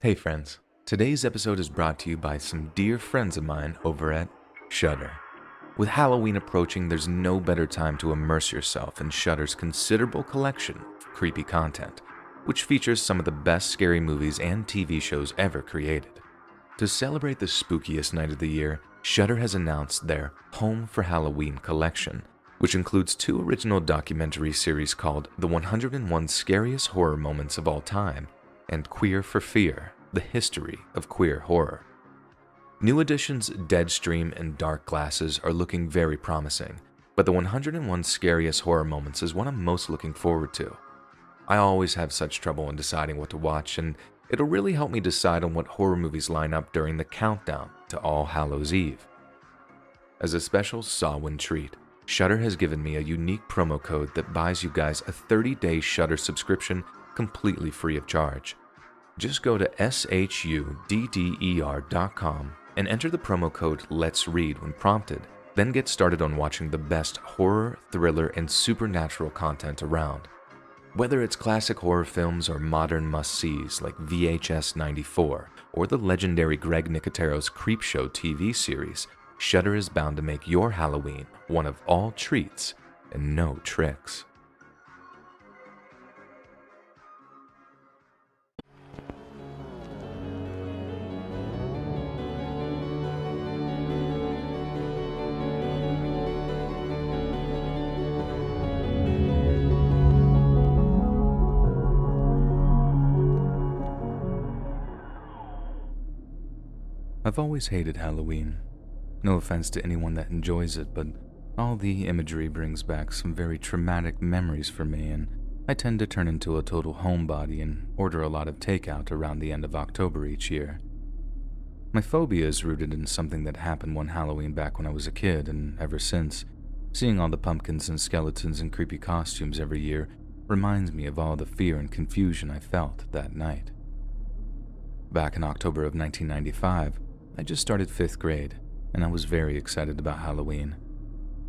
Hey friends, today's episode is brought to you by some dear friends of mine over at Shudder. With Halloween approaching, there's no better time to immerse yourself in Shudder's considerable collection of creepy content, which features some of the best scary movies and TV shows ever created. To celebrate the spookiest night of the year, Shudder has announced their Home for Halloween collection, which includes 2 original documentary series called The 101 Scariest Horror Moments of All Time and Queer for Fear, The History of Queer Horror. New editions Deadstream and Dark Glasses are looking very promising, but the 101 Scariest Horror Moments is one I'm most looking forward to. I always have such trouble in deciding what to watch, and it'll really help me decide on what horror movies line up during the countdown to All Hallows Eve. As a special Samhain treat, Shudder has given me a unique promo code that buys you guys a 30-day Shudder subscription completely free of charge. Just go to shudder.com and enter the promo code Let's Read when prompted, then get started on watching the best horror, thriller, and supernatural content around. Whether it's classic horror films or modern must-sees like VHS 94 or the legendary Greg Nicotero's Creepshow TV series, Shudder is bound to make your Halloween one of all treats and no tricks. I've always hated Halloween. No offense to anyone that enjoys it, but all the imagery brings back some very traumatic memories for me, and I tend to turn into a total homebody and order a lot of takeout around the end of October each year. My phobia is rooted in something that happened one Halloween back when I was a kid, and ever since, seeing all the pumpkins and skeletons in creepy costumes every year reminds me of all the fear and confusion I felt that night. Back in October of 1995, I just started 5th grade, and I was very excited about Halloween.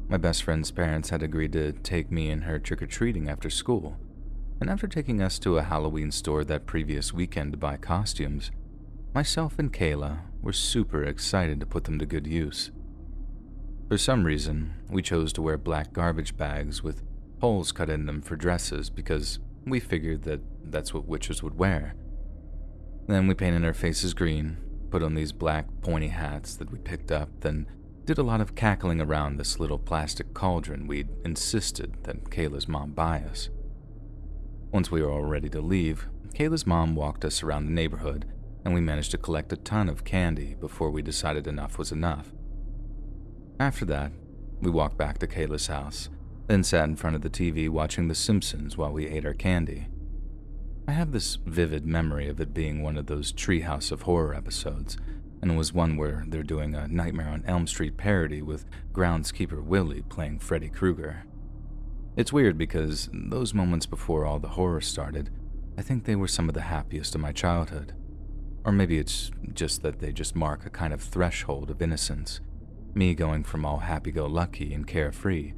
My best friend's parents had agreed to take me and her trick-or-treating after school, and after taking us to a Halloween store that previous weekend to buy costumes, myself and Kayla were super excited to put them to good use. For some reason, we chose to wear black garbage bags with holes cut in them for dresses because we figured that that's what witches would wear. Then we painted our faces green, put on these black pointy hats that we picked up, then did a lot of cackling around this little plastic cauldron we'd insisted that Kayla's mom buy us. Once we were all ready to leave, Kayla's mom walked us around the neighborhood, and we managed to collect a ton of candy before we decided enough was enough. After that, we walked back to Kayla's house, then sat in front of the TV watching The Simpsons while we ate our candy. I have this vivid memory of it being one of those Treehouse of Horror episodes, and it was one where they're doing a Nightmare on Elm Street parody with groundskeeper Willie playing Freddy Krueger. It's weird because those moments before all the horror started, I think they were some of the happiest of my childhood. Or maybe it's just that they just mark a kind of threshold of innocence, me going from all happy-go-lucky and carefree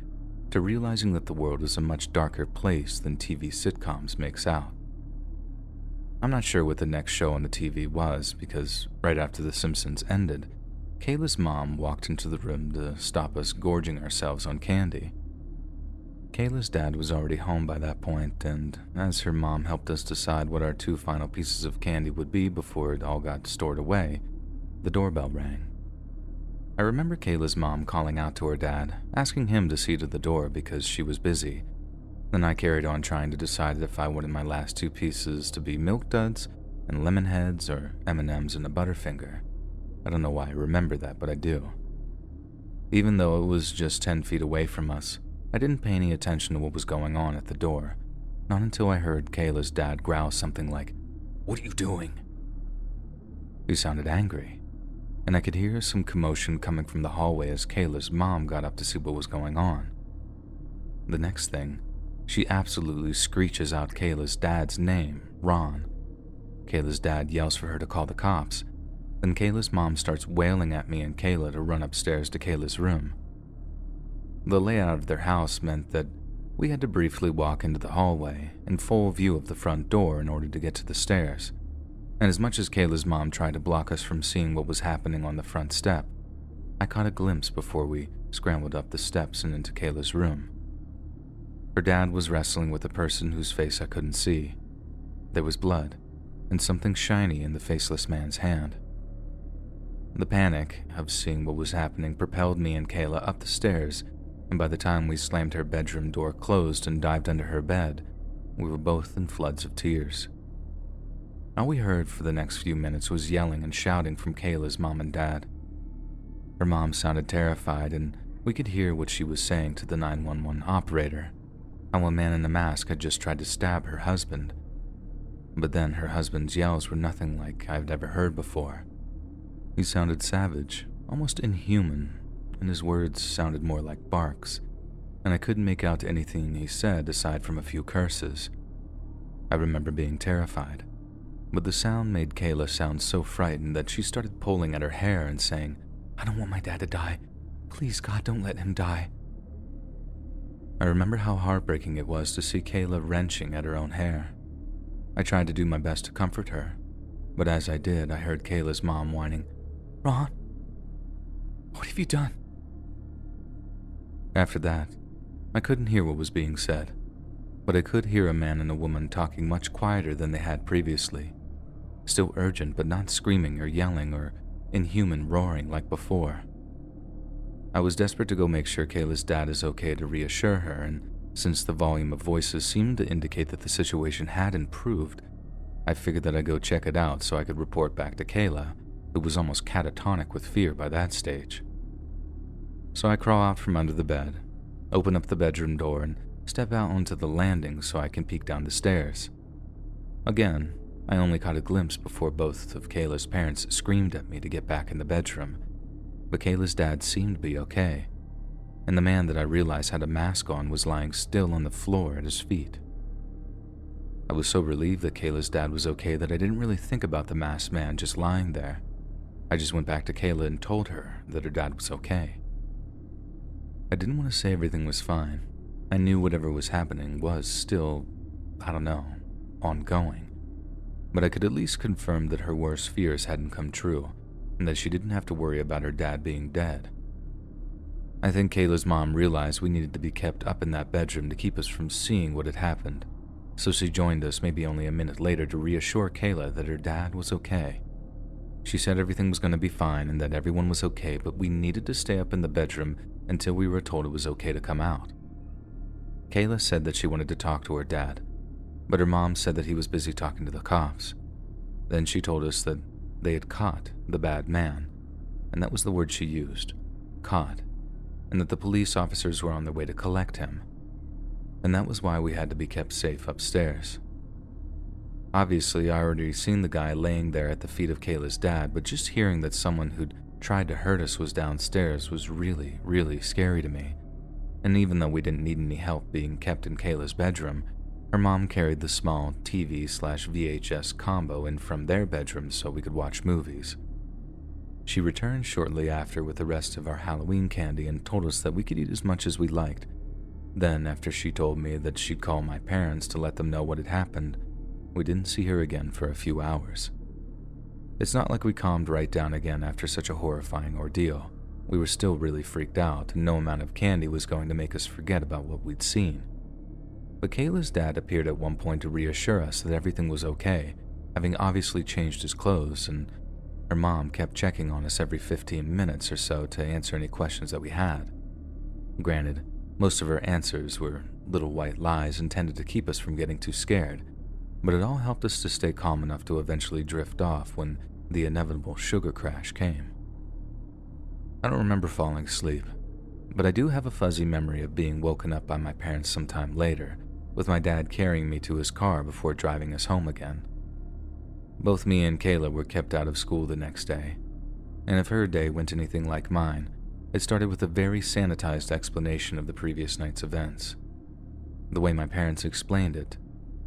to realizing that the world is a much darker place than TV sitcoms makes out. I'm not sure what the next show on the TV was because right after The Simpsons ended, Kayla's mom walked into the room to stop us gorging ourselves on candy. Kayla's dad was already home by that point, and as her mom helped us decide what our 2 final pieces of candy would be before it all got stored away, the doorbell rang. I remember Kayla's mom calling out to her dad, asking him to see to the door because she was busy. Then I carried on trying to decide if I wanted my last 2 pieces to be Milk Duds and Lemon Heads or M&Ms and a Butterfinger. I don't know why I remember that, but I do. Even though it was just 10 feet away from us, I didn't pay any attention to what was going on at the door, not until I heard Kayla's dad growl something like, "What are you doing?" He sounded angry, and I could hear some commotion coming from the hallway as Kayla's mom got up to see what was going on. The next thing, she absolutely screeches out Kayla's dad's name, Ron. Kayla's dad yells for her to call the cops. Then Kayla's mom starts wailing at me and Kayla to run upstairs to Kayla's room. The layout of their house meant that we had to briefly walk into the hallway in full view of the front door in order to get to the stairs. And as much as Kayla's mom tried to block us from seeing what was happening on the front step, I caught a glimpse before we scrambled up the steps and into Kayla's room. Her dad was wrestling with a person whose face I couldn't see. There was blood and something shiny in the faceless man's hand. The panic of seeing what was happening propelled me and Kayla up the stairs, and by the time we slammed her bedroom door closed and dived under her bed, we were both in floods of tears. All we heard for the next few minutes was yelling and shouting from Kayla's mom and dad. Her mom sounded terrified, and we could hear what she was saying to the 911 operator, how a man in a mask had just tried to stab her husband. But then her husband's yells were nothing like I've ever heard before. He sounded savage, almost inhuman, and his words sounded more like barks, and I couldn't make out anything he said aside from a few curses. I remember being terrified, but the sound made Kayla sound so frightened that she started pulling at her hair and saying, "I don't want my dad to die. Please, God, don't let him die." I remember how heartbreaking it was to see Kayla wrenching at her own hair. I tried to do my best to comfort her, but as I did, I heard Kayla's mom whining, "Ron, what have you done?" After that, I couldn't hear what was being said, but I could hear a man and a woman talking much quieter than they had previously, still urgent but not screaming or yelling or inhuman roaring like before. I was desperate to go make sure Kayla's dad is okay to reassure her, and since the volume of voices seemed to indicate that the situation had improved, I figured that I'd go check it out so I could report back to Kayla, who was almost catatonic with fear by that stage. So I crawl out from under the bed, open up the bedroom door, and step out onto the landing so I can peek down the stairs. Again, I only caught a glimpse before both of Kayla's parents screamed at me to get back in the bedroom, but Kayla's dad seemed to be okay, and the man that I realized had a mask on was lying still on the floor at his feet. I was so relieved that Kayla's dad was okay that I didn't really think about the masked man just lying there. I just went back to Kayla and told her that her dad was okay. I didn't want to say everything was fine. I knew whatever was happening was still, ongoing. But I could at least confirm that her worst fears hadn't come true, and that she didn't have to worry about her dad being dead. I think Kayla's mom realized we needed to be kept up in that bedroom to keep us from seeing what had happened, so she joined us maybe only a minute later to reassure Kayla that her dad was okay. She said everything was going to be fine and that everyone was okay, but we needed to stay up in the bedroom until we were told it was okay to come out. Kayla said that she wanted to talk to her dad, but her mom said that he was busy talking to the cops. Then she told us that they had caught the bad man, and that was the word she used, caught, and that the police officers were on their way to collect him. And that was why we had to be kept safe upstairs. Obviously, I already seen the guy laying there at the feet of Kayla's dad, but just hearing that someone who'd tried to hurt us was downstairs was really, really scary to me. And even though we didn't need any help being kept in Kayla's bedroom, her mom carried the small TV/VHS combo in from their bedroom so we could watch movies. She returned shortly after with the rest of our Halloween candy and told us that we could eat as much as we liked. Then, after she told me that she'd call my parents to let them know what had happened, we didn't see her again for a few hours. It's not like we calmed right down again after such a horrifying ordeal. We were still really freaked out, and no amount of candy was going to make us forget about what we'd seen. But Kayla's dad appeared at one point to reassure us that everything was okay, having obviously changed his clothes, and her mom kept checking on us every 15 minutes or so to answer any questions that we had. Granted, most of her answers were little white lies intended to keep us from getting too scared, but it all helped us to stay calm enough to eventually drift off when the inevitable sugar crash came. I don't remember falling asleep, but I do have a fuzzy memory of being woken up by my parents sometime later, with my dad carrying me to his car before driving us home again. Both me and Kayla were kept out of school the next day, and if her day went anything like mine, it started with a very sanitized explanation of the previous night's events. The way my parents explained it,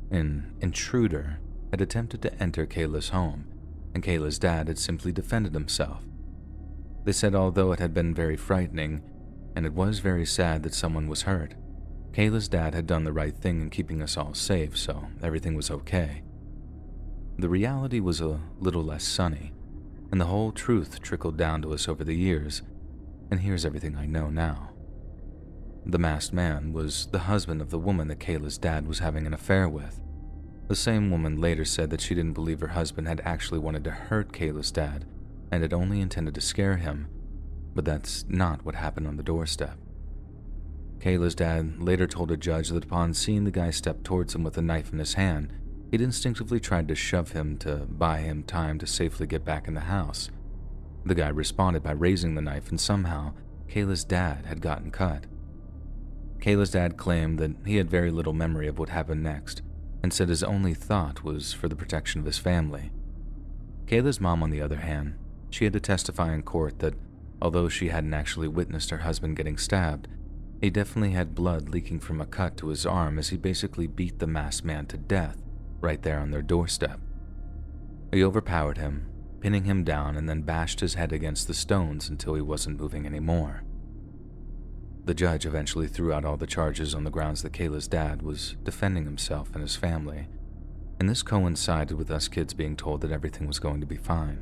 an intruder had attempted to enter Kayla's home, and Kayla's dad had simply defended himself. They said although it had been very frightening, and it was very sad that someone was hurt, Kayla's dad had done the right thing in keeping us all safe, so everything was okay. The reality was a little less sunny, and the whole truth trickled down to us over the years, and here's everything I know now. The masked man was the husband of the woman that Kayla's dad was having an affair with. The same woman later said that she didn't believe her husband had actually wanted to hurt Kayla's dad and had only intended to scare him, but that's not what happened on the doorstep. Kayla's dad later told a judge that upon seeing the guy step towards him with a knife in his hand, he'd instinctively tried to shove him to buy him time to safely get back in the house. The guy responded by raising the knife, and somehow Kayla's dad had gotten cut. Kayla's dad claimed that he had very little memory of what happened next, and said his only thought was for the protection of his family. Kayla's mom, on the other hand, she had to testify in court that although she hadn't actually witnessed her husband getting stabbed, he definitely had blood leaking from a cut to his arm as he basically beat the masked man to death right there on their doorstep. He overpowered him, pinning him down, and then bashed his head against the stones until he wasn't moving anymore. The judge eventually threw out all the charges on the grounds that Kayla's dad was defending himself and his family, and this coincided with us kids being told that everything was going to be fine.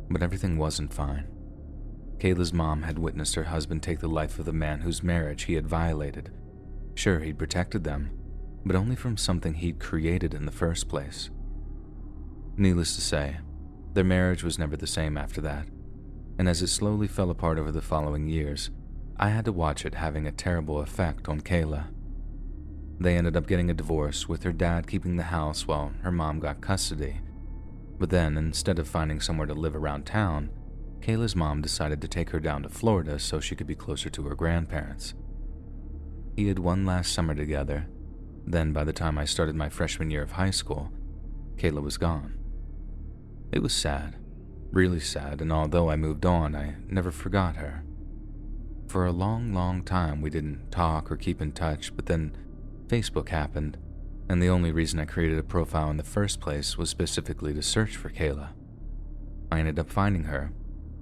But everything wasn't fine. Kayla's mom had witnessed her husband take the life of the man whose marriage he had violated. Sure, he'd protected them, but only from something he'd created in the first place. Needless to say, their marriage was never the same after that, and as it slowly fell apart over the following years, I had to watch it having a terrible effect on Kayla. They ended up getting a divorce, with her dad keeping the house while her mom got custody. But then, instead of finding somewhere to live around town, Kayla's mom decided to take her down to Florida so she could be closer to her grandparents. He had one last summer together. Then, by the time I started my freshman year of high school, Kayla was gone. It was sad, really sad, and although I moved on, I never forgot her. For a long, long time, we didn't talk or keep in touch, but then Facebook happened, and the only reason I created a profile in the first place was specifically to search for Kayla. I ended up finding her,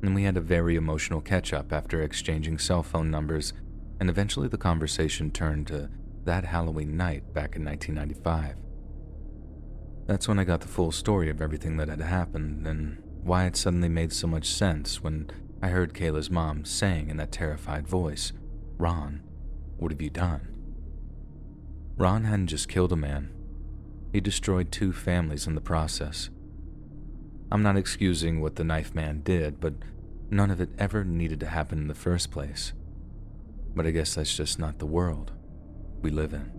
and we had a very emotional catch-up after exchanging cell phone numbers, and eventually the conversation turned to that Halloween night back in 1995. That's when I got the full story of everything that had happened, and why it suddenly made so much sense when I heard Kayla's mom saying in that terrified voice, "Ron, what have you done?" Ron hadn't just killed a man. He destroyed 2 families in the process. I'm not excusing what the knife man did, but none of it ever needed to happen in the first place. But I guess that's just not the world we live in.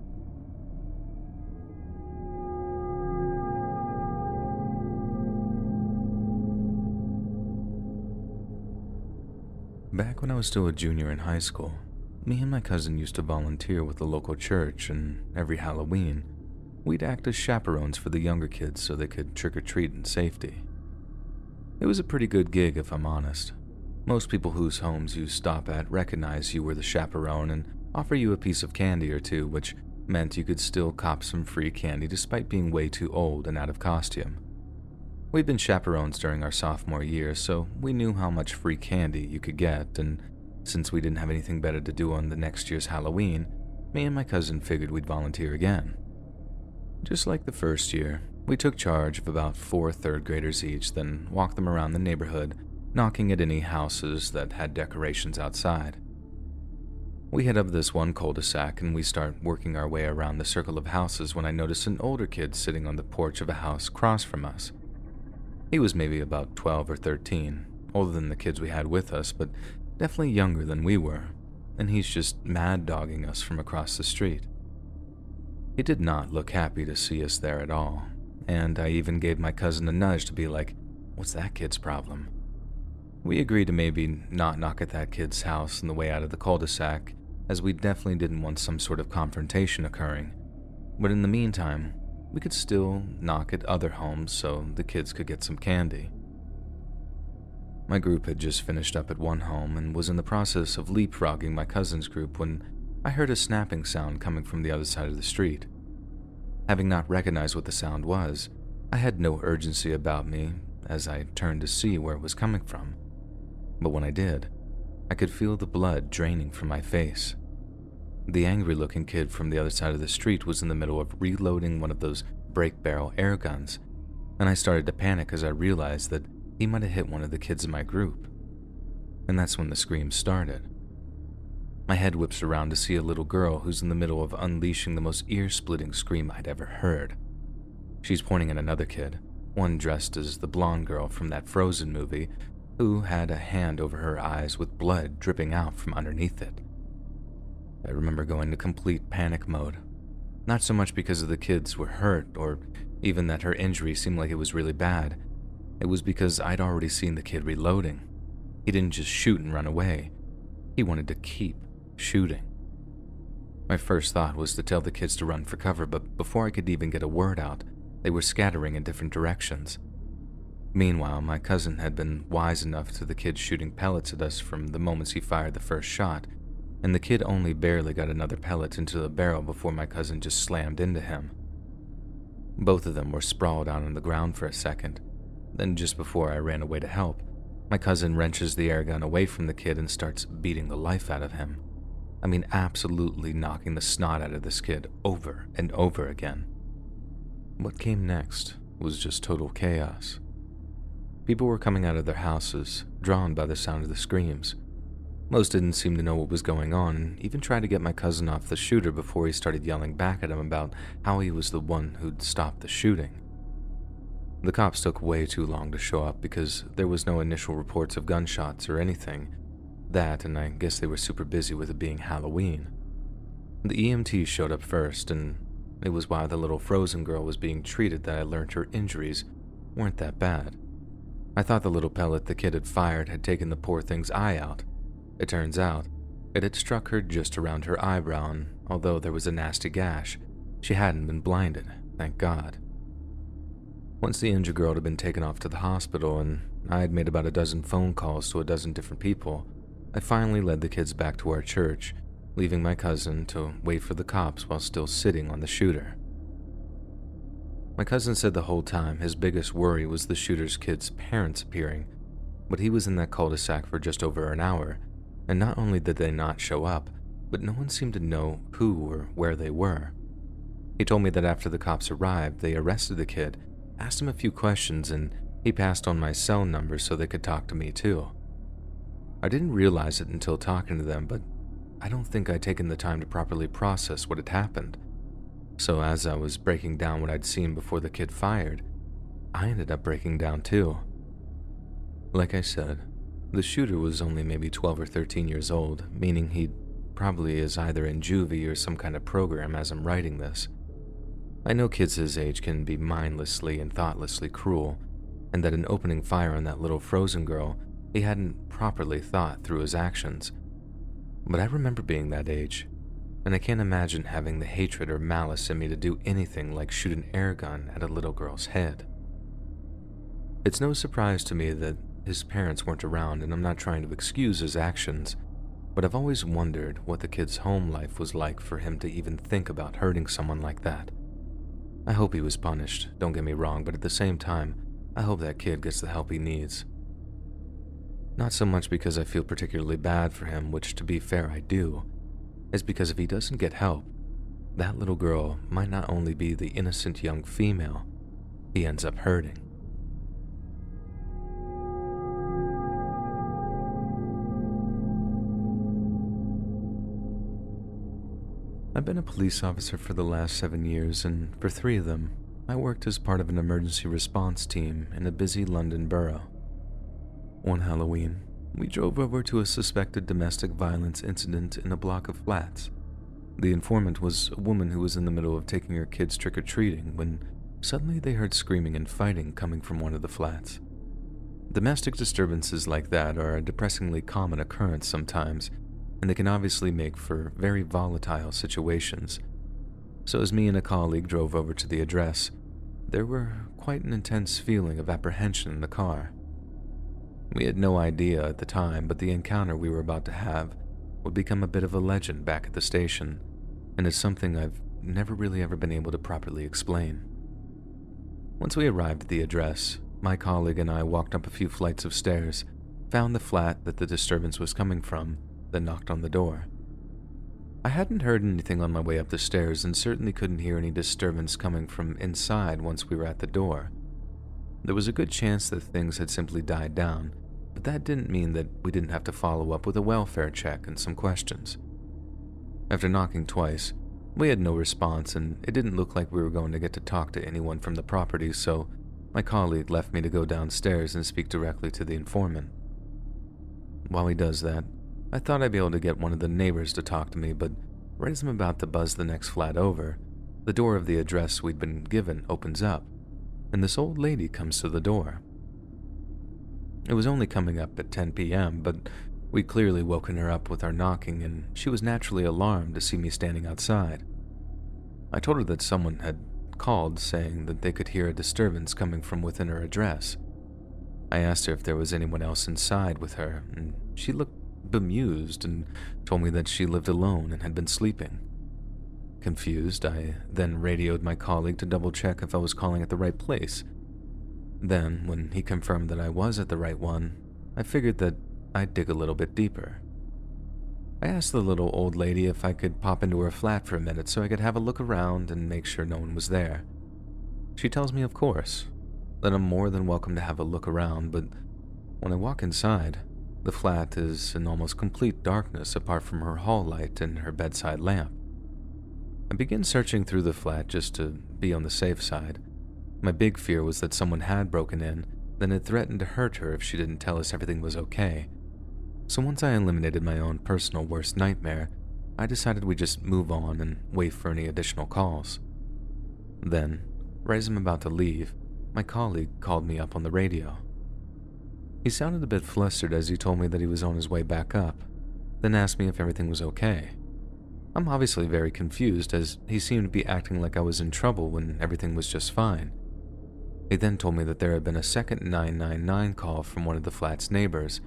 Back when I was still a junior in high school, me and my cousin used to volunteer with the local church, and every Halloween, we'd act as chaperones for the younger kids so they could trick-or-treat in safety. It was a pretty good gig, if I'm honest. Most people whose homes you stop at recognize you were the chaperone and offer you a piece of candy or two, which meant you could still cop some free candy despite being way too old and out of costume. We'd been chaperones during our sophomore year, so we knew how much free candy you could get, and since we didn't have anything better to do on the next year's Halloween, me and my cousin figured we'd volunteer again. Just like the first year, we took charge of about 4 third graders each, then walked them around the neighborhood, knocking at any houses that had decorations outside. We head up this one cul-de-sac and we start working our way around the circle of houses when I notice an older kid sitting on the porch of a house across from us. He was maybe about 12 or 13, older than the kids we had with us, but definitely younger than we were, and he's just mad-dogging us from across the street. He did not look happy to see us there at all, and I even gave my cousin a nudge to be like, "What's that kid's problem?" We agreed to maybe not knock at that kid's house on the way out of the cul-de-sac, as we definitely didn't want some sort of confrontation occurring. But in the meantime, we could still knock at other homes so the kids could get some candy. My group had just finished up at one home and was in the process of leapfrogging my cousin's group when I heard a snapping sound coming from the other side of the street. Having not recognized what the sound was, I had no urgency about me as I turned to see where it was coming from. But when I did, I could feel the blood draining from my face. The angry-looking kid from the other side of the street was in the middle of reloading one of those break-barrel air guns and I started to panic as I realized that he might have hit one of the kids in my group. And that's when the screams started. My head whips around to see a little girl who's in the middle of unleashing the most ear-splitting scream I'd ever heard. She's pointing at another kid, one dressed as the blonde girl from that Frozen movie, who had a hand over her eyes with blood dripping out from underneath it. I remember going to complete panic mode. Not so much because of the kids were hurt, or even that her injury seemed like it was really bad. It was because I'd already seen the kid reloading. He didn't just shoot and run away. He wanted to keep shooting. My first thought was to tell the kids to run for cover, but before I could even get a word out, they were scattering in different directions. Meanwhile, my cousin had been wise enough to the kid shooting pellets at us from the moments he fired the first shot, and the kid only barely got another pellet into the barrel before my cousin just slammed into him. Both of them were sprawled out on the ground for a second. Then just before I ran away to help, my cousin wrenches the air gun away from the kid and starts beating the life out of him. I mean, absolutely knocking the snot out of this kid over and over again. What came next was just total chaos. People were coming out of their houses, drawn by the sound of the screams. Most didn't seem to know what was going on, and even tried to get my cousin off the shooter before he started yelling back at him about how he was the one who'd stopped the shooting. The cops took way too long to show up because there was no initial reports of gunshots or anything. That, and I guess they were super busy with it being Halloween. The EMTs showed up first, and it was while the little Frozen girl was being treated that I learned her injuries weren't that bad. I thought the little pellet the kid had fired had taken the poor thing's eye out. It turns out, it had struck her just around her eyebrow, and although there was a nasty gash, she hadn't been blinded, thank God. Once the injured girl had been taken off to the hospital and I had made about a dozen phone calls to a dozen different people, I finally led the kids back to our church, leaving my cousin to wait for the cops while still sitting on the shooter. My cousin said the whole time his biggest worry was the shooter's kids' parents appearing, but he was in that cul-de-sac for just over an hour, and not only did they not show up, but no one seemed to know who or where they were. He told me that after the cops arrived, they arrested the kid, asked him a few questions, and he passed on my cell number so they could talk to me too. I didn't realize it until talking to them, but I don't think I'd taken the time to properly process what had happened. So as I was breaking down what I'd seen before the kid fired, I ended up breaking down too. Like I said, the shooter was only maybe 12 or 13 years old, meaning he probably is either in juvie or some kind of program as I'm writing this. I know kids his age can be mindlessly and thoughtlessly cruel, and that in opening fire on that little Frozen girl, he hadn't properly thought through his actions. But I remember being that age, and I can't imagine having the hatred or malice in me to do anything like shoot an air gun at a little girl's head. It's no surprise to me that his parents weren't around, and I'm not trying to excuse his actions, but I've always wondered what the kid's home life was like for him to even think about hurting someone like that. I hope he was punished, don't get me wrong, but at the same time, I hope that kid gets the help he needs. Not so much because I feel particularly bad for him, which to be fair I do, is because if he doesn't get help, that little girl might not only be the innocent young female he ends up hurting. I've been a police officer for the last 7 years, and for 3 of them, I worked as part of an emergency response team in a busy London borough. One Halloween, we drove over to a suspected domestic violence incident in a block of flats. The informant was a woman who was in the middle of taking her kids trick-or-treating when suddenly they heard screaming and fighting coming from one of the flats. Domestic disturbances like that are a depressingly common occurrence sometimes, and they can obviously make for very volatile situations. So as me and a colleague drove over to the address, there were quite an intense feeling of apprehension in the car. We had no idea at the time, but the encounter we were about to have would become a bit of a legend back at the station, and is something I've never really ever been able to properly explain. Once we arrived at the address, my colleague and I walked up a few flights of stairs, found the flat that the disturbance was coming from, then knocked on the door. I hadn't heard anything on my way up the stairs and certainly couldn't hear any disturbance coming from inside once we were at the door. There was a good chance that things had simply died down, but that didn't mean that we didn't have to follow up with a welfare check and some questions. After knocking twice, we had no response, and it didn't look like we were going to get to talk to anyone from the property, so my colleague left me to go downstairs and speak directly to the informant. While he does that, I thought I'd be able to get one of the neighbors to talk to me, but right as I'm about to buzz the next flat over, the door of the address we'd been given opens up, and this old lady comes to the door. It was only coming up at 10 p.m., but we'd clearly woken her up with our knocking, and she was naturally alarmed to see me standing outside. I told her that someone had called saying that they could hear a disturbance coming from within her address. I asked her if there was anyone else inside with her, and she looked bemused and told me that she lived alone and had been sleeping. Confused, I then radioed my colleague to double-check if I was calling at the right place. Then, when he confirmed that I was at the right one, I figured that I'd dig a little bit deeper. I asked the little old lady if I could pop into her flat for a minute so I could have a look around and make sure no one was there. She tells me, of course, that I'm more than welcome to have a look around, but when I walk inside, the flat is in almost complete darkness apart from her hall light and her bedside lamp. I begin searching through the flat just to be on the safe side. My big fear was that someone had broken in, then had threatened to hurt her if she didn't tell us everything was okay. So once I eliminated my own personal worst nightmare, I decided we'd just move on and wait for any additional calls. Then, right as I'm about to leave, my colleague called me up on the radio. He sounded a bit flustered as he told me that he was on his way back up, then asked me if everything was okay. I'm obviously very confused as he seemed to be acting like I was in trouble when everything was just fine. He then told me that there had been a second 999 call from one of the flat's neighbors,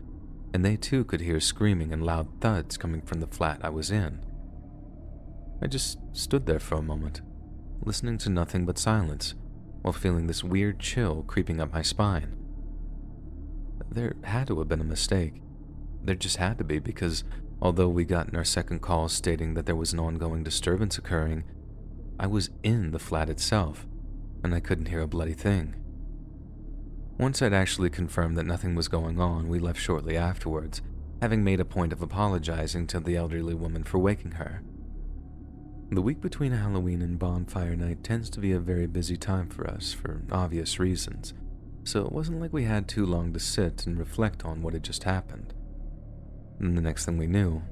and they too could hear screaming and loud thuds coming from the flat I was in. I just stood there for a moment, listening to nothing but silence, while feeling this weird chill creeping up my spine. There had to have been a mistake. There just had to be, because although we got in our second call stating that there was an ongoing disturbance occurring, I was in the flat itself, and I couldn't hear a bloody thing. Once I'd actually confirmed that nothing was going on, we left shortly afterwards, having made a point of apologizing to the elderly woman for waking her. The week between Halloween and Bonfire Night tends to be a very busy time for us for obvious reasons, so it wasn't like we had too long to sit and reflect on what had just happened. And the next thing we knew,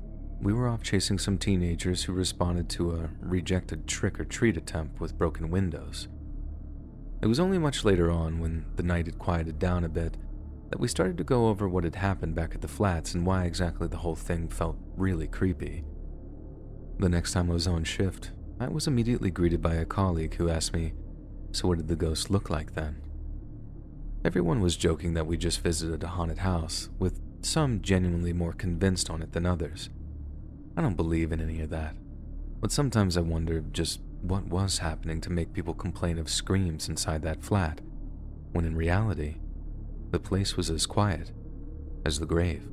we were off chasing some teenagers who responded to a rejected trick-or-treat attempt with broken windows. It was only much later on, when the night had quieted down a bit, that we started to go over what had happened back at the flats and why exactly the whole thing felt really creepy. The next time I was on shift, I was immediately greeted by a colleague who asked me, "So what did the ghost look like then?" Everyone was joking that we just visited a haunted house, with some genuinely more convinced on it than others. I don't believe in any of that, but sometimes I wonder just what was happening to make people complain of screams inside that flat, when in reality, the place was as quiet as the grave.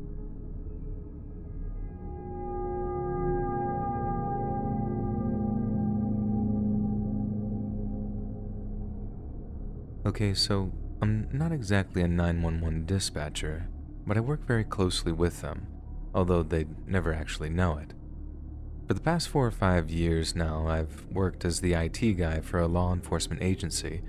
Okay, so I'm not exactly a 911 dispatcher, but I work very closely with them, although they'd never actually know it. For the past 4 or 5 years now, I've worked as the IT guy for a law enforcement agency,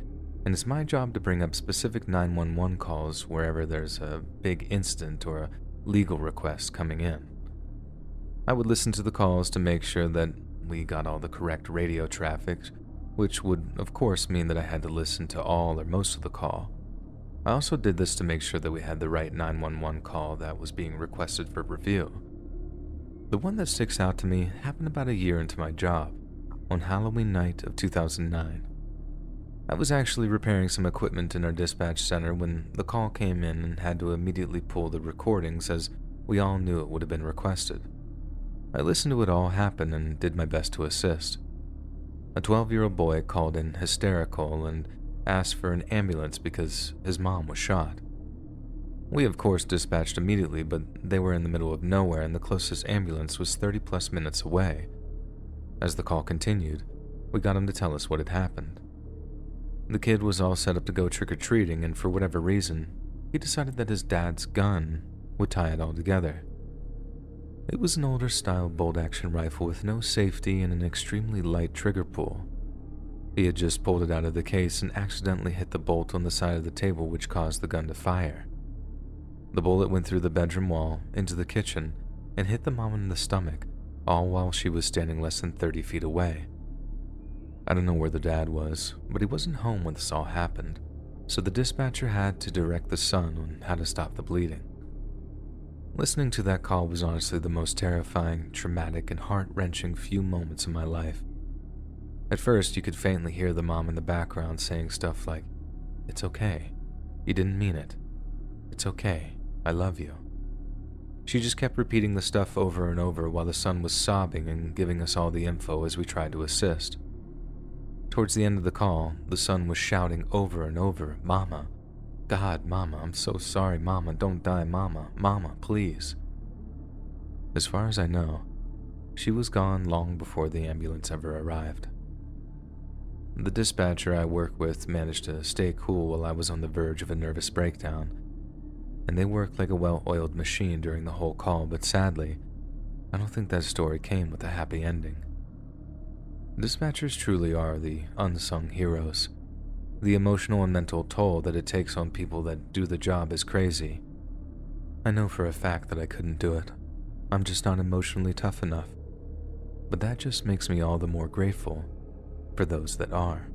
and it's my job to bring up specific 911 calls wherever there's a big incident or a legal request coming in. I would listen to the calls to make sure that we got all the correct radio traffic, which would of course mean that I had to listen to all or most of the call. I also did this to make sure that we had the right 911 call that was being requested for review. The one that sticks out to me happened about a year into my job, on Halloween night of 2009. I was actually repairing some equipment in our dispatch center when the call came in and had to immediately pull the recordings as we all knew it would have been requested. I listened to it all happen and did my best to assist. A 12-year-old boy called in hysterical and asked for an ambulance because his mom was shot. We of course dispatched immediately, but they were in the middle of nowhere and the closest ambulance was 30+ minutes away. As the call continued, we got him to tell us what had happened. The kid was all set up to go trick-or-treating, and for whatever reason, he decided that his dad's gun would tie it all together. It was an older style bolt-action rifle with no safety and an extremely light trigger pull. He had just pulled it out of the case and accidentally hit the bolt on the side of the table, which caused the gun to fire. The bullet went through the bedroom wall, into the kitchen, and hit the mom in the stomach, all while she was standing less than 30 feet away. I don't know where the dad was, but he wasn't home when this all happened, so the dispatcher had to direct the son on how to stop the bleeding. Listening to that call was honestly the most terrifying, traumatic, and heart-wrenching few moments of my life. At first, you could faintly hear the mom in the background saying stuff like, "It's okay. You didn't mean it. It's okay. I love you." She just kept repeating the stuff over and over while the son was sobbing and giving us all the info as we tried to assist. Towards the end of the call, the son was shouting over and over, "Mama. God, Mama, I'm so sorry, Mama, don't die, Mama, Mama, please." As far as I know, she was gone long before the ambulance ever arrived. The dispatcher I work with managed to stay cool while I was on the verge of a nervous breakdown, and they worked like a well-oiled machine during the whole call, but sadly, I don't think that story came with a happy ending. Dispatchers truly are the unsung heroes. The emotional and mental toll that it takes on people that do the job is crazy. I know for a fact that I couldn't do it. I'm just not emotionally tough enough. But that just makes me all the more grateful for those that are.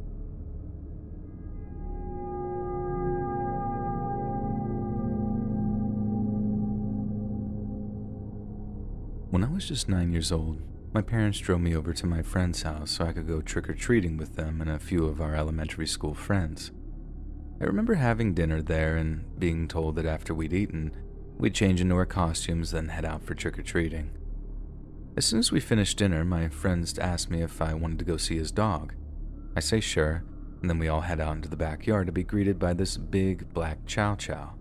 When I was just 9 years old, my parents drove me over to my friend's house so I could go trick-or-treating with them and a few of our elementary school friends. I remember having dinner there and being told that after we'd eaten, we'd change into our costumes, then head out for trick-or-treating. As soon as we finished dinner, my friends asked me if I wanted to go see his dog. I say sure, and then we all head out into the backyard to be greeted by this big black chow chow.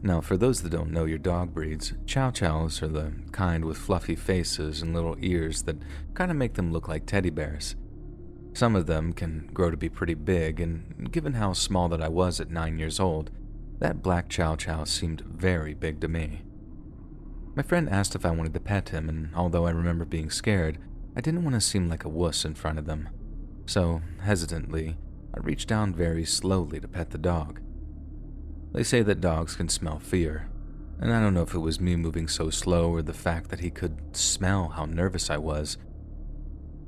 Now, for those that don't know your dog breeds, chow chows are the kind with fluffy faces and little ears that kind of make them look like teddy bears. Some of them can grow to be pretty big, and given how small that I was at 9 years old, that black chow chow seemed very big to me. My friend asked if I wanted to pet him, and although I remember being scared, I didn't want to seem like a wuss in front of them. So, hesitantly, I reached down very slowly to pet the dog. They say that dogs can smell fear, and I don't know if it was me moving so slow or the fact that he could smell how nervous I was,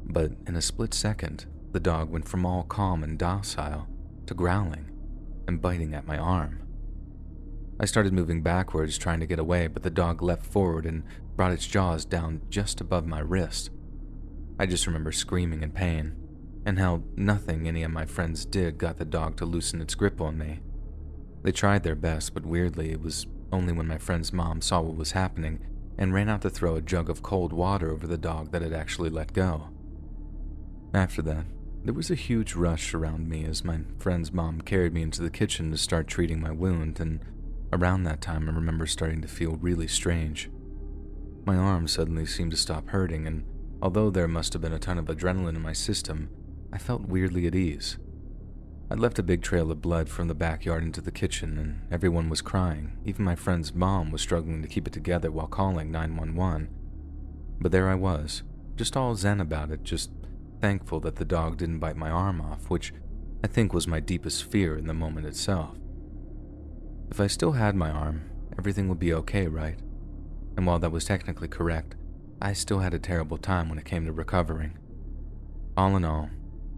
but in a split second, the dog went from all calm and docile to growling and biting at my arm. I started moving backwards, trying to get away, but the dog leapt forward and brought its jaws down just above my wrist. I just remember screaming in pain, and how nothing any of my friends did got the dog to loosen its grip on me. They tried their best, but weirdly, it was only when my friend's mom saw what was happening and ran out to throw a jug of cold water over the dog that had actually let go. After that, there was a huge rush around me as my friend's mom carried me into the kitchen to start treating my wound, and around that time I remember starting to feel really strange. My arm suddenly seemed to stop hurting, and although there must have been a ton of adrenaline in my system, I felt weirdly at ease. I'd left a big trail of blood from the backyard into the kitchen, and everyone was crying. Even my friend's mom was struggling to keep it together while calling 911. But there I was, just all zen about it, just thankful that the dog didn't bite my arm off, which I think was my deepest fear in the moment itself. If I still had my arm, everything would be okay, right? And while that was technically correct, I still had a terrible time when it came to recovering. All in all,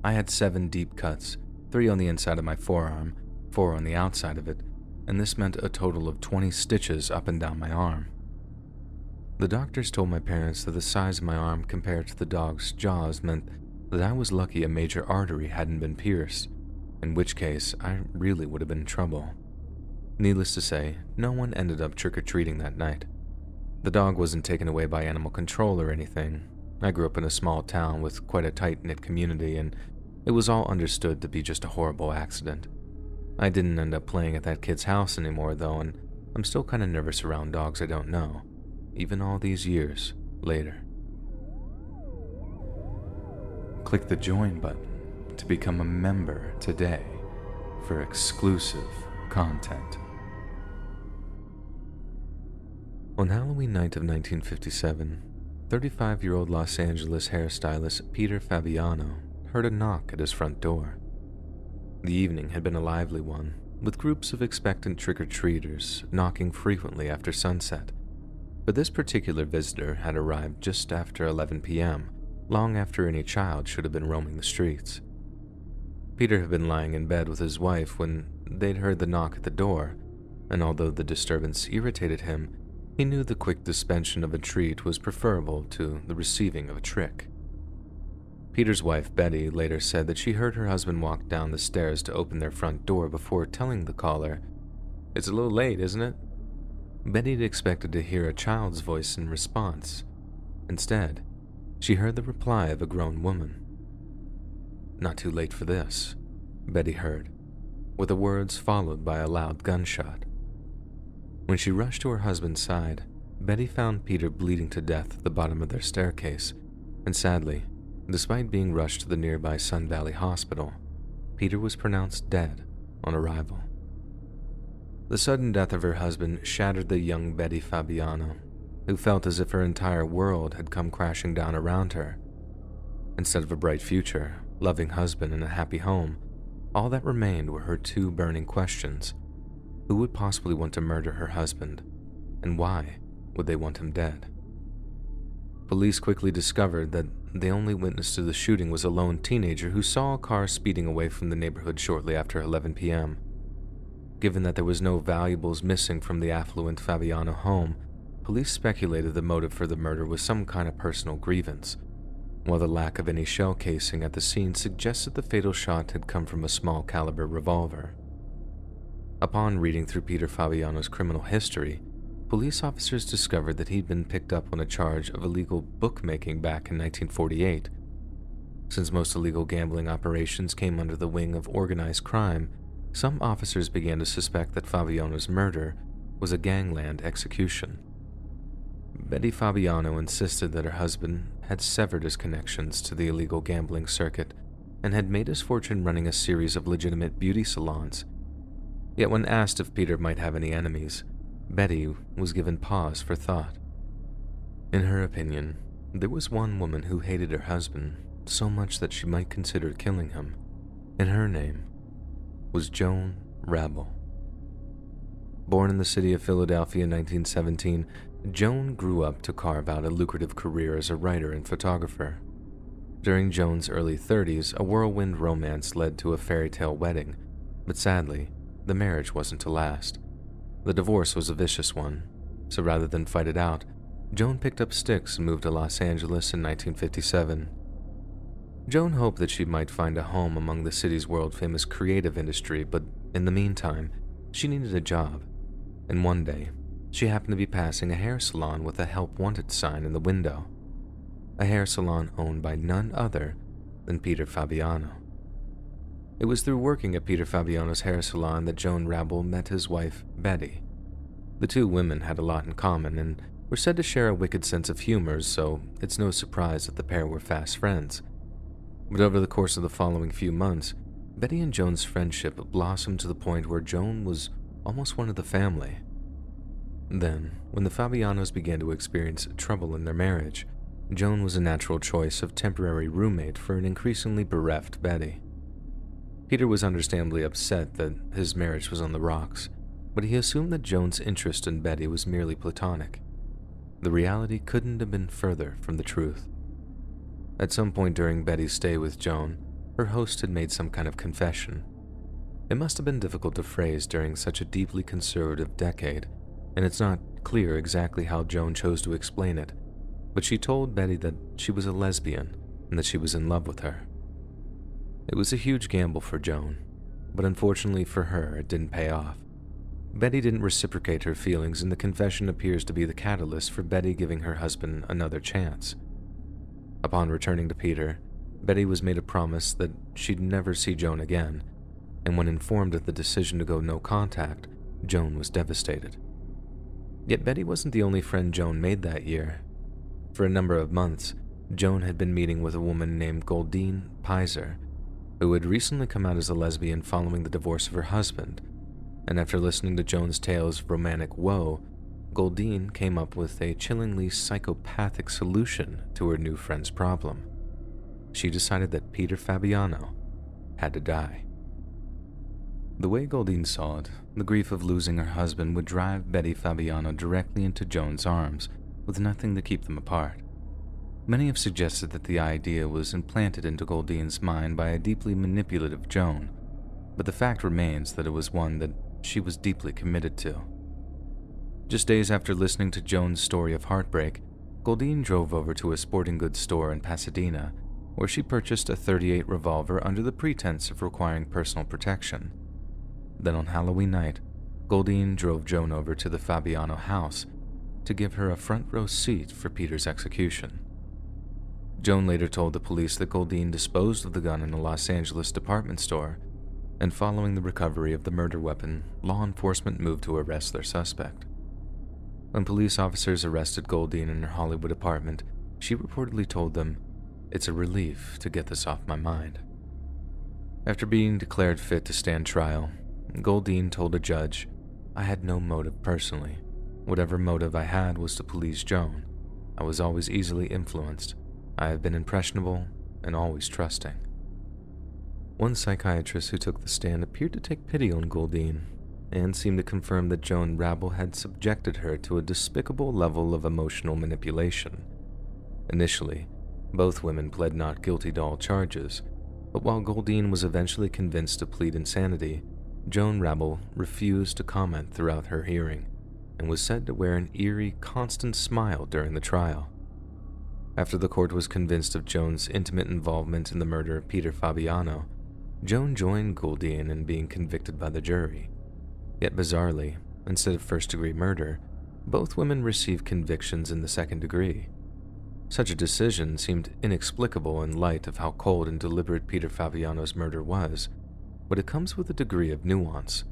I had 7 deep cuts, 3 on the inside of my forearm, 4 on the outside of it, and this meant a total of 20 stitches up and down my arm. The doctors told my parents that the size of my arm compared to the dog's jaws meant that I was lucky a major artery hadn't been pierced, in which case I really would have been in trouble. Needless to say, no one ended up trick-or-treating that night. The dog wasn't taken away by animal control or anything. I grew up in a small town with quite a tight-knit community, and it was all understood to be just a horrible accident. I didn't end up playing at that kid's house anymore though, and I'm still kind of nervous around dogs I don't know, even all these years later. Click the join button to become a member today for exclusive content. On Halloween night of 1957, 35-year-old Los Angeles hairstylist Peter Fabiano heard a knock at his front door. The evening had been a lively one, with groups of expectant trick-or-treaters knocking frequently after sunset. But this particular visitor had arrived just after 11 p.m., long after any child should have been roaming the streets. Peter had been lying in bed with his wife when they'd heard the knock at the door, and although the disturbance irritated him, he knew the quick dispensation of a treat was preferable to the receiving of a trick. Peter's wife, Betty, later said that she heard her husband walk down the stairs to open their front door before telling the caller, "It's a little late, isn't it?" Betty had expected to hear a child's voice in response. Instead, she heard the reply of a grown woman. "Not too late for this," Betty heard, with the words followed by a loud gunshot. When she rushed to her husband's side, Betty found Peter bleeding to death at the bottom of their staircase, and sadly, despite being rushed to the nearby Sun Valley Hospital, Peter was pronounced dead on arrival. The sudden death of her husband shattered the young Betty Fabiano, who felt as if her entire world had come crashing down around her. Instead of a bright future, loving husband, and a happy home, all that remained were her two burning questions. Who would possibly want to murder her husband, and why would they want him dead? Police quickly discovered that the only witness to the shooting was a lone teenager who saw a car speeding away from the neighborhood shortly after 11 p.m. Given that there was no valuables missing from the affluent Fabiano home, police speculated the motive for the murder was some kind of personal grievance, while the lack of any shell casing at the scene suggested the fatal shot had come from a small caliber revolver. Upon reading through Peter Fabiano's criminal history, police officers discovered that he'd been picked up on a charge of illegal bookmaking back in 1948. Since most illegal gambling operations came under the wing of organized crime, some officers began to suspect that Fabiano's murder was a gangland execution. Betty Fabiano insisted that her husband had severed his connections to the illegal gambling circuit and had made his fortune running a series of legitimate beauty salons. Yet when asked if Peter might have any enemies, Betty was given pause for thought. In her opinion, there was one woman who hated her husband so much that she might consider killing him, and her name was Joan Rabel. Born in the city of Philadelphia in 1917, Joan grew up to carve out a lucrative career as a writer and photographer. During Joan's early 30s, a whirlwind romance led to a fairy tale wedding, but sadly, the marriage wasn't to last. The divorce was a vicious one, so rather than fight it out, Joan picked up sticks and moved to Los Angeles in 1957. Joan hoped that she might find a home among the city's world-famous creative industry, but in the meantime, she needed a job, and one day, she happened to be passing a hair salon with a help wanted sign in the window. A hair salon owned by none other than Peter Fabiano. It was through working at Peter Fabiano's hair salon that Joan Rabel met his wife, Betty. The two women had a lot in common and were said to share a wicked sense of humor, so it's no surprise that the pair were fast friends. But over the course of the following few months, Betty and Joan's friendship blossomed to the point where Joan was almost one of the family. Then, when the Fabianos began to experience trouble in their marriage, Joan was a natural choice of temporary roommate for an increasingly bereft Betty. Peter was understandably upset that his marriage was on the rocks, but he assumed that Joan's interest in Betty was merely platonic. The reality couldn't have been further from the truth. At some point during Betty's stay with Joan, her host had made some kind of confession. It must have been difficult to phrase during such a deeply conservative decade, and it's not clear exactly how Joan chose to explain it, but she told Betty that she was a lesbian and that she was in love with her. It was a huge gamble for Joan, but unfortunately for her, it didn't pay off. Betty didn't reciprocate her feelings, and the confession appears to be the catalyst for Betty giving her husband another chance. Upon returning to Peter, Betty was made a promise that she'd never see Joan again, and when informed of the decision to go no contact, Joan was devastated. Yet Betty wasn't the only friend Joan made that year. For a number of months, Joan had been meeting with a woman named Goldine Pizer. who had recently come out as a lesbian following the divorce of her husband, and after listening to Joan's tales of romantic woe, Goldine came up with a chillingly psychopathic solution to her new friend's problem. She decided that Peter Fabiano had to die. The way Goldine saw it, the grief of losing her husband would drive Betty Fabiano directly into Joan's arms, with nothing to keep them apart. Many have suggested that the idea was implanted into Goldine's mind by a deeply manipulative Joan, but the fact remains that it was one that she was deeply committed to. Just days after listening to Joan's story of heartbreak, Goldine drove over to a sporting goods store in Pasadena, where she purchased a .38 revolver under the pretense of requiring personal protection. Then on Halloween night, Goldine drove Joan over to the Fabiano house to give her a front row seat for Peter's execution. Joan later told the police that Goldine disposed of the gun in a Los Angeles department store, and following the recovery of the murder weapon, law enforcement moved to arrest their suspect. When police officers arrested Goldine in her Hollywood apartment, she reportedly told them, "It's a relief to get this off my mind." After being declared fit to stand trial, Goldine told a judge, "I had no motive personally. Whatever motive I had was to please Joan. I was always easily influenced. I have been impressionable and always trusting." One psychiatrist who took the stand appeared to take pity on Goldine and seemed to confirm that Joan Rabble had subjected her to a despicable level of emotional manipulation. Initially, both women pled not guilty to all charges, but while Goldine was eventually convinced to plead insanity, Joan Rabble refused to comment throughout her hearing and was said to wear an eerie, constant smile during the trial. After the court was convinced of Joan's intimate involvement in the murder of Peter Fabiano, Joan joined Goldine in being convicted by the jury. Yet bizarrely, instead of first-degree murder, both women received convictions in the second degree. Such a decision seemed inexplicable in light of how cold and deliberate Peter Fabiano's murder was, but it comes with a degree of nuance.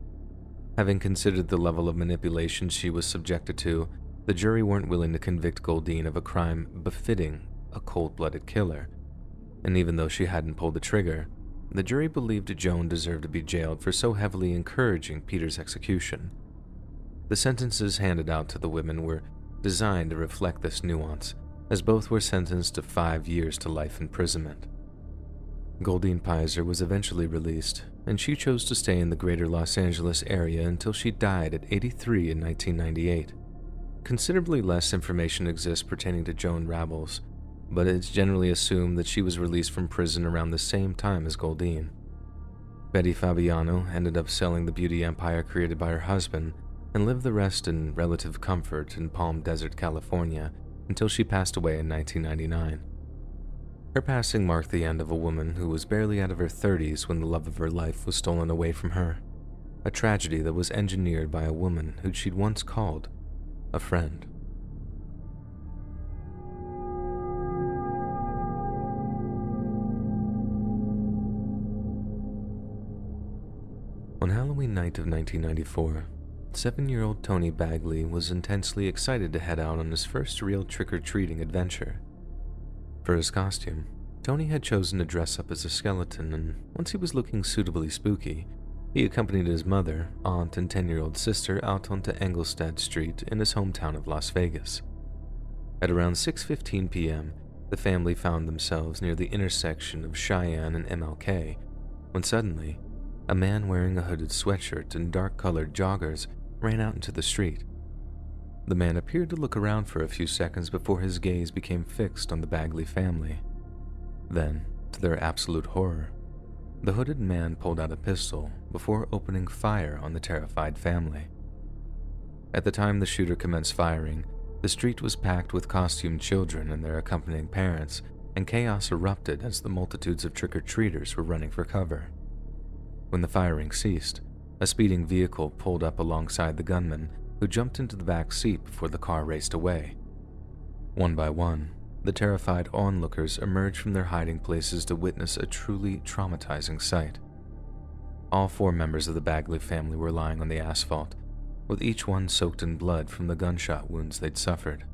Having considered the level of manipulation she was subjected to, the jury weren't willing to convict Goldine of a crime befitting a cold-blooded killer, and even though she hadn't pulled the trigger, the jury believed Joan deserved to be jailed for so heavily encouraging Peter's execution. The sentences handed out to the women were designed to reflect this nuance, as both were sentenced to 5 years to life imprisonment. Goldine Pizer was eventually released, and she chose to stay in the greater Los Angeles area until she died at 83 in 1998. Considerably less information exists pertaining to Joan Rabbles, but it's generally assumed that she was released from prison around the same time as Goldine. Betty Fabiano ended up selling the beauty empire created by her husband and lived the rest in relative comfort in Palm Desert, California, until she passed away in 1999. Her passing marked the end of a woman who was barely out of her 30s when the love of her life was stolen away from her, a tragedy that was engineered by a woman who she'd once called a friend. On Halloween night of 1994, 7-year-old Tony Bagley was intensely excited to head out on his first real trick-or-treating adventure. For his costume, Tony had chosen to dress up as a skeleton, and once he was looking suitably spooky, he accompanied his mother, aunt, and 10-year-old sister out onto Engelstad Street in his hometown of Las Vegas. At around 6:15 p.m., the family found themselves near the intersection of Cheyenne and MLK, when suddenly, a man wearing a hooded sweatshirt and dark-colored joggers ran out into the street. The man appeared to look around for a few seconds before his gaze became fixed on the Bagley family. Then, to their absolute horror, the hooded man pulled out a pistol before opening fire on the terrified family. At the time the shooter commenced firing, the street was packed with costumed children and their accompanying parents, and chaos erupted as the multitudes of trick-or-treaters were running for cover. When the firing ceased, a speeding vehicle pulled up alongside the gunman, who jumped into the back seat before the car raced away. One by one, the terrified onlookers emerged from their hiding places to witness a truly traumatizing sight. All 4 members of the Bagley family were lying on the asphalt, with each one soaked in blood from the gunshot wounds they'd suffered.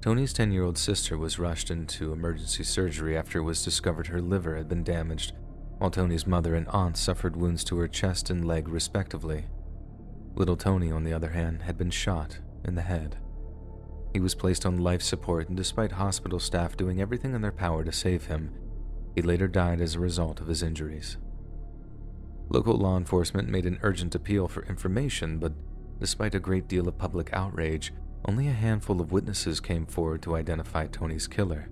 Tony's 10-year-old sister was rushed into emergency surgery after it was discovered her liver had been damaged while Tony's mother and aunt suffered wounds to her chest and leg respectively. Little Tony, on the other hand, had been shot in the head. He was placed on life support, and despite hospital staff doing everything in their power to save him, he later died as a result of his injuries. Local law enforcement made an urgent appeal for information, but despite a great deal of public outrage, only a handful of witnesses came forward to identify Tony's killer.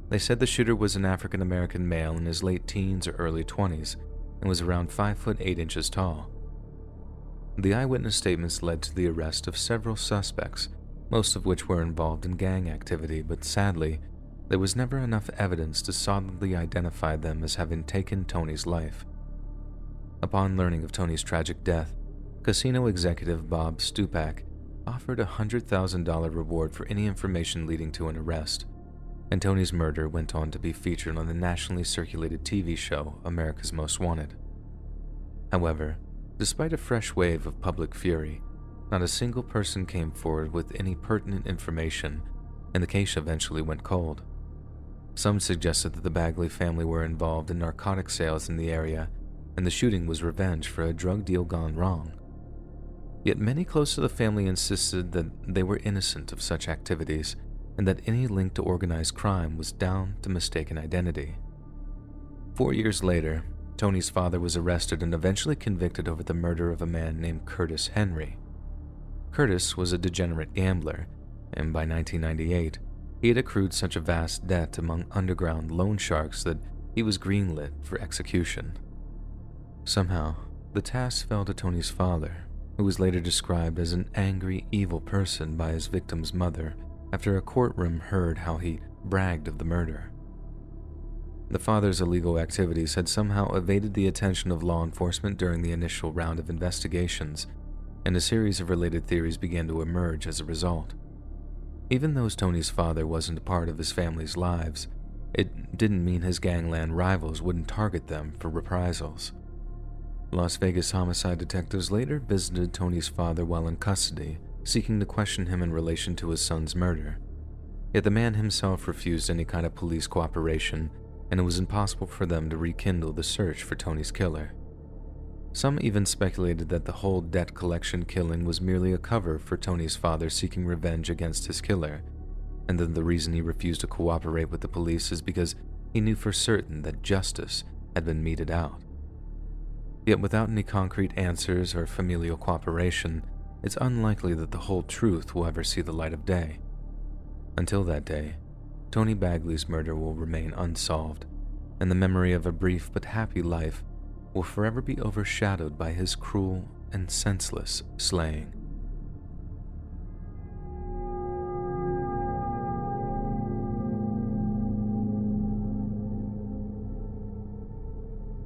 They said the shooter was an African-American male in his late teens or early 20s and was around 5 foot 8 inches tall. The eyewitness statements led to the arrest of several suspects, most of which were involved in gang activity, but sadly, there was never enough evidence to solidly identify them as having taken Tony's life. Upon learning of Tony's tragic death, casino executive Bob Stupak offered a $100,000 reward for any information leading to an arrest, and Tony's murder went on to be featured on the nationally circulated TV show America's Most Wanted. However, despite a fresh wave of public fury, not a single person came forward with any pertinent information, and the case eventually went cold. Some suggested that the Bagley family were involved in narcotic sales in the area, and the shooting was revenge for a drug deal gone wrong. Yet many close to the family insisted that they were innocent of such activities, and that any link to organized crime was down to mistaken identity. 4 years later, Tony's father was arrested and eventually convicted over the murder of a man named Curtis Henry. Curtis was a degenerate gambler, and by 1998, he had accrued such a vast debt among underground loan sharks that he was greenlit for execution. Somehow, the task fell to Tony's father, who was later described as an angry, evil person by his victim's mother after a courtroom heard how he bragged of the murder. The father's illegal activities had somehow evaded the attention of law enforcement during the initial round of investigations, and a series of related theories began to emerge as a result. Even though Tony's father wasn't a part of his family's lives, it didn't mean his gangland rivals wouldn't target them for reprisals. Las Vegas homicide detectives later visited Tony's father while in custody, seeking to question him in relation to his son's murder. Yet the man himself refused any kind of police cooperation, and it was impossible for them to rekindle the search for Tony's killer. Some even speculated that the whole debt collection killing was merely a cover for Tony's father seeking revenge against his killer, and that the reason he refused to cooperate with the police is because he knew for certain that justice had been meted out. Yet without any concrete answers or familial cooperation, it's unlikely that the whole truth will ever see the light of day. Until that day, Tony Bagley's murder will remain unsolved, and the memory of a brief but happy life will forever be overshadowed by his cruel and senseless slaying.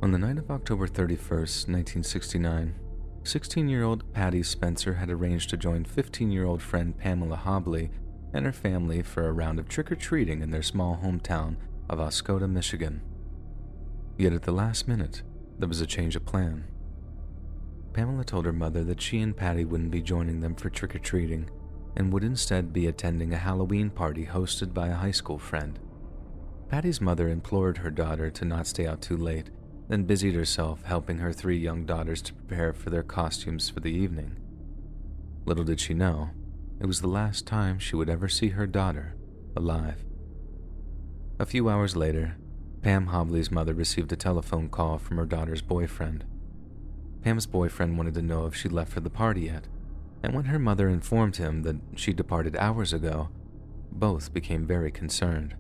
On the night of October 31st, 1969, 16-year-old Patty Spencer had arranged to join 15-year-old friend Pamela Hobley and her family for a round of trick-or-treating in their small hometown of Oscoda, Michigan. Yet at the last minute, there was a change of plan. Pamela told her mother that she and Patty wouldn't be joining them for trick-or-treating and would instead be attending a Halloween party hosted by a high school friend. Patty's mother implored her daughter to not stay out too late, then busied herself helping her 3 young daughters to prepare for their costumes for the evening. Little did she know, it was the last time she would ever see her daughter alive. A few hours later, Pam Hobley's mother received a telephone call from her daughter's boyfriend. Pam's boyfriend wanted to know if she'd left for the party yet, and when her mother informed him that she departed hours ago, both became very concerned.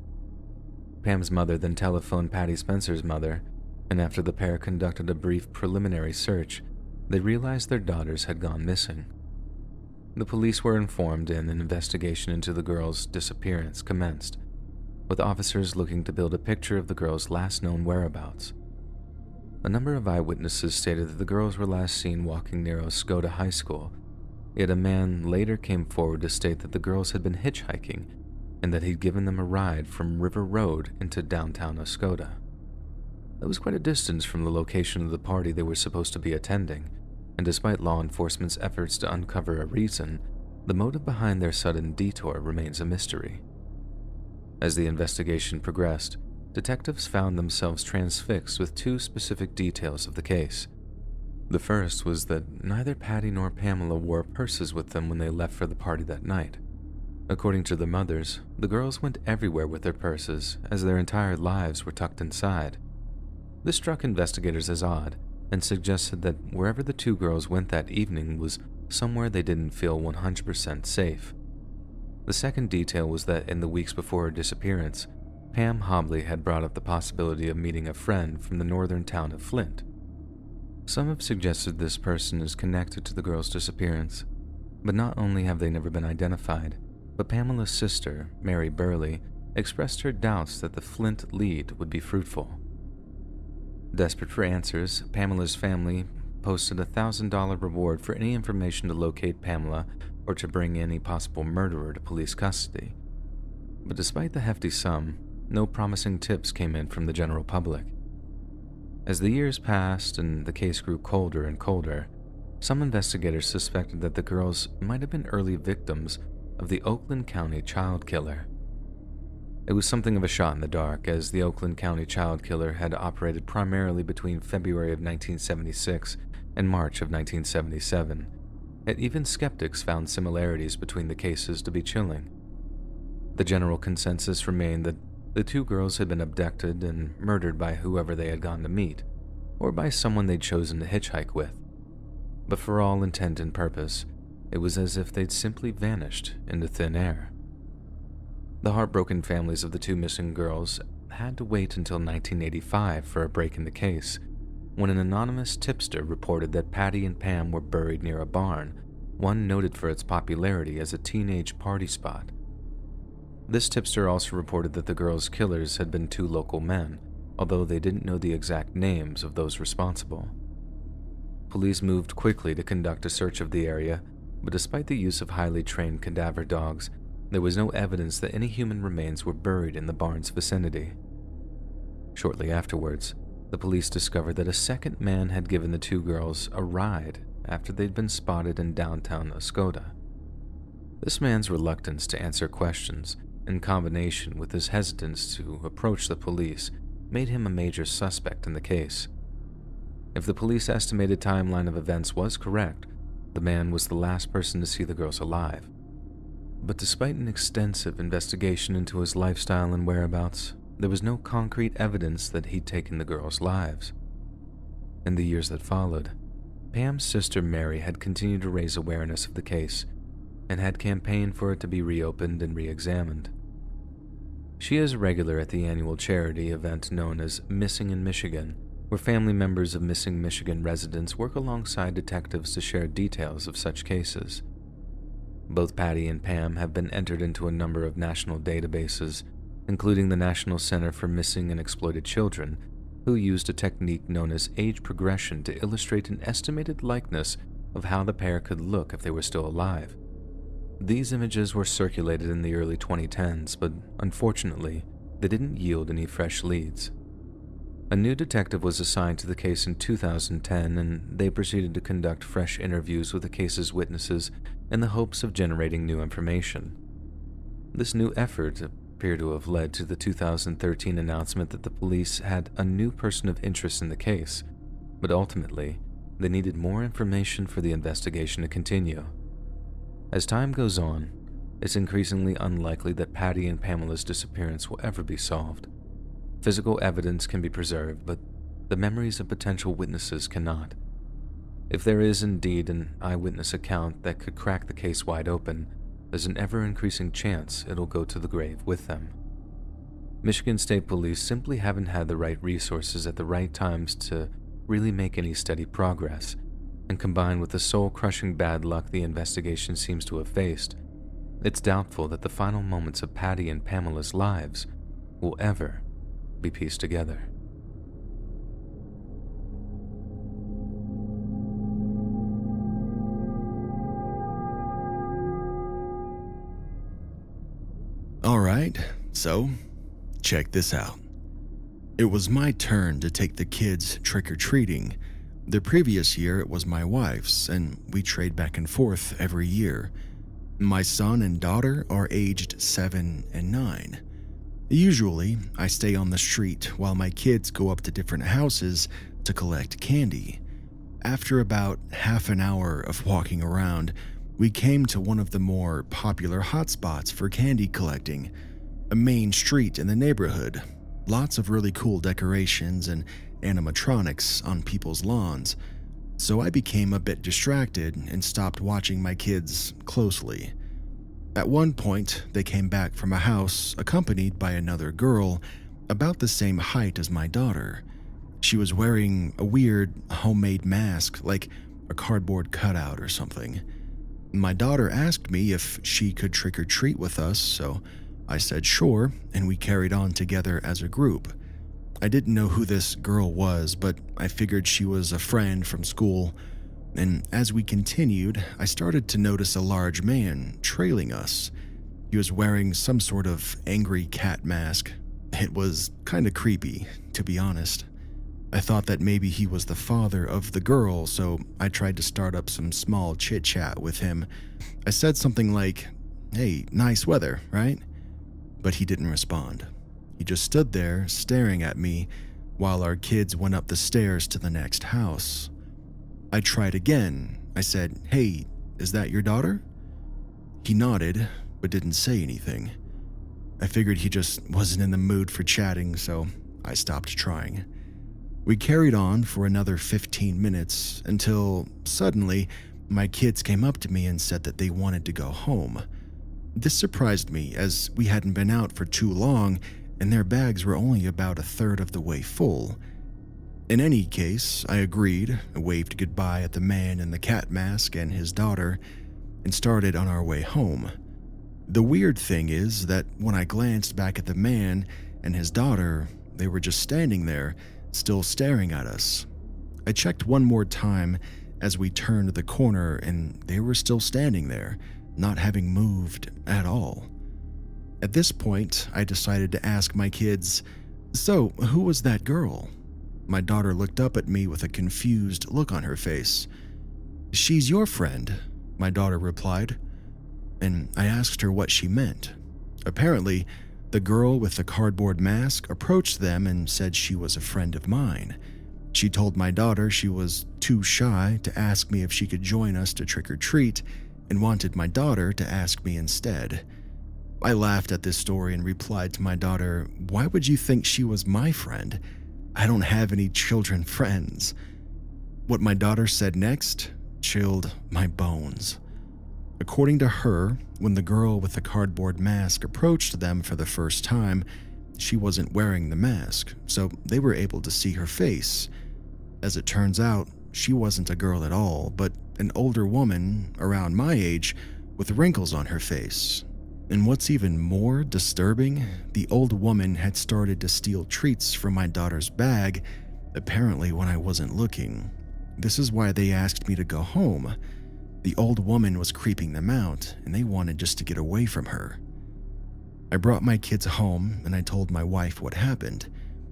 Pam's mother then telephoned Patty Spencer's mother, and after the pair conducted a brief preliminary search, they realized their daughters had gone missing. The police were informed and an investigation into the girls' disappearance commenced, with officers looking to build a picture of the girls' last known whereabouts. A number of eyewitnesses stated that the girls were last seen walking near Oscoda High School, yet a man later came forward to state that the girls had been hitchhiking and that he'd given them a ride from River Road into downtown Oscoda. That was quite a distance from the location of the party they were supposed to be attending, and despite law enforcement's efforts to uncover a reason, the motive behind their sudden detour remains a mystery. As the investigation progressed, detectives found themselves transfixed with two specific details of the case. The first was that neither Patty nor Pamela wore purses with them when they left for the party that night. According to their mothers, the girls went everywhere with their purses, as their entire lives were tucked inside. This struck investigators as odd, and suggested that wherever the two girls went that evening was somewhere they didn't feel 100% safe. The second detail was that in the weeks before her disappearance, Pam Hobley had brought up the possibility of meeting a friend from the northern town of Flint. Some have suggested this person is connected to the girl's disappearance, but not only have they never been identified, but Pamela's sister, Mary Burley, expressed her doubts that the Flint lead would be fruitful. Desperate for answers, Pamela's family posted a $1,000 reward for any information to locate Pamela or to bring any possible murderer to police custody. But despite the hefty sum, no promising tips came in from the general public. As the years passed and the case grew colder and colder, some investigators suspected that the girls might have been early victims of the Oakland County child killer. It was something of a shot in the dark, as the Oakland County child killer had operated primarily between February of 1976 and March of 1977, yet even skeptics found similarities between the cases to be chilling. The general consensus remained that the two girls had been abducted and murdered by whoever they had gone to meet, or by someone they'd chosen to hitchhike with. But for all intent and purpose, it was as if they'd simply vanished into thin air. The heartbroken families of the two missing girls had to wait until 1985 for a break in the case, when an anonymous tipster reported that Patty and Pam were buried near a barn, one noted for its popularity as a teenage party spot. This tipster also reported that the girls' killers had been two local men, although they didn't know the exact names of those responsible. Police moved quickly to conduct a search of the area, but despite the use of highly trained cadaver dogs, there was no evidence that any human remains were buried in the barn's vicinity. Shortly afterwards, the police discovered that a second man had given the two girls a ride after they'd been spotted in downtown Oscoda. This man's reluctance to answer questions, in combination with his hesitance to approach the police, made him a major suspect in the case. If the police estimated timeline of events was correct, the man was the last person to see the girls alive. But despite an extensive investigation into his lifestyle and whereabouts, there was no concrete evidence that he'd taken the girls' lives. In the years that followed, Pam's sister Mary had continued to raise awareness of the case and had campaigned for it to be reopened and re-examined. She is a regular at the annual charity event known as Missing in Michigan, where family members of missing Michigan residents work alongside detectives to share details of such cases. Both Patty and Pam have been entered into a number of national databases, including the National Center for Missing and Exploited Children, who used a technique known as age progression to illustrate an estimated likeness of how the pair could look if they were still alive. These images were circulated in the early 2010s, but unfortunately, they didn't yield any fresh leads. A new detective was assigned to the case in 2010, and they proceeded to conduct fresh interviews with the case's witnesses in the hopes of generating new information. This new effort appeared to have led to the 2013 announcement that the police had a new person of interest in the case, but ultimately, they needed more information for the investigation to continue. As time goes on, it's increasingly unlikely that Patty and Pamela's disappearance will ever be solved. Physical evidence can be preserved, but the memories of potential witnesses cannot. If there is indeed an eyewitness account that could crack the case wide open, there's an ever-increasing chance it'll go to the grave with them. Michigan State Police simply haven't had the right resources at the right times to really make any steady progress, and combined with the soul-crushing bad luck the investigation seems to have faced, it's doubtful that the final moments of Patty and Pamela's lives will ever be pieced together. Alright, so check this out. It was my turn to take the kids trick-or-treating. The previous year it was my wife's, and we trade back and forth every year. My son and daughter are aged 7 and 9. Usually, I stay on the street while my kids go up to different houses to collect candy. After about half an hour of walking around, we came to one of the more popular hotspots for candy collecting, a main street in the neighborhood. Lots of really cool decorations and animatronics on people's lawns, so I became a bit distracted and stopped watching my kids closely. At one point, they came back from a house accompanied by another girl about the same height as my daughter. She was wearing a weird homemade mask, like a cardboard cutout or something. My daughter asked me if she could trick or treat with us, so I said sure, and we carried on together as a group. I didn't know who this girl was, but I figured she was a friend from school, and as we continued, I started to notice a large man trailing us. He was wearing some sort of angry cat mask. It was kind of creepy, to be honest. I thought that maybe he was the father of the girl, so I tried to start up some small chit-chat with him. I said something like, "Hey, nice weather, right?" But he didn't respond. He just stood there staring at me while our kids went up the stairs to the next house. I tried again. I said, "Hey, is that your daughter?" He nodded, but didn't say anything. I figured he just wasn't in the mood for chatting, so I stopped trying. We carried on for another 15 minutes until suddenly my kids came up to me and said that they wanted to go home. This surprised me as we hadn't been out for too long and their bags were only about a third of the way full. In any case, I agreed, waved goodbye at the man in the cat mask and his daughter, and started on our way home. The weird thing is that when I glanced back at the man and his daughter, they were just standing there, still staring at us. I checked one more time as we turned the corner and they were still standing there, not having moved at all. At this point, I decided to ask my kids, "So, who was that girl?" My daughter looked up at me with a confused look on her face. "She's your friend," my daughter replied, and I asked her what she meant. Apparently, the girl with the cardboard mask approached them and said she was a friend of mine. She told my daughter she was too shy to ask me if she could join us to trick or treat and wanted my daughter to ask me instead. I laughed at this story and replied to my daughter, "Why would you think she was my friend? I don't have any children friends." What my daughter said next chilled my bones. According to her, when the girl with the cardboard mask approached them for the first time, she wasn't wearing the mask, so they were able to see her face. As it turns out, she wasn't a girl at all, but an older woman around my age with wrinkles on her face. And what's even more disturbing, the old woman had started to steal treats from my daughter's bag, apparently when I wasn't looking. This is why they asked me to go home. The old woman was creeping them out, and they wanted just to get away from her. I brought my kids home, and I told my wife what happened.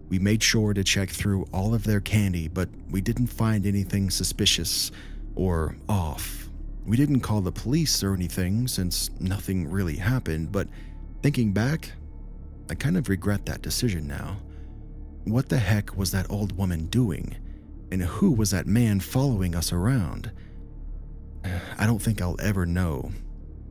We made sure to check through all of their candy, but we didn't find anything suspicious or off. We didn't call the police or anything since nothing really happened, but thinking back, I kind of regret that decision now. What the heck was that old woman doing? And who was that man following us around? I don't think I'll ever know.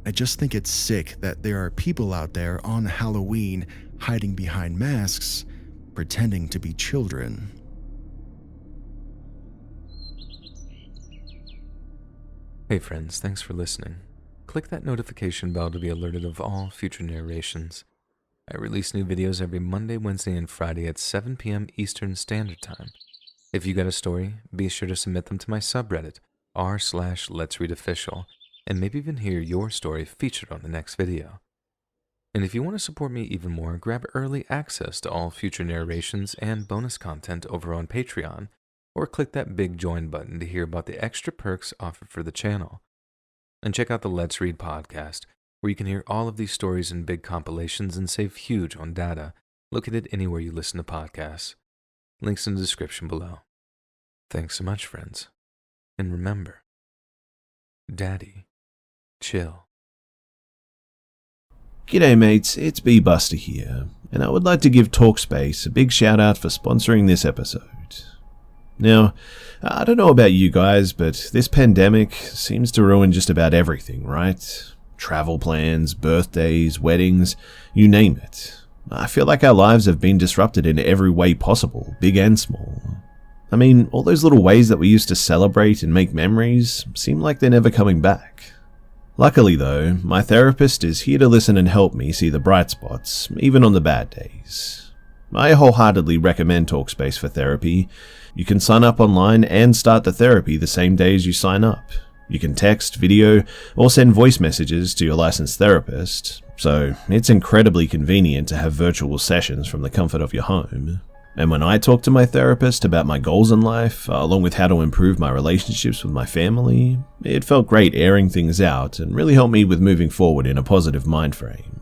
I just think it's sick that there are people out there on Halloween hiding behind masks, pretending to be children. Hey friends, thanks for listening. Click that notification bell to be alerted of all future narrations. I release new videos every Monday, Wednesday, and Friday at 7 p.m. Eastern Standard Time. If you got a story, be sure to submit them to my subreddit, r/Let'sReadOfficial, and maybe even hear your story featured on the next video. And if you want to support me even more, grab early access to all future narrations and bonus content over on Patreon, or click that big join button to hear about the extra perks offered for the channel. And check out the Let's Read podcast, where you can hear all of these stories in big compilations and save huge on data, located anywhere you listen to podcasts. Links in the description below. Thanks so much, friends. And remember, Daddy, chill. G'day mates, it's B-Buster here. And I would like to give Talkspace a big shout out for sponsoring this episode. Now, I don't know about you guys, but this pandemic seems to ruin just about everything, right? Travel plans, birthdays, weddings, you name it. I feel like our lives have been disrupted in every way possible, big and small. I mean, all those little ways that we used to celebrate and make memories seem like they're never coming back. Luckily though, my therapist is here to listen and help me see the bright spots, even on the bad days. I wholeheartedly recommend Talkspace for therapy. You can sign up online and start the therapy the same day as you sign up. You can text, video, or send voice messages to your licensed therapist, so it's incredibly convenient to have virtual sessions from the comfort of your home. And when I talk to my therapist about my goals in life, along with how to improve my relationships with my family, it felt great airing things out and really helped me with moving forward in a positive mind frame.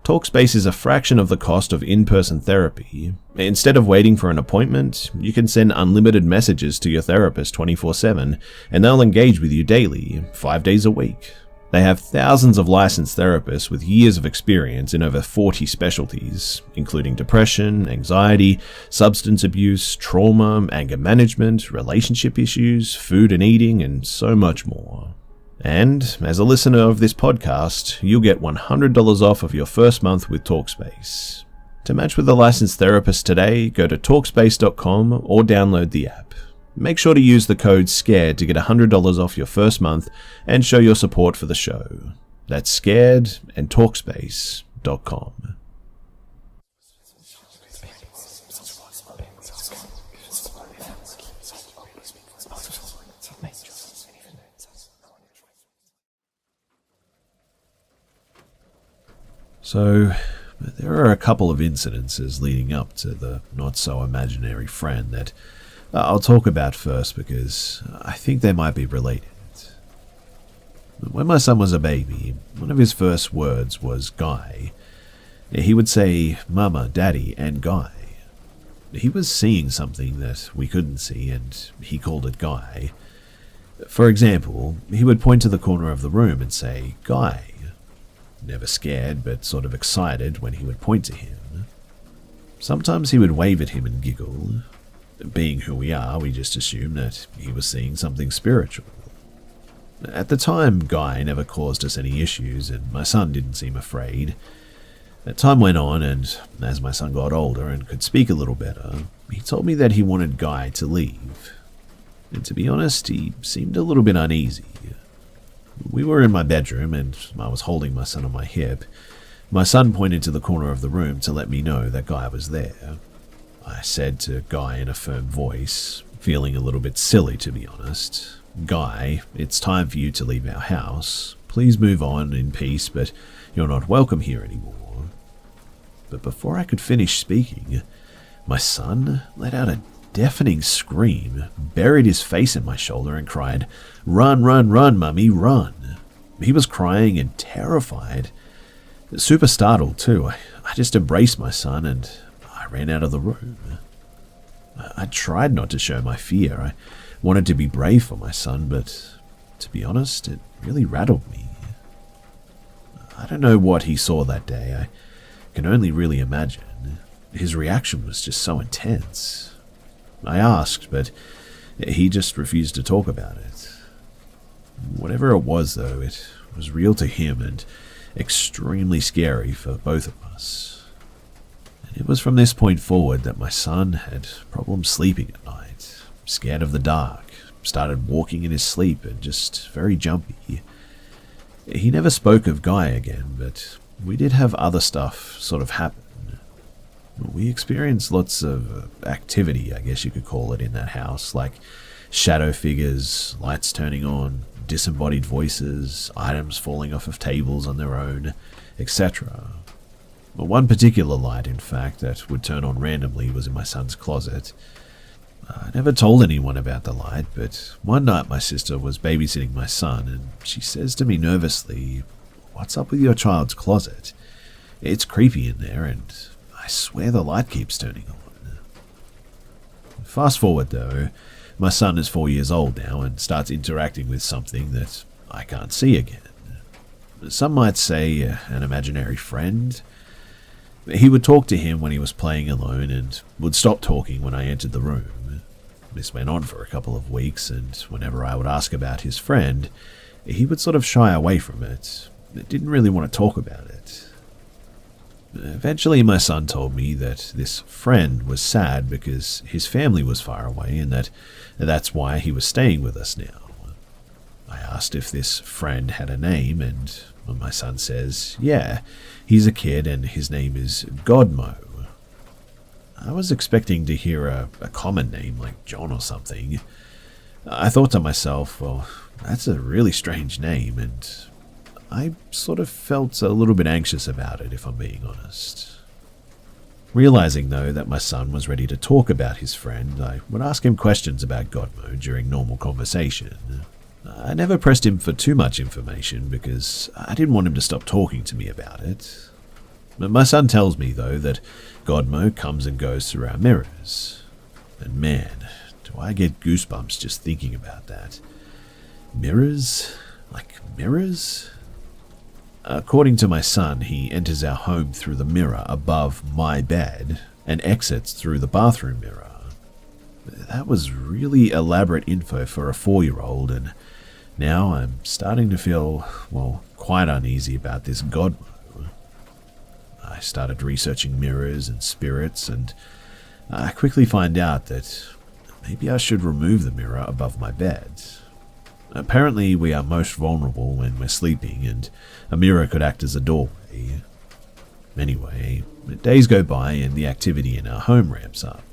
Talkspace is a fraction of the cost of in-person therapy. Instead of waiting for an appointment, you can send unlimited messages to your therapist 24/7, and they'll engage with you daily, 5 days a week. They have thousands of licensed therapists with years of experience in over 40 specialties, including depression, anxiety, substance abuse, trauma, anger management, relationship issues, food and eating, and so much more. And, as a listener of this podcast, you'll get $100 off of your first month with Talkspace. To match with a licensed therapist today, go to Talkspace.com or download the app. Make sure to use the code SCARED to get $100 off your first month and show your support for the show. That's SCARED and Talkspace.com. So, there are a couple of incidences leading up to the not-so-imaginary friend that I'll talk about first because I think they might be related. When my son was a baby, one of his first words was Guy. He would say Mama, Daddy, and Guy. He was seeing something that we couldn't see and he called it Guy. For example, he would point to the corner of the room and say, Guy. Never scared, but sort of excited when he would point to him. Sometimes he would wave at him and giggle. Being who we are, we just assumed that he was seeing something spiritual. At the time, Guy never caused us any issues, and my son didn't seem afraid. Time went on, and as my son got older and could speak a little better, he told me that he wanted Guy to leave. And to be honest, he seemed a little bit uneasy. We were in my bedroom, and I was holding my son on my hip. My son pointed to the corner of the room to let me know that Guy was there. I said to Guy in a firm voice, feeling a little bit silly to be honest, Guy, it's time for you to leave our house. Please move on in peace, but you're not welcome here anymore. But before I could finish speaking, my son let out a deafening scream, buried his face in my shoulder and cried, Run, run, run, Mummy, run. He was crying and terrified. Super startled too. I just embraced my son and I ran out of the room. I tried not to show my fear. I wanted to be brave for my son, but to be honest, it really rattled me. I don't know what he saw that day. I can only really imagine. His reaction was just so intense. I asked, but he just refused to talk about it. Whatever it was, though, it was real to him and extremely scary for both of us. And it was from this point forward that my son had problems sleeping at night, scared of the dark, started walking in his sleep and just very jumpy. He never spoke of Guy again, but we did have other stuff sort of happen. We experienced lots of activity, I guess you could call it, in that house, like shadow figures, lights turning on, disembodied voices, items falling off of tables on their own, etc. One particular light, in fact, that would turn on randomly was in my son's closet. I never told anyone about the light, but one night my sister was babysitting my son, and she says to me nervously, "What's up with your child's closet? It's creepy in there, and I swear the light keeps turning on." Fast forward though, my son is 4 years old now and starts interacting with something that I can't see again. Some might say an imaginary friend. He would talk to him when he was playing alone and would stop talking when I entered the room. This went on for a couple of weeks, and whenever I would ask about his friend, he would sort of shy away from it. Didn't really want to talk about it. Eventually, my son told me that this friend was sad because his family was far away and that's why he was staying with us now. I asked if this friend had a name, and my son says, yeah, he's a kid and his name is Godmo. I was expecting to hear a common name like John or something. I thought to myself, well, that's a really strange name, and I sort of felt a little bit anxious about it, if I'm being honest. Realizing, though, that my son was ready to talk about his friend, I would ask him questions about Godmo during normal conversation. I never pressed him for too much information because I didn't want him to stop talking to me about it. My son tells me, though, that Godmo comes and goes through our mirrors. And man, do I get goosebumps just thinking about that. Mirrors? Like mirrors? According to my son, he enters our home through the mirror above my bed and exits through the bathroom mirror. That was really elaborate info for a 4-year-old, and now I'm starting to feel, well, quite uneasy about this Godmo. I started researching mirrors and spirits, and I quickly find out that maybe I should remove the mirror above my bed. Apparently, we are most vulnerable when we're sleeping, and a mirror could act as a doorway. Anyway, days go by and the activity in our home ramps up.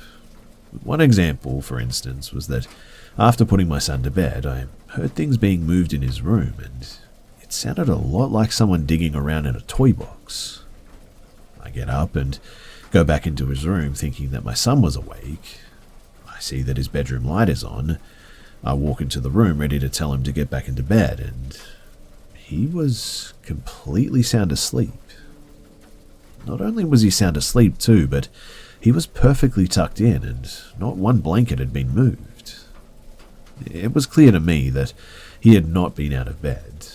One example, for instance, was that after putting my son to bed, I heard things being moved in his room, and it sounded a lot like someone digging around in a toy box. I get up and go back into his room thinking that my son was awake. I see that his bedroom light is on. I walk into the room ready to tell him to get back into bed, and he was completely sound asleep. Not only was he sound asleep too, but he was perfectly tucked in and not one blanket had been moved. It was clear to me that he had not been out of bed.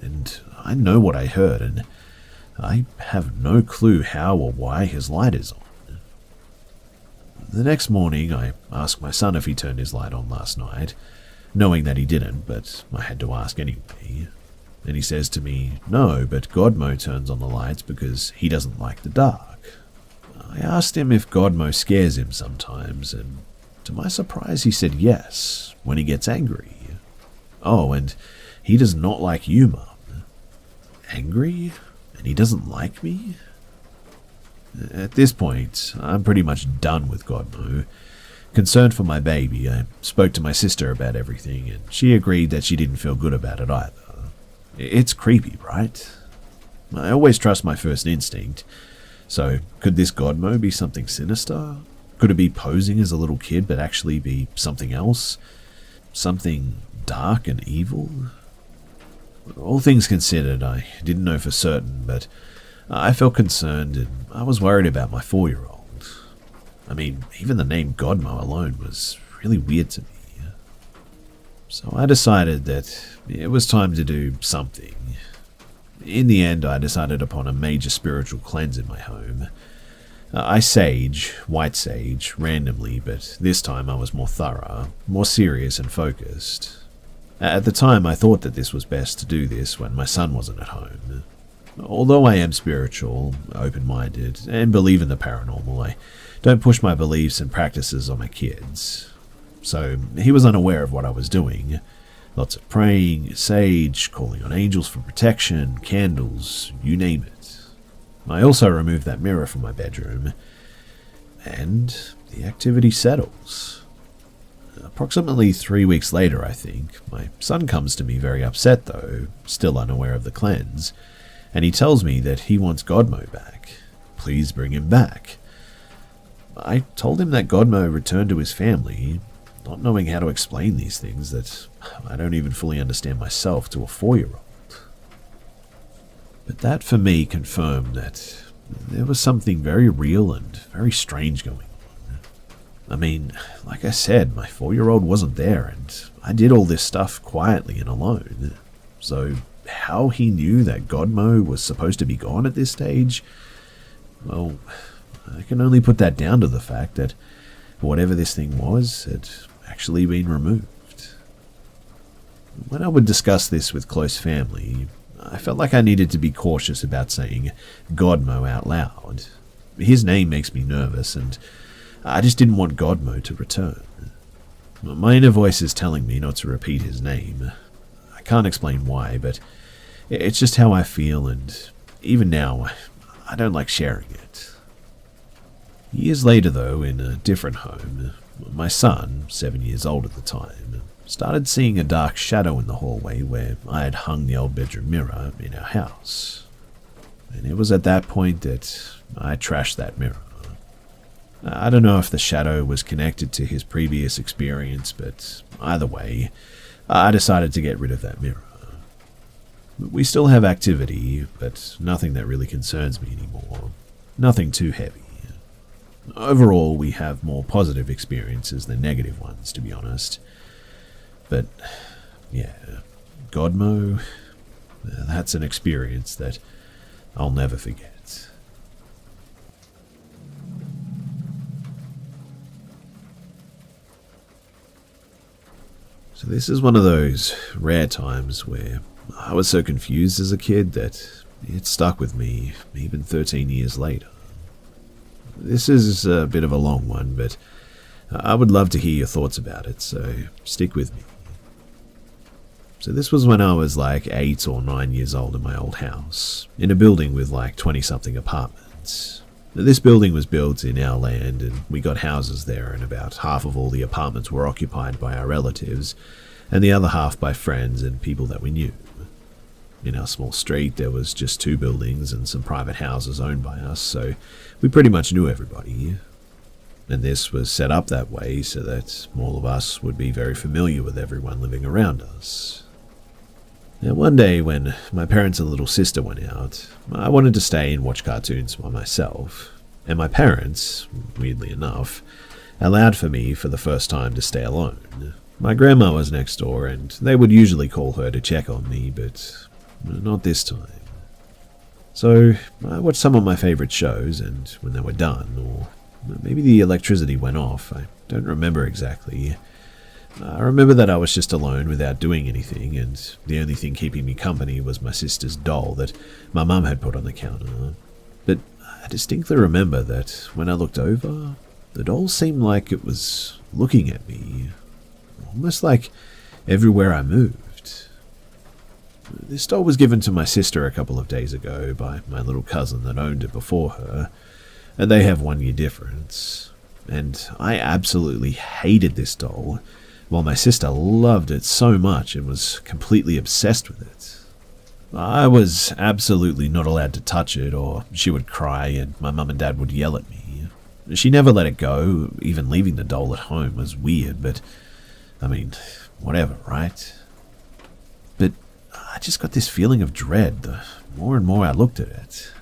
And I know what I heard, and I have no clue how or why his light is on. The next morning, I asked my son if he turned his light on last night, knowing that he didn't, but I had to ask anyway. And he says to me, no, but Godmo turns on the lights because he doesn't like the dark. I asked him if Godmo scares him sometimes, and to my surprise he said yes, when he gets angry. Oh, and he does not like you, Mum. Angry? And he doesn't like me? At this point, I'm pretty much done with Godmo. Concerned for my baby, I spoke to my sister about everything, and she agreed that she didn't feel good about it either. It's creepy, right? I always trust my first instinct. So, could this Godmo be something sinister? Could it be posing as a little kid but actually be something else? Something dark and evil? All things considered, I didn't know for certain, but I felt concerned and I was worried about my 4-year-old. I mean, even the name Godmo alone was really weird to me. So I decided that it was time to do something. In the end, I decided upon a major spiritual cleanse in my home. I sage, white sage, randomly, but this time I was more thorough, more serious and focused. At the time, I thought that this was best to do this when my son wasn't at home. Although I am spiritual, open-minded, and believe in the paranormal, I don't push my beliefs and practices on my kids. So he was unaware of what I was doing. Lots of praying, sage, calling on angels for protection, candles, you name it. I also removed that mirror from my bedroom, and the activity settles. Approximately 3 weeks later, I think, my son comes to me very upset though, still unaware of the cleanse, and he tells me that he wants Godmo back. Please bring him back. I told him that Godmo returned to his family, not knowing how to explain these things that I don't even fully understand myself to a 4-year-old. But that for me confirmed that there was something very real and very strange going on. I mean, like I said, my 4-year-old wasn't there and I did all this stuff quietly and alone. So how he knew that Godmo was supposed to be gone at this stage, Well, I can only put that down to the fact that whatever this thing was had actually been removed. When I would discuss this with close family, I felt like I needed to be cautious about saying Godmo out loud. His name makes me nervous, and I just didn't want Godmo to return. My inner voice is telling me not to repeat his name. I can't explain why, but it's just how I feel, and even now, I don't like sharing it. Years later, though, in a different home, my son, 7 years old at the time, started seeing a dark shadow in the hallway where I had hung the old bedroom mirror in our house. And it was at that point that I trashed that mirror. I don't know if the shadow was connected to his previous experience, but either way, I decided to get rid of that mirror. We still have activity, but nothing that really concerns me anymore. Nothing too heavy. Overall, we have more positive experiences than negative ones, to be honest. But, yeah, Godmo, that's an experience that I'll never forget. So this is one of those rare times where I was so confused as a kid that it stuck with me even 13 years later. This is a bit of a long one, but I would love to hear your thoughts about it, so stick with me. So this was when I was like 8 or 9 years old in my old house, in a building with like 20-something apartments. This building was built in our land, and we got houses there, and about half of all the apartments were occupied by our relatives, and the other half by friends and people that we knew. In our small street, there was just 2 buildings and some private houses owned by us, so we pretty much knew everybody. And this was set up that way so that all of us would be very familiar with everyone living around us. Now, one day when my parents and little sister went out, I wanted to stay and watch cartoons by myself, and my parents, weirdly enough, allowed for me for the first time to stay alone. My grandma was next door, and they would usually call her to check on me, but not this time. So I watched some of my favorite shows, and when they were done, or maybe the electricity went off, I don't remember exactly. I remember that I was just alone without doing anything, and the only thing keeping me company was my sister's doll that my mum had put on the counter. But I distinctly remember that when I looked over, the doll seemed like it was looking at me, almost like everywhere I moved. This doll was given to my sister a couple of days ago by my little cousin that owned it before her, and they have 1 year difference. And I absolutely hated this doll, while my sister loved it so much and was completely obsessed with it. I was absolutely not allowed to touch it, or she would cry and my mum and dad would yell at me. She never let it go. Even leaving the doll at home was weird, but I mean, whatever, right? But I just got this feeling of dread the more and more I looked at it.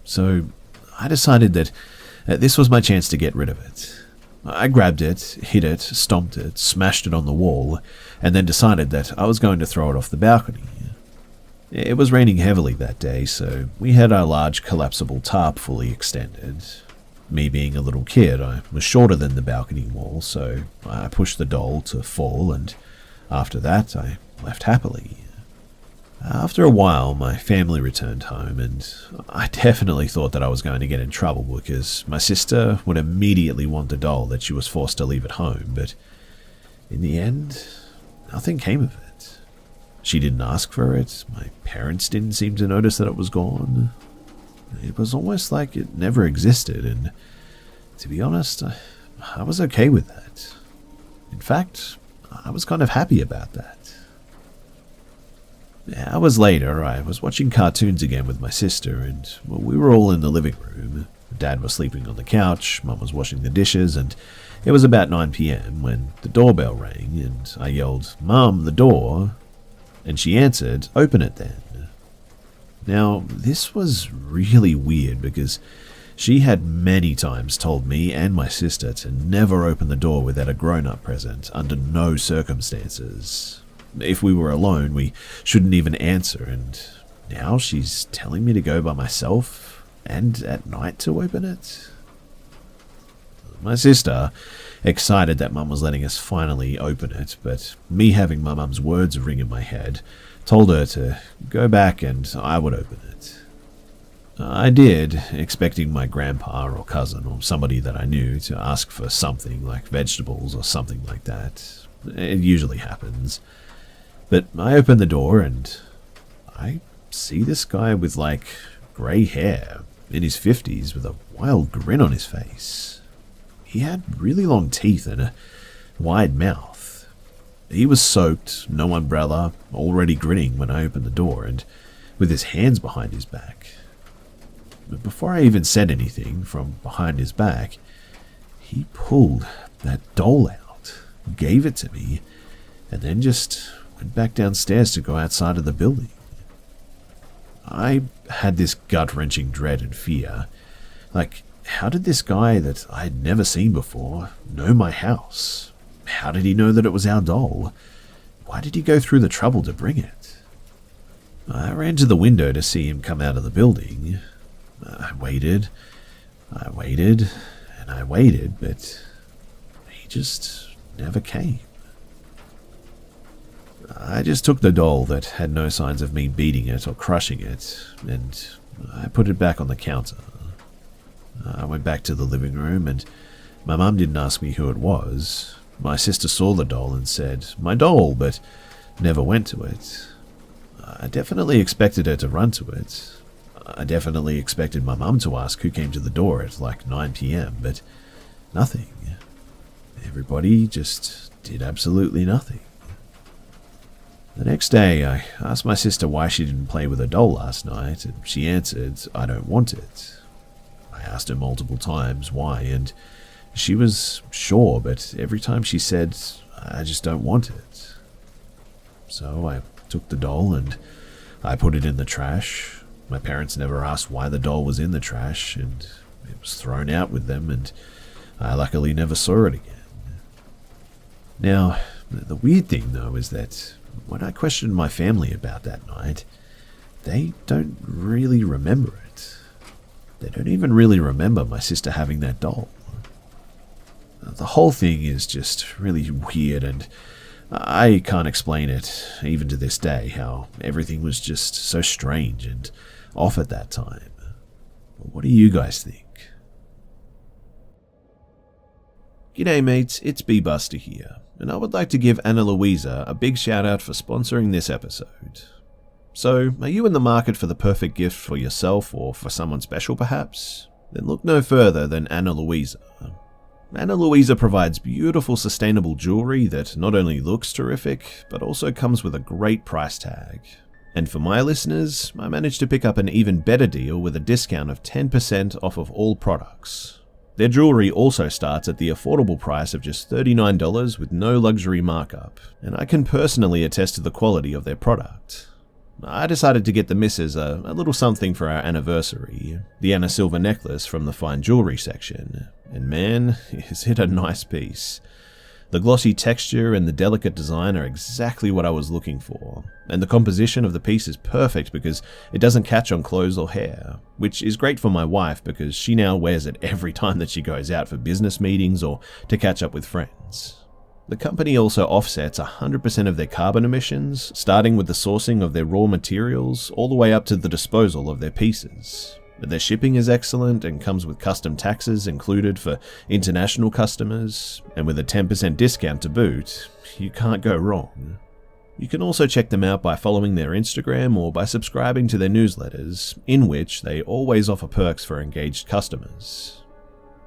So I decided that this was my chance to get rid of it. I grabbed it, hit it, stomped it, smashed it on the wall, and then decided that I was going to throw it off the balcony. It was raining heavily that day, so we had our large collapsible tarp fully extended. Me being a little kid, I was shorter than the balcony wall, so I pushed the doll to fall, and after that I left happily. After a while, my family returned home, and I definitely thought that I was going to get in trouble because my sister would immediately want the doll that she was forced to leave at home, but in the end, nothing came of it. She didn't ask for it, my parents didn't seem to notice that it was gone. It was almost like it never existed, and to be honest, I was okay with that. In fact, I was kind of happy about that. Hours later, I was watching cartoons again with my sister, and we were all in the living room. Dad was sleeping on the couch, Mum was washing the dishes, and it was about 9 p.m. when the doorbell rang, and I yelled, "Mum, the door," and she answered, "Open it then." Now, this was really weird because she had many times told me and my sister to never open the door without a grown-up present under no circumstances. If we were alone, we shouldn't even answer, and now she's telling me to go by myself? And at night to open it? My sister, excited that Mum was letting us finally open it, but me having my mum's words ring in my head, told her to go back and I would open it. I did, expecting my grandpa or cousin or somebody that I knew to ask for something like vegetables or something like that. It usually happens. But I opened the door and I see this guy with like grey hair, in his 50s, with a wild grin on his face. He had really long teeth and a wide mouth. He was soaked, no umbrella, already grinning when I opened the door and with his hands behind his back. But before I even said anything, from behind his back, he pulled that doll out, gave it to me, and then just went back downstairs to go outside of the building. I had this gut-wrenching dread and fear. Like, how did this guy that I'd never seen before know my house? How did he know that it was our doll? Why did he go through the trouble to bring it? I ran to the window to see him come out of the building. I waited, and I waited, but he just never came. I just took the doll that had no signs of me beating it or crushing it, and I put it back on the counter. I went back to the living room, and my mum didn't ask me who it was. My sister saw the doll and said, "My doll," but never went to it. I definitely expected her to run to it. I definitely expected my mum to ask who came to the door at like 9 p.m, but nothing. Everybody just did absolutely nothing. The next day, I asked my sister why she didn't play with her doll last night, and she answered, "I don't want it." I asked her multiple times why, and she was sure, but every time she said, "I just don't want it." So I took the doll and I put it in the trash. My parents never asked why the doll was in the trash, and it was thrown out with them, and I luckily never saw it again. Now, the weird thing, though, is that when I questioned my family about that night, they don't really remember it. They don't even really remember my sister having that doll. The whole thing is just really weird, and I can't explain it, even to this day, how everything was just so strange and off at that time. What do you guys think? G'day mates, it's B-Buster here, and I would like to give Ana Luisa a big shout out for sponsoring this episode. So, are you in the market for the perfect gift for yourself or for someone special perhaps? Then look no further than Ana Luisa. Ana Luisa provides beautiful sustainable jewelry that not only looks terrific, but also comes with a great price tag. And for my listeners, I managed to pick up an even better deal with a discount of 10% off of all products. Their jewelry also starts at the affordable price of just $39 with no luxury markup, and I can personally attest to the quality of their product. I decided to get the missus a little something for our anniversary, the Anna Silver necklace from the fine jewelry section, and man, is it a nice piece. The glossy texture and the delicate design are exactly what I was looking for, and the composition of the piece is perfect because it doesn't catch on clothes or hair, which is great for my wife because she now wears it every time that she goes out for business meetings or to catch up with friends. The company also offsets 100% of their carbon emissions, starting with the sourcing of their raw materials all the way up to the disposal of their pieces. Their shipping is excellent and comes with custom taxes included for international customers, and with a 10% discount to boot, you can't go wrong. You can also check them out by following their Instagram or by subscribing to their newsletters, in which they always offer perks for engaged customers.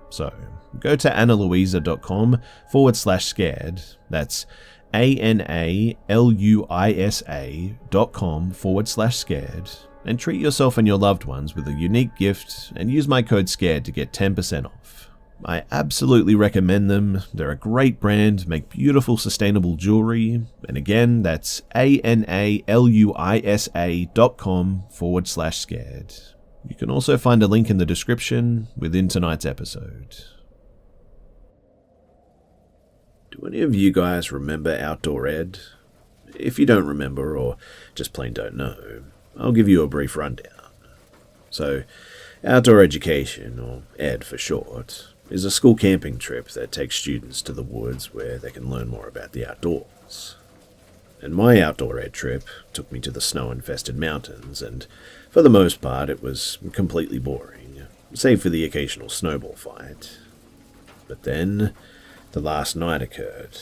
So, go to analuisa.com/scared, that's analuisa.com/scared, and treat yourself and your loved ones with a unique gift and use my code SCARED to get 10% off. I absolutely recommend them. They're a great brand, make beautiful sustainable jewelry, and again, that's analuisa.com/scared. You can also find a link in the description within tonight's episode. Do any of you guys remember Outdoor Ed? If you don't remember or just plain don't know, I'll give you a brief rundown. So, Outdoor education, or ED for short, is a school camping trip that takes students to the woods where they can learn more about the outdoors. And my outdoor ed trip took me to the snow-infested mountains, and for the most part it was completely boring, save for the occasional snowball fight. But then, the last night occurred.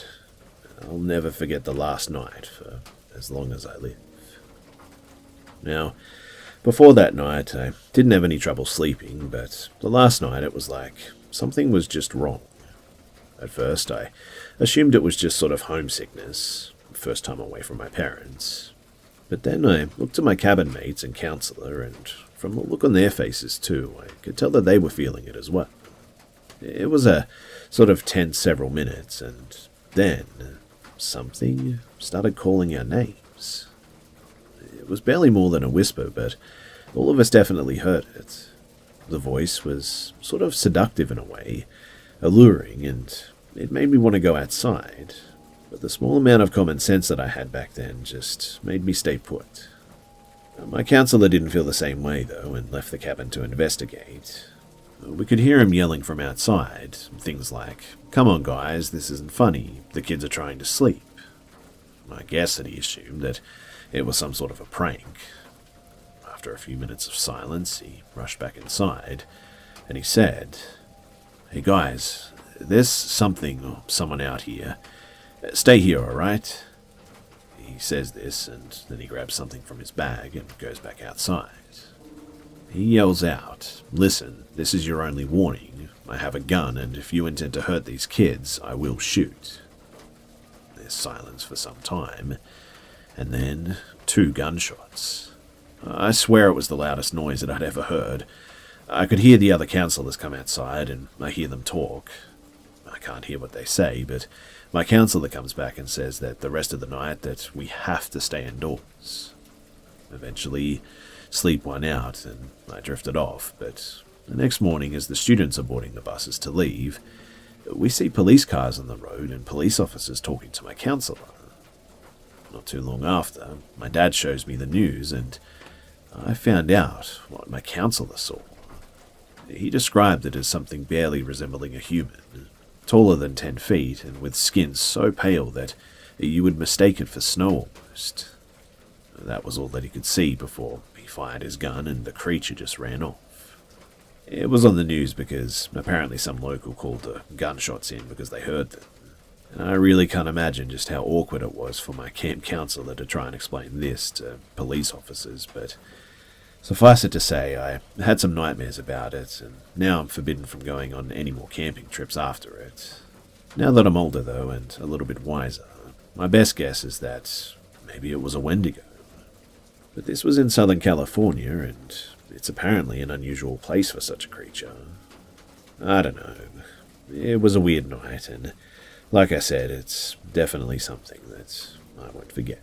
I'll never forget the last night for as long as I live. Now, before that night, I didn't have any trouble sleeping, but the last night it was like something was just wrong. At first, I assumed it was just sort of homesickness, first time away from my parents. But then I looked at my cabin mates and counselor, and from the look on their faces too, I could tell that they were feeling it as well. It was a sort of tense several minutes, and then something started calling our names. It was barely more than a whisper, but all of us definitely heard it. The voice was sort of seductive in a way, alluring, and it made me want to go outside. But the small amount of common sense that I had back then just made me stay put. My counselor didn't feel the same way, though, and left the cabin to investigate. We could hear him yelling from outside, things like, "Come on, guys, this isn't funny. The kids are trying to sleep." I guess that he assumed that it was some sort of a prank. After a few minutes of silence, he rushed back inside, and he said, "Hey guys, there's something or someone out here. Stay here, alright?" He says this, and then he grabs something from his bag and goes back outside. He yells out, "Listen, this is your only warning. I have a gun, and if you intend to hurt these kids, I will shoot." There's silence for some time, and then 2 gunshots. I swear it was the loudest noise that I'd ever heard. I could hear the other counselors come outside, and I hear them talk. I can't hear what they say, but my counselor comes back and says that the rest of the night that we have to stay indoors. Eventually, sleep won out, and I drifted off, but the next morning, as the students are boarding the buses to leave, we see police cars on the road and police officers talking to my counselor. Not too long after, my dad shows me the news, and I found out what my counselor saw. He described it as something barely resembling a human, taller than 10 feet and with skin so pale that you would mistake it for snow almost. That was all that he could see before he fired his gun and the creature just ran off. It was on the news because apparently some local called the gunshots in because they heard them. And I really can't imagine just how awkward it was for my camp counselor to try and explain this to police officers, but suffice it to say, I had some nightmares about it, and now I'm forbidden from going on any more camping trips after it. Now that I'm older, though, and a little bit wiser, my best guess is that maybe it was a Wendigo. But this was in Southern California, and it's apparently an unusual place for such a creature. I don't know. It was a weird night, and like I said, it's definitely something that I won't forget.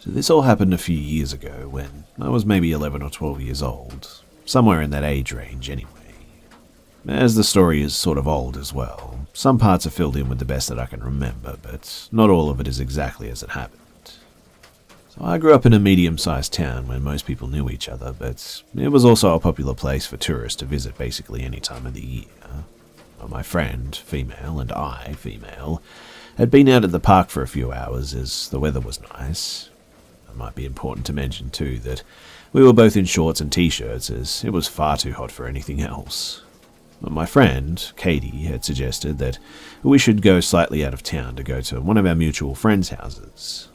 So this all happened a few years ago when I was maybe 11 or 12 years old, somewhere in that age range anyway. As the story is sort of old as well, some parts are filled in with the best that I can remember, but not all of it is exactly as it happened. So I grew up in a medium-sized town where most people knew each other, but it was also a popular place for tourists to visit basically any time of the year. My friend, female, and I, female, had been out at the park for a few hours as the weather was nice. It might be important to mention too that we were both in shorts and t-shirts as it was far too hot for anything else. My friend, Katie, had suggested that we should go slightly out of town to go to one of our mutual friends' houses.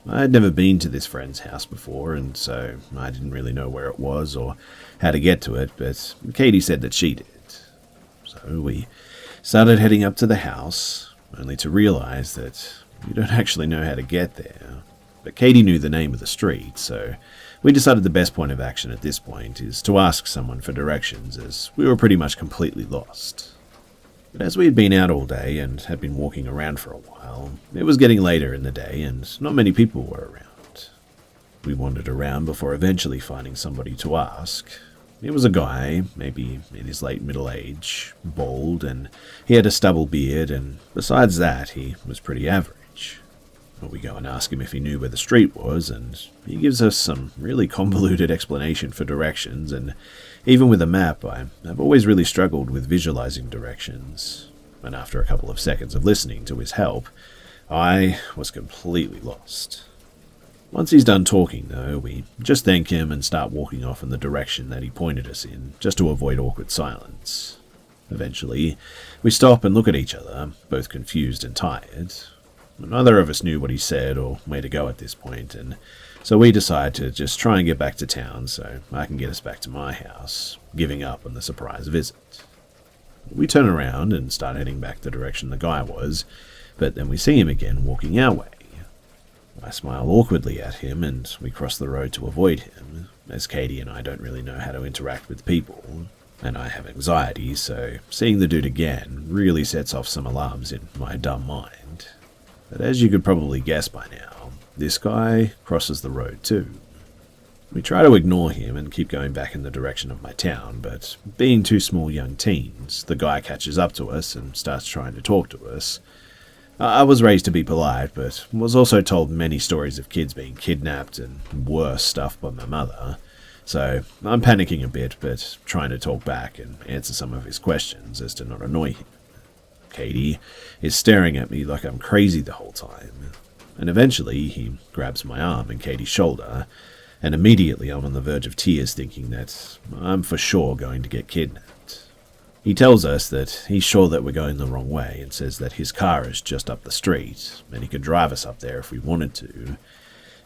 I had never been to this friend's house before, and so I didn't really know where it was or how to get to it, but Katie said that she did. So we started heading up to the house, only to realize that you don't actually know how to get there. But Katie knew the name of the street, so we decided the best point of action at this point is to ask someone for directions, as we were pretty much completely lost. But as we had been out all day and had been walking around for a while, it was getting later in the day and not many people were around. We wandered around before eventually finding somebody to ask. He was a guy, maybe in his late middle age, bald, and he had a stubble beard, and besides that, he was pretty average. We go and ask him if he knew where the street was, and he gives us some really convoluted explanation for directions, and even with a map, I've always really struggled with visualizing directions. And after a couple of seconds of listening to his help, I was completely lost. Once he's done talking, though, we just thank him and start walking off in the direction that he pointed us in, just to avoid awkward silence. Eventually, we stop and look at each other, both confused and tired. Neither of us knew what he said or where to go at this point, and so we decide to just try and get back to town so I can get us back to my house, giving up on the surprise visit. We turn around and start heading back the direction the guy was, but then we see him again walking our way. I smile awkwardly at him and we cross the road to avoid him, as Katie and I don't really know how to interact with people, and I have anxiety, so seeing the dude again really sets off some alarms in my dumb mind. But as you could probably guess by now, this guy crosses the road too. We try to ignore him and keep going back in the direction of my town, but being two small young teens, the guy catches up to us and starts trying to talk to us. I was raised to be polite, but was also told many stories of kids being kidnapped and worse stuff by my mother, so I'm panicking a bit, but trying to talk back and answer some of his questions as to not annoy him. Katie is staring at me like I'm crazy the whole time, and eventually he grabs my arm and Katie's shoulder, and immediately I'm on the verge of tears thinking that I'm for sure going to get kidnapped. He tells us that he's sure that we're going the wrong way and says that his car is just up the street and he could drive us up there if we wanted to.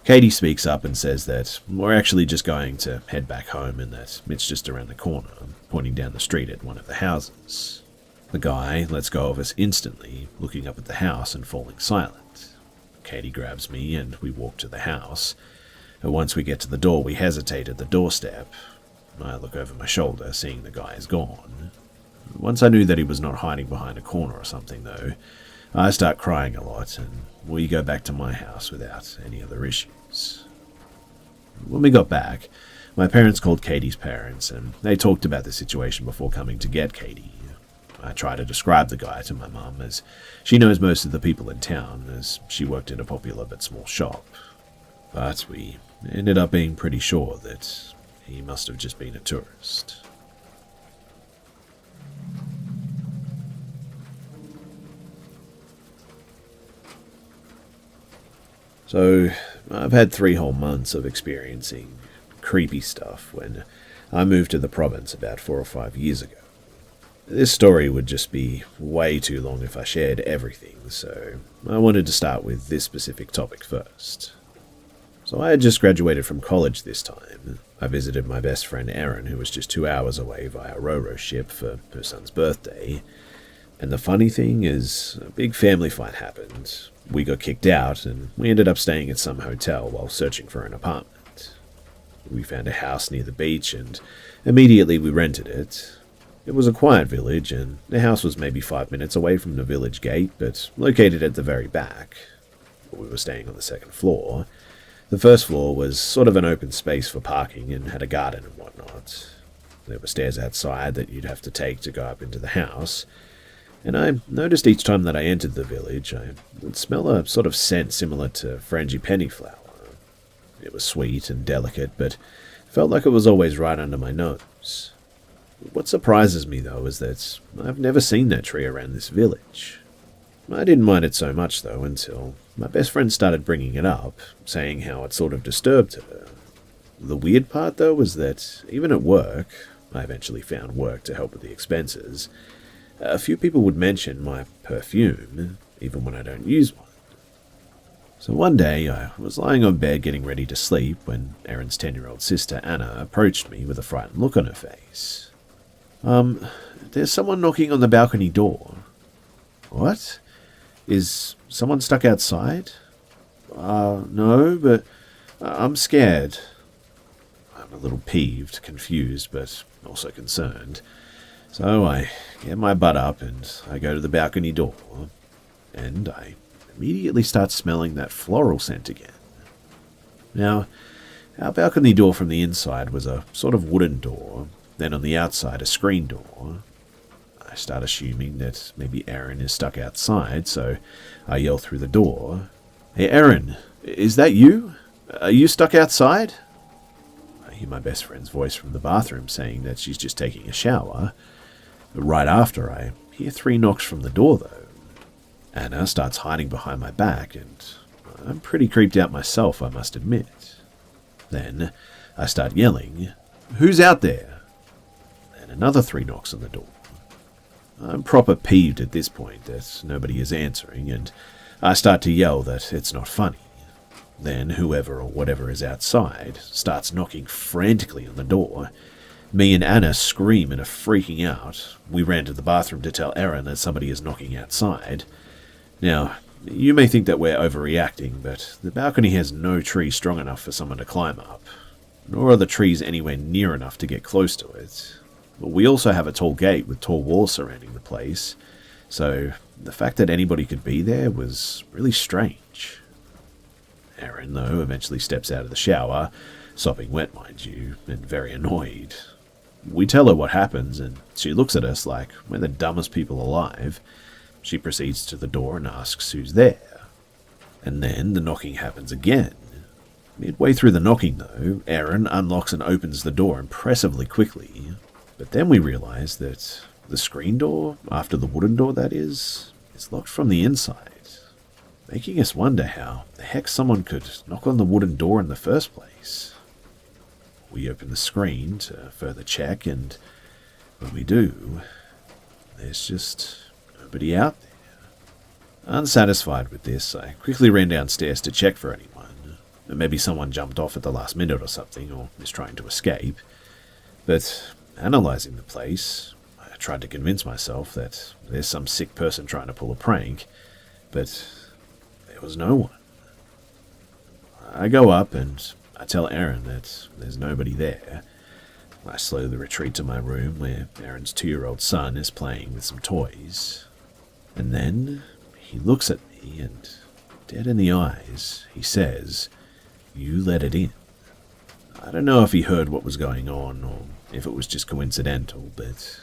Katie speaks up and says that we're actually just going to head back home and that it's just around the corner, pointing down the street at one of the houses. The guy lets go of us instantly, looking up at the house and falling silent. Katie grabs me and we walk to the house. And once we get to the door, we hesitate at the doorstep. I look over my shoulder, seeing the guy is gone. Once I knew that he was not hiding behind a corner or something, though, I start crying a lot, and we go back to my house without any other issues. When we got back, my parents called Katie's parents, and they talked about the situation before coming to get Katie. I try to describe the guy to my mum, as she knows most of the people in town, as she worked in a popular but small shop. But we ended up being pretty sure that he must have just been a tourist. So, I've had 3 whole months of experiencing creepy stuff when I moved to the province about 4 or 5 years ago. This story would just be way too long if I shared everything, so I wanted to start with this specific topic first. So I had just graduated from college this time. I visited my best friend Erin, who was just 2 hours away via Ro-Ro ship for her son's birthday. And the funny thing is, a big family fight happened. We got kicked out, and we ended up staying at some hotel while searching for an apartment. We found a house near the beach, and immediately we rented it. It was a quiet village, and the house was maybe 5 minutes away from the village gate, but located at the very back. We were staying on the 2nd floor. The 1st floor was sort of an open space for parking and had a garden and whatnot. There were stairs outside that you'd have to take to go up into the house, and I noticed each time that I entered the village, I would smell a sort of scent similar to frangipani flower. It was sweet and delicate, but felt like it was always right under my nose. What surprises me, though, is that I've never seen that tree around this village. I didn't mind it so much, though, until my best friend started bringing it up, saying how it sort of disturbed her. The weird part, though, was that even at work, I eventually found work to help with the expenses, a few people would mention my perfume, even when I don't use one. So one day, I was lying on bed getting ready to sleep when Erin's 10-year-old sister Anna approached me with a frightened look on her face. There's someone knocking on the balcony door. What? Is someone stuck outside? No, but I'm scared. I'm a little peeved, confused, but also concerned. So I get my butt up and I go to the balcony door, and I immediately start smelling that floral scent again. Now, our balcony door from the inside was a sort of wooden door, then on the outside a screen door. I start assuming that maybe Erin is stuck outside, so I yell through the door, Hey, Erin, is that you? Are you stuck outside? I hear my best friend's voice from the bathroom saying that she's just taking a shower. But right after, I hear 3 knocks from the door, though. Anna starts hiding behind my back, and I'm pretty creeped out myself, I must admit. Then I start yelling, "Who's out there?" And another 3 knocks on the door. I'm proper peeved at this point that nobody is answering, and I start to yell that it's not funny. Then whoever or whatever is outside starts knocking frantically on the door. Me and Anna scream and are freaking out. We ran to the bathroom to tell Erin that somebody is knocking outside. Now, you may think that we're overreacting, but the balcony has no tree strong enough for someone to climb up, nor are the trees anywhere near enough to get close to it. But we also have a tall gate with tall walls surrounding the place, so the fact that anybody could be there was really strange. Erin, though, eventually steps out of the shower, sopping wet, mind you, and very annoyed. We tell her what happens, and she looks at us like we're the dumbest people alive. She proceeds to the door and asks who's there. And then the knocking happens again. Midway through the knocking, though, Erin unlocks and opens the door impressively quickly. But then we realize that the screen door, after the wooden door that is locked from the inside, making us wonder how the heck someone could knock on the wooden door in the first place. We open the screen to further check, and when we do, there's just nobody out there. Unsatisfied with this, I quickly ran downstairs to check for anyone. Maybe someone jumped off at the last minute or something, or is trying to escape. But analyzing the place, I tried to convince myself that there's some sick person trying to pull a prank, but there was no one. I go up and I tell Erin that there's nobody there. I slowly retreat to my room where Erin's 2-year-old son is playing with some toys. And then he looks at me and, dead in the eyes, he says, "You let it in." I don't know if he heard what was going on or if it was just coincidental, but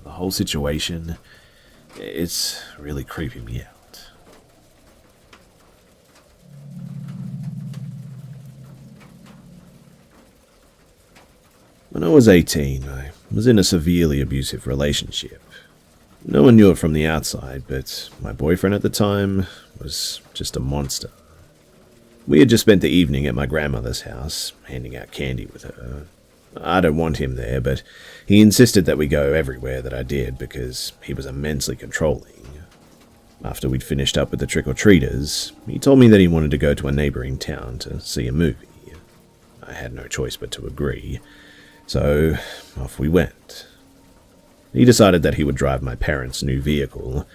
the whole situation, it's really creeping me out. When I was 18, I was in a severely abusive relationship. No one knew it from the outside, but my boyfriend at the time was just a monster. We had just spent the evening at my grandmother's house, handing out candy with her. I don't want him there, but he insisted that we go everywhere that I did because he was immensely controlling. After we'd finished up with the trick-or-treaters, he told me that he wanted to go to a neighboring town to see a movie. I had no choice but to agree, so off we went. He decided that he would drive my parents' new vehicle.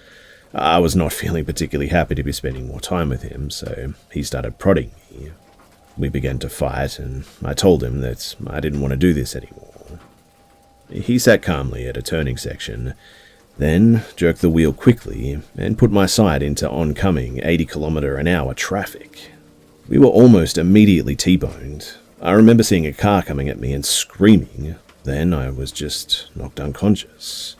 I was not feeling particularly happy to be spending more time with him, so he started prodding me. We began to fight, and I told him that I didn't want to do this anymore. He sat calmly at a turning section, then jerked the wheel quickly and put my side into oncoming 80km/h traffic. We were almost immediately T-boned. I remember seeing a car coming at me and screaming. Then I was just knocked unconscious.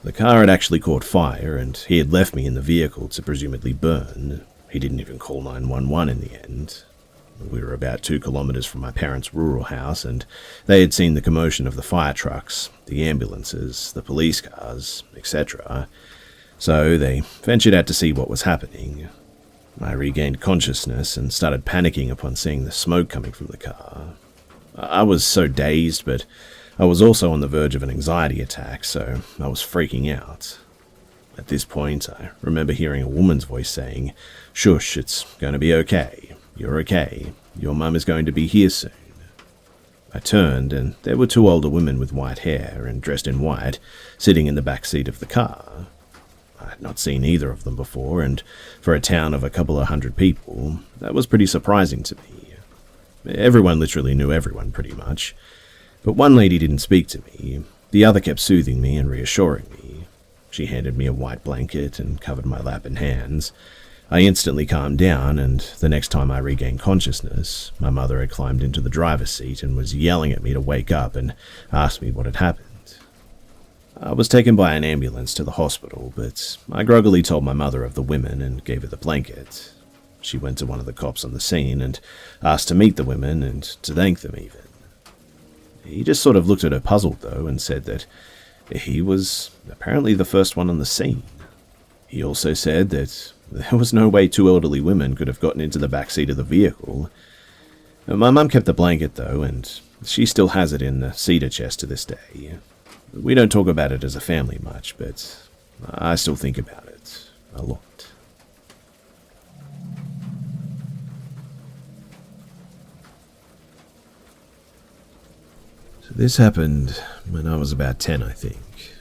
The car had actually caught fire, and he had left me in the vehicle to presumably burn. He didn't even call 911 in the end. We were about 2 kilometers from my parents' rural house, and they had seen the commotion of the fire trucks, the ambulances, the police cars, etc. So they ventured out to see what was happening. I regained consciousness and started panicking upon seeing the smoke coming from the car. I was so dazed, but I was also on the verge of an anxiety attack, so I was freaking out. At this point, I remember hearing a woman's voice saying, "Shush, it's going to be okay. You're okay. Your mum is going to be here soon." I turned, and there were 2 older women with white hair and dressed in white, sitting in the back seat of the car. I had not seen either of them before, and for a town of a couple of hundred people, that was pretty surprising to me. Everyone literally knew everyone, pretty much. But one lady didn't speak to me. The other kept soothing me and reassuring me. She handed me a white blanket and covered my lap and hands. I instantly calmed down, and the next time I regained consciousness, my mother had climbed into the driver's seat and was yelling at me to wake up and asked me what had happened. I was taken by an ambulance to the hospital, but I groggily told my mother of the women and gave her the blanket. She went to one of the cops on the scene and asked to meet the women and to thank them even. He just sort of looked at her puzzled, though, and said that he was apparently the first one on the scene. He also said that there was no way two elderly women could have gotten into the back seat of the vehicle. My mum kept the blanket, though, and she still has it in the cedar chest to this day. We don't talk about it as a family much, but I still think about it a lot. So this happened when I was about 10, I think.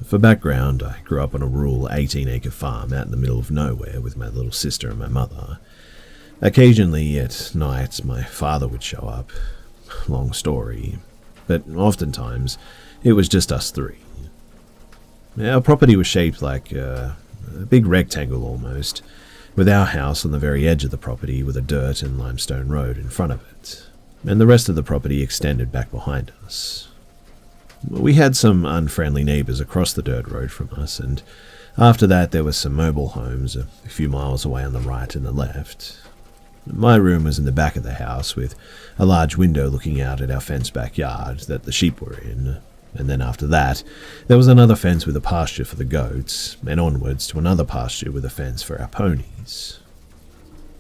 For background, I grew up on a rural 18-acre farm out in the middle of nowhere with my little sister and my mother. Occasionally, at night, my father would show up. Long story, but oftentimes it was just us three. Our property was shaped like a big rectangle almost, with our house on the very edge of the property with a dirt and limestone road in front of it, and the rest of the property extended back behind us. We had some unfriendly neighbours across the dirt road from us, and after that there were some mobile homes a few miles away on the right and the left. My room was in the back of the house with a large window looking out at our fenced backyard that the sheep were in, and then after that there was another fence with a pasture for the goats, and onwards to another pasture with a fence for our ponies.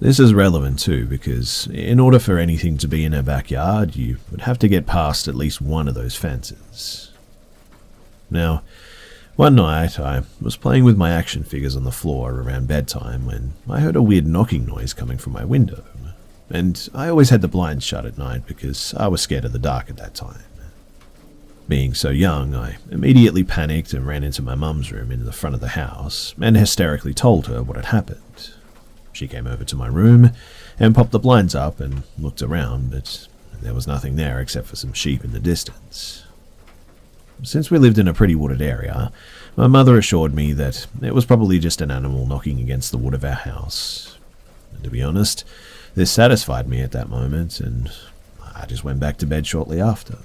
This is relevant too, because in order for anything to be in our backyard, you would have to get past at least one of those fences. Now, one night I was playing with my action figures on the floor around bedtime when I heard a weird knocking noise coming from my window, and I always had the blinds shut at night because I was scared of the dark at that time. Being so young, I immediately panicked and ran into my mum's room in the front of the house and hysterically told her what had happened. She came over to my room and popped the blinds up and looked around, but there was nothing there except for some sheep in the distance. Since we lived in a pretty wooded area, my mother assured me that it was probably just an animal knocking against the wood of our house. And to be honest, this satisfied me at that moment, and I just went back to bed shortly after.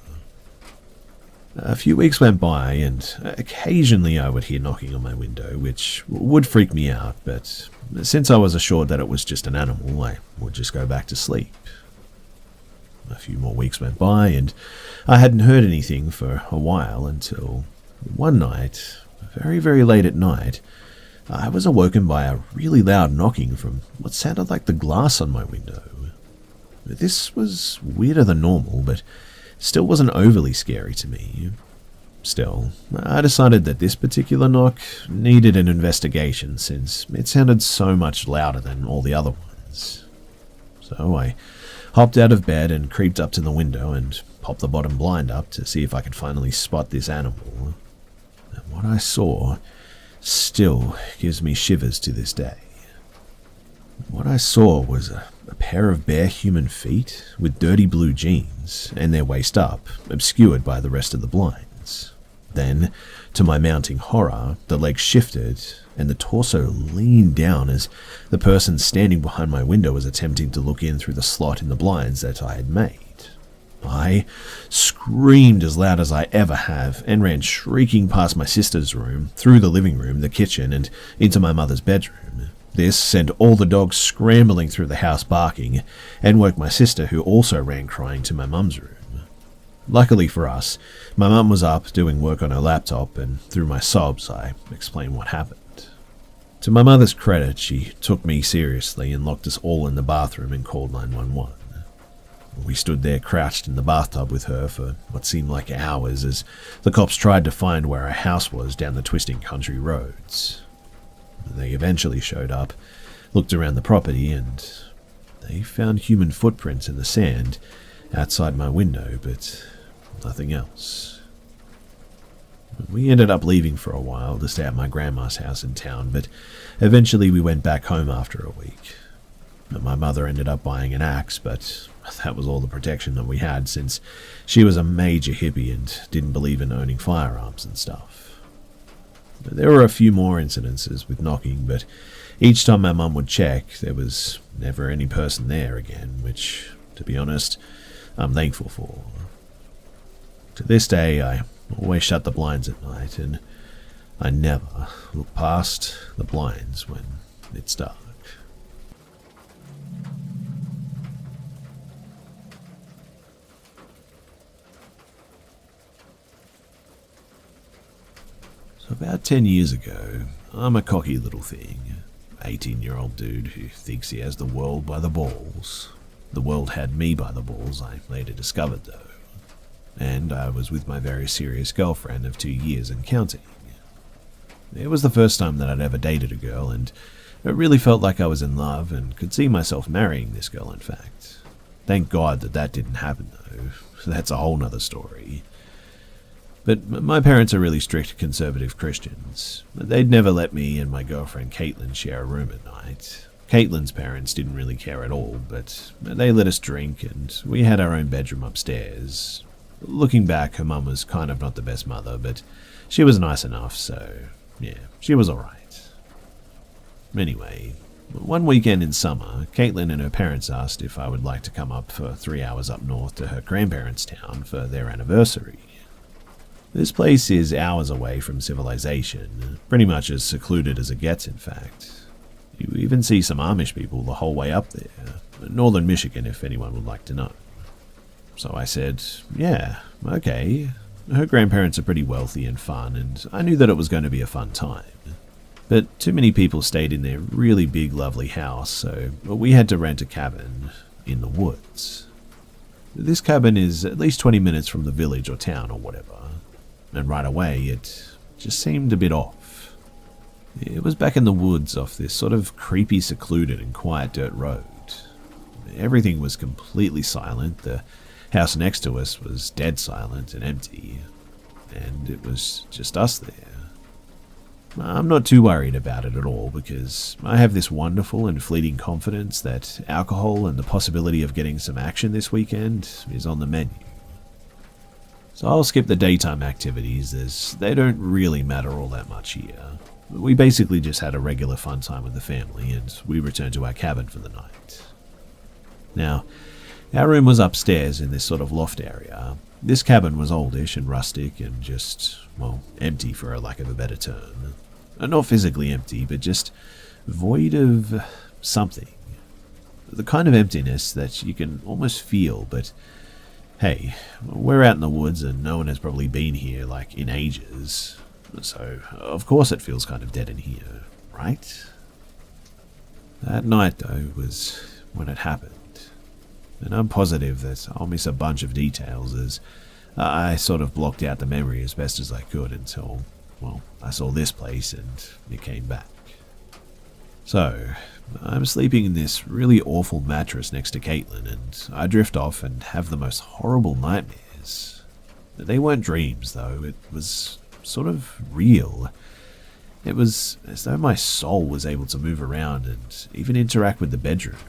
A few weeks went by, and occasionally I would hear knocking on my window, which would freak me out, but since I was assured that it was just an animal, I would just go back to sleep. A few more weeks went by, and I hadn't heard anything for a while until one night, very, very late at night, I was awoken by a really loud knocking from what sounded like the glass on my window. This was weirder than normal, but still wasn't overly scary to me. Still, I decided that this particular knock needed an investigation since it sounded so much louder than all the other ones. So I hopped out of bed and creeped up to the window and popped the bottom blind up to see if I could finally spot this animal. And what I saw still gives me shivers to this day. What I saw was a pair of bare human feet with dirty blue jeans and their waist up, obscured by the rest of the blinds. Then, to my mounting horror, the legs shifted and the torso leaned down as the person standing behind my window was attempting to look in through the slot in the blinds that I had made. I screamed as loud as I ever have and ran shrieking past my sister's room, through the living room, the kitchen, and into my mother's bedroom. This sent all the dogs scrambling through the house barking, and woke my sister, who also ran crying, to my mum's room. Luckily for us, my mum was up doing work on her laptop, and through my sobs I explained what happened. To my mother's credit, she took me seriously and locked us all in the bathroom and called 911. We stood there crouched in the bathtub with her for what seemed like hours as the cops tried to find where our house was down the twisting country roads. They eventually showed up, looked around the property, and they found human footprints in the sand outside my window, but nothing else. We ended up leaving for a while to stay at my grandma's house in town, but eventually we went back home after a week. My mother ended up buying an axe, but that was all the protection that we had since she was a major hippie and didn't believe in owning firearms and stuff. There were a few more incidences with knocking, but each time my mum would check, there was never any person there again, which, to be honest, I'm thankful for. To this day, I always shut the blinds at night, and I never look past the blinds when it's dark. About 10 years ago, I'm a cocky little thing. 18-year-old dude who thinks he has the world by the balls. The world had me by the balls, I later discovered though. And I was with my very serious girlfriend of 2 years and counting. It was the first time that I'd ever dated a girl, and it really felt like I was in love and could see myself marrying this girl, in fact. Thank God that didn't happen though. That's a whole nother story. But my parents are really strict conservative Christians. They'd never let me and my girlfriend Caitlin share a room at night. Caitlin's parents didn't really care at all, but they let us drink and we had our own bedroom upstairs. Looking back, her mum was kind of not the best mother, but she was nice enough, so yeah, she was alright. Anyway, one weekend in summer, Caitlin and her parents asked if I would like to come up for 3 hours up north to her grandparents' town for their anniversary. This place is hours away from civilization, pretty much as secluded as it gets, in fact. You even see some Amish people the whole way up there, northern Michigan if anyone would like to know. So I said, yeah, okay. Her grandparents are pretty wealthy and fun, and I knew that it was going to be a fun time. But too many people stayed in their really big, lovely house, so we had to rent a cabin in the woods. This cabin is at least 20 minutes from the village or town or whatever. And right away, it just seemed a bit off. It was back in the woods off this sort of creepy, secluded and quiet dirt road. Everything was completely silent. The house next to us was dead silent and empty. And it was just us there. I'm not too worried about it at all because I have this wonderful and fleeting confidence that alcohol and the possibility of getting some action this weekend is on the menu. So I'll skip the daytime activities as they don't really matter all that much here. We basically just had a regular fun time with the family and we returned to our cabin for the night. Now, our room was upstairs in this sort of loft area. This cabin was oldish and rustic and just, well, empty for a lack of a better term. Not physically empty, but just void of something. The kind of emptiness that you can almost feel, but hey, we're out in the woods and no one has probably been here like in ages. So, of course it feels kind of dead in here, right? That night, though, was when it happened. And I'm positive that I'll miss a bunch of details as I sort of blocked out the memory as best as I could until, well, I saw this place and it came back. So, I'm sleeping in this really awful mattress next to Caitlin and I drift off and have the most horrible nightmares. They weren't dreams, though. It was sort of real. It was as though my soul was able to move around and even interact with the bedroom.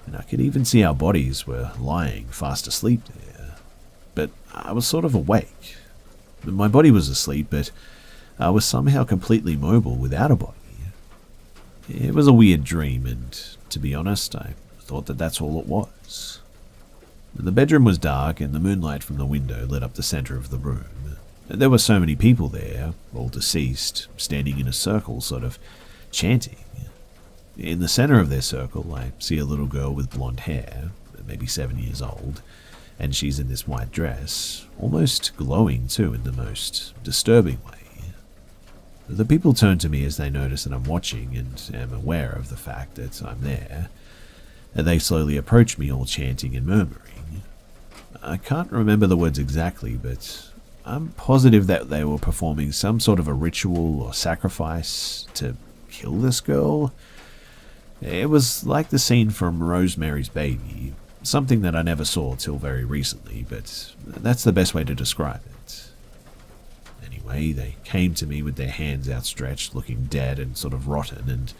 And I could even see our bodies were lying fast asleep there. But I was sort of awake. My body was asleep, but I was somehow completely mobile without a body. It was a weird dream, and to be honest, I thought that that's all it was. The bedroom was dark, and the moonlight from the window lit up the center of the room. There were so many people there, all deceased, standing in a circle, sort of chanting. In the center of their circle, I see a little girl with blonde hair, maybe 7 years old, and she's in this white dress, almost glowing too in the most disturbing way. The people turn to me as they notice that I'm watching and am aware of the fact that I'm there, and they slowly approach me all chanting and murmuring. I can't remember the words exactly, but I'm positive that they were performing some sort of a ritual or sacrifice to kill this girl. It was like the scene from Rosemary's Baby, something that I never saw till very recently, but that's the best way to describe it. Anyway, they came to me with their hands outstretched, looking dead and sort of rotten, and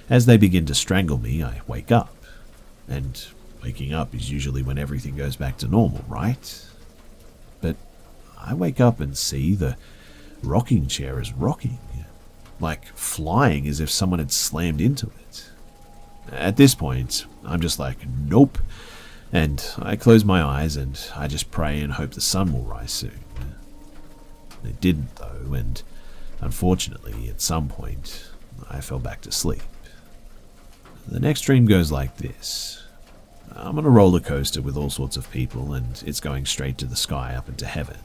as they begin to strangle me, I wake up. And waking up is usually when everything goes back to normal, right? But I wake up and see the rocking chair is rocking, like flying as if someone had slammed into it. At this point, I'm just like, nope, and I close my eyes and I just pray and hope the sun will rise soon. It didn't, though, and unfortunately, at some point, I fell back to sleep. The next dream goes like this. I'm on a roller coaster with all sorts of people, and it's going straight to the sky up into heaven.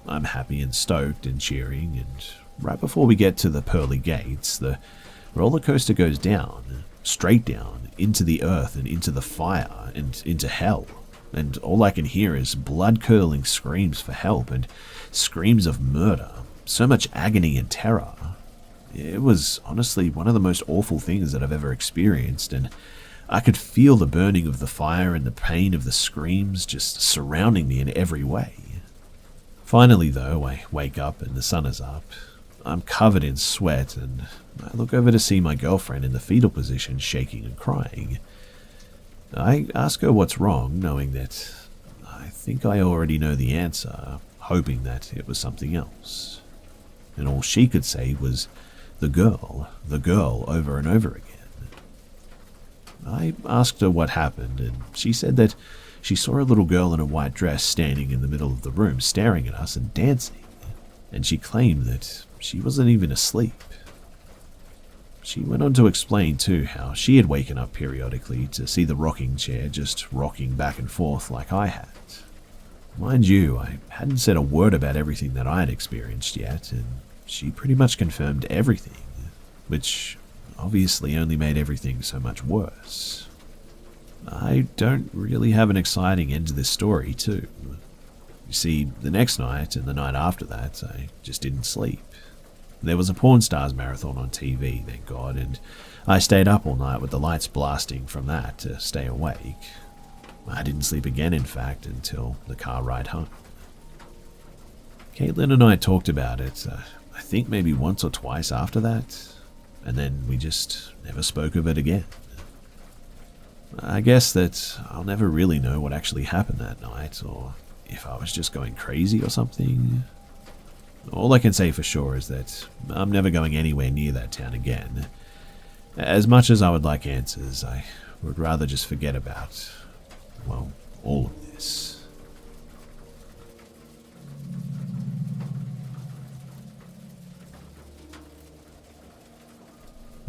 I'm happy and stoked and cheering, and right before we get to the pearly gates, the roller coaster goes down, straight down, into the earth and into the fire and into hell. And all I can hear is blood-curdling screams for help and screams of murder. So much agony and terror. It was honestly one of the most awful things that I've ever experienced, and I could feel the burning of the fire and the pain of the screams just surrounding me in every way. Finally, though, I wake up and the sun is up. I'm covered in sweat, and I look over to see my girlfriend in the fetal position, shaking and crying. I ask her what's wrong, knowing that I think I already know the answer, hoping that it was something else. And all she could say was, the girl, over and over again. I asked her what happened, and she said that she saw a little girl in a white dress standing in the middle of the room, staring at us and dancing, and she claimed that she wasn't even asleep. She went on to explain, too, how she had waken up periodically to see the rocking chair just rocking back and forth like I had. Mind you, I hadn't said a word about everything that I had experienced yet, and she pretty much confirmed everything, which obviously only made everything so much worse. I don't really have an exciting end to this story, too. You see, the next night and the night after that, I just didn't sleep. There was a Porn Stars marathon on TV, thank God, and I stayed up all night with the lights blasting from that to stay awake. I didn't sleep again, in fact, until the car ride home. Caitlin and I talked about it, I think maybe once or twice after that, and then we just never spoke of it again. I guess that I'll never really know what actually happened that night, or if I was just going crazy or something. All I can say for sure is that I'm never going anywhere near that town again. As much as I would like answers, I would rather just forget about, well, all of this.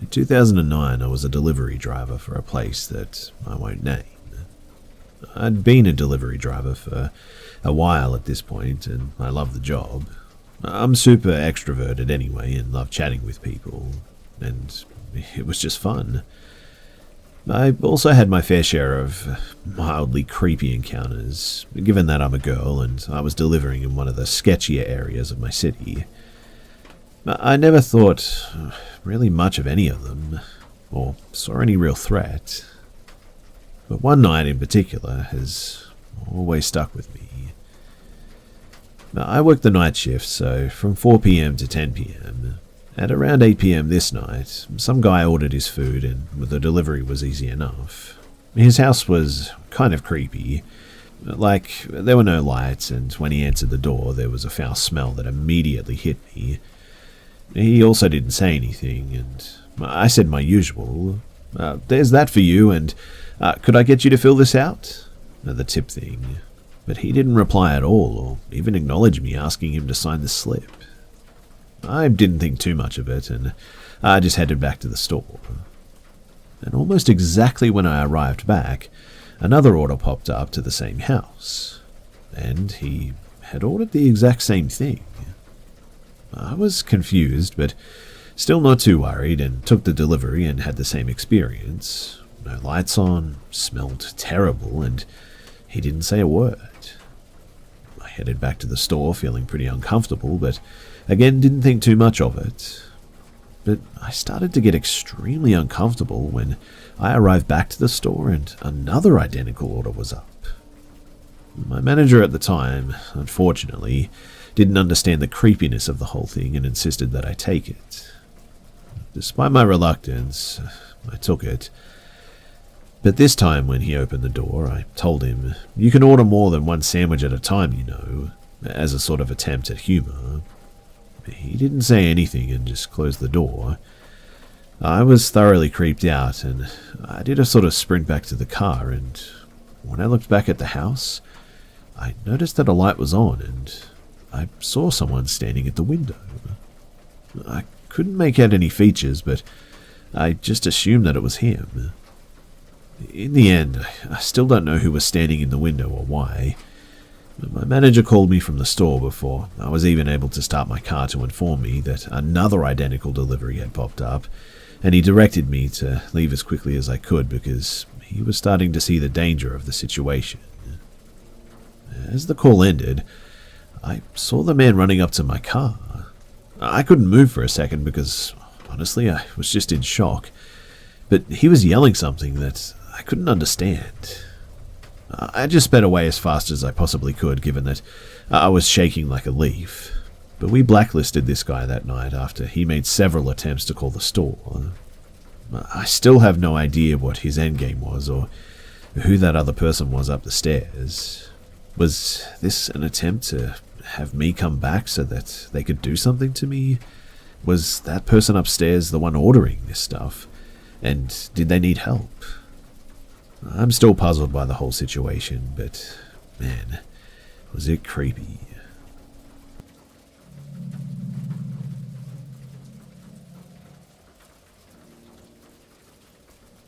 In 2009, I was a delivery driver for a place that I won't name. I'd been a delivery driver for a while at this point, and I loved the job. I'm super extroverted anyway and love chatting with people, and it was just fun. I also had my fair share of mildly creepy encounters, given that I'm a girl and I was delivering in one of the sketchier areas of my city. I never thought really much of any of them, or saw any real threat. But one night in particular has always stuck with me. I worked the night shift, so from 4 p.m. to 10 p.m. At around 8 p.m. this night, some guy ordered his food and the delivery was easy enough. His house was kind of creepy. Like, there were no lights, and when he answered the door, there was a foul smell that immediately hit me. He also didn't say anything, and I said my usual, there's that for you, and could I get you to fill this out? The tip thing. But he didn't reply at all, or even acknowledge me asking him to sign the slip. I didn't think too much of it, and I just headed back to the store. And almost exactly when I arrived back, another order popped up to the same house, and he had ordered the exact same thing. I was confused, but still not too worried, and took the delivery and had the same experience. No lights on, smelled terrible, and he didn't say a word. I headed back to the store feeling pretty uncomfortable, but again didn't think too much of it. But I started to get extremely uncomfortable when I arrived back to the store and another identical order was up. My manager at the time, unfortunately, didn't understand the creepiness of the whole thing and insisted that I take it. Despite my reluctance, I took it. But this time when he opened the door, I told him, you can order more than one sandwich at a time, you know, as a sort of attempt at humor. He didn't say anything and just closed the door. I was thoroughly creeped out, and I did a sort of sprint back to the car, and when I looked back at the house, I noticed that a light was on, and I saw someone standing at the window. I couldn't make out any features, but I just assumed that it was him. In the end, I still don't know who was standing in the window or why. My manager called me from the store before I was even able to start my car to inform me that another identical delivery had popped up, and he directed me to leave as quickly as I could because he was starting to see the danger of the situation. As the call ended, I saw the man running up to my car. I couldn't move for a second because, honestly, I was just in shock. But he was yelling something that I couldn't understand. I just sped away as fast as I possibly could, given that I was shaking like a leaf. But we blacklisted this guy that night after he made several attempts to call the store. I still have no idea what his endgame was or who that other person was up the stairs. Was this an attempt to have me come back so that they could do something to me? Was that person upstairs the one ordering this stuff? And did they need help? I'm still puzzled by the whole situation, but man, was it creepy.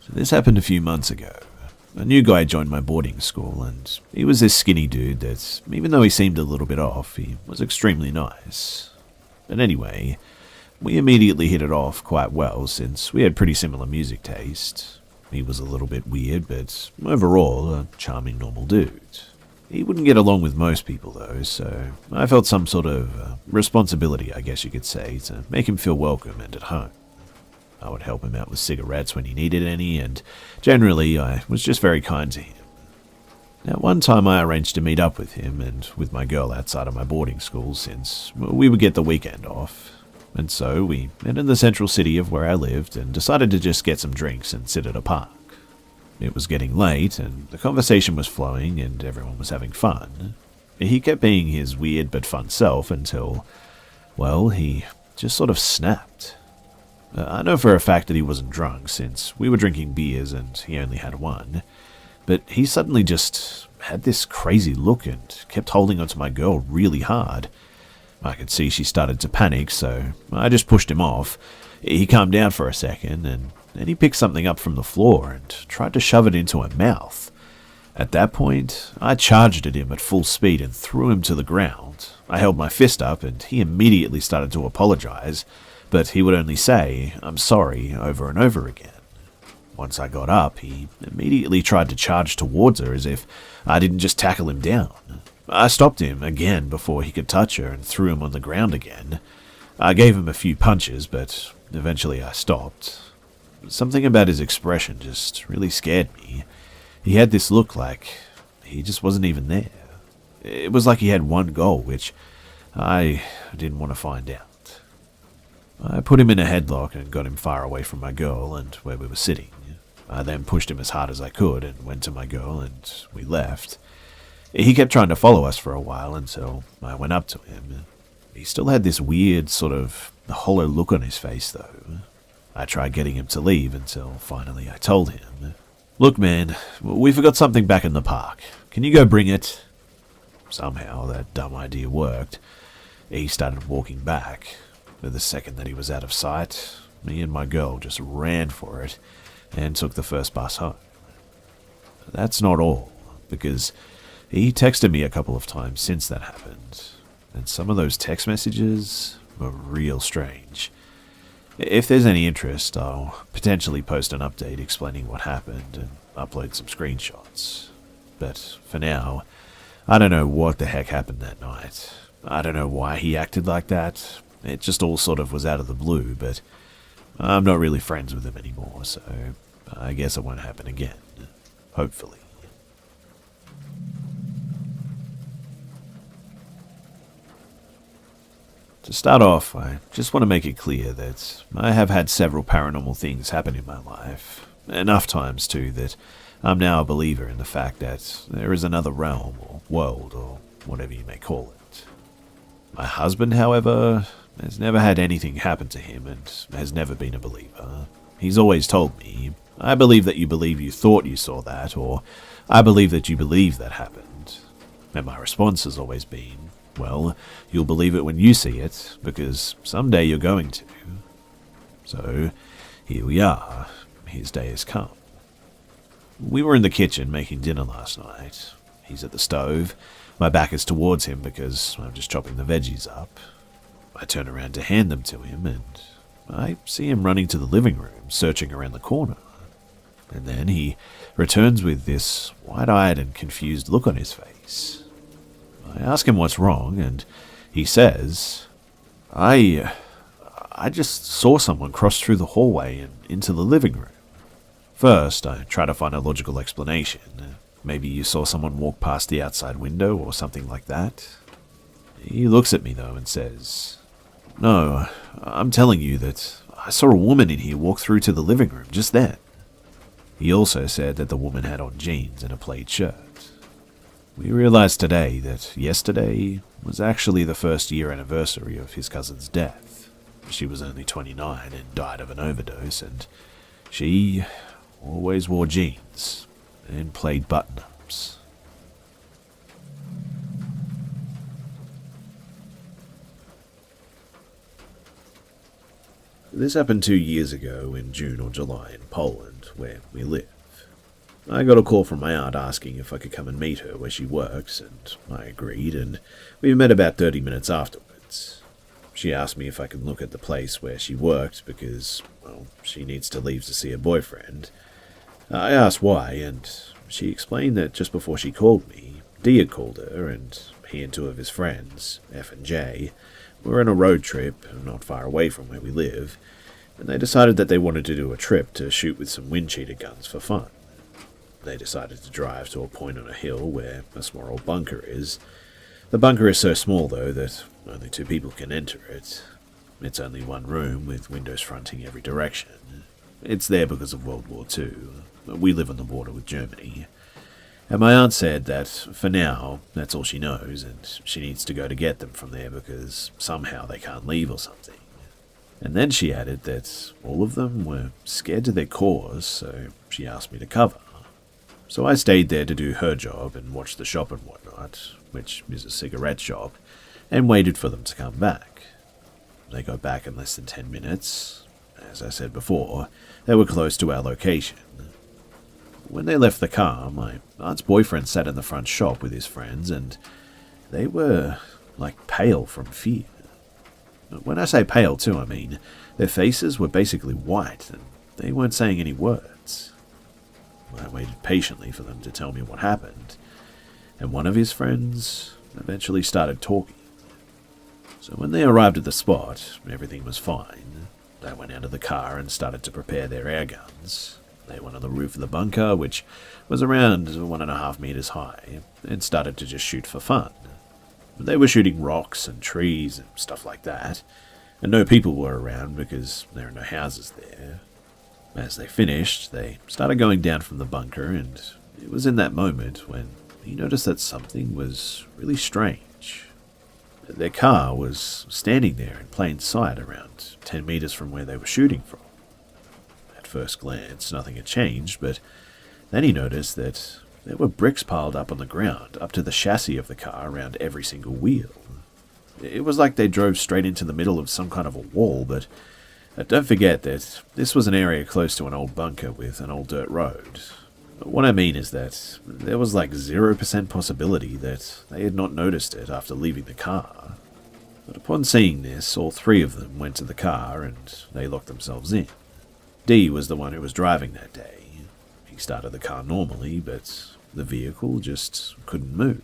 So this happened a few months ago. A new guy joined my boarding school, and he was this skinny dude that, even though he seemed a little bit off, he was extremely nice. But anyway, we immediately hit it off quite well since we had pretty similar music taste. He was a little bit weird, but overall a charming normal dude. He wouldn't get along with most people though, so I felt some sort of responsibility, I guess you could say, to make him feel welcome and at home. I would help him out with cigarettes when he needed any, and generally I was just very kind to him. Now, one time I arranged to meet up with him and with my girl outside of my boarding school since we would get the weekend off. And so we met in the central city of where I lived and decided to just get some drinks and sit at a park. It was getting late and the conversation was flowing and everyone was having fun. He kept being his weird but fun self until, well, he just sort of snapped. I know for a fact that he wasn't drunk since we were drinking beers and he only had one, but he suddenly just had this crazy look and kept holding onto my girl really hard. I could see she started to panic, so I just pushed him off. He calmed down for a second, and then he picked something up from the floor and tried to shove it into her mouth. At that point, I charged at him at full speed and threw him to the ground. I held my fist up, and he immediately started to apologize, but he would only say, "I'm sorry," over and over again. Once I got up, he immediately tried to charge towards her as if I didn't just tackle him down. I stopped him again before he could touch her and threw him on the ground again. I gave him a few punches, but eventually I stopped. Something about his expression just really scared me. He had this look like he just wasn't even there. It was like he had one goal, which I didn't want to find out. I put him in a headlock and got him far away from my girl and where we were sitting. I then pushed him as hard as I could and went to my girl and we left. He kept trying to follow us for a while until I went up to him. He still had this weird sort of hollow look on his face though. I tried getting him to leave until finally I told him, "Look man, we forgot something back in the park. Can you go bring it?" Somehow that dumb idea worked. He started walking back. The second that he was out of sight, me and my girl just ran for it and took the first bus home. That's not all, because he texted me a couple of times since that happened, and some of those text messages were real strange. If there's any interest, I'll potentially post an update explaining what happened and upload some screenshots. But for now, I don't know what the heck happened that night. I don't know why he acted like that. It just all sort of was out of the blue, but I'm not really friends with him anymore, so I guess it won't happen again. Hopefully. To start off, I just want to make it clear that I have had several paranormal things happen in my life. Enough times, too, that I'm now a believer in the fact that there is another realm or world or whatever you may call it. My husband, however, has never had anything happen to him and has never been a believer. He's always told me, "I believe that you believe you thought you saw that," or "I believe that you believe that happened." And my response has always been, "Well, you'll believe it when you see it, because someday you're going to." So, here we are. His day has come. We were in the kitchen making dinner last night. He's at the stove. My back is towards him because I'm just chopping the veggies up. I turn around to hand them to him, and I see him running to the living room, searching around the corner. And then he returns with this wide-eyed and confused look on his face. I ask him what's wrong, and he says, I just saw someone cross through the hallway and into the living room. First, I try to find a logical explanation. Maybe you saw someone walk past the outside window or something like that. He looks at me, though, and says, No, I'm telling you that I saw a woman in here walk through to the living room just then. He also said that the woman had on jeans and a plaid shirt. We realized today that yesterday was actually the first-year anniversary of his cousin's death. She was only 29 and died of an overdose, and she always wore jeans and plaid button-ups. This happened 2 years ago in June or July in Poland, where we live. I got a call from my aunt asking if I could come and meet her where she works, and I agreed, and we met about 30 minutes afterwards. She asked me if I could look at the place where she worked because, well, she needs to leave to see her boyfriend. I asked why, and she explained that just before she called me, Dee had called her, and he and two of his friends, F and J, were on a road trip not far away from where we live, and they decided that they wanted to do a trip to shoot with some wind cheater guns for fun. They decided to drive to a point on a hill where a small bunker is. The bunker is so small, though, that only 2 people can enter it. It's only one room with windows fronting every direction. It's there because of World War II. We live on the border with Germany. And my aunt said that, for now, that's all she knows, and she needs to go to get them from there because somehow they can't leave or something. And then she added that all of them were scared to their cores, so she asked me to cover. So I stayed there to do her job and watch the shop and whatnot, which is a cigarette shop, and waited for them to come back. They got back in less than 10 minutes. As I said before, they were close to our location. When they left the car, my aunt's boyfriend sat in the front shop with his friends, and they were, like, pale from fear. When I say pale, too, I mean their faces were basically white, and they weren't saying any words. I waited patiently for them to tell me what happened, and one of his friends eventually started talking. So when they arrived at the spot, everything was fine. They went out of the car and started to prepare their air guns. They went on the roof of the bunker, which was around 1.5 meters high, and started to just shoot for fun. They were shooting rocks and trees and stuff like that, and no people were around because there are no houses there. As they finished, they started going down from the bunker, and it was in that moment when he noticed that something was really strange. Their car was standing there in plain sight around 10 meters from where they were shooting from. At first glance, nothing had changed, but then he noticed that there were bricks piled up on the ground, up to the chassis of the car around every single wheel. It was like they drove straight into the middle of some kind of a wall, but don't forget that this was an area close to an old bunker with an old dirt road. What I mean is that there was like 0% possibility that they had not noticed it after leaving the car. But upon seeing this, all 3 of them went to the car and they locked themselves in. Dee was the one who was driving that day. He started the car normally, but the vehicle just couldn't move.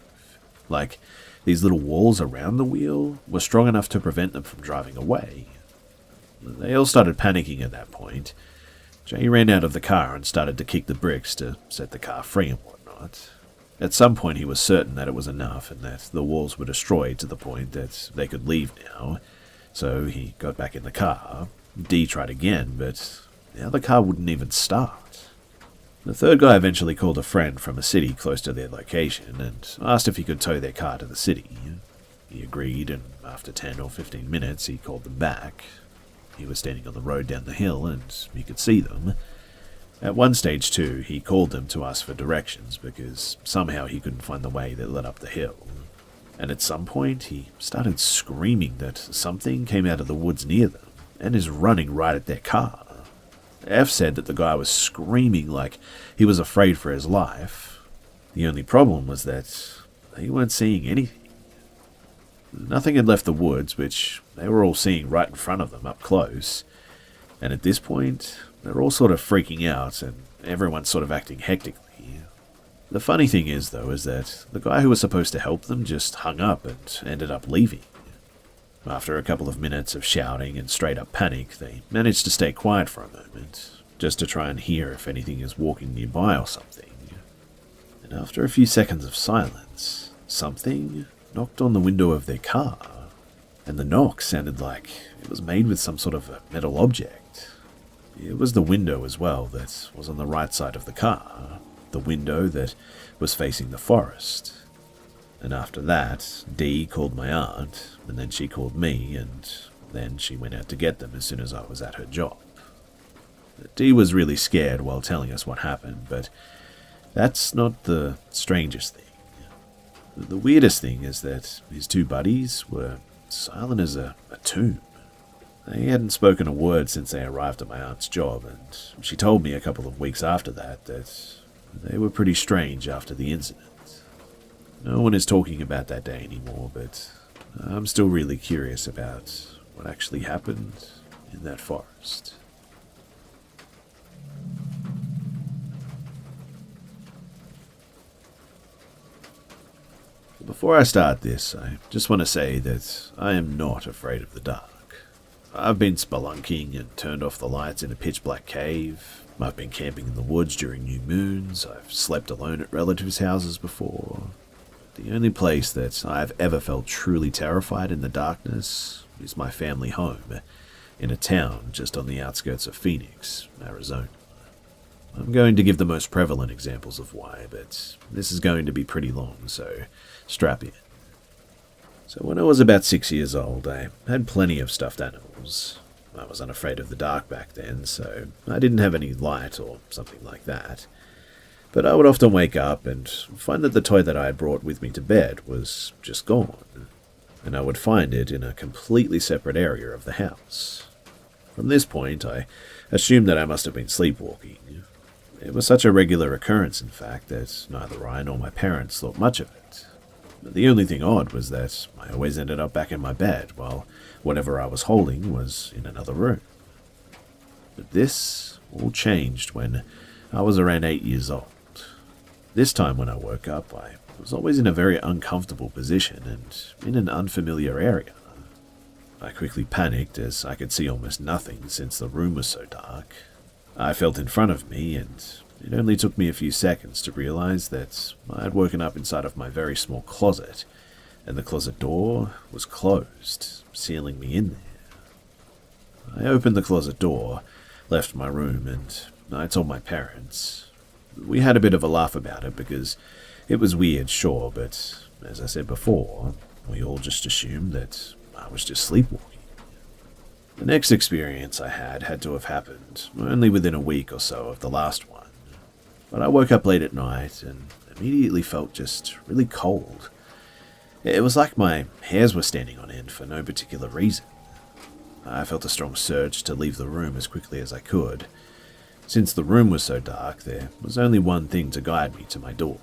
Like, these little walls around the wheel were strong enough to prevent them from driving away. They all started panicking at that point. Jay ran out of the car and started to kick the bricks to set the car free and whatnot. At some point he was certain that it was enough and that the walls were destroyed to the point that they could leave now, so he got back in the car. Dee tried again, but now the car wouldn't even start. The third guy eventually called a friend from a city close to their location and asked if he could tow their car to the city. He agreed, and after 10 or 15 minutes he called them back. He was standing on the road down the hill, and he could see them. At one stage, too, he called them to ask for directions, because somehow he couldn't find the way that led up the hill. And at some point, he started screaming that something came out of the woods near them, and is running right at their car. F said that the guy was screaming like he was afraid for his life. The only problem was that they weren't seeing anything. Nothing had left the woods, which they were all seeing right in front of them up close. And at this point, they're all sort of freaking out, and everyone's sort of acting hectically. The funny thing is, though, is that the guy who was supposed to help them just hung up and ended up leaving. After a couple of minutes of shouting and straight-up panic, they managed to stay quiet for a moment, just to try and hear if anything is walking nearby or something. And after a few seconds of silence, something knocked on the window of their car, and the knock sounded like it was made with some sort of a metal object. It was the window as well that was on the right side of the car, the window that was facing the forest. And after that, Dee called my aunt, and then she called me, and then she went out to get them as soon as I was at her job. Dee was really scared while telling us what happened, but that's not the strangest thing. The weirdest thing is that his two buddies were silent as a tomb. They hadn't spoken a word since they arrived at my aunt's job, and she told me a couple of weeks after that they were pretty strange after the incident. No one is talking about that day anymore, but I'm still really curious about what actually happened in that forest. Before I start this, I just want to say that I am not afraid of the dark. I've been spelunking and turned off the lights in a pitch-black cave. I've been camping in the woods during new moons. I've slept alone at relatives' houses before. The only place that I've ever felt truly terrified in the darkness is my family home, in a town just on the outskirts of Phoenix, Arizona. I'm going to give the most prevalent examples of why, but this is going to be pretty long, so strap in. So when I was about 6 years old, I had plenty of stuffed animals. I was unafraid of the dark back then, so I didn't have any light or something like that. But I would often wake up and find that the toy that I had brought with me to bed was just gone, and I would find it in a completely separate area of the house. From this point, I assumed that I must have been sleepwalking. It was such a regular occurrence, in fact, that neither I nor my parents thought much of it. The only thing odd was that I always ended up back in my bed, while whatever I was holding was in another room. But this all changed when I was around 8 years old. This time when I woke up, I was always in a very uncomfortable position and in an unfamiliar area. I quickly panicked as I could see almost nothing since the room was so dark. I felt in front of me, and it only took me a few seconds to realize that I had woken up inside of my very small closet, and the closet door was closed, sealing me in there. I opened the closet door, left my room, and I told my parents. We had a bit of a laugh about it because it was weird, sure, but as I said before, we all just assumed that I was just sleepwalking. The next experience I had to have happened only within a week or so of the last one. But I woke up late at night and immediately felt just really cold. It was like my hairs were standing on end for no particular reason. I felt a strong surge to leave the room as quickly as I could. Since the room was so dark, there was only one thing to guide me to my door.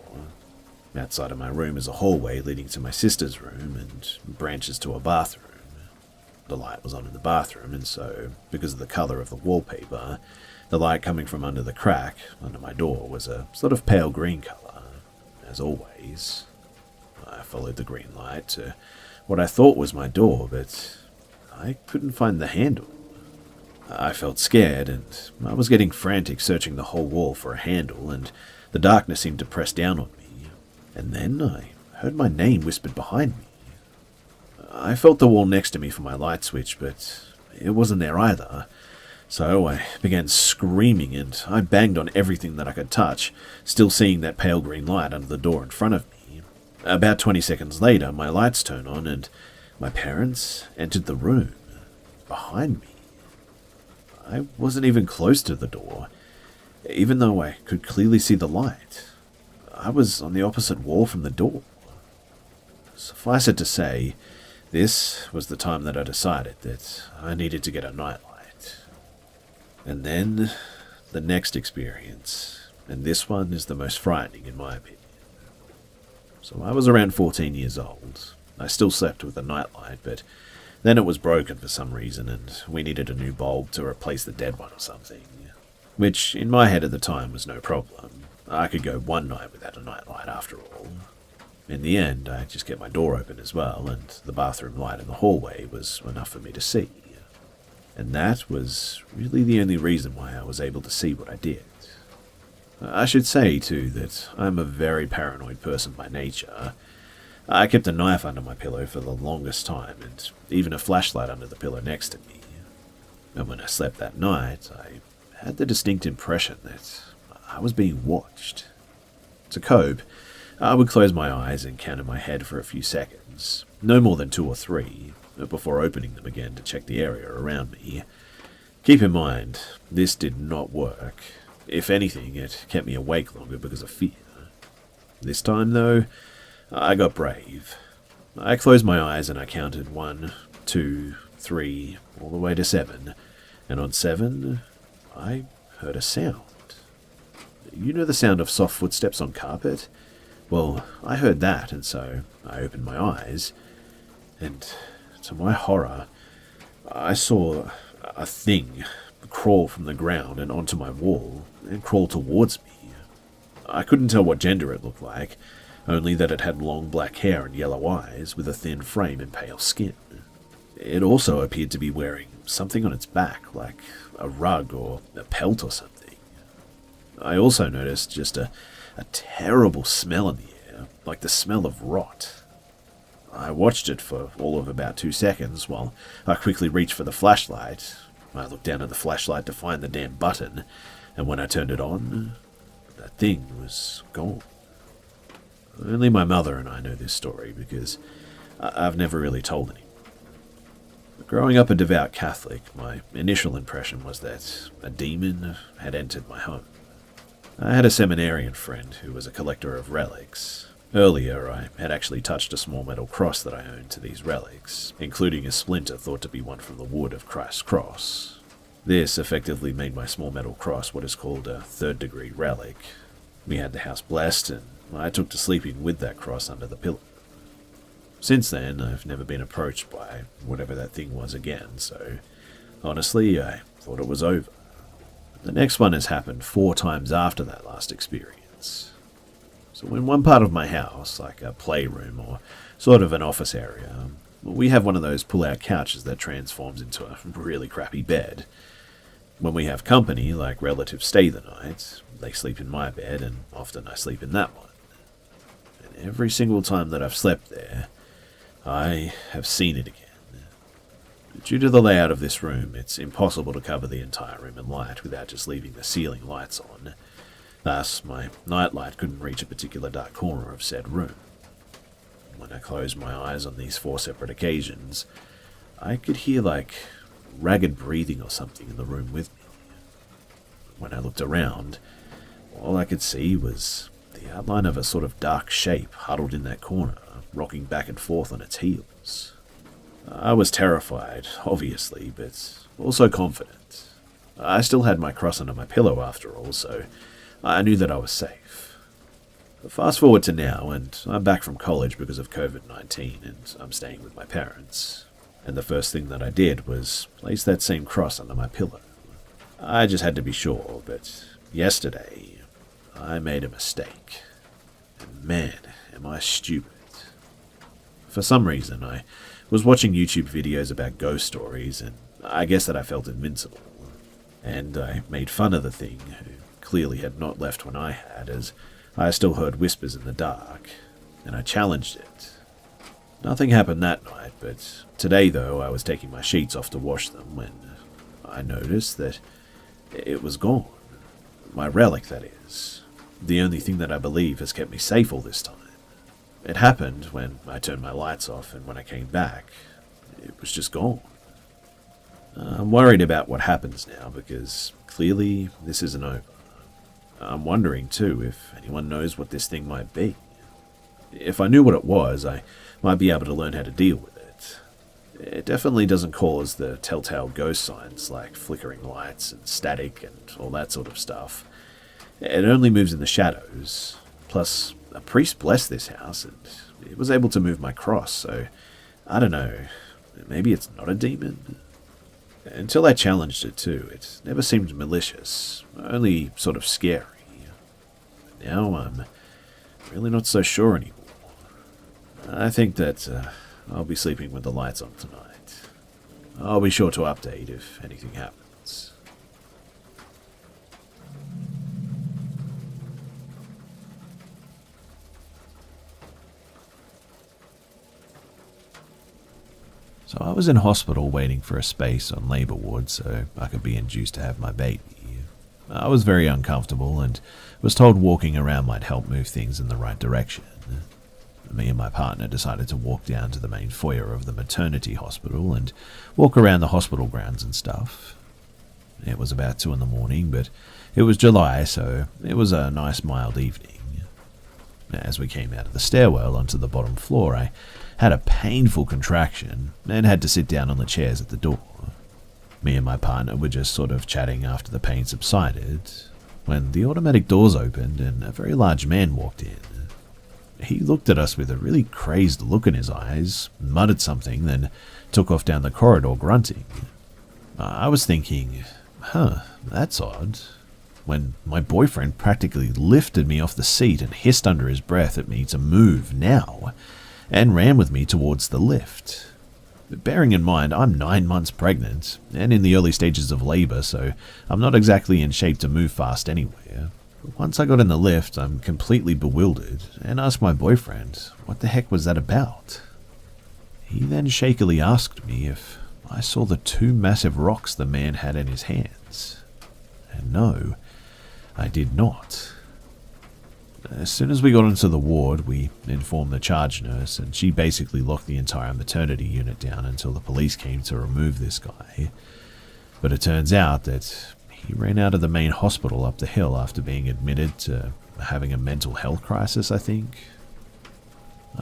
Outside of my room is a hallway leading to my sister's room and branches to a bathroom. The light was on in the bathroom, and so, because of the colour of the wallpaper, the light coming from under the crack under my door was a sort of pale green colour. As always, I followed the green light to what I thought was my door, but I couldn't find the handle. I felt scared, and I was getting frantic searching the whole wall for a handle, and the darkness seemed to press down on me. And then I heard my name whispered behind me. I felt the wall next to me for my light switch, but it wasn't there either. So I began screaming, and I banged on everything that I could touch, still seeing that pale green light under the door in front of me. About 20 seconds later, my lights turned on, and my parents entered the room behind me. I wasn't even close to the door, even though I could clearly see the light. I was on the opposite wall from the door. Suffice it to say, this was the time that I decided that I needed to get a nightlight. And then, the next experience, and this one is the most frightening in my opinion. So I was around 14 years old. I still slept with a nightlight, but then it was broken for some reason and we needed a new bulb to replace the dead one or something. Which, in my head at the time, was no problem. I could go one night without a nightlight after all. In the end, I just kept my door open as well, and the bathroom light in the hallway was enough for me to see. And that was really the only reason why I was able to see what I did. I should say, too, that I'm a very paranoid person by nature. I kept a knife under my pillow for the longest time, and even a flashlight under the pillow next to me. And when I slept that night, I had the distinct impression that I was being watched. To cope, I would close my eyes and count in my head for a few seconds, no more than 2 or 3, before opening them again to check the area around me. Keep in mind, this did not work. If anything, it kept me awake longer because of fear. This time, though, I got brave. I closed my eyes and I counted 1, 2, 3, all the way to 7, and on 7, I heard a sound. You know the sound of soft footsteps on carpet? Well, I heard that, and so I opened my eyes, and to my horror, I saw a thing crawl from the ground and onto my wall and crawl towards me. I couldn't tell what gender it looked like, only that it had long black hair and yellow eyes with a thin frame and pale skin. It also appeared to be wearing something on its back, like a rug or a pelt or something. I also noticed just a terrible smell in the air, like the smell of rot. I watched it for all of about 2 seconds while I quickly reached for the flashlight. I looked down at the flashlight to find the damn button, and when I turned it on, that thing was gone. Only my mother and I know this story because I've never really told anyone. Growing up a devout Catholic, my initial impression was that a demon had entered my home. I had a seminarian friend who was a collector of relics. Earlier, I had actually touched a small metal cross that I owned to these relics, including a splinter thought to be one from the wood of Christ's cross. This effectively made my small metal cross what is called a third-degree relic. We had the house blessed, and I took to sleeping with that cross under the pillow. Since then, I've never been approached by whatever that thing was again, so honestly, I thought it was over. The next one has happened 4 times after that last experience. So in one part of my house, like a playroom or sort of an office area, we have one of those pull-out couches that transforms into a really crappy bed. When we have company, like relatives stay the night, they sleep in my bed, and often I sleep in that one. And every single time that I've slept there, I have seen it again. Due to the layout of this room, it's impossible to cover the entire room in light without just leaving the ceiling lights on. Thus, my nightlight couldn't reach a particular dark corner of said room. When I closed my eyes on these 4 separate occasions, I could hear like ragged breathing or something in the room with me. When I looked around, all I could see was the outline of a sort of dark shape huddled in that corner, rocking back and forth on its heels. I was terrified, obviously, but also confident. I still had my cross under my pillow after all, so I knew that I was safe. Fast forward to now, and I'm back from college because of COVID-19, and I'm staying with my parents. And the first thing that I did was place that same cross under my pillow. I just had to be sure, but yesterday, I made a mistake. And man, am I stupid. For some reason, I was watching YouTube videos about ghost stories, and I guess that I felt invincible. And I made fun of the thing, who clearly had not left when I had, as I still heard whispers in the dark, and I challenged it. Nothing happened that night, but today, though, I was taking my sheets off to wash them when I noticed that it was gone. My relic, that is. The only thing that I believe has kept me safe all this time. It happened when I turned my lights off, and when I came back, it was just gone. I'm worried about what happens now, because clearly this isn't over. I'm wondering, too, if anyone knows what this thing might be. If I knew what it was, I might be able to learn how to deal with it. It definitely doesn't cause the telltale ghost signs like flickering lights and static and all that sort of stuff. It only moves in the shadows. Plus, a priest blessed this house, and it was able to move my cross, so I don't know, maybe it's not a demon? Until I challenged it too, it never seemed malicious, only sort of scary. Now I'm really not so sure anymore. I think that I'll be sleeping with the lights on tonight. I'll be sure to update if anything happens. So I was in hospital waiting for a space on labour ward so I could be induced to have my baby. I was very uncomfortable and was told walking around might help move things in the right direction. Me and my partner decided to walk down to the main foyer of the maternity hospital and walk around the hospital grounds and stuff. It was about 2 a.m, but it was July, so it was a nice mild evening. As we came out of the stairwell onto the bottom floor, I had a painful contraction and had to sit down on the chairs at the door. Me and my partner were just sort of chatting after the pain subsided when the automatic doors opened and a very large man walked in. He looked at us with a really crazed look in his eyes, muttered something, then took off down the corridor grunting. I was thinking, that's odd, when my boyfriend practically lifted me off the seat and hissed under his breath at me to move now, and ran with me towards the lift. Bearing in mind I'm 9 months pregnant and in the early stages of labour, so I'm not exactly in shape to move fast anywhere. Once I got in the lift, I'm completely bewildered and asked my boyfriend what the heck was that about. He then shakily asked me if I saw the 2 massive rocks the man had in his hands. And no, I did not. As soon as we got into the ward, we informed the charge nurse, and she basically locked the entire maternity unit down until the police came to remove this guy. But it turns out that he ran out of the main hospital up the hill after being admitted to having a mental health crisis, I think.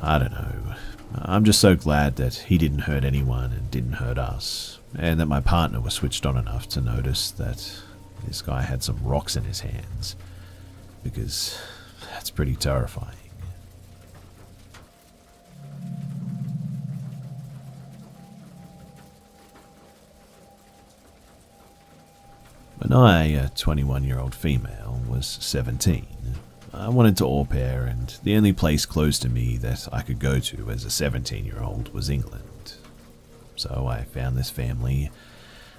I don't know. I'm just so glad that he didn't hurt anyone and didn't hurt us, and that my partner was switched on enough to notice that this guy had some rocks in his hands, because that's pretty terrifying. When I, a 21-year-old female, was 17, I wanted to au pair, and the only place close to me that I could go to as a 17-year-old was England. So I found this family,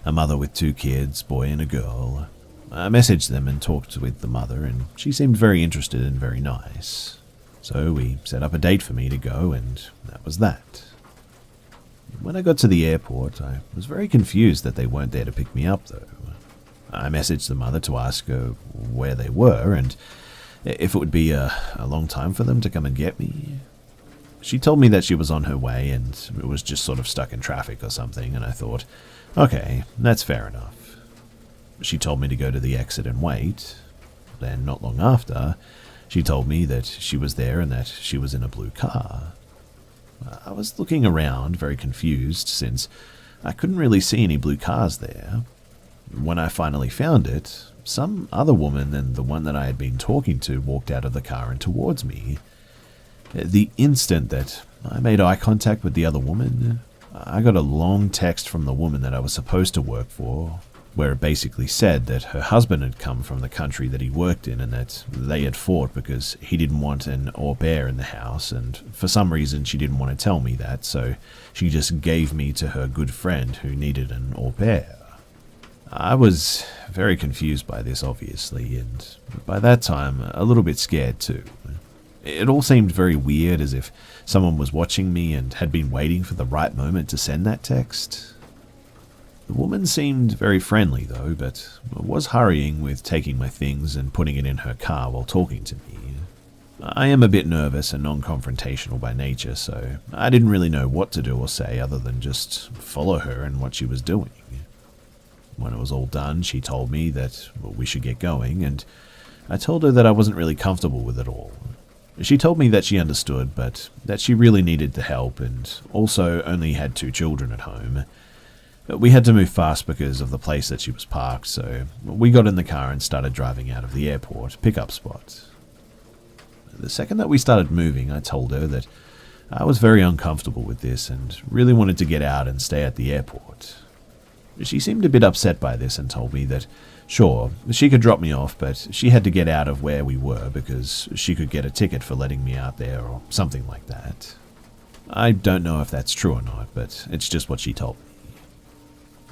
a mother with 2 kids, boy and a girl. I messaged them and talked with the mother, and she seemed very interested and very nice. So we set up a date for me to go, and that was that. When I got to the airport, I was very confused that they weren't there to pick me up, though. I messaged the mother to ask her where they were, and if it would be a long time for them to come and get me. She told me that she was on her way, and it was just sort of stuck in traffic or something, and I thought, okay, that's fair enough. She told me to go to the exit and wait. Then, not long after, she told me that she was there and that she was in a blue car. I was looking around, very confused, since I couldn't really see any blue cars there. When I finally found it, some other woman than the one that I had been talking to walked out of the car and towards me. The instant that I made eye contact with the other woman, I got a long text from the woman that I was supposed to work for, where it basically said that her husband had come from the country that he worked in and that they had fought because he didn't want an au pair in the house, and for some reason she didn't want to tell me that, so she just gave me to her good friend who needed an au pair. I was very confused by this, obviously, and by that time a little bit scared too. It all seemed very weird, as if someone was watching me and had been waiting for the right moment to send that text. The woman seemed very friendly, though, but was hurrying with taking my things and putting it in her car while talking to me. I am a bit nervous and non-confrontational by nature, so I didn't really know what to do or say other than just follow her and what she was doing. When it was all done, she told me that we should get going, and I told her that I wasn't really comfortable with it all. She told me that she understood, but that she really needed the help and also only had 2 children at home. We had to move fast because of the place that she was parked, so we got in the car and started driving out of the airport pickup spot. The second that we started moving, I told her that I was very uncomfortable with this and really wanted to get out and stay at the airport. She seemed a bit upset by this and told me that, sure, she could drop me off, but she had to get out of where we were because she could get a ticket for letting me out there or something like that. I don't know if that's true or not, but it's just what she told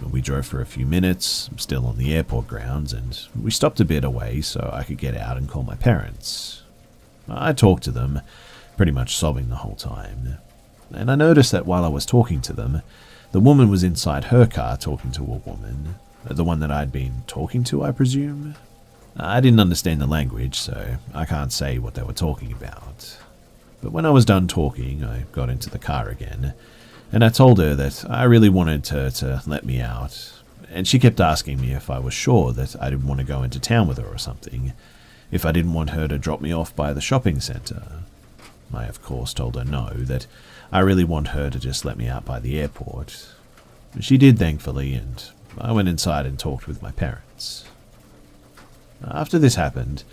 me. We drove for a few minutes, still on the airport grounds, and we stopped a bit away so I could get out and call my parents. I talked to them, pretty much sobbing the whole time. And I noticed that while I was talking to them, the woman was inside her car talking to a woman. The one that I'd been talking to, I presume? I didn't understand the language, so I can't say what they were talking about. But when I was done talking, I got into the car again, and I told her that I really wanted her to let me out, and she kept asking me if I was sure that I didn't want to go into town with her or something, if I didn't want her to drop me off by the shopping centre. I, of course, told her no, that I really want her to just let me out by the airport. She did, thankfully, and I went inside and talked with my parents. After this happened,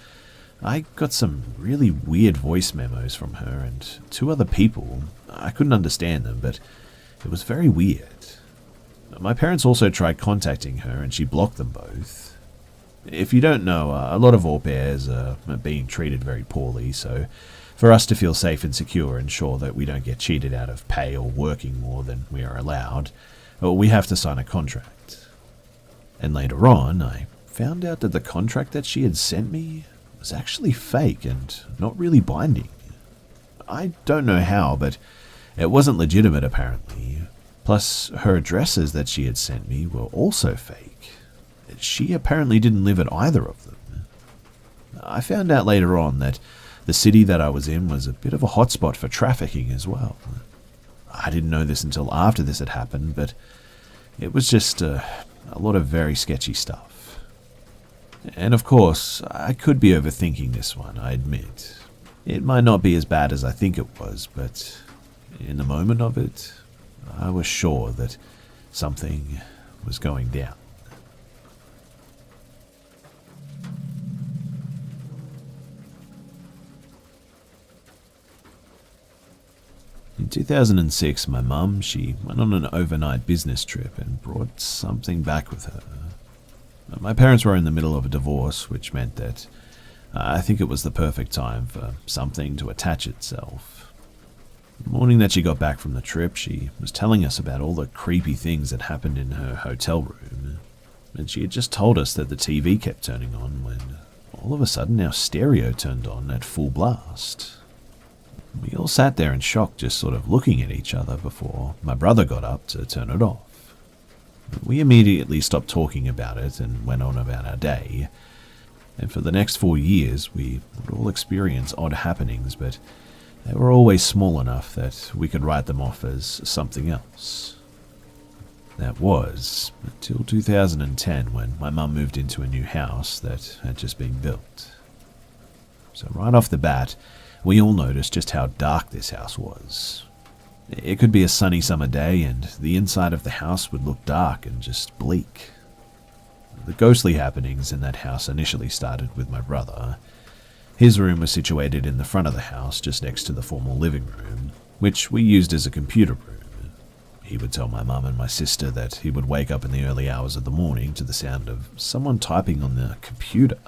I got some really weird voice memos from her and two other people. I couldn't understand them, but it was very weird. My parents also tried contacting her and she blocked them both. If you don't know, a lot of au pairs are being treated very poorly, so for us to feel safe and secure and sure that we don't get cheated out of pay or working more than we are allowed, we have to sign a contract. And later on, I found out that the contract that she had sent me was actually fake and not really binding. I don't know how, but it wasn't legitimate apparently. Plus, her addresses that she had sent me were also fake. She apparently didn't live at either of them. I found out later on that the city that I was in was a bit of a hotspot for trafficking as well. I didn't know this until after this had happened, but it was just a lot of very sketchy stuff. And of course, I could be overthinking this one, I admit. It might not be as bad as I think it was, but in the moment of it, I was sure that something was going down. In 2006, my mum, she went on an overnight business trip and brought something back with her. My parents were in the middle of a divorce, which meant that I think it was the perfect time for something to attach itself. The morning that she got back from the trip, she was telling us about all the creepy things that happened in her hotel room, and she had just told us that the TV kept turning on when all of a sudden our stereo turned on at full blast. We all sat there in shock, just sort of looking at each other before my brother got up to turn it off. We immediately stopped talking about it and went on about our day. And for the next 4 years, we would all experience odd happenings, but they were always small enough that we could write them off as something else. That was until 2010, when my mum moved into a new house that had just been built. So right off the bat, we all noticed just how dark this house was. It could be a sunny summer day and the inside of the house would look dark and just bleak. The ghostly happenings in that house initially started with my brother. His room was situated in the front of the house just next to the formal living room, which we used as a computer room. He would tell my mum and my sister that he would wake up in the early hours of the morning to the sound of someone typing on the computer.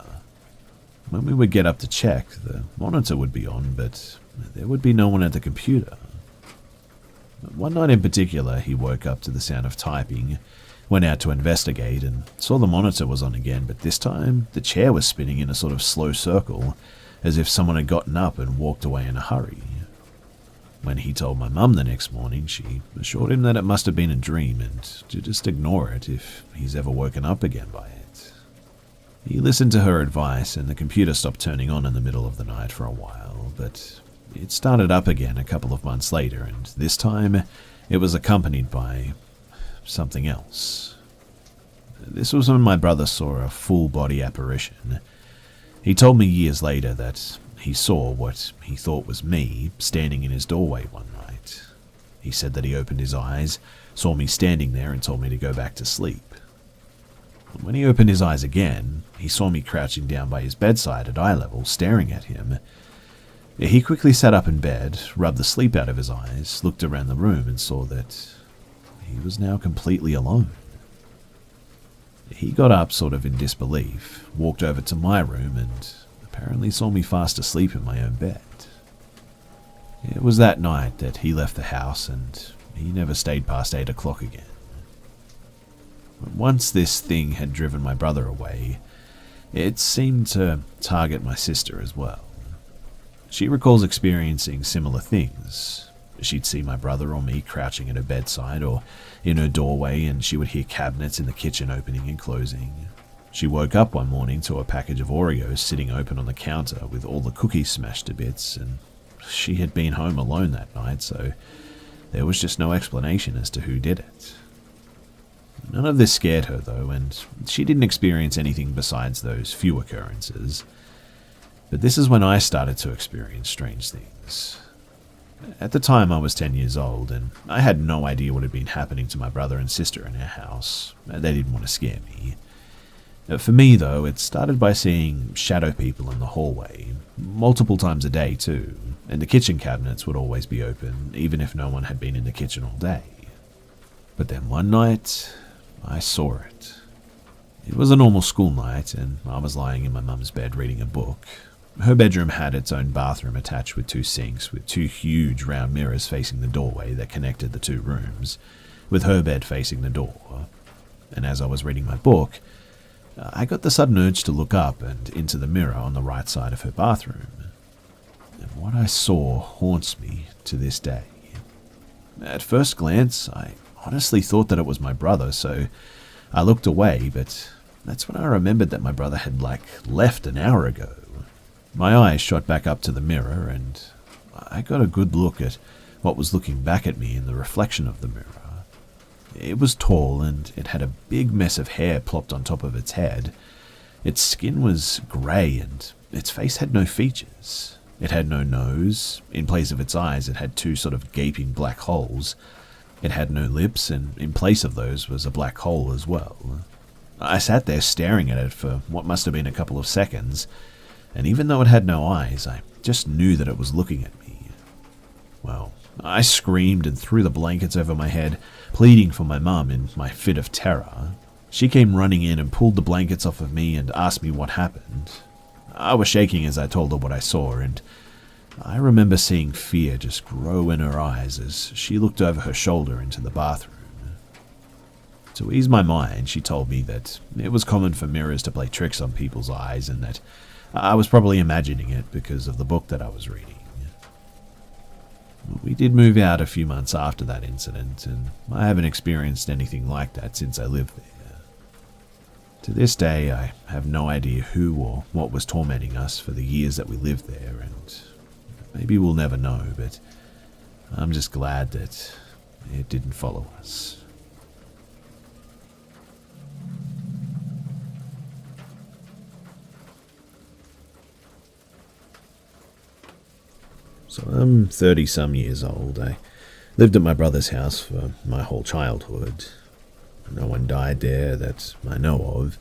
When we would get up to check, the monitor would be on, but there would be no one at the computer. One night in particular, he woke up to the sound of typing, went out to investigate, and saw the monitor was on again, but this time the chair was spinning in a sort of slow circle, as if someone had gotten up and walked away in a hurry. When he told my mum the next morning, she assured him that it must have been a dream and to just ignore it if he's ever woken up again by it. He listened to her advice, and the computer stopped turning on in the middle of the night for a while, but it started up again a couple of months later, and this time it was accompanied by something else. This was when my brother saw a full-body apparition. He told me years later that he saw what he thought was me standing in his doorway one night. He said that he opened his eyes, saw me standing there, and told me to go back to sleep. When he opened his eyes again, he saw me crouching down by his bedside at eye level, staring at him. He quickly sat up in bed, rubbed the sleep out of his eyes, looked around the room and saw that he was now completely alone. He got up sort of in disbelief, walked over to my room and apparently saw me fast asleep in my own bed. It was that night that he left the house and he never stayed past 8 o'clock again. Once this thing had driven my brother away, it seemed to target my sister as well. She recalls experiencing similar things. She'd see my brother or me crouching at her bedside or in her doorway, and she would hear cabinets in the kitchen opening and closing. She woke up one morning to a package of Oreos sitting open on the counter with all the cookies smashed to bits, and she had been home alone that night, so there was just no explanation as to who did it. None of this scared her, though, and she didn't experience anything besides those few occurrences. But this is when I started to experience strange things. At the time, I was 10 years old, and I had no idea what had been happening to my brother and sister in our house. They didn't want to scare me. For me, though, it started by seeing shadow people in the hallway, multiple times a day, too, and the kitchen cabinets would always be open, even if no one had been in the kitchen all day. But then one night, I saw it. It was a normal school night, and I was lying in my mum's bed reading a book. Her bedroom had its own bathroom attached with 2 sinks, with 2 huge round mirrors facing the doorway that connected the 2 rooms, with her bed facing the door. And as I was reading my book, I got the sudden urge to look up and into the mirror on the right side of her bathroom. And what I saw haunts me to this day. At first glance, I honestly thought that it was my brother, so I looked away, but that's when I remembered that my brother had, left an hour ago. My eyes shot back up to the mirror, and I got a good look at what was looking back at me in the reflection of the mirror. It was tall, and it had a big mess of hair plopped on top of its head. Its skin was grey, and its face had no features. It had no nose. In place of its eyes, it had 2 sort of gaping black holes. It had no lips, and in place of those was a black hole as well. I sat there staring at it for what must have been a couple of seconds, and even though it had no eyes, I just knew that it was looking at me. Well, I screamed and threw the blankets over my head, pleading for my mum in my fit of terror. She came running in and pulled the blankets off of me and asked me what happened. I was shaking as I told her what I saw, and I remember seeing fear just grow in her eyes as she looked over her shoulder into the bathroom. To ease my mind, she told me that it was common for mirrors to play tricks on people's eyes and that I was probably imagining it because of the book that I was reading. We did move out a few months after that incident, and I haven't experienced anything like that since I lived there. To this day, I have no idea who or what was tormenting us for the years that we lived there, and maybe we'll never know, but I'm just glad that it didn't follow us. So I'm 30-some years old. I lived at my brother's house for my whole childhood. No one died there that I know of.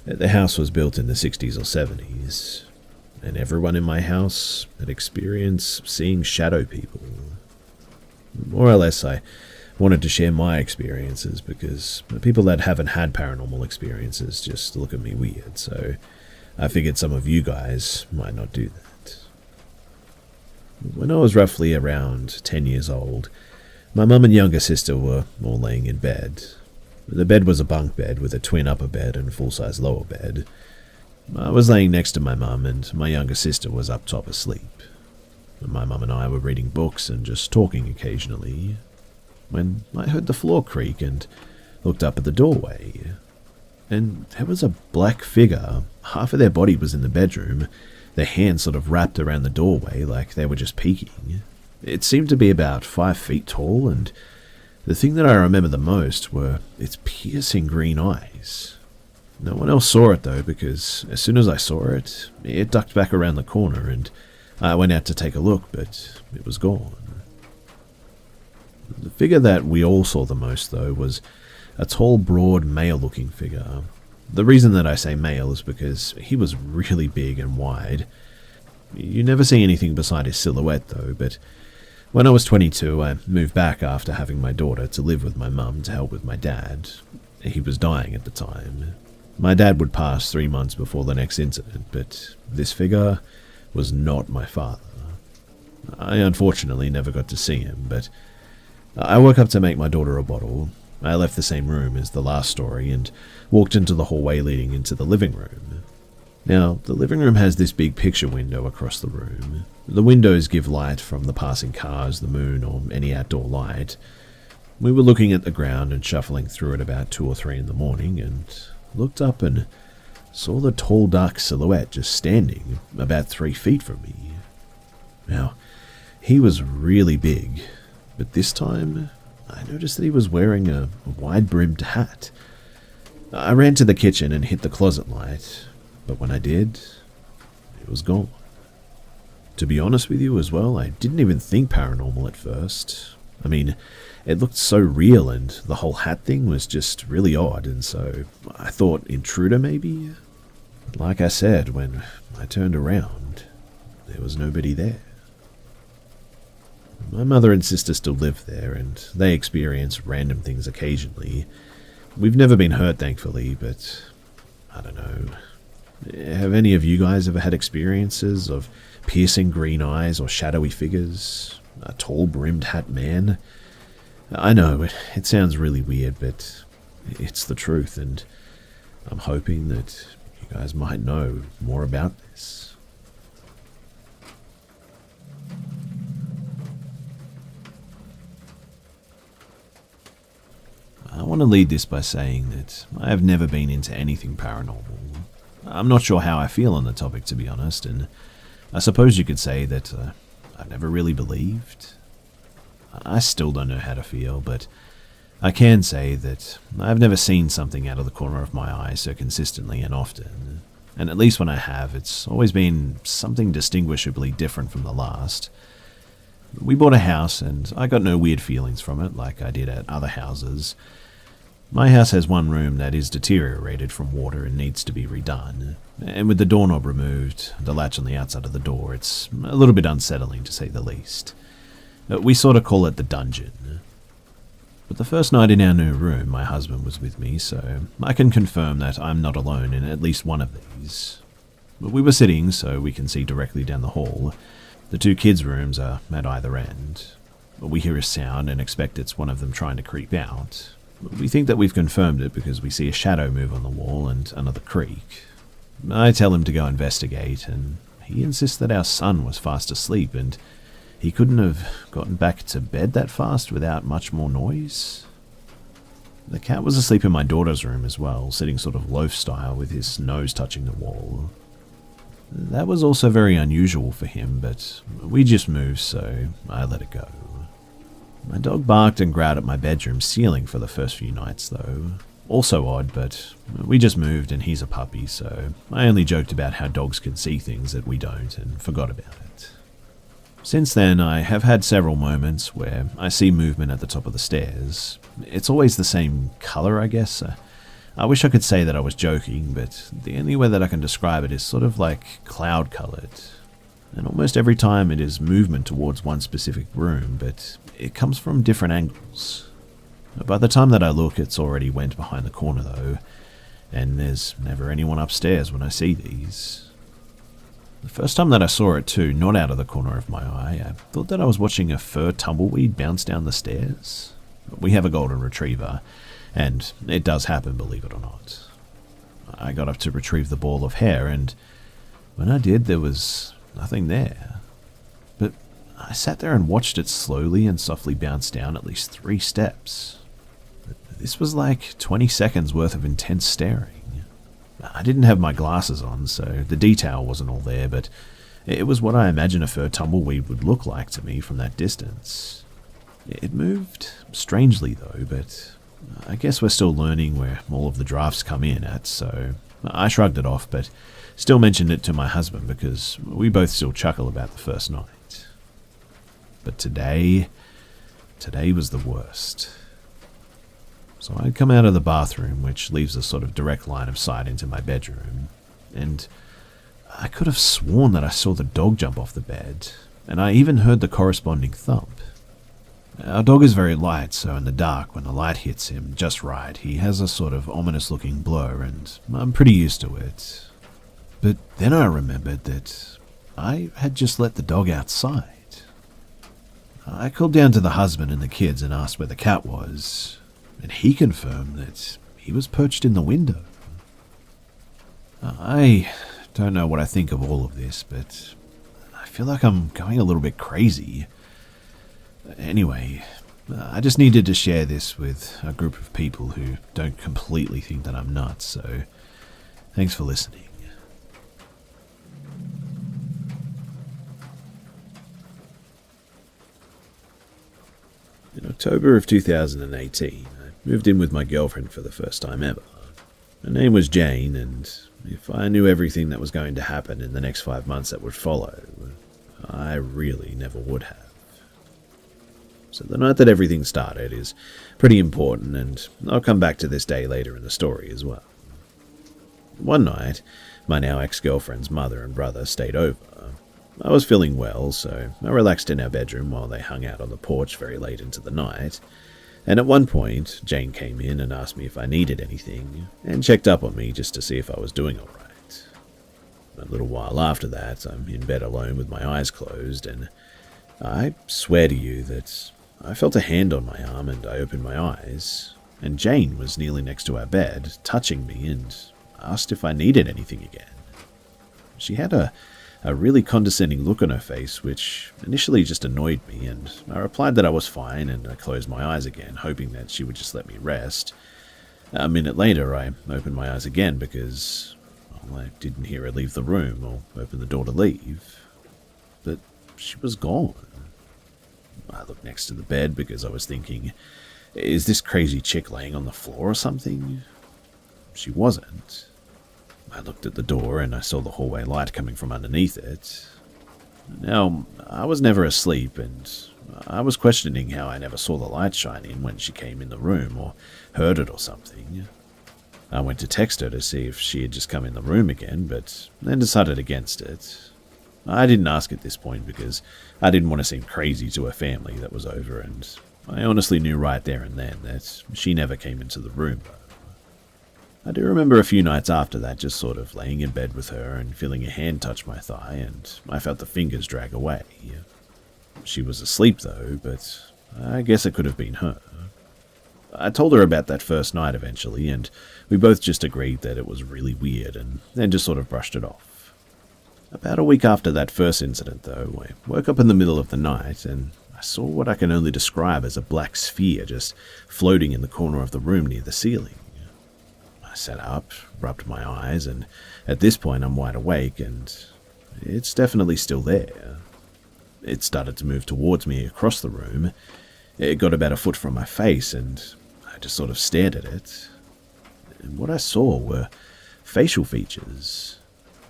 The house was built in the 60s or 70s, and everyone in my house had experienced seeing shadow people. More or less, I wanted to share my experiences because the people that haven't had paranormal experiences just look at me weird, so I figured some of you guys might not do that. When I was roughly around 10 years old, my mum and younger sister were all laying in bed. The bed was a bunk bed with a twin upper bed and full-size lower bed. I was laying next to my mum and my younger sister was up top asleep. My mum and I were reading books and just talking occasionally, when I heard the floor creak and looked up at the doorway. And there was a black figure. Half of their body was in the bedroom, their hands sort of wrapped around the doorway like they were just peeking. It seemed to be about 5 feet tall, and the thing that I remember the most were its piercing green eyes. No one else saw it though, because as soon as I saw it, it ducked back around the corner and I went out to take a look, but it was gone. The figure that we all saw the most though was a tall, broad, male-looking figure. The reason that I say male is because he was really big and wide. You never see anything beside his silhouette, though, but when I was 22, I moved back after having my daughter to live with my mum to help with my dad. He was dying at the time. My dad would pass 3 months before the next incident, but this figure was not my father. I unfortunately never got to see him, but I woke up to make my daughter a bottle. I left the same room as the last story and walked into the hallway leading into the living room. Now, the living room has this big picture window across the room. The windows give light from the passing cars, the moon, or any outdoor light. We were looking at the ground and shuffling through it about 2 or 3 in the morning and looked up and saw the tall dark silhouette just standing about 3 feet from me. Now, he was really big, but this time I noticed that he was wearing a wide-brimmed hat. I ran to the kitchen and hit the closet light, but when I did, it was gone. To be honest with you as well, I didn't even think paranormal at first. I mean, it looked so real and the whole hat thing was just really odd, and so I thought intruder maybe? But like I said, when I turned around, there was nobody there. My mother and sister still live there, and they experience random things occasionally. We've never been hurt, thankfully, but I don't know. Have any of you guys ever had experiences of piercing green eyes or shadowy figures? A tall brimmed hat man? I know, it sounds really weird, but it's the truth, and I'm hoping that you guys might know more about this. I want to lead this by saying that I have never been into anything paranormal. I'm not sure how I feel on the topic, to be honest, and I suppose you could say that I've never really believed. I still don't know how to feel, but I can say that I've never seen something out of the corner of my eye so consistently and often, and at least when I have, it's always been something distinguishably different from the last. We bought a house, and I got no weird feelings from it like I did at other houses. My house has one room that is deteriorated from water and needs to be redone, and with the doorknob removed, the latch on the outside of the door, it's a little bit unsettling to say the least. We sort of call it the dungeon. But the first night in our new room, my husband was with me, so I can confirm that I'm not alone in at least one of these. We were sitting so we can see directly down the hall. The 2 kids' rooms are at either end. We hear a sound and expect it's one of them trying to creep out. We think that we've confirmed it because we see a shadow move on the wall and another creak. I tell him to go investigate, and he insists that our son was fast asleep and he couldn't have gotten back to bed that fast without much more noise. The cat was asleep in my daughter's room as well, sitting sort of loaf style with his nose touching the wall. That was also very unusual for him, but we just moved, so I let it go. My dog barked and growled at my bedroom ceiling for the first few nights, though. Also odd, but we just moved and he's a puppy, so I only joked about how dogs can see things that we don't and forgot about it. Since then, I have had several moments where I see movement at the top of the stairs. It's always the same color, I guess. I wish I could say that I was joking, but the only way that I can describe it is sort of like cloud-colored. And almost every time it is movement towards one specific room, but it comes from different angles. By the time that I look, it's already went behind the corner though, and there's never anyone upstairs when I see these. The first time that I saw it too, not out of the corner of my eye, I thought that I was watching a fur tumbleweed bounce down the stairs. We have a golden retriever, and it does happen, believe it or not. I got up to retrieve the ball of hair, and when I did, there was nothing there. But I sat there and watched it slowly and softly bounce down at least 3 steps. This was like 20 seconds worth of intense staring. I didn't have my glasses on, so the detail wasn't all there, but it was what I imagine a fur tumbleweed would look like to me from that distance. It moved strangely though, but I guess we're still learning where all of the drafts come in at, so I shrugged it off, but still mentioned it to my husband because we both still chuckle about the first night. But today was the worst. So I'd come out of the bathroom, which leaves a sort of direct line of sight into my bedroom, and I could have sworn that I saw the dog jump off the bed, and I even heard the corresponding thump. Our dog is very light, so in the dark, when the light hits him just right, he has a sort of ominous-looking blur, and I'm pretty used to it. But then I remembered that I had just let the dog outside. I called down to the husband and the kids and asked where the cat was, and he confirmed that he was perched in the window. I don't know what I think of all of this, but I feel like I'm going a little bit crazy. Anyway, I just needed to share this with a group of people who don't completely think that I'm nuts, so thanks for listening. In October of 2018, I moved in with my girlfriend for the first time ever. Her name was Jane, and if I knew everything that was going to happen in the next 5 months that would follow, I really never would have. So the night that everything started is pretty important, and I'll come back to this day later in the story as well. One night, my now ex-girlfriend's mother and brother stayed over. I was feeling well, so I relaxed in our bedroom while they hung out on the porch very late into the night, and at one point, Jane came in and asked me if I needed anything, and checked up on me just to see if I was doing alright. A little while after that, I'm in bed alone with my eyes closed, and I swear to you that I felt a hand on my arm, and I opened my eyes, and Jane was kneeling next to our bed, touching me, and asked if I needed anything again. She had a really condescending look on her face, which initially just annoyed me, and I replied that I was fine, and I closed my eyes again, hoping that she would just let me rest. A minute later, I opened my eyes again because I didn't hear her leave the room or open the door to leave. But she was gone. I looked next to the bed because I was thinking, is this crazy chick laying on the floor or something? She wasn't. I looked at the door and I saw the hallway light coming from underneath it. Now, I was never asleep, and I was questioning how I never saw the light shine in when she came in the room or heard it or something. I went to text her to see if she had just come in the room again, but then decided against it. I didn't ask at this point because I didn't want to seem crazy to her family that was over, and I honestly knew right there and then that she never came into the room. I do remember a few nights after that just sort of laying in bed with her and feeling a hand touch my thigh, and I felt the fingers drag away. She was asleep though, but I guess it could have been her. I told her about that first night eventually, and we both just agreed that it was really weird, and then just sort of brushed it off. About a week after that first incident though, I woke up in the middle of the night, and I saw what I can only describe as a black sphere just floating in the corner of the room near the ceiling. I sat up, rubbed my eyes, and at this point I'm wide awake, and it's definitely still there. It started to move towards me across the room. It got about a foot from my face, and I just sort of stared at it. And what I saw were facial features,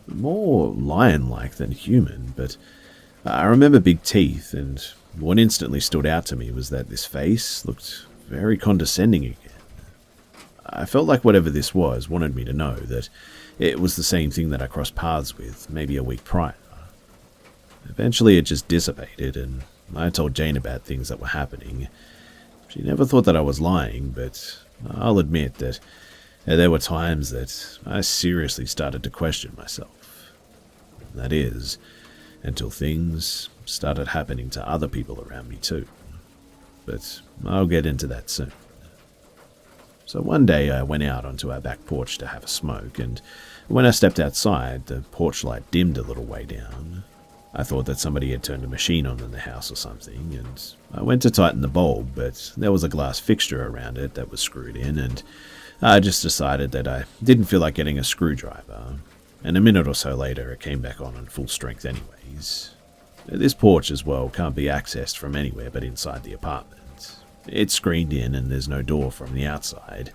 more lion-like than human, but I remember big teeth, and what instantly stood out to me was that this face looked very condescending again. I felt like whatever this was wanted me to know that it was the same thing that I crossed paths with maybe a week prior. Eventually it just dissipated, and I told Jane about things that were happening. She never thought that I was lying, but I'll admit that there were times that I seriously started to question myself. That is, until things started happening to other people around me too. But I'll get into that soon. So one day I went out onto our back porch to have a smoke, and when I stepped outside, the porch light dimmed a little way down. I thought that somebody had turned a machine on in the house or something, and I went to tighten the bulb, but there was a glass fixture around it that was screwed in, and I just decided that I didn't feel like getting a screwdriver, and a minute or so later it came back on full strength anyways. This porch as well can't be accessed from anywhere but inside the apartment. It's screened in and there's no door from the outside.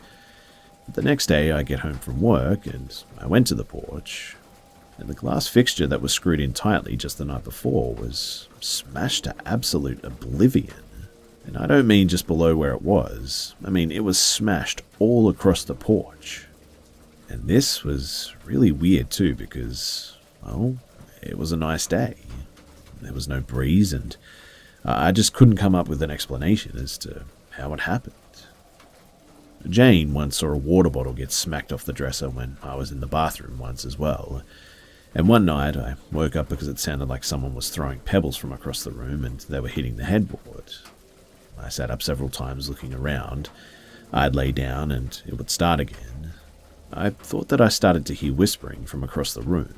The next day I get home from work and I went to the porch, and the glass fixture that was screwed in tightly just the night before was smashed to absolute oblivion. And I don't mean just below where it was. I mean, it was smashed all across the porch. And this was really weird too, because Well, it was a nice day. There was no breeze, and I just couldn't come up with an explanation as to how it happened. Jane once saw a water bottle get smacked off the dresser when I was in the bathroom once as well. And one night I woke up because it sounded like someone was throwing pebbles from across the room and they were hitting the headboard. I sat up several times looking around. I'd lay down and it would start again. I thought that I started to hear whispering from across the room,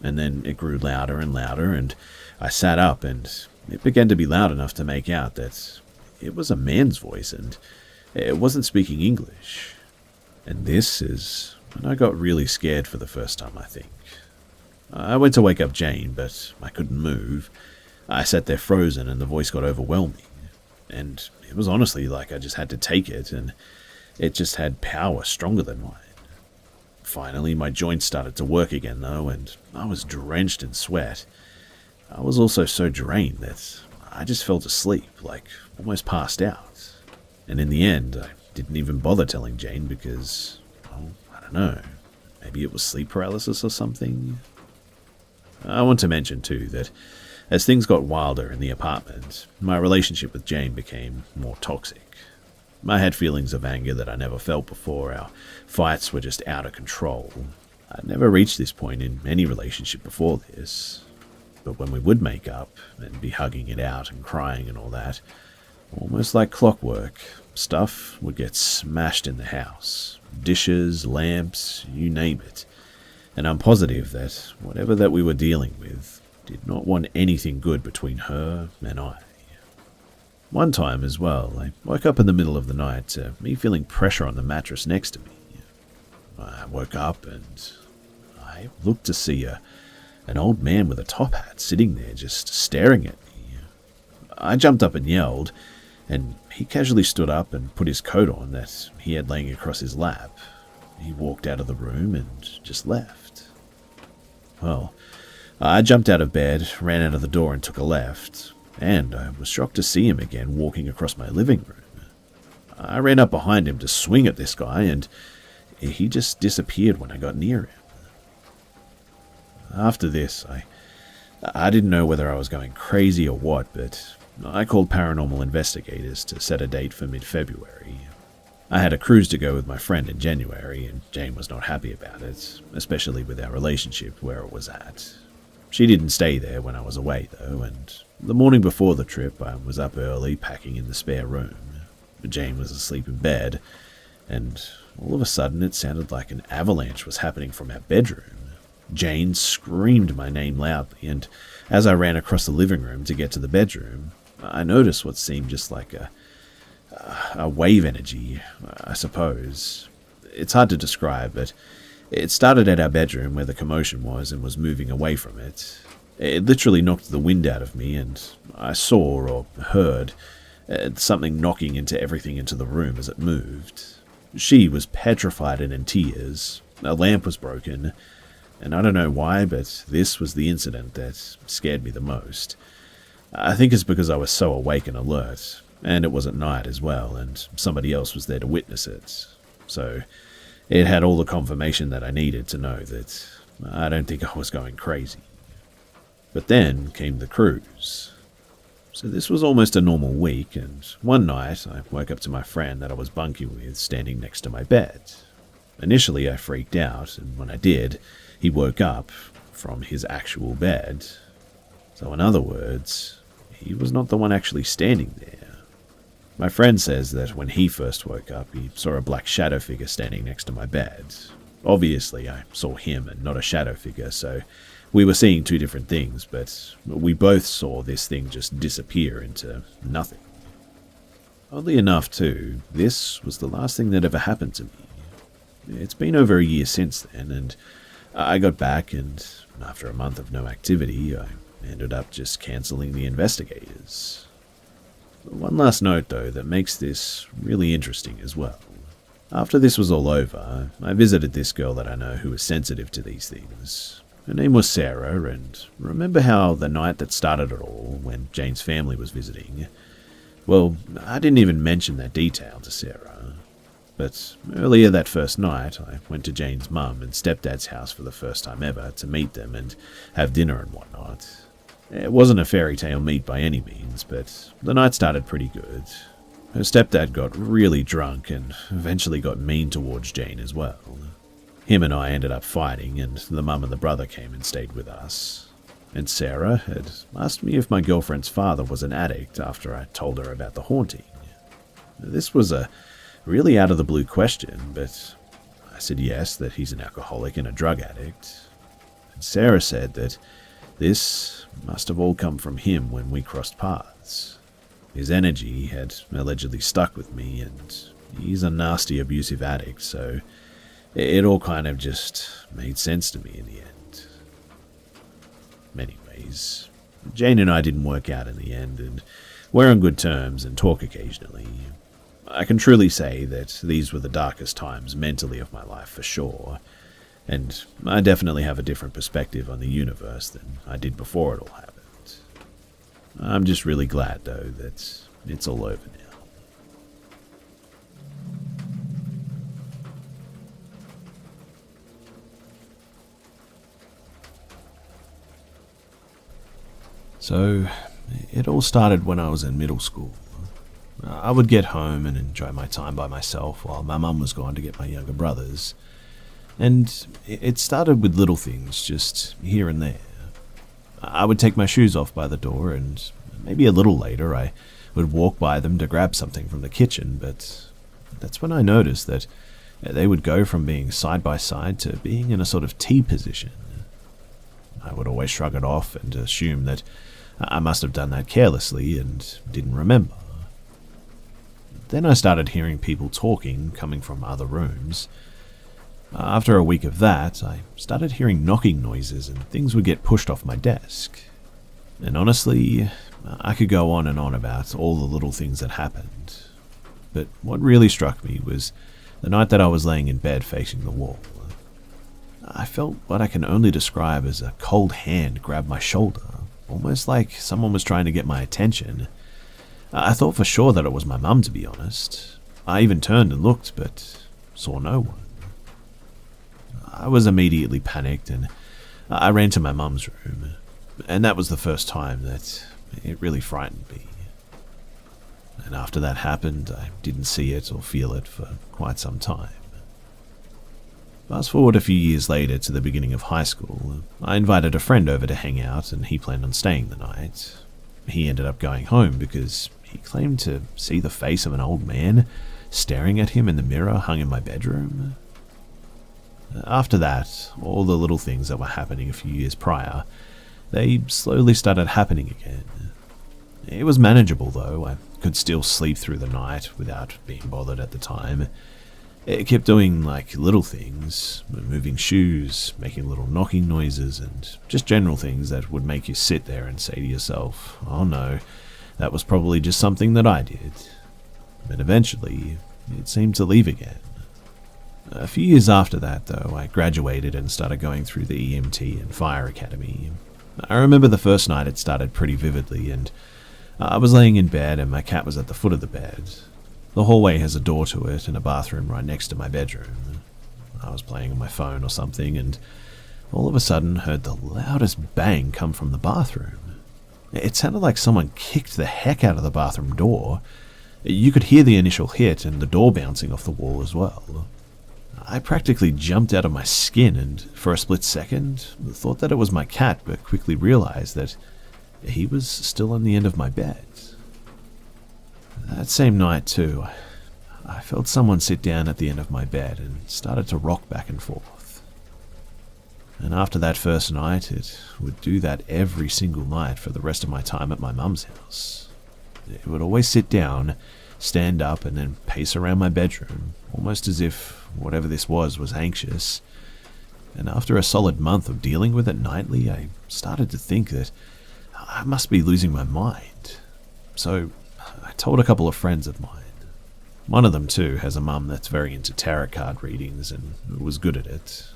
and then it grew louder and louder, and I sat up and it began to be loud enough to make out that it was a man's voice and it wasn't speaking English. And this is when I got really scared for the first time, I think. I went to wake up Jane, but I couldn't move. I sat there frozen and the voice got overwhelming. And it was honestly like I just had to take it, and it just had power stronger than mine. Finally, my joints started to work again, though, and I was drenched in sweat. I was also so drained that I just fell asleep, like almost passed out. And in the end, I didn't even bother telling Jane because, well, I don't know, maybe it was sleep paralysis or something. I want to mention, too, that as things got wilder in the apartment, my relationship with Jane became more toxic. I had feelings of anger that I never felt before. Our fights were just out of control. I'd never reached this point in any relationship before this. But when we would make up and be hugging it out and crying and all that, almost like clockwork, stuff would get smashed in the house. Dishes, lamps, you name it. And I'm positive that whatever that we were dealing with did not want anything good between her and I. One time as well, I woke up in the middle of the night to me feeling pressure on the mattress next to me. I woke up and I looked to see an old man with a top hat sitting there just staring at me. I jumped up and yelled, and he casually stood up and put his coat on that he had laying across his lap. He walked out of the room and just left. Well, I jumped out of bed, ran out of the door and took a left, and I was shocked to see him again walking across my living room. I ran up behind him to swing at this guy, and he just disappeared when I got near him. After this, I didn't know whether I was going crazy or what, but I called paranormal investigators to set a date for mid-February. I had a cruise to go with my friend in January, and Jane was not happy about it, especially with our relationship where it was at. She didn't stay there when I was away, though, and the morning before the trip, I was up early packing in the spare room. Jane was asleep in bed, and all of a sudden it sounded like an avalanche was happening from our bedroom. Jane screamed my name loudly, and as I ran across the living room to get to the bedroom, I noticed what seemed just like a wave energy, I suppose. It's hard to describe, but it started at our bedroom where the commotion was and was moving away from it. It literally knocked the wind out of me, and I saw or heard something knocking into everything into the room as it moved. She was petrified and in tears. A lamp was broken, and I don't know why, but this was the incident that scared me the most. I think it's because I was so awake and alert, and it was at night as well, and somebody else was there to witness it. So it had all the confirmation that I needed to know that I don't think I was going crazy. But then came the cruise. So this was almost a normal week, and one night I woke up to my friend that I was bunking with standing next to my bed. Initially I freaked out, and when I did, he woke up from his actual bed. So in other words, he was not the one actually standing there. My friend says that when he first woke up, he saw a black shadow figure standing next to my bed. Obviously, I saw him and not a shadow figure, so we were seeing two different things, but we both saw this thing just disappear into nothing. Oddly enough, too, this was the last thing that ever happened to me. It's been over a year since then, and I got back, and after a month of no activity, I ended up just cancelling the investigators. One last note, though, that makes this really interesting as well. After this was all over, I visited this girl that I know who was sensitive to these things. Her name was Sarah, and remember how the night that started it all, when Jane's family was visiting, well, I didn't even mention that detail to Sarah. But earlier that first night, I went to Jane's mum and stepdad's house for the first time ever to meet them and have dinner and whatnot. It wasn't a fairy tale meet by any means, but the night started pretty good. Her stepdad got really drunk and eventually got mean towards Jane as well. Him and I ended up fighting, and the mum and the brother came and stayed with us. And Sarah had asked me if my girlfriend's father was an addict after I told her about the haunting. This was a really out-of-the-blue question, but I said yes, that he's an alcoholic and a drug addict. And Sarah said that this must have all come from him when we crossed paths. His energy had allegedly stuck with me, and he's a nasty, abusive addict, so it all kind of just made sense to me in the end. Anyways, Jane and I didn't work out in the end, and we're on good terms and talk occasionally. I can truly say that these were the darkest times mentally of my life for sure, and I definitely have a different perspective on the universe than I did before it all happened. I'm just really glad, though, that it's all over now. So, it all started when I was in middle school. I would get home and enjoy my time by myself while my mum was gone to get my younger brothers. And it started with little things, just here and there. I would take my shoes off by the door, and maybe a little later I would walk by them to grab something from the kitchen, but that's when I noticed that they would go from being side by side to being in a sort of T position. I would always shrug it off and assume that I must have done that carelessly and didn't remember. Then I started hearing people talking coming from other rooms. After a week of that, I started hearing knocking noises and things would get pushed off my desk. And honestly, I could go on and on about all the little things that happened. But what really struck me was the night that I was laying in bed facing the wall. I felt what I can only describe as a cold hand grab my shoulder, almost like someone was trying to get my attention. I thought for sure that it was my mum, to be honest. I even turned and looked, but saw no one. I was immediately panicked, and I ran to my mum's room, and that was the first time that it really frightened me. And after that happened, I didn't see it or feel it for quite some time. Fast forward a few years later to the beginning of high school, I invited a friend over to hang out, and he planned on staying the night. He ended up going home because he claimed to see the face of an old man staring at him in the mirror hung in my bedroom. After that, all the little things that were happening a few years prior, they slowly started happening again. It was manageable though. I could still sleep through the night without being bothered at the time. It kept doing like little things, moving shoes, making little knocking noises, and just general things that would make you sit there and say to yourself, oh no, that was probably just something that I did. But eventually, it seemed to leave again. A few years after that, though, I graduated and started going through the EMT and fire academy. I remember the first night it started pretty vividly, and I was laying in bed and my cat was at the foot of the bed. The hallway has a door to it and a bathroom right next to my bedroom. I was playing on my phone or something, and all of a sudden heard the loudest bang come from the bathroom. It sounded like someone kicked the heck out of the bathroom door. You could hear the initial hit and the door bouncing off the wall as well. I practically jumped out of my skin and, for a split second, thought that it was my cat, but quickly realized that he was still on the end of my bed. That same night, too, I felt someone sit down at the end of my bed and started to rock back and forth. And after that first night, it would do that every single night for the rest of my time at my mum's house. It would always sit down, stand up, and then pace around my bedroom, almost as if whatever this was anxious. And after a solid month of dealing with it nightly, I started to think that I must be losing my mind. So I told a couple of friends of mine. One of them, too, has a mum that's very into tarot card readings and was good at it.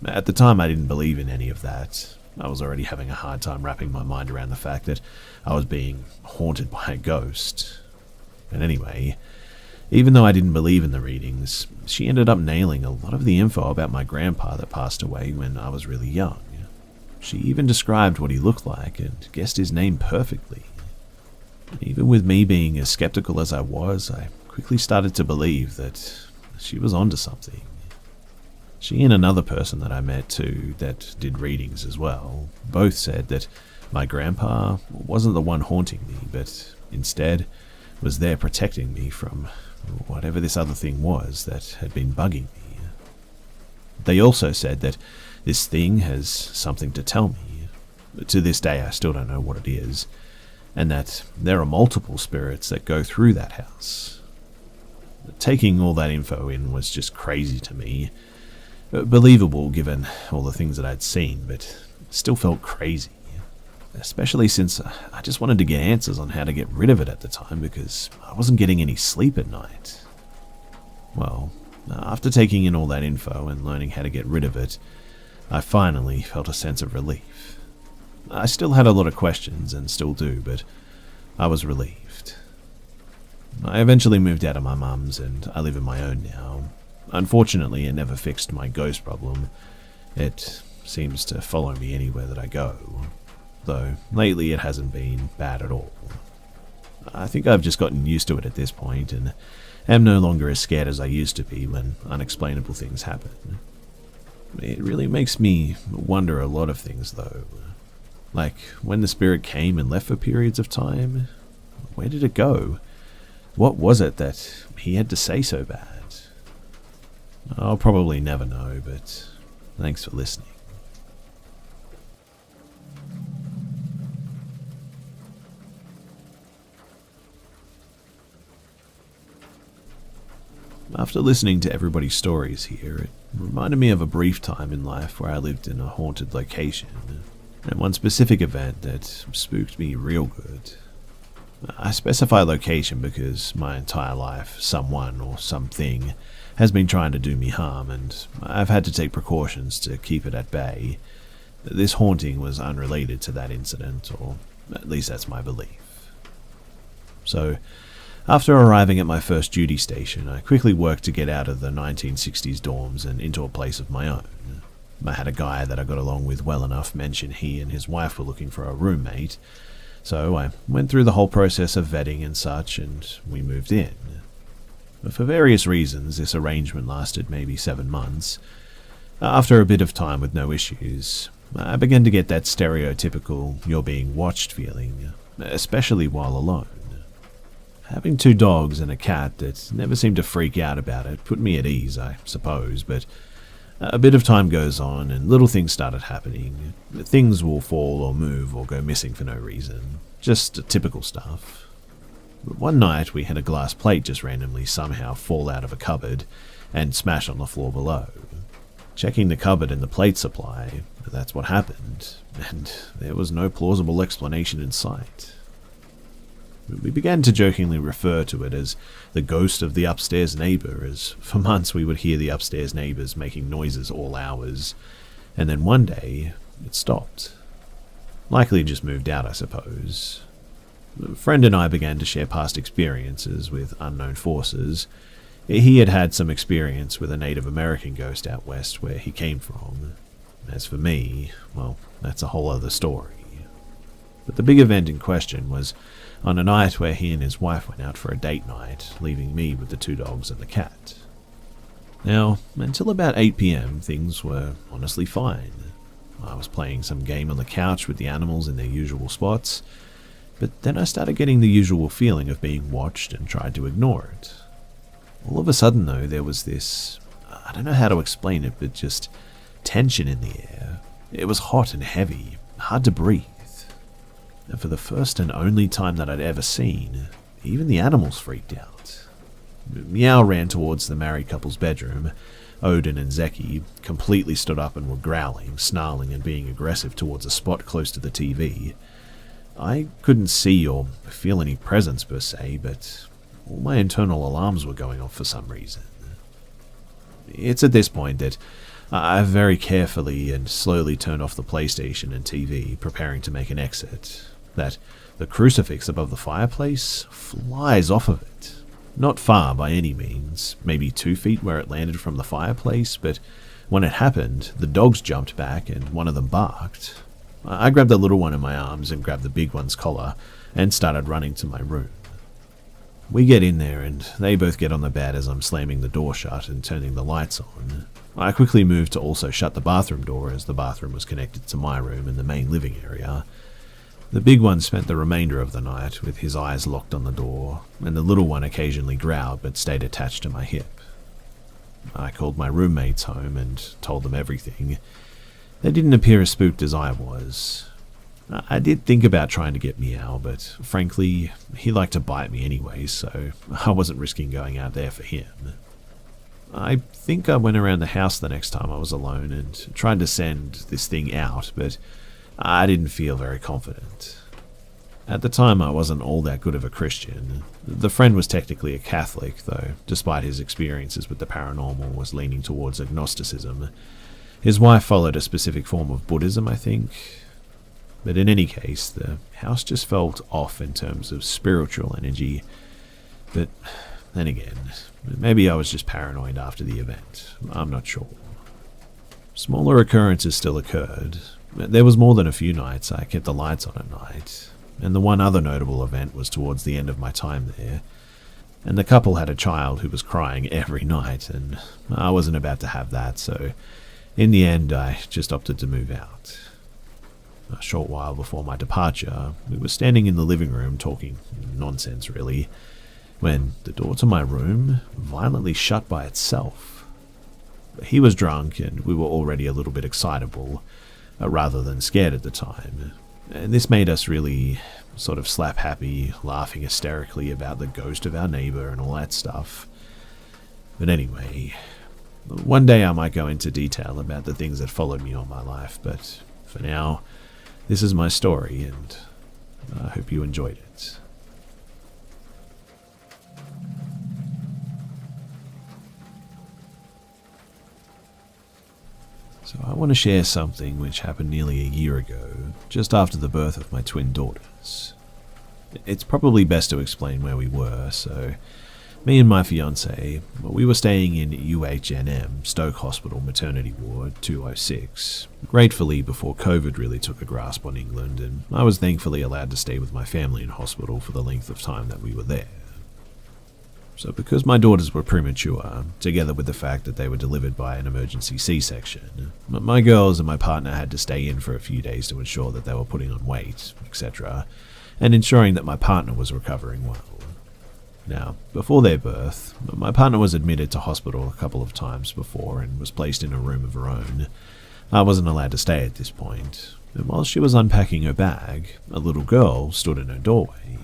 At the time, I didn't believe in any of that. I was already having a hard time wrapping my mind around the fact that I was being haunted by a ghost. And anyway, Even though I didn't believe in the readings, she ended up nailing a lot of the info about my grandpa that passed away when I was really young. She even described what he looked like and guessed his name perfectly. Even with me being as skeptical as I was, I quickly started to believe that she was onto something. She and another person that I met too, that did readings as well, both said that my grandpa wasn't the one haunting me, but instead was there protecting me from whatever this other thing was that had been bugging me. They also said that this thing has something to tell me. To this day, I still don't know what it is, and that there are multiple spirits that go through that house. Taking all that info in was just crazy to me. Believable given all the things that I'd seen, but still felt crazy. Especially since I just wanted to get answers on how to get rid of it at the time because I wasn't getting any sleep at night. Well, after taking in all that info and learning how to get rid of it, I finally felt a sense of relief. I still had a lot of questions and still do, but I was relieved. I eventually moved out of my mum's and I live on my own now. Unfortunately, it never fixed my ghost problem. It seems to follow me anywhere that I go. Though lately it hasn't been bad at all. I think I've just gotten used to it at this point and am no longer as scared as I used to be when unexplainable things happen. It really makes me wonder a lot of things though. Like when the spirit came and left for periods of time, where did it go? What was it that he had to say so bad? I'll probably never know, but thanks for listening. After listening to everybody's stories here, it reminded me of a brief time in life where I lived in a haunted location, and one specific event that spooked me real good. I specify location because my entire life, someone or something has been trying to do me harm, and I've had to take precautions to keep it at bay. This haunting was unrelated to that incident, or at least that's my belief. So, after arriving at my first duty station, I quickly worked to get out of the 1960s dorms and into a place of my own. I had a guy that I got along with well enough mention he and his wife were looking for a roommate, so I went through the whole process of vetting and such, and we moved in. But for various reasons, this arrangement lasted maybe 7 months. After a bit of time with no issues, I began to get that stereotypical you're being watched feeling, especially while alone. Having 2 dogs and a cat that never seemed to freak out about it put me at ease, I suppose, but a bit of time goes on and little things started happening. Things will fall or move or go missing for no reason. Just typical stuff. But one night we had a glass plate just randomly somehow fall out of a cupboard and smash on the floor below. Checking the cupboard and the plate supply, that's what happened, and there was no plausible explanation in sight. We began to jokingly refer to it as the ghost of the upstairs neighbor, as for months we would hear the upstairs neighbors making noises all hours, and then one day it stopped. Likely just moved out, I suppose. A friend and I began to share past experiences with unknown forces. He had had some experience with a Native American ghost out west where he came from. As for me, well, that's a whole other story. But the big event in question was on a night where he and his wife went out for a date night, leaving me with the 2 dogs and the cat. Now, until about 8 p.m, things were honestly fine. I was playing some game on the couch with the animals in their usual spots, but then I started getting the usual feeling of being watched and tried to ignore it. All of a sudden, though, there was this, I don't know how to explain it, but just tension in the air. It was hot and heavy, hard to breathe. And for the first and only time that I'd ever seen, even the animals freaked out. Meow ran towards the married couple's bedroom. Odin and Zeki completely stood up and were growling, snarling and being aggressive towards a spot close to the TV. I couldn't see or feel any presence per se, but all my internal alarms were going off for some reason. It's at this point that I very carefully and slowly turned off the PlayStation and TV, preparing to make an exit, that the crucifix above the fireplace flies off of it. Not far by any means, maybe 2 feet where it landed from the fireplace, but when it happened, the dogs jumped back and one of them barked. I grabbed the little one in my arms and grabbed the big one's collar and started running to my room. We get in there and they both get on the bed as I'm slamming the door shut and turning the lights on. I quickly moved to also shut the bathroom door as the bathroom was connected to my room and the main living area. The big one spent the remainder of the night with his eyes locked on the door, and the little one occasionally growled but stayed attached to my hip. I called my roommates home and told them everything. They didn't appear as spooked as I was. I did think about trying to get Meow, but frankly, he liked to bite me anyway, so I wasn't risking going out there for him. I think I went around the house the next time I was alone and tried to send this thing out, but I didn't feel very confident. At the time, I wasn't all that good of a Christian. The friend was technically a Catholic, though, despite his experiences with the paranormal, was leaning towards agnosticism. His wife followed a specific form of Buddhism, I think. But in any case, the house just felt off in terms of spiritual energy. But then again, maybe I was just paranoid after the event. I'm not sure. Smaller occurrences still occurred. There was more than a few nights I kept the lights on at night, and the one other notable event was towards the end of my time there, and the couple had a child who was crying every night, and I wasn't about to have that, so in the end I just opted to move out. A short while before my departure, we were standing in the living room talking nonsense really, when the door to my room violently shut by itself. He was drunk and we were already a little bit excitable, rather than scared at the time, and this made us really sort of slap happy, laughing hysterically about the ghost of our neighbour and all that stuff. But anyway, one day I might go into detail about the things that followed me all my life, but for now, this is my story, and I hope you enjoyed it. So I want to share something which happened nearly a year ago, just after the birth of my twin daughters. It's probably best to explain where we were, so me and my fiancée, we were staying in UHNM, Stoke Hospital Maternity Ward 206, gratefully before COVID really took a grasp on England, and I was thankfully allowed to stay with my family in hospital for the length of time that we were there. So because my daughters were premature, together with the fact that they were delivered by an emergency C-section, my girls and my partner had to stay in for a few days to ensure that they were putting on weight, etc., and ensuring that my partner was recovering well. Now, before their birth, my partner was admitted to hospital a couple of times before and was placed in a room of her own. I wasn't allowed to stay at this point, and while she was unpacking her bag, a little girl stood in her doorway.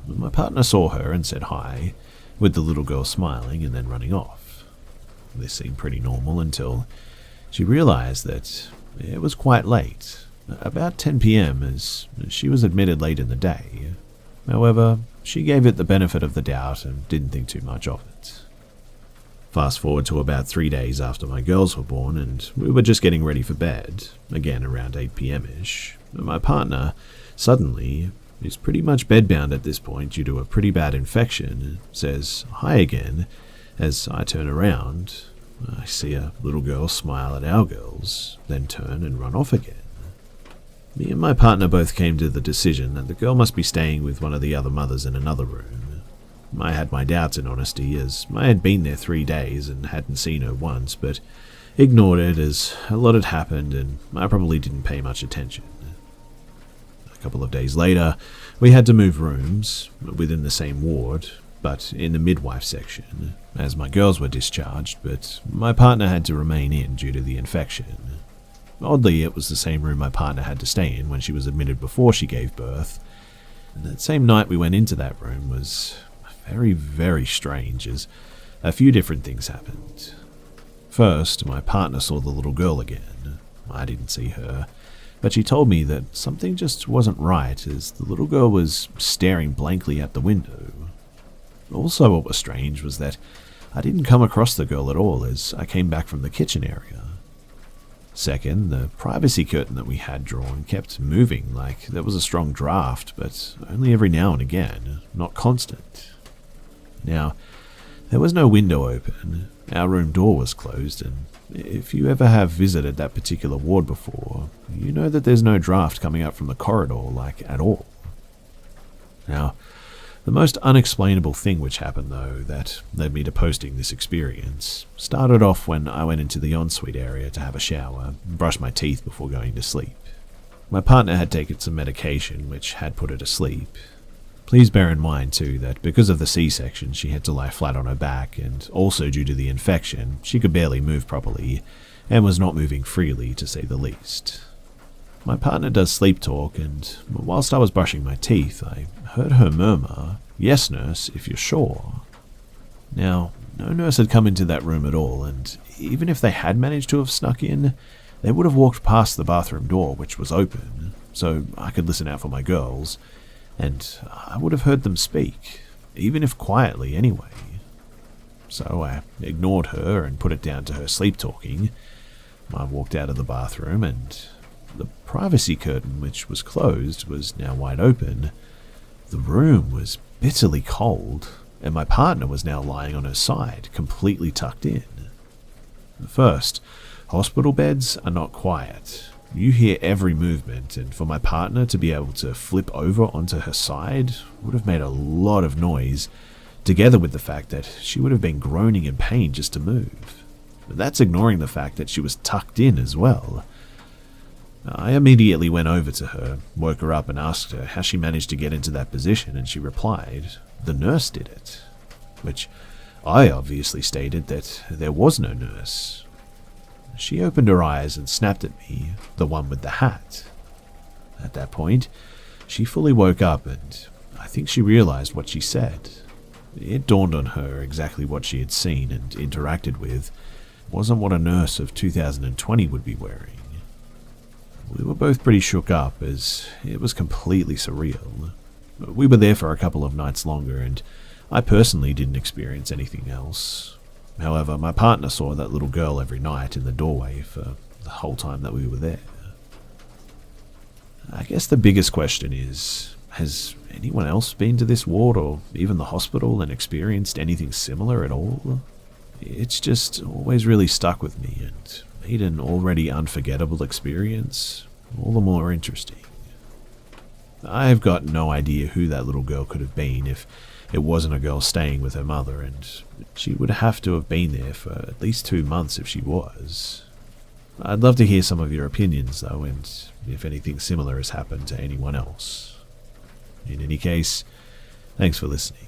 My partner saw her and said hi, with the little girl smiling and then running off. This seemed pretty normal until she realized that it was quite late, about 10 p.m. as she was admitted late in the day. However, she gave it the benefit of the doubt and didn't think too much of it. Fast forward to about 3 days after my girls were born and we were just getting ready for bed, again around 8 p.m.-ish. My partner suddenly is pretty much bedbound at this point due to a pretty bad infection, says hi again. As I turn around, I see a little girl smile at our girls, then turn and run off again. Me and my partner both came to the decision that the girl must be staying with one of the other mothers in another room. I had my doubts in honesty, as I had been there 3 days and hadn't seen her once, but ignored it as a lot had happened and I probably didn't pay much attention. A couple of days later, we had to move rooms within the same ward, but in the midwife section, as my girls were discharged, but my partner had to remain in due to the infection. Oddly, it was the same room my partner had to stay in when she was admitted before she gave birth, and that same night we went into that room was very, very strange, as a few different things happened. First, my partner saw the little girl again. I didn't see her, but she told me that something just wasn't right as the little girl was staring blankly at the window. Also, what was strange was that I didn't come across the girl at all as I came back from the kitchen area. Second, the privacy curtain that we had drawn kept moving like there was a strong draft, but only every now and again, not constant. Now, there was no window open, our room door was closed, and if you ever have visited that particular ward before, you know that there's no draft coming up from the corridor, like, at all. Now, the most unexplainable thing which happened, though, that led me to posting this experience, started off when I went into the ensuite area to have a shower and brush my teeth before going to sleep. My partner had taken some medication which had put her to sleep. Please bear in mind, too, that because of the C-section, she had to lie flat on her back, and also due to the infection, she could barely move properly, and was not moving freely, to say the least. My partner does sleep talk, and whilst I was brushing my teeth, I heard her murmur, "Yes, nurse, if you're sure." Now, no nurse had come into that room at all, and even if they had managed to have snuck in, they would have walked past the bathroom door, which was open, so I could listen out for my girls, and I would have heard them speak, even if quietly anyway. So I ignored her and put it down to her sleep talking. I walked out of the bathroom, and the privacy curtain, which was closed, was now wide open. The room was bitterly cold, and my partner was now lying on her side, completely tucked in. First, hospital beds are not quiet. You hear every movement, and for my partner to be able to flip over onto her side would have made a lot of noise, together with the fact that she would have been groaning in pain just to move. But that's ignoring the fact that she was tucked in as well. I immediately went over to her, woke her up and asked her how she managed to get into that position, and she replied, "The nurse did it," which I obviously stated that there was no nurse. She opened her eyes and snapped at me, the one with the hat. At that point, she fully woke up, and I think she realized what she said. It dawned on her exactly what she had seen and interacted with wasn't what a nurse of 2020 would be wearing. We were both pretty shook up, as it was completely surreal. We were there for a couple of nights longer, and I personally didn't experience anything else. However, my partner saw that little girl every night in the doorway for the whole time that we were there. I guess the biggest question is, has anyone else been to this ward or even the hospital and experienced anything similar at all? It's just always really stuck with me and made an already unforgettable experience all the more interesting. I've got no idea who that little girl could have been if it wasn't a girl staying with her mother, and she would have to have been there for at least 2 months if she was. I'd love to hear some of your opinions, though, and if anything similar has happened to anyone else. In any case, thanks for listening.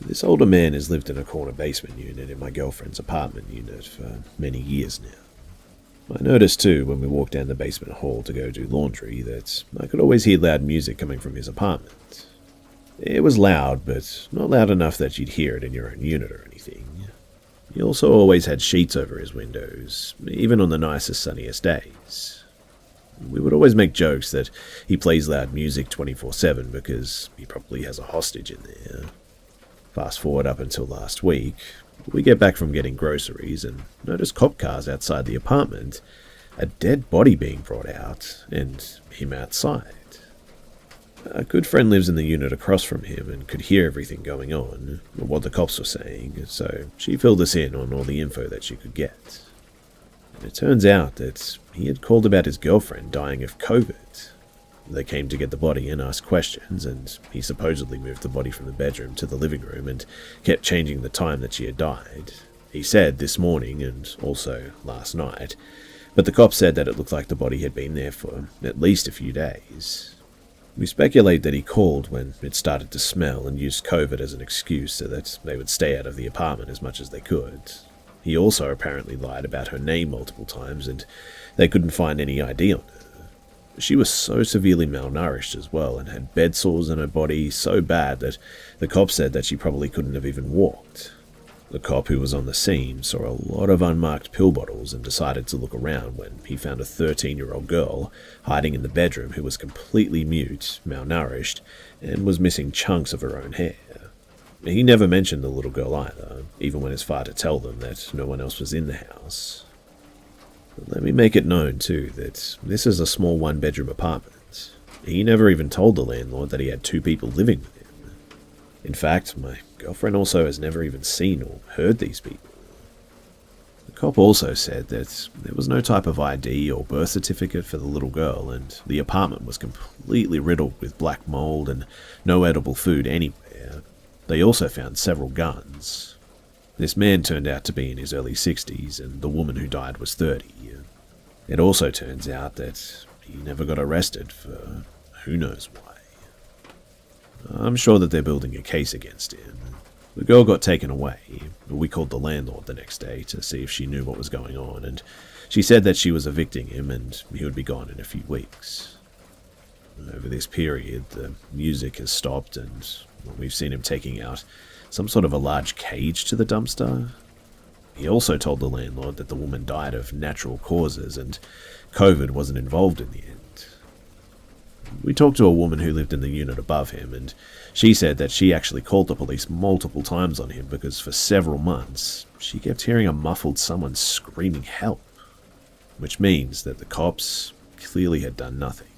This older man has lived in a corner basement unit in my girlfriend's apartment unit for many years now. I noticed too, when we walked down the basement hall to go do laundry, that I could always hear loud music coming from his apartment. It was loud, but not loud enough that you'd hear it in your own unit or anything. He also always had sheets over his windows, even on the nicest, sunniest days. We would always make jokes that he plays loud music 24/7 because he probably has a hostage in there. Fast forward up until last week, we get back from getting groceries and notice cop cars outside the apartment, a dead body being brought out, and him outside. A good friend lives in the unit across from him and could hear everything going on, what the cops were saying, so she filled us in on all the info that she could get. And it turns out that he had called about his girlfriend dying of COVID. They came to get the body and asked questions, and he supposedly moved the body from the bedroom to the living room and kept changing the time that she had died. He said this morning and also last night, but the cops said that it looked like the body had been there for at least a few days. We speculate that he called when it started to smell and used COVID as an excuse so that they would stay out of the apartment as much as they could. He also apparently lied about her name multiple times, and they couldn't find any ID on her. She was so severely malnourished as well and had bed sores in her body so bad that the cop said that she probably couldn't have even walked. The cop who was on the scene saw a lot of unmarked pill bottles and decided to look around when he found a 13-year-old girl hiding in the bedroom who was completely mute, malnourished, and was missing chunks of her own hair. He never mentioned the little girl either, even went as far to tell them that no one else was in the house. But let me make it known, too, that this is a small one-bedroom apartment. He never even told the landlord that he had 2 people living with him. In fact, my girlfriend also has never even seen or heard these people. The cop also said that there was no type of ID or birth certificate for the little girl, and the apartment was completely riddled with black mold and no edible food anywhere. They also found several guns. This man turned out to be in his early 60s, and the woman who died was 30. It also turns out that he never got arrested for who knows why. I'm sure that they're building a case against him. The girl got taken away. We called the landlord the next day to see if she knew what was going on, and she said that she was evicting him and he would be gone in a few weeks. Over this period, the music has stopped, and we've seen him taking out some sort of a large cage to the dumpster. He also told the landlord that the woman died of natural causes and COVID wasn't involved in the end. We talked to a woman who lived in the unit above him, and she said that she actually called the police multiple times on him because for several months she kept hearing a muffled someone screaming help, which means that the cops clearly had done nothing.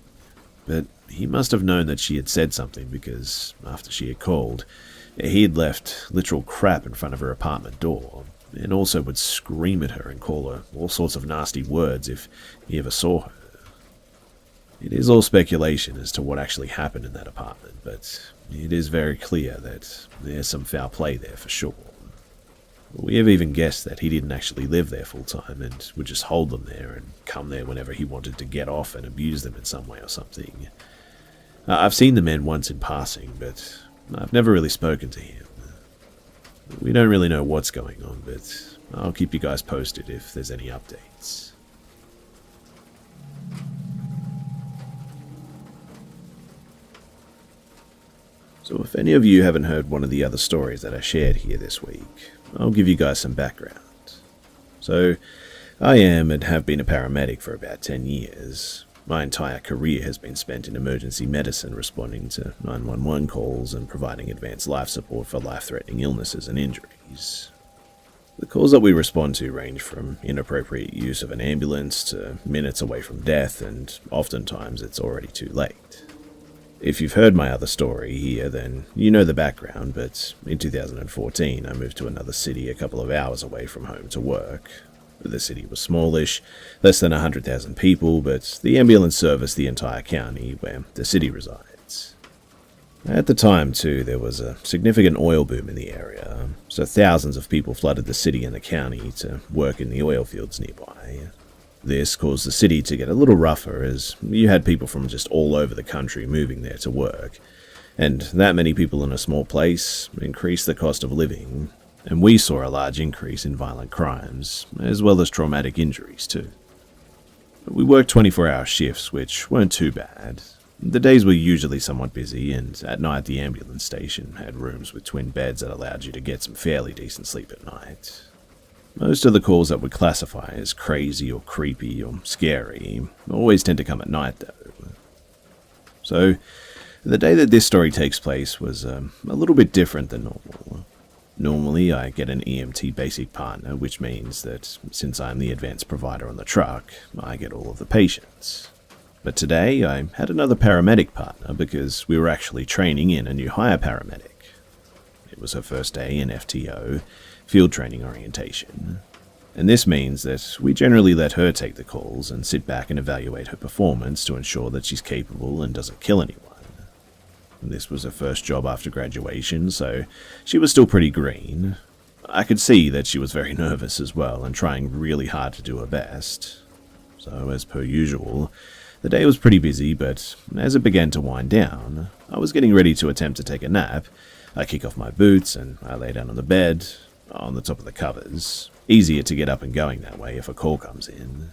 But he must have known that she had said something because after she had called, he had left literal crap in front of her apartment door, and also would scream at her and call her all sorts of nasty words if he ever saw her. It is all speculation as to what actually happened in that apartment, but it is very clear that there's some foul play there for sure. We have even guessed that he didn't actually live there full time and would just hold them there and come there whenever he wanted to get off and abuse them in some way or something. I've seen the man once in passing, but I've never really spoken to him. We don't really know what's going on, but I'll keep you guys posted if there's any updates. So if any of you haven't heard one of the other stories that I shared here this week, I'll give you guys some background. So, I am and have been a paramedic for about 10 years. My entire career has been spent in emergency medicine, responding to 911 calls and providing advanced life support for life-threatening illnesses and injuries. The calls that we respond to range from inappropriate use of an ambulance to minutes away from death, and oftentimes it's already too late. If you've heard my other story here, then you know the background, but in 2014 I moved to another city a couple of hours away from home to work. The city was smallish, less than 100,000 people, but the ambulance serviced the entire county where the city resides. At the time, too, there was a significant oil boom in the area, so thousands of people flooded the city and the county to work in the oil fields nearby. This caused the city to get a little rougher as you had people from just all over the country moving there to work, and that many people in a small place increased the cost of living, and we saw a large increase in violent crimes, as well as traumatic injuries too. We worked 24-hour shifts, which weren't too bad. The days were usually somewhat busy, and at night the ambulance station had rooms with twin beds that allowed you to get some fairly decent sleep at night. Most of the calls that would classify as crazy or creepy or scary always tend to come at night though. So, the day that this story takes place was a little bit different than normal. Normally, I get an EMT basic partner, which means that since I'm the advanced provider on the truck, I get all of the patients. But today, I had another paramedic partner because we were actually training in a new hire paramedic. It was her first day in FTO, field training orientation. And this means that we generally let her take the calls and sit back and evaluate her performance to ensure that she's capable and doesn't kill anyone. This was her first job after graduation, so she was still pretty green. I could see that she was very nervous as well and trying really hard to do her best. So, as per usual, the day was pretty busy, but as it began to wind down, I was getting ready to attempt to take a nap. I kick off my boots and I lay down on the bed, on the top of the covers. Easier to get up and going that way if a call comes in.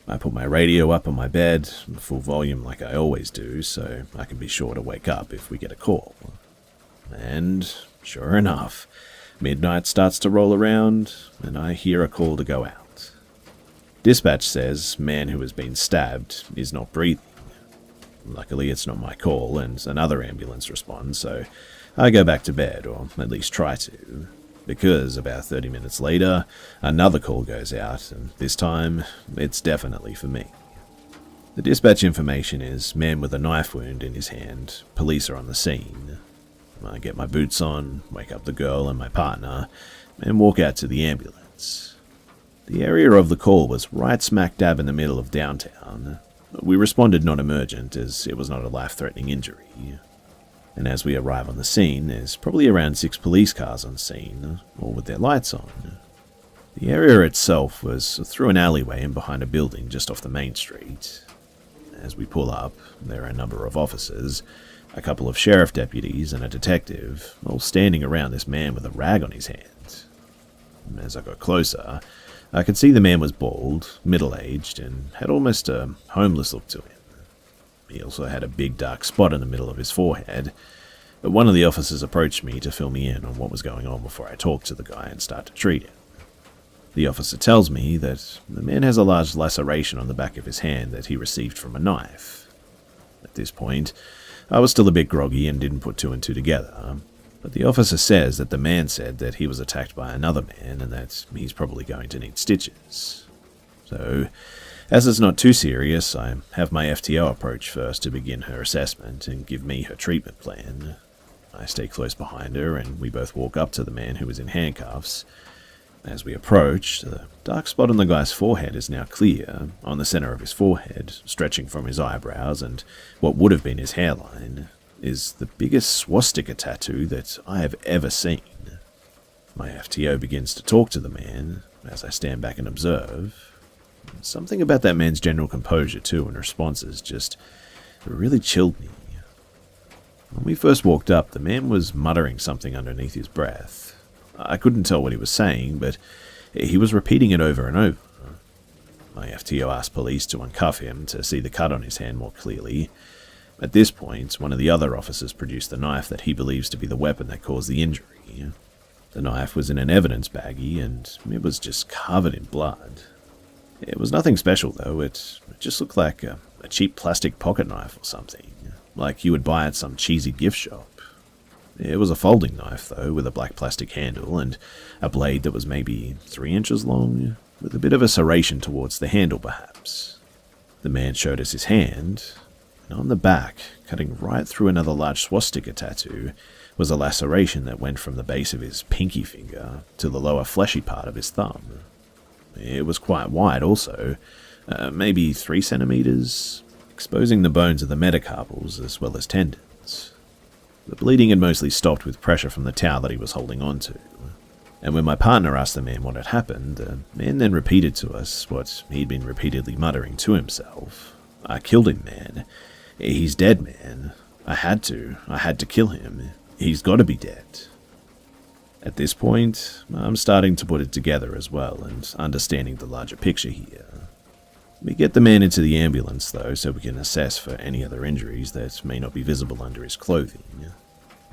I put my radio up on my bed, full volume like I always do, so I can be sure to wake up if we get a call. And, sure enough, midnight starts to roll around, and I hear a call to go out. Dispatch says man who has been stabbed is not breathing. Luckily it's not my call, and another ambulance responds, so I go back to bed, or at least try to. Because about 30 minutes later, another call goes out, and this time, it's definitely for me. The dispatch information is man with a knife wound in his hand, police are on the scene. I get my boots on, wake up the girl and my partner, and walk out to the ambulance. The area of the call was right smack dab in the middle of downtown. We responded non-emergent as it was not a life-threatening injury. And as we arrive on the scene, there's probably around 6 police cars on scene, all with their lights on. The area itself was through an alleyway and behind a building just off the main street. As we pull up, there are a number of officers, a couple of sheriff deputies and a detective, all standing around this man with a rag on his hand. As I got closer, I could see the man was bald, middle-aged, and had almost a homeless look to him. He also had a big dark spot in the middle of his forehead. But one of the officers approached me to fill me in on what was going on before I talked to the guy and start to treat him. The officer tells me that the man has a large laceration on the back of his hand that he received from a knife. At this point, I was still a bit groggy and didn't put 2 and 2 together, but the officer says that the man said that he was attacked by another man and that he's probably going to need stitches. So, as it's not too serious, I have my FTO approach first to begin her assessment and give me her treatment plan. I stay close behind her and we both walk up to the man who was in handcuffs. As we approach, the dark spot on the guy's forehead is now clear, on the center of his forehead, stretching from his eyebrows and what would have been his hairline, is the biggest swastika tattoo that I have ever seen. My FTO begins to talk to the man as I stand back and observe. Something about that man's general composure too and responses just really chilled me. When we first walked up, the man was muttering something underneath his breath. I couldn't tell what he was saying, but he was repeating it over and over. My FTO asked police to uncuff him to see the cut on his hand more clearly. At this point, one of the other officers produced the knife that he believes to be the weapon that caused the injury. The knife was in an evidence baggie, and it was just covered in blood. It was nothing special, though. It just looked like a cheap plastic pocket knife or something, like you would buy at some cheesy gift shop. It was a folding knife, though, with a black plastic handle and a blade that was maybe 3 inches long, with a bit of a serration towards the handle, perhaps. The man showed us his hand, and on the back, cutting right through another large swastika tattoo, was a laceration that went from the base of his pinky finger to the lower fleshy part of his thumb. It was quite wide also, maybe 3 centimeters, exposing the bones of the metacarpals as well as tendons. The bleeding had mostly stopped with pressure from the towel that he was holding onto. And when my partner asked the man what had happened, the man then repeated to us what he'd been repeatedly muttering to himself. "I killed him, man. He's dead, man. I had to kill him. He's got to be dead." At this point, I'm starting to put it together as well and understanding the larger picture here. We get the man into the ambulance, though, so we can assess for any other injuries that may not be visible under his clothing.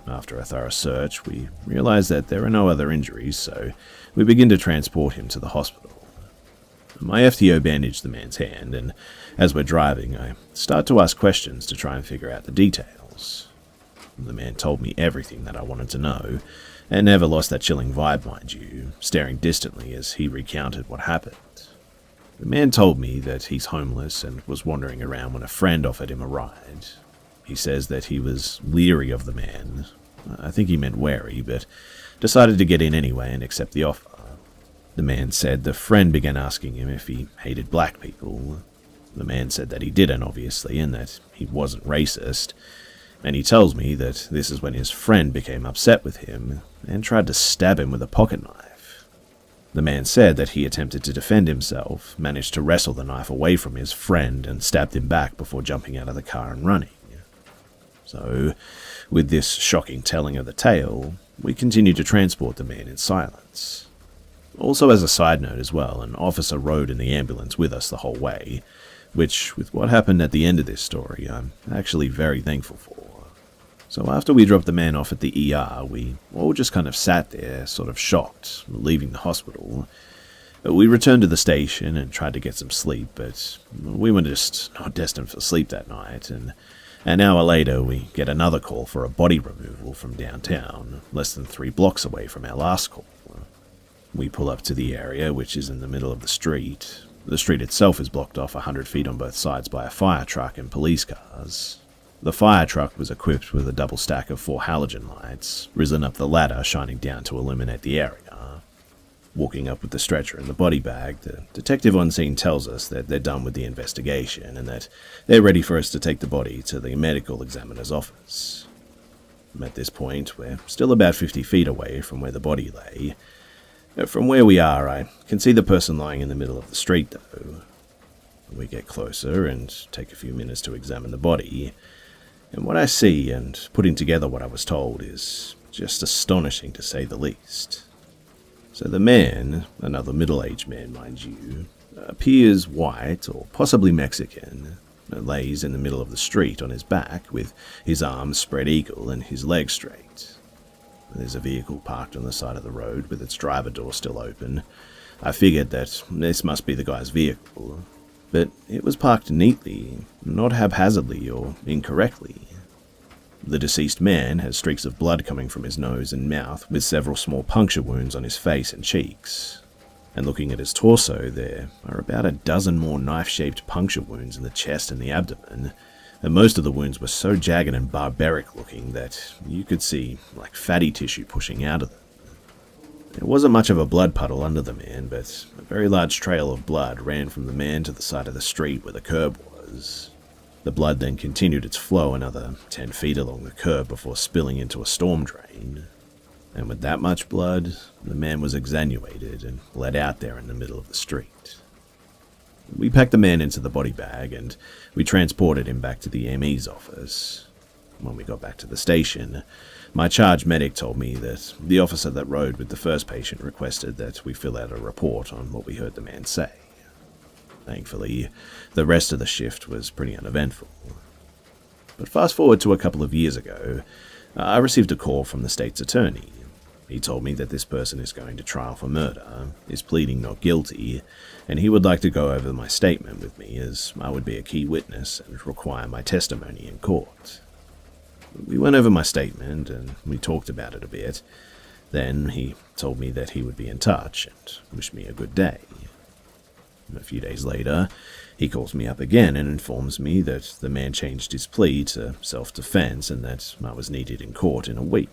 After a thorough search, we realize that there are no other injuries, so we begin to transport him to the hospital. My FTO bandaged the man's hand, and as we're driving, I start to ask questions to try and figure out the details. The man told me everything that I wanted to know, and never lost that chilling vibe, mind you, staring distantly as he recounted what happened. The man told me that he's homeless and was wandering around when a friend offered him a ride. He says that he was leery of the man. I think he meant wary, but decided to get in anyway and accept the offer. The man said the friend began asking him if he hated black people. The man said that he didn't, obviously, and that he wasn't racist. And he tells me that this is when his friend became upset with him and tried to stab him with a pocket knife. The man said that he attempted to defend himself, managed to wrestle the knife away from his friend, and stabbed him back before jumping out of the car and running. So, with this shocking telling of the tale, we continue to transport the man in silence. Also, as a side note as well, an officer rode in the ambulance with us the whole way, which, with what happened at the end of this story, I'm actually very thankful for. So after we dropped the man off at the ER, we all just kind of sat there, sort of shocked, leaving the hospital. We returned to the station and tried to get some sleep, but we were just not destined for sleep that night, and an hour later we get another call for a body removal from downtown, less than 3 blocks away from our last call. We pull up to the area, which is in the middle of the street. The street itself is blocked off 100 feet on both sides by a fire truck and police cars. The fire truck was equipped with a double stack of 4 halogen lights, risen up the ladder, shining down to illuminate the area. Walking up with the stretcher and the body bag, the detective on scene tells us that they're done with the investigation and that they're ready for us to take the body to the medical examiner's office. At this point, we're still about 50 feet away from where the body lay. From where we are, I can see the person lying in the middle of the street, though. We get closer and take a few minutes to examine the body, and what I see and putting together what I was told is just astonishing to say the least. So the man, another middle-aged man mind you, appears white or possibly Mexican, lays in the middle of the street on his back with his arms spread eagle and his legs straight. There's a vehicle parked on the side of the road with its driver door still open. I figured that this must be the guy's vehicle, but it was parked neatly, not haphazardly or incorrectly. The deceased man has streaks of blood coming from his nose and mouth, with several small puncture wounds on his face and cheeks. And looking at his torso, there are about a dozen more knife-shaped puncture wounds in the chest and the abdomen, and most of the wounds were so jagged and barbaric looking that you could see like fatty tissue pushing out of them. There wasn't much of a blood puddle under the man, but a very large trail of blood ran from the man to the side of the street where the curb was. The blood then continued its flow another 10 feet along the curb before spilling into a storm drain. And with that much blood, the man was exsanguinated and let out there in the middle of the street. We packed the man into the body bag and we transported him back to the ME's office. When we got back to the station, my charge medic told me that the officer that rode with the first patient requested that we fill out a report on what we heard the man say. Thankfully, the rest of the shift was pretty uneventful. But fast forward to a couple of years ago, I received a call from the state's attorney. He told me that this person is going to trial for murder, is pleading not guilty, and he would like to go over my statement with me as I would be a key witness and require my testimony in court. We went over my statement and we talked about it a bit. Then he told me that he would be in touch and wished me a good day. A few days later, he calls me up again and informs me that the man changed his plea to self-defense and that I was needed in court in a week.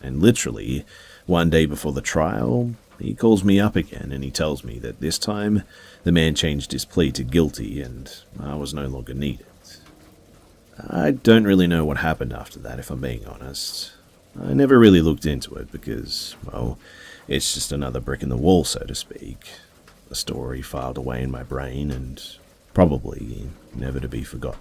And literally, one day before the trial, he calls me up again and he tells me that this time the man changed his plea to guilty and I was no longer needed. I don't really know what happened after that, if I'm being honest. I never really looked into it because, well, it's just another brick in the wall, so to speak. A story filed away in my brain and probably never to be forgotten.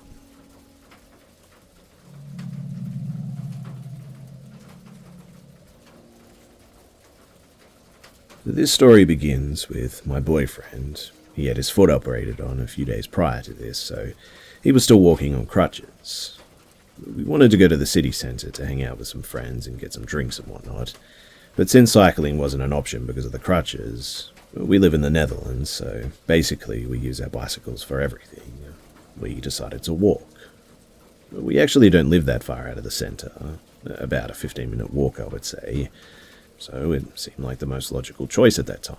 This story begins with my boyfriend. He had his foot operated on a few days prior to this, so he was still walking on crutches. We wanted to go to the city centre to hang out with some friends and get some drinks and whatnot, but since cycling wasn't an option because of the crutches, we live in the Netherlands, so basically we use our bicycles for everything. We decided to walk. We actually don't live that far out of the centre, about a 15-minute walk I would say, so it seemed like the most logical choice at that time.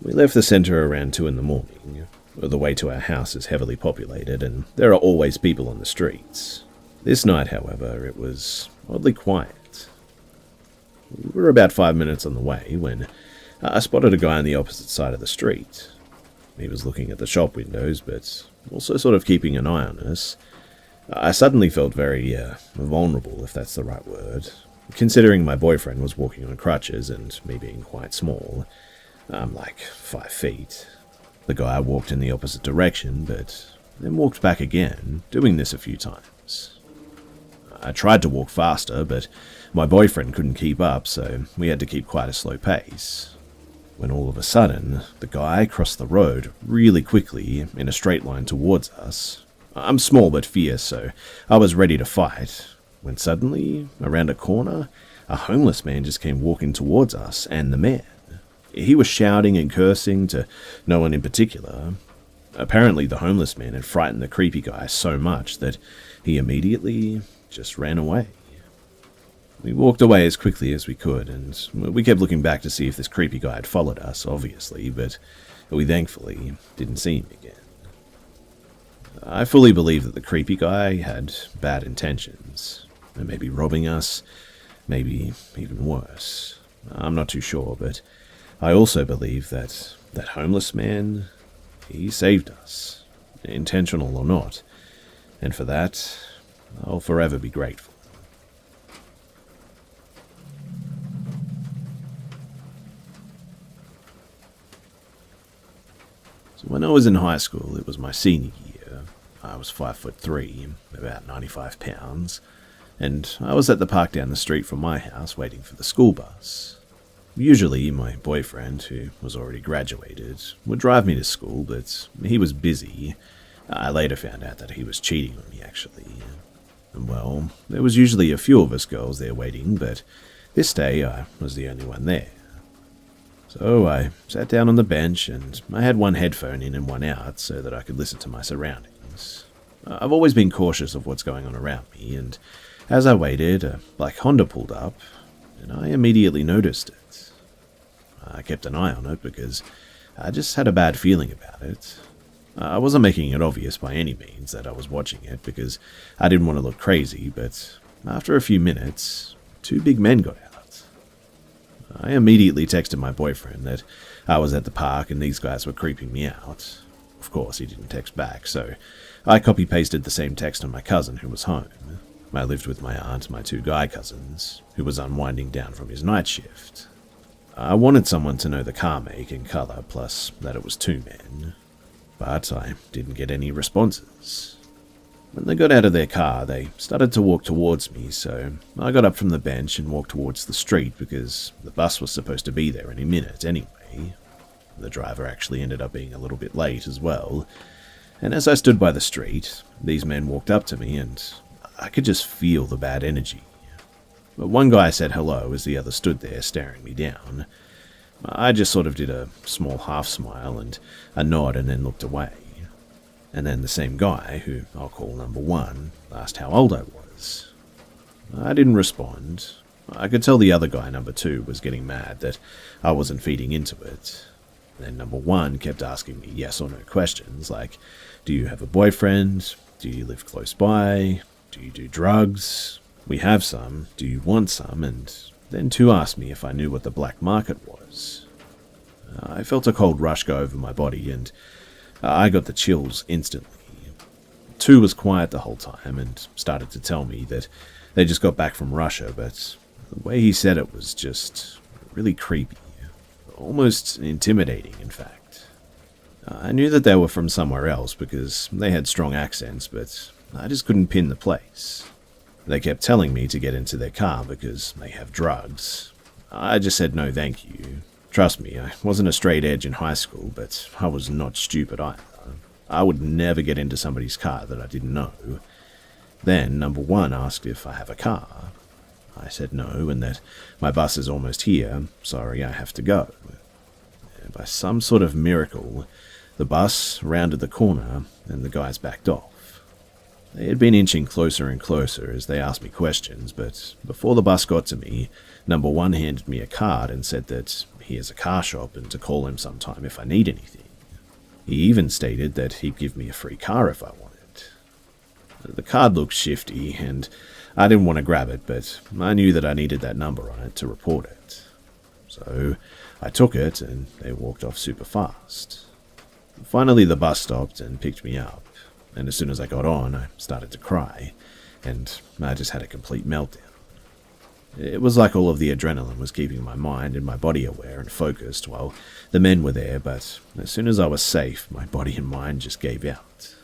We left the centre around 2 in the morning. The way to our house is heavily populated and there are always people on the streets. This night, however, it was oddly quiet. We were about 5 minutes on the way when I spotted a guy on the opposite side of the street. He was looking at the shop windows, but also sort of keeping an eye on us. I suddenly felt very vulnerable, if that's the right word, considering my boyfriend was walking on crutches and me being quite small. I'm like 5 feet. The guy walked in the opposite direction, but then walked back again, doing this a few times. I tried to walk faster, but my boyfriend couldn't keep up, so we had to keep quite a slow pace. When all of a sudden, the guy crossed the road really quickly in a straight line towards us. I'm small but fierce, so I was ready to fight, when suddenly, around a corner, a homeless man just came walking towards us and the man. He was shouting and cursing to no one in particular. Apparently the homeless man had frightened the creepy guy so much that he immediately just ran away. We walked away as quickly as we could, and we kept looking back to see if this creepy guy had followed us, obviously, but we thankfully didn't see him again. I fully believe that the creepy guy had bad intentions, and maybe robbing us, maybe even worse. I'm not too sure, but I also believe that that homeless man, he saved us, intentional or not, and for that, I'll forever be grateful. So when I was in high school, it was my senior year. I was 5'3", about 95 pounds, and I was at the park down the street from my house waiting for the school bus. Usually, my boyfriend, who was already graduated, would drive me to school, but he was busy. I later found out that he was cheating on me, actually. Well, there was usually a few of us girls there waiting, but this day I was the only one there. So I sat down on the bench, and I had one headphone in and one out so that I could listen to my surroundings. I've always been cautious of what's going on around me, and as I waited, a black Honda pulled up, and I immediately noticed it. I kept an eye on it because I just had a bad feeling about it. I wasn't making it obvious by any means that I was watching it because I didn't want to look crazy, but after a few minutes, two big men got out. I immediately texted my boyfriend that I was at the park and these guys were creeping me out. Of course, he didn't text back, so I copy-pasted the same text on my cousin who was home. I lived with my aunt and my two guy cousins, who was unwinding down from his night shift. I wanted someone to know the car make and color, plus that it was two men, but I didn't get any responses. When they got out of their car, they started to walk towards me, so I got up from the bench and walked towards the street because the bus was supposed to be there any minute anyway. The driver actually ended up being a little bit late as well, and as I stood by the street, these men walked up to me and I could just feel the bad energy. But one guy said hello as the other stood there staring me down. I just sort of did a small half smile and a nod and then looked away. And then the same guy, who I'll call number one, asked how old I was. I didn't respond. I could tell the other guy, number two, was getting mad that I wasn't feeding into it. Then number one kept asking me yes or no questions like, do you have a boyfriend? Do you live close by? Do you do drugs? We have some. Do you want some? And then two asked me if I knew what the black market was. I felt a cold rush go over my body and I got the chills instantly. Two was quiet the whole time and started to tell me that they just got back from Russia, but the way he said it was just really creepy, almost intimidating, in fact. I knew that they were from somewhere else because they had strong accents, but I just couldn't pin the place. They kept telling me to get into their car because they have drugs. I just said no thank you. Trust me, I wasn't a straight edge in high school, but I was not stupid either. I would never get into somebody's car that I didn't know. Then number one asked if I have a car. I said no, and that my bus is almost here. Sorry, I have to go. And by some sort of miracle, the bus rounded the corner and the guys backed off. They had been inching closer and closer as they asked me questions, but before the bus got to me, number one handed me a card and said that he has a car shop and to call him sometime if I need anything. He even stated that he'd give me a free car if I wanted. The card looked shifty, and I didn't want to grab it, but I knew that I needed that number on it to report it. So I took it, and they walked off super fast. Finally, the bus stopped and picked me up, and as soon as I got on, I started to cry, and I just had a complete meltdown. It was like all of the adrenaline was keeping my mind and my body aware and focused while the men were there, but as soon as I was safe, my body and mind just gave out.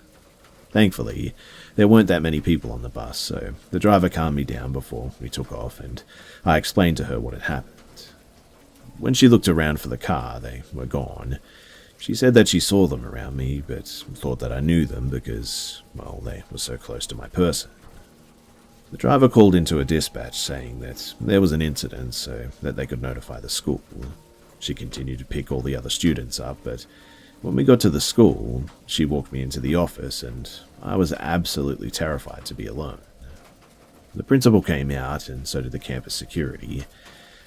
Thankfully, there weren't that many people on the bus, so the driver calmed me down before we took off, and I explained to her what had happened. When she looked around for the car, they were gone. She said that she saw them around me, but thought that I knew them because, well, they were so close to my person. The driver called into a dispatch saying that there was an incident so that they could notify the school. She continued to pick all the other students up, but when we got to the school, she walked me into the office and I was absolutely terrified to be alone. The principal came out, and so did the campus security.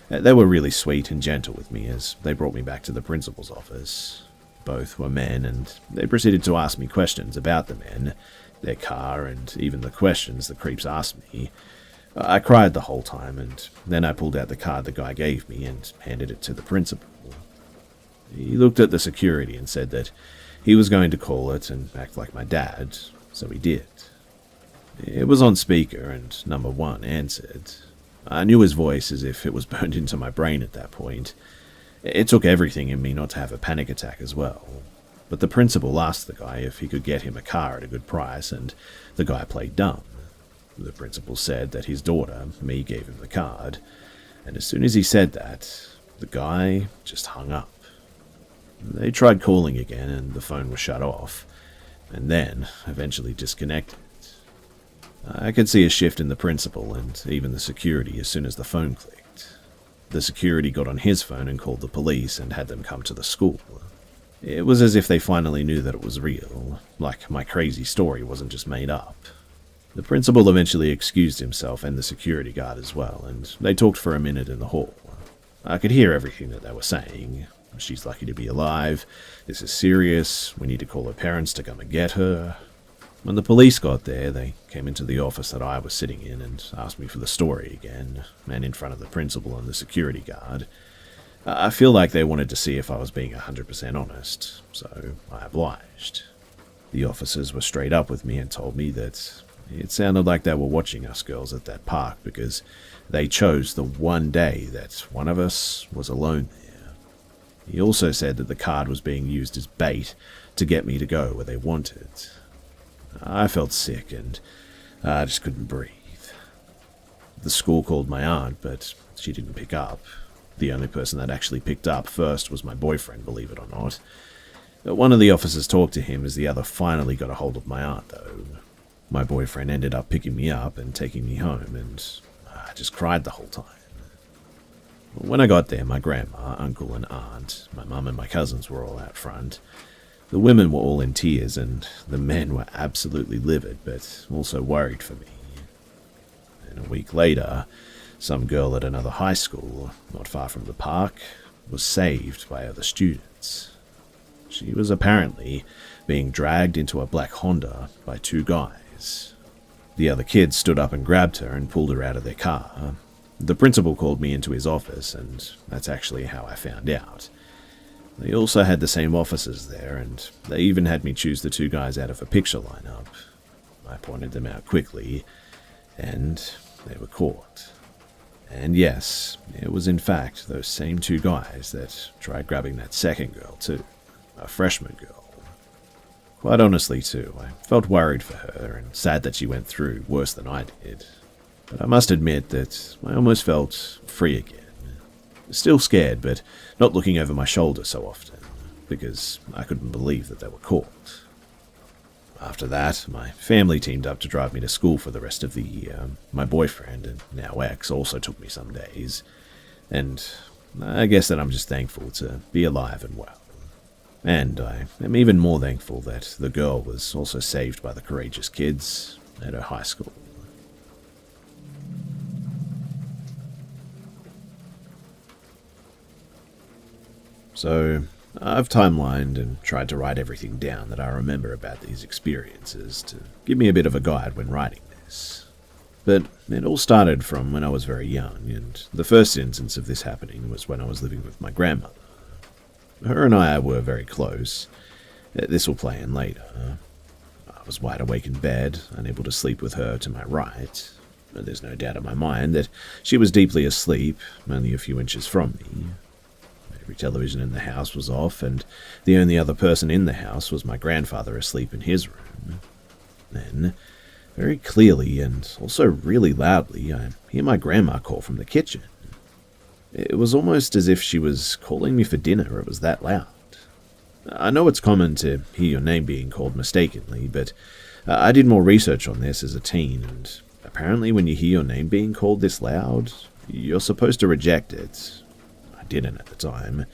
They were really sweet and gentle with me as they brought me back to the principal's office. Both were men, and they proceeded to ask me questions about the men, their car, and even the questions the creeps asked me. I cried the whole time, and then I pulled out the card the guy gave me and handed it to the principal. He looked at the security and said that he was going to call it and act like my dad, so he did. It was on speaker, and number 1 answered. I knew his voice as if it was burned into my brain at that point. It took everything in me not to have a panic attack as well. But the principal asked the guy if he could get him a car at a good price, and the guy played dumb. The principal said that his daughter, me, gave him the card, and as soon as he said that, the guy just hung up. They tried calling again, and the phone was shut off, and then eventually disconnected. I could see a shift in the principal and even the security as soon as the phone clicked. The security got on his phone and called the police and had them come to the school. It was as if they finally knew that it was real, like my crazy story wasn't just made up. The principal eventually excused himself and the security guard as well, and they talked for a minute in the hall. I could hear everything that they were saying. She's lucky to be alive. This is serious. We need to call her parents to come and get her. When the police got there, they came into the office that I was sitting in and asked me for the story again, and in front of the principal and the security guard. I feel like they wanted to see if I was being 100% honest, so I obliged. The officers were straight up with me and told me that it sounded like they were watching us girls at that park because they chose the one day that one of us was alone there. He also said that the card was being used as bait to get me to go where they wanted. I felt sick and I just couldn't breathe. The school called my aunt, but she didn't pick up. The only person that actually picked up first was my boyfriend, believe it or not. One of the officers talked to him as the other finally got a hold of my aunt, though. My boyfriend ended up picking me up and taking me home, and I just cried the whole time. When I got there, my grandma, uncle, and aunt, my mum and my cousins were all out front. The women were all in tears, and the men were absolutely livid, but also worried for me. And a week later, some girl at another high school, not far from the park, was saved by other students. She was apparently being dragged into a black Honda by 2 guys. The other kids stood up and grabbed her and pulled her out of their car. The principal called me into his office, and that's actually how I found out. They also had the same officers there, and they even had me choose the 2 guys out of a picture lineup. I pointed them out quickly, and they were caught. And yes, it was in fact those same 2 guys that tried grabbing that second girl too, a freshman girl. Quite honestly too, I felt worried for her and sad that she went through worse than I did. But I must admit that I almost felt free again. Still scared, but not looking over my shoulder so often, because I couldn't believe that they were caught. After that, my family teamed up to drive me to school for the rest of the year. My boyfriend, and now ex, also took me some days, and I guess that I'm just thankful to be alive and well. And I am even more thankful that the girl was also saved by the courageous kids at her high school. So, I've timelined and tried to write everything down that I remember about these experiences to give me a bit of a guide when writing this. But it all started from when I was very young, and the first instance of this happening was when I was living with my grandmother. Her and I were very close. This will play in later. I was wide awake in bed, unable to sleep with her to my right. There's no doubt in my mind that she was deeply asleep, only a few inches from me. Every television in the house was off, and the only other person in the house was my grandfather asleep in his room. Then, very clearly and also really loudly, I hear my grandma call from the kitchen. It was almost as if she was calling me for dinner, it was that loud. I know it's common to hear your name being called mistakenly, but I did more research on this as a teen, and apparently when you hear your name being called this loud, you're supposed to reject it. I didn't at the time.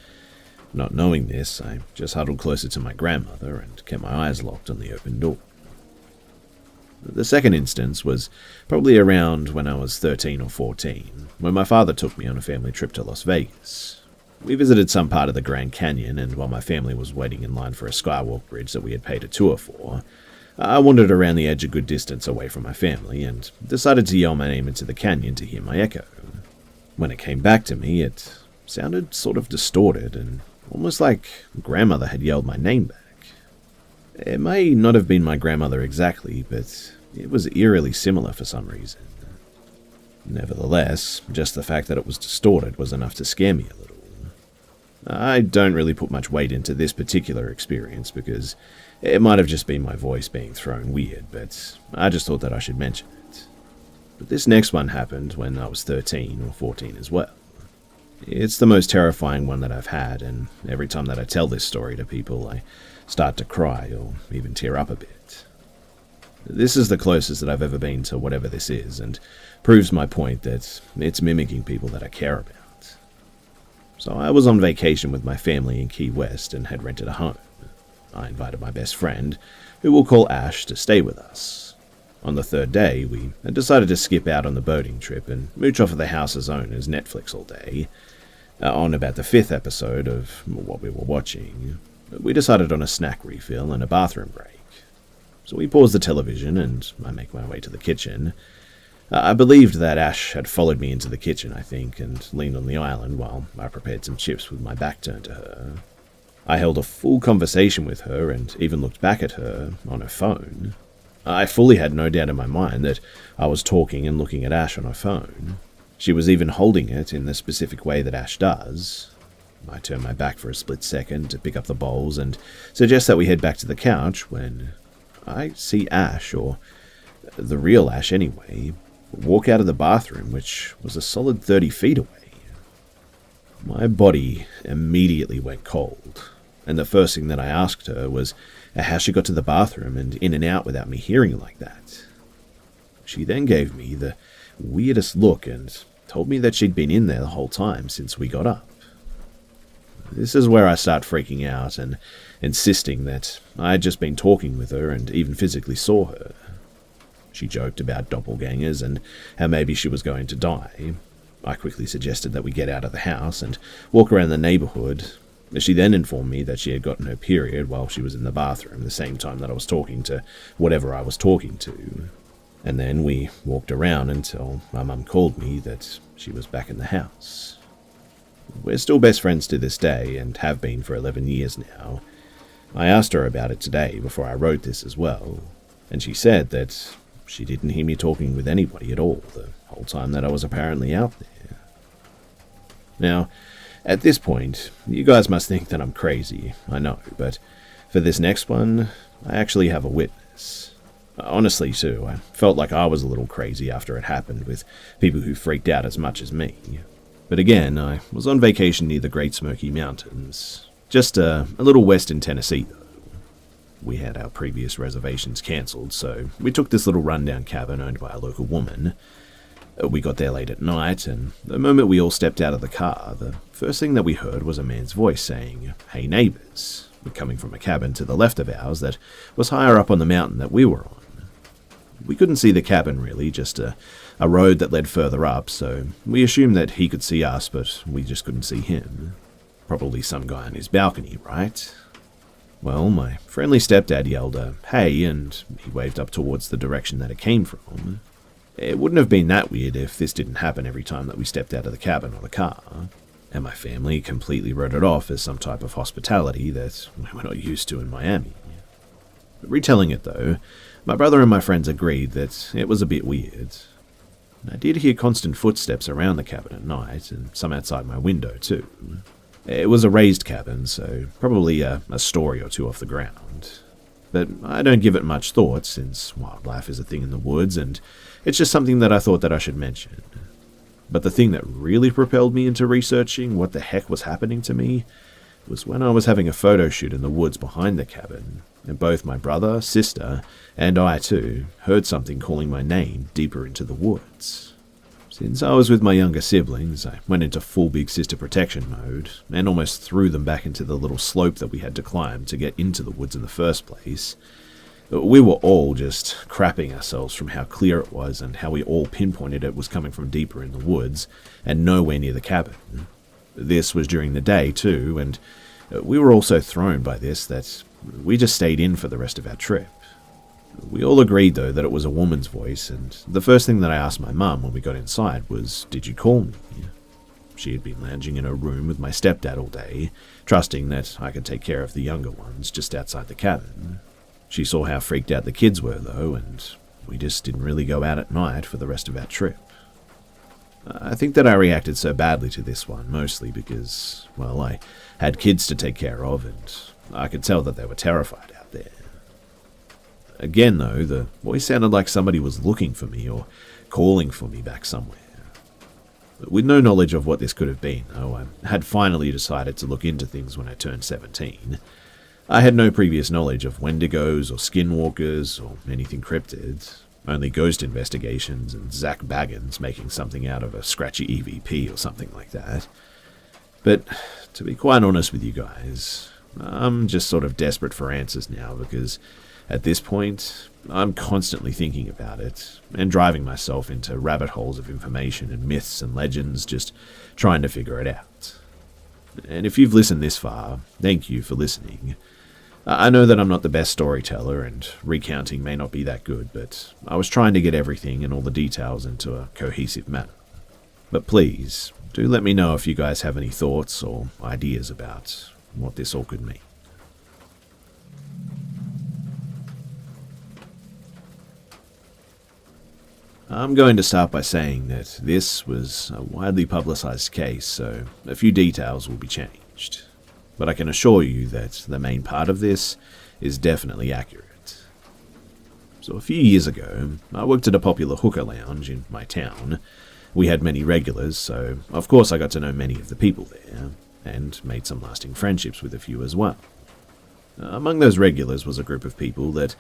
Not knowing this, I just huddled closer to my grandmother and kept my eyes locked on the open door. The second instance was probably around when I was 13 or 14, when my father took me on a family trip to Las Vegas. We visited some part of the Grand Canyon, and while my family was waiting in line for a skywalk bridge that we had paid a tour for, I wandered around the edge a good distance away from my family and decided to yell my name into the canyon to hear my echo. When it came back to me, it sounded sort of distorted and almost like grandmother had yelled my name back. It may not have been my grandmother exactly, but it was eerily similar for some reason. Nevertheless, just the fact that it was distorted was enough to scare me a little. I don't really put much weight into this particular experience because it might have just been my voice being thrown weird, but I just thought that I should mention it. But this next one happened when I was 13 or 14 as well. It's the most terrifying one that I've had, and every time that I tell this story to people, I start to cry or even tear up a bit. This is the closest that I've ever been to whatever this is, and proves my point that it's mimicking people that I care about. So I was on vacation with my family in Key West and had rented a home. I invited my best friend, who we'll call Ash, to stay with us. On the third day, we had decided to skip out on the boating trip and mooch off of the house's owner's Netflix all day. On about the fifth episode of what we were watching, we decided on a snack refill and a bathroom break. So we paused the television and I make my way to the kitchen. I believed that Ash had followed me into the kitchen, I think, and leaned on the island while I prepared some chips with my back turned to her. I held a full conversation with her and even looked back at her on her phone. I fully had no doubt in my mind that I was talking and looking at Ash on her phone. She was even holding it in the specific way that Ash does. I turned my back for a split second to pick up the bowls and suggest that we head back to the couch when I see Ash, or the real Ash anyway, walk out of the bathroom, which was a solid 30 feet away. My body immediately went cold, and the first thing that I asked her was how she got to the bathroom and in and out without me hearing like that. She then gave me the weirdest look and told me that she'd been in there the whole time since we got up. This is where I start freaking out and insisting that I had just been talking with her and even physically saw her. She joked about doppelgangers and how maybe she was going to die. I quickly suggested that we get out of the house and walk around the neighborhood. She then informed me that she had gotten her period while she was in the bathroom, the same time that I was talking to whatever I was talking to. And then we walked around until my mum called me that she was back in the house. We're still best friends to this day and have been for 11 years now. I asked her about it today before I wrote this as well, and she said that she didn't hear me talking with anybody at all the whole time that I was apparently out there. Now, at this point, you guys must think that I'm crazy, I know, but for this next one, I actually have a witness. Honestly, too, I felt like I was a little crazy after it happened with people who freaked out as much as me. But again, I was on vacation near the Great Smoky Mountains, just a little west in Tennessee, though. We had our previous reservations cancelled, so we took this little rundown cabin owned by a local woman. We got there late at night, and the moment we all stepped out of the car, the first thing that we heard was a man's voice saying, "Hey neighbours," coming from a cabin to the left of ours that was higher up on the mountain that we were on. We couldn't see the cabin really, just a road that led further up, so we assumed that he could see us, but we just couldn't see him. Probably some guy on his balcony, right? Well, my friendly stepdad yelled a "hey," and he waved up towards the direction that it came from. It wouldn't have been that weird if this didn't happen every time that we stepped out of the cabin or the car, and my family completely wrote it off as some type of hospitality that we're not used to in Miami. Retelling it though, my brother and my friends agreed that it was a bit weird. I did hear constant footsteps around the cabin at night, and some outside my window too. It was a raised cabin, so probably a story or two off the ground. But I don't give it much thought, since wildlife is a thing in the woods, and it's just something that I thought that I should mention. But the thing that really propelled me into researching what the heck was happening to me was when I was having a photo shoot in the woods behind the cabin, and both my brother, sister, and I too heard something calling my name deeper into the woods. Since I was with my younger siblings, I went into full big sister protection mode, and almost threw them back into the little slope that we had to climb to get into the woods in the first place. We were all just crapping ourselves from how clear it was and how we all pinpointed it was coming from deeper in the woods and nowhere near the cabin. This was during the day too, and we were all so thrown by this that we just stayed in for the rest of our trip. We all agreed though that it was a woman's voice, and the first thing that I asked my mum when we got inside was, "Did you call me?" She had been lounging in her room with my stepdad all day, trusting that I could take care of the younger ones just outside the cabin. She saw how freaked out the kids were, though, and we just didn't really go out at night for the rest of our trip. I think that I reacted so badly to this one, mostly because, well, I had kids to take care of, and I could tell that they were terrified out there. Again, though, the voice sounded like somebody was looking for me or calling for me back somewhere. With no knowledge of what this could have been, though, I had finally decided to look into things when I turned 17. I had no previous knowledge of Wendigos or Skinwalkers or anything cryptid, only ghost investigations and Zach Baggins making something out of a scratchy EVP or something like that. But to be quite honest with you guys, I'm just sort of desperate for answers now because at this point, I'm constantly thinking about it and driving myself into rabbit holes of information and myths and legends, just trying to figure it out. And if you've listened this far, thank you for listening. I know that I'm not the best storyteller and recounting may not be that good, but I was trying to get everything and all the details into a cohesive manner. But please, do let me know if you guys have any thoughts or ideas about what this all could mean. I'm going to start by saying that this was a widely publicized case, so a few details will be changed. But I can assure you that the main part of this is definitely accurate. So a few years ago, I worked at a popular hooker lounge in my town. We had many regulars, so of course I got to know many of the people there, and made some lasting friendships with a few as well. Among those regulars was a group of people that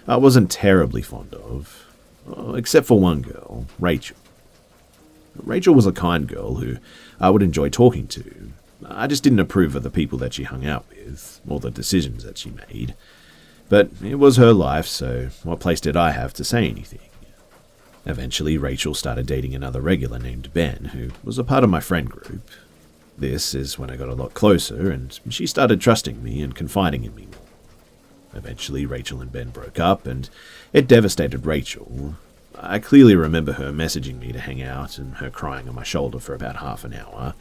I wasn't terribly fond of, except for one girl, Rachel. Rachel was a kind girl who I would enjoy talking to. I just didn't approve of the people that she hung out with, or the decisions that she made. But it was her life, so what place did I have to say anything? Eventually, Rachel started dating another regular named Ben, who was a part of my friend group. This is when I got a lot closer, and she started trusting me and confiding in me more. Eventually, Rachel and Ben broke up, and it devastated Rachel. I clearly remember her messaging me to hang out and her crying on my shoulder for about half an hour.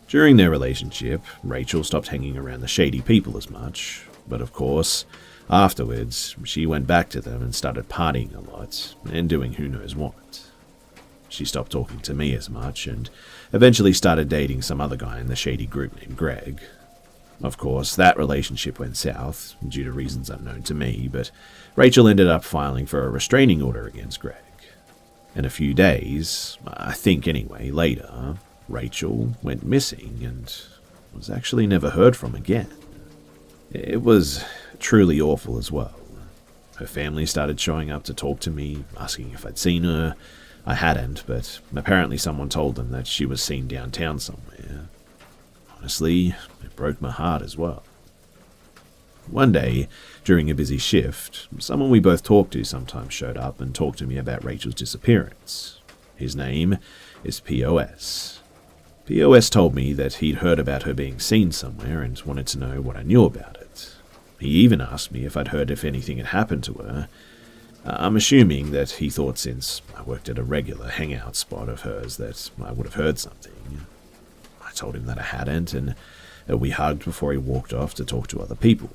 During their relationship, Rachel stopped hanging around the shady people as much, but of course, afterwards, she went back to them and started partying a lot and doing who knows what. She stopped talking to me as much and eventually started dating some other guy in the shady group named Greg. Of course, that relationship went south, due to reasons unknown to me, but Rachel ended up filing for a restraining order against Greg. In a few days, I think anyway, later, Rachel went missing and was actually never heard from again. It was truly awful as well. Her family started showing up to talk to me, asking if I'd seen her. I hadn't, but apparently someone told them that she was seen downtown somewhere. Honestly, it broke my heart as well. One day, during a busy shift, someone we both talked to sometimes showed up and talked to me about Rachel's disappearance. His name is POS. POS told me that he'd heard about her being seen somewhere and wanted to know what I knew about it. He even asked me if I'd heard if anything had happened to her. I'm assuming that he thought since I worked at a regular hangout spot of hers that I would have heard something. I told him that I hadn't, and we hugged before he walked off to talk to other people.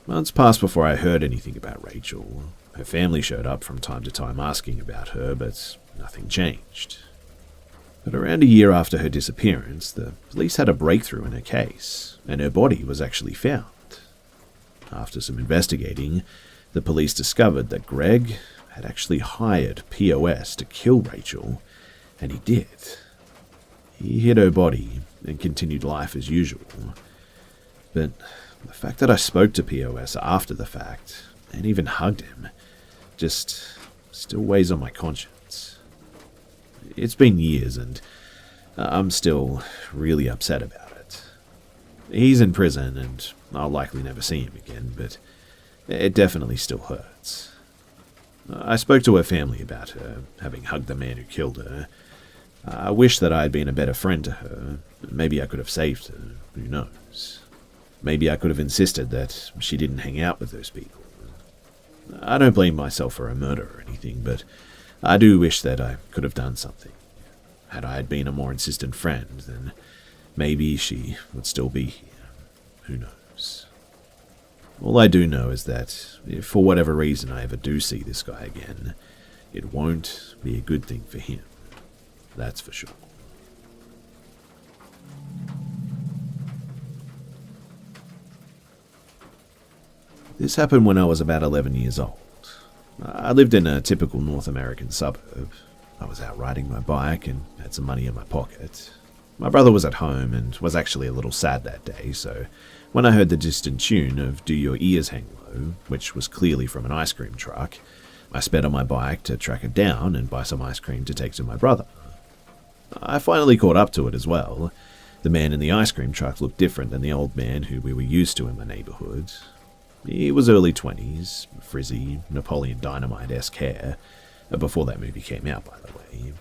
Months passed before I heard anything about Rachel. Her family showed up from time to time asking about her, but nothing changed. But around a year after her disappearance, the police had a breakthrough in her case, and her body was actually found. After some investigating, the police discovered that Greg had actually hired POS to kill Rachel, and he did. He hid her body and continued life as usual. But the fact that I spoke to POS after the fact, and even hugged him, just still weighs on my conscience. It's been years, and I'm still really upset about it. He's in prison, and I'll likely never see him again, but It definitely still hurts. I spoke to her family about her, having hugged the man who killed her. I wish that I had been a better friend to her. Maybe I could have saved her. Who knows? Maybe I could have insisted that she didn't hang out with those people. I don't blame myself for a murder or anything, but I do wish that I could have done something. Had I been a more insistent friend, then maybe she would still be here. Who knows? All I do know is that if for whatever reason I ever do see this guy again, it won't be a good thing for him. That's for sure. This happened when I was about 11 years old. I lived in a typical North American suburb. I was out riding my bike and had some money in my pocket. My brother was at home and was actually a little sad that day, so when I heard the distant tune of Do Your Ears Hang Low, which was clearly from an ice cream truck, I sped on my bike to track it down and buy some ice cream to take to my brother. I finally caught up to it as well. The man in the ice cream truck looked different than the old man who we were used to in my neighborhood. He was early 20s, frizzy, Napoleon Dynamite-esque hair, before that movie came out, by the way.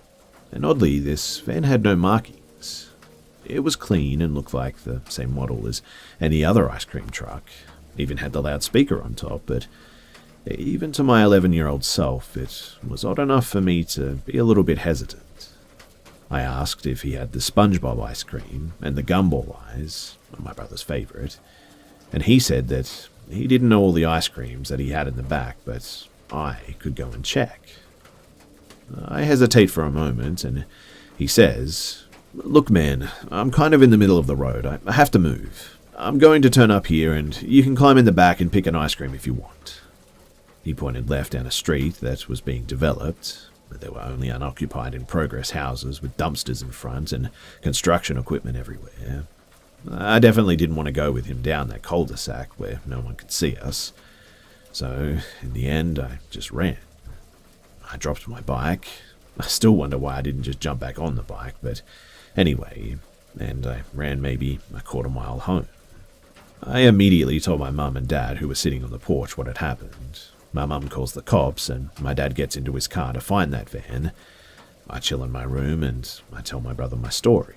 And oddly, this van had no markings. It was clean and looked like the same model as any other ice cream truck. Even had the loudspeaker on top, but even to my 11-year-old self, it was odd enough for me to be a little bit hesitant. I asked if he had the SpongeBob ice cream and the gumball eyes, my brother's favorite, and he said that he didn't know all the ice creams that he had in the back, but I could go and check. I hesitate for a moment, and he says, "Look, man, I'm kind of in the middle of the road. I have to move. I'm going to turn up here, and you can climb in the back and pick an ice cream if you want." He pointed left down a street that was being developed. There were only unoccupied in progress houses with dumpsters in front and construction equipment everywhere. I definitely didn't want to go with him down that cul-de-sac where no one could see us. So, in the end, I just ran. I dropped my bike. I still wonder why I didn't just jump back on the bike, but anyway, and I ran maybe a quarter mile home. I immediately told my mum and dad, who were sitting on the porch, what had happened. My mum calls the cops, and my dad gets into his car to find that van. I chill in my room, and I tell my brother my story.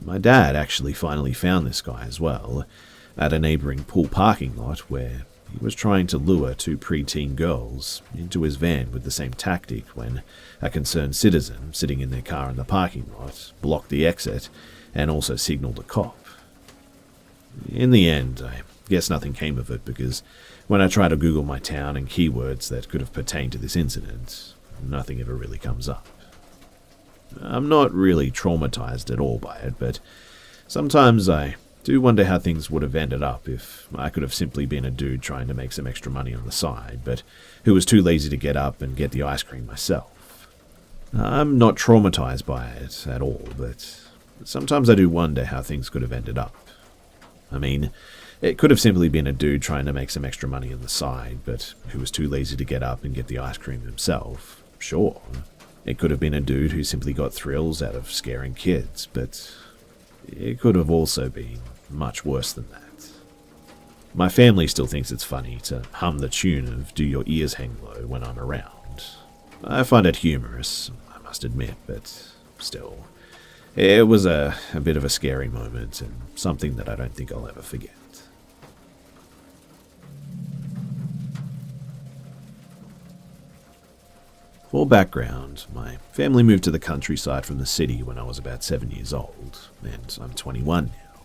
My dad actually finally found this guy as well, at a neighbouring pool parking lot where he was trying to lure two preteen girls into his van with the same tactic when a concerned citizen sitting in their car in the parking lot blocked the exit and also signalled a cop. In the end, I guess nothing came of it because when I try to Google my town and keywords that could have pertained to this incident, nothing ever really comes up. I'm not really traumatized at all by it, but sometimes I do wonder how things would have ended up if I could have simply been a dude trying to make some extra money on the side, but who was too lazy to get up and get the ice cream myself. I'm not traumatized by it at all, but sometimes I do wonder how things could have ended up. I mean, it could have simply been a dude trying to make some extra money on the side, but who was too lazy to get up and get the ice cream himself. Sure. It could have been a dude who simply got thrills out of scaring kids, but it could have also been much worse than that. My family still thinks it's funny to hum the tune of Do Your Ears Hang Low when I'm around. I find it humorous, I must admit, but still, it was a bit of a scary moment and something that I don't think I'll ever forget. For background, my family moved to the countryside from the city when I was about 7 years old, and I'm 21 now.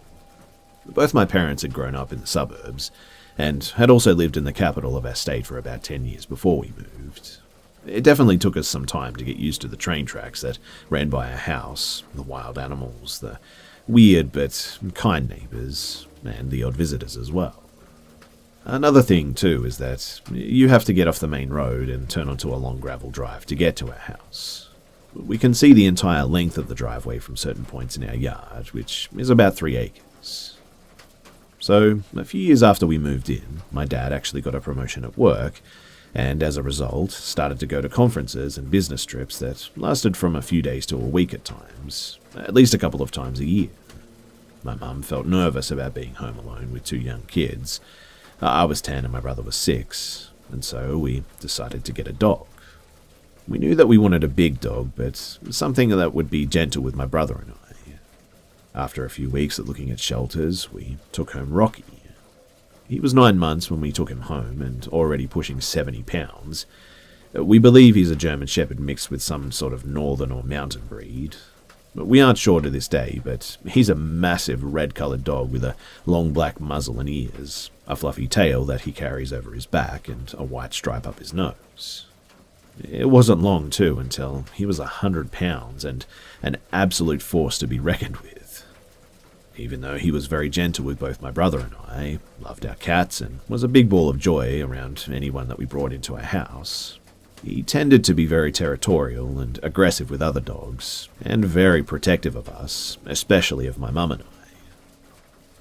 Both my parents had grown up in the suburbs, and had also lived in the capital of our state for about 10 years before we moved. It definitely took us some time to get used to the train tracks that ran by our house, the wild animals, the weird but kind neighbours, and the odd visitors as well. Another thing, too, is that you have to get off the main road and turn onto a long gravel drive to get to our house. We can see the entire length of the driveway from certain points in our yard, which is about 3 acres. So, a few years after we moved in, my dad actually got a promotion at work, and as a result, started to go to conferences and business trips that lasted from a few days to a week at times, at least a couple of times a year. My mum felt nervous about being home alone with 2 young kids, I was 10 and my brother was 6, and so we decided to get a dog. We knew that we wanted a big dog, but something that would be gentle with my brother and I. After a few weeks of looking at shelters, we took home Rocky. He was 9 months when we took him home and already pushing 70 pounds. We believe he's a German Shepherd mixed with some sort of northern or mountain breed. We aren't sure to this day, but he's a massive red-coloured dog with a long black muzzle and ears, a fluffy tail that he carries over his back, and a white stripe up his nose. It wasn't long, too, until he was 100 pounds and an absolute force to be reckoned with. Even though he was very gentle with both my brother and I, loved our cats, and was a big ball of joy around anyone that we brought into our house, he tended to be very territorial and aggressive with other dogs, and very protective of us, especially of my mum and I.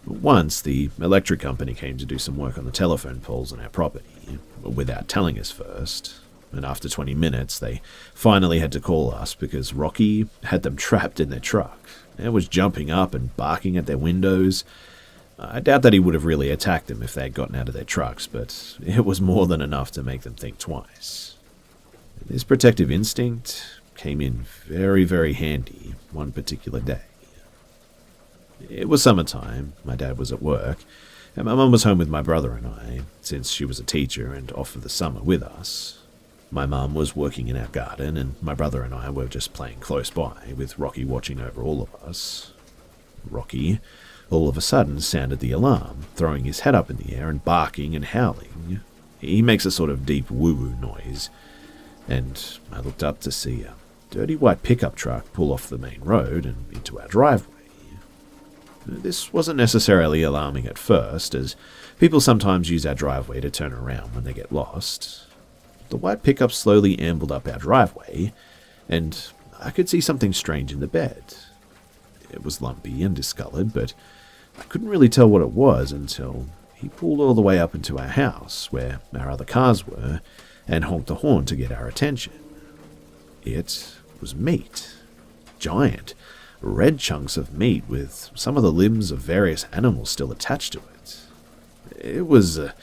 Once, the electric company came to do some work on the telephone poles on our property, without telling us first, and after 20 minutes they finally had to call us because Rocky had them trapped in their truck and was jumping up and barking at their windows. I doubt that he would have really attacked them if they had gotten out of their trucks, but it was more than enough to make them think twice. This protective instinct came in very, very handy one particular day. It was summertime, my dad was at work, and my mum was home with my brother and I, since she was a teacher and off for the summer with us. My mum was working in our garden, and my brother and I were just playing close by, with Rocky watching over all of us. Rocky, all of a sudden, sounded the alarm, throwing his head up in the air and barking and howling. He makes a sort of deep woo-woo noise, and I looked up to see a dirty white pickup truck pull off the main road and into our driveway. This wasn't necessarily alarming at first, as people sometimes use our driveway to turn around when they get lost. The white pickup slowly ambled up our driveway, and I could see something strange in the bed. It was lumpy and discolored, but I couldn't really tell what it was until he pulled all the way up into our house, where our other cars were, and honked the horn to get our attention. It was meat. Giant, red chunks of meat with some of the limbs of various animals still attached to it. It was the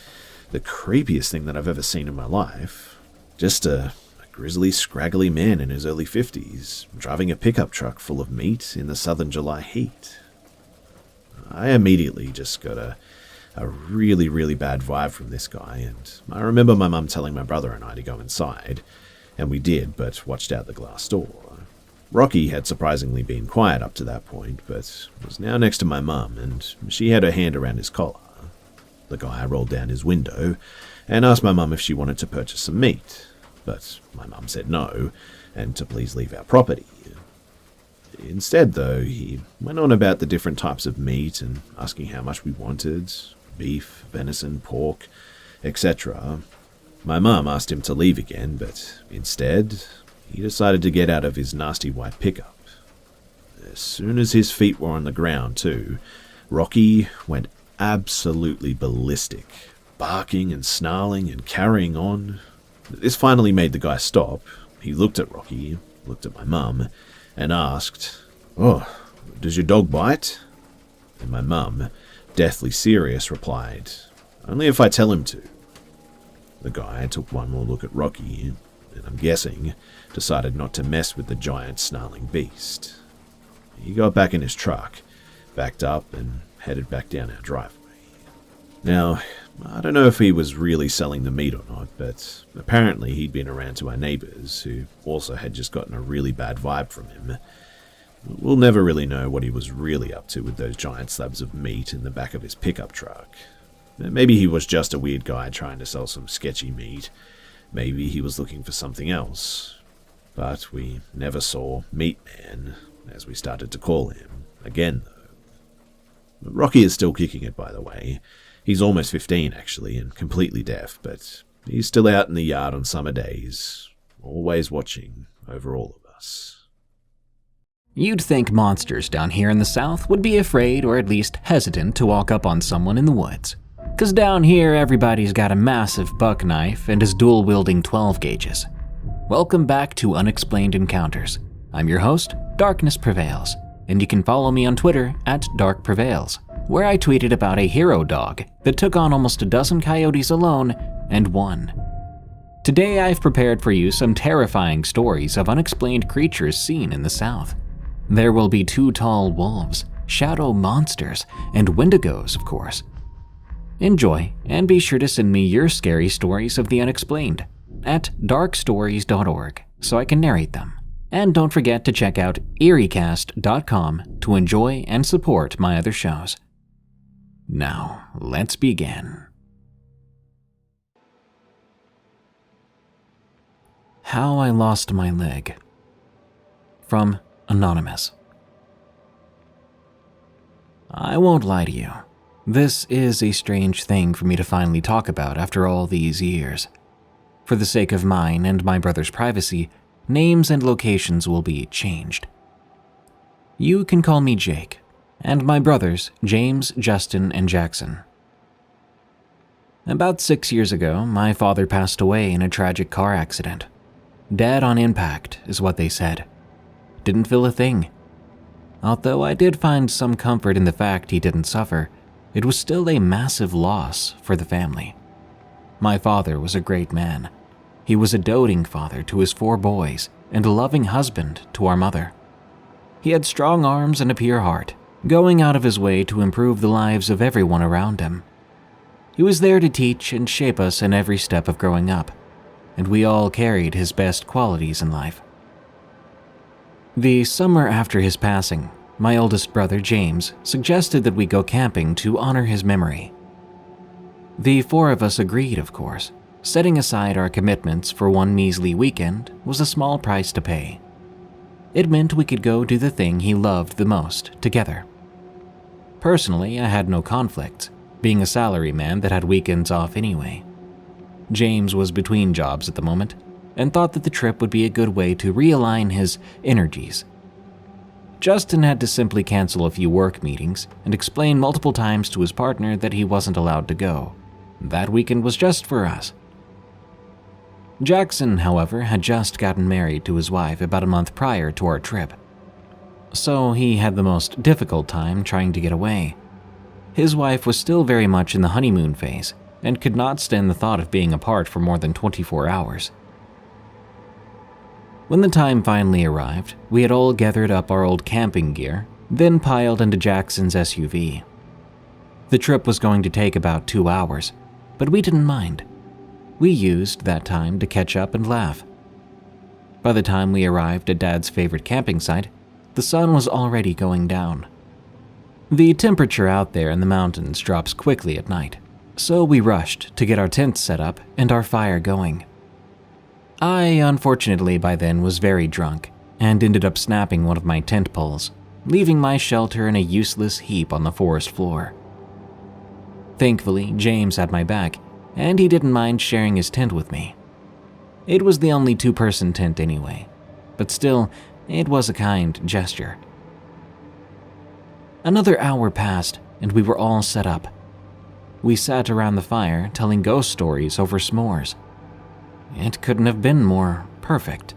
creepiest thing that I've ever seen in my life. Just a grizzly, scraggly man in his early 50s, driving a pickup truck full of meat in the southern July heat. I immediately just got a really, really bad vibe from this guy, and I remember my mum telling my brother and I to go inside, and we did, but watched out the glass door. Rocky had surprisingly been quiet up to that point, but was now next to my mum, and she had her hand around his collar. The guy rolled down his window and asked my mum if she wanted to purchase some meat, but my mum said no, and to please leave our property. Instead, though, he went on about the different types of meat and asking how much we wanted: beef, venison, pork, etc. My mum asked him to leave again, but instead, he decided to get out of his nasty white pickup. As soon as his feet were on the ground, too, Rocky went absolutely ballistic, barking and snarling and carrying on. This finally made the guy stop. He looked at Rocky, looked at my mum, and asked, "Oh, does your dog bite?" And my mum, deathly serious, replied, "Only if I tell him to." The guy took one more look at Rocky, and I'm guessing decided not to mess with the giant snarling beast. He got back in his truck, backed up, and headed back down our driveway. Now, I don't know if he was really selling the meat or not, but apparently he'd been around to our neighbors, who also had just gotten a really bad vibe from him. We'll never really know what he was really up to with those giant slabs of meat in the back of his pickup truck. Maybe he was just a weird guy trying to sell some sketchy meat. Maybe he was looking for something else. But we never saw Meat Man, as we started to call him, again, though. Rocky is still kicking it, by the way. He's almost 15, actually, and completely deaf, but he's still out in the yard on summer days, always watching over all of us. You'd think monsters down here in the south would be afraid or at least hesitant to walk up on someone in the woods. 'Cause down here everybody's got a massive buck knife and is dual-wielding 12 gauges. Welcome back to Unexplained Encounters. I'm your host, Darkness Prevails, and you can follow me on Twitter at DarkPrevails. where I tweeted about a hero dog that took on almost a dozen coyotes alone and won. Today I've prepared for you some terrifying stories of unexplained creatures seen in the South. There will be 2 tall wolves, shadow monsters, and wendigos, of course. Enjoy, and be sure to send me your scary stories of the unexplained at darkstories.org so I can narrate them. And don't forget to check out eeriecast.com to enjoy and support my other shows. Now, let's begin. How I Lost My Leg. From Anonymous. I won't lie to you. This is a strange thing for me to finally talk about after all these years. For the sake of mine and my brother's privacy, names and locations will be changed. You can call me Jake, and my brothers, James, Justin, and Jackson. About 6 years ago, my father passed away in a tragic car accident. Dead on impact, is what they said. Didn't feel a thing. Although I did find some comfort in the fact he didn't suffer, it was still a massive loss for the family. My father was a great man. He was a doting father to his 4 boys and a loving husband to our mother. He had strong arms and a pure heart, going out of his way to improve the lives of everyone around him. He was there to teach and shape us in every step of growing up, and we all carried his best qualities in life. The summer after his passing, my oldest brother James suggested that we go camping to honor his memory. The 4 of us agreed, of course. Setting aside our commitments for one measly weekend was a small price to pay. It meant we could go do the thing he loved the most together. Personally, I had no conflicts, being a salaryman that had weekends off anyway. James was between jobs at the moment and thought that the trip would be a good way to realign his energies. Justin had to simply cancel a few work meetings and explain multiple times to his partner that he wasn't allowed to go. That weekend was just for us. Jackson, however, had just gotten married to his wife about a month prior to our trip, so he had the most difficult time trying to get away. His wife was still very much in the honeymoon phase and could not stand the thought of being apart for more than 24 hours. When the time finally arrived, we had all gathered up our old camping gear, then piled into Jackson's SUV. The trip was going to take about 2 hours, but we didn't mind. We used that time to catch up and laugh. By the time we arrived at Dad's favorite camping site, the sun was already going down. The temperature out there in the mountains drops quickly at night, so we rushed to get our tents set up and our fire going. I, unfortunately, by then was very drunk and ended up snapping one of my tent poles, leaving my shelter in a useless heap on the forest floor. Thankfully, James had my back, and he didn't mind sharing his tent with me. It was the only 2-person tent anyway, but still, it was a kind gesture. Another hour passed, and we were all set up. We sat around the fire telling ghost stories over s'mores. It couldn't have been more perfect.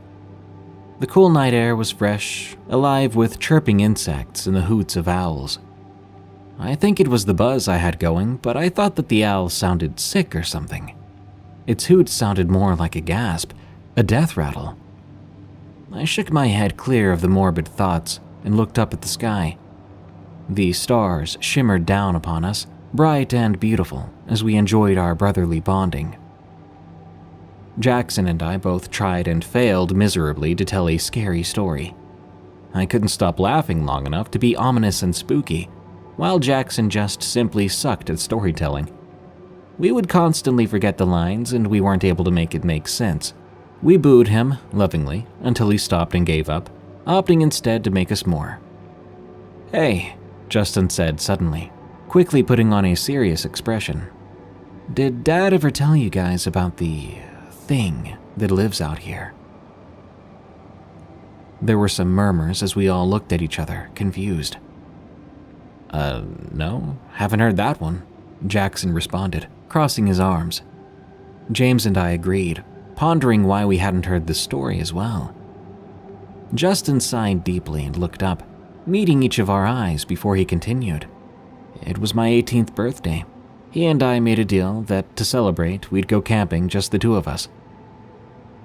The cool night air was fresh, alive with chirping insects and the hoots of owls. I think it was the buzz I had going, but I thought that the owl sounded sick or something. Its hoot sounded more like a gasp, a death rattle. I shook my head clear of the morbid thoughts and looked up at the sky. The stars shimmered down upon us, bright and beautiful, as we enjoyed our brotherly bonding. Jackson and I both tried and failed miserably to tell a scary story. I couldn't stop laughing long enough to be ominous and spooky, while Jackson just simply sucked at storytelling. We would constantly forget the lines and we weren't able to make it make sense. We booed him, lovingly, until he stopped and gave up, opting instead to make us more. "Hey," Justin said suddenly, quickly putting on a serious expression. "Did Dad ever tell you guys about the thing that lives out here?" There were some murmurs as we all looked at each other, confused. No, haven't heard that one," Jackson responded, crossing his arms. James and I agreed, pondering why we hadn't heard the story as well. Justin sighed deeply and looked up, meeting each of our eyes before he continued. It was my 18th birthday. He and I made a deal that to celebrate, we'd go camping, just the two of us.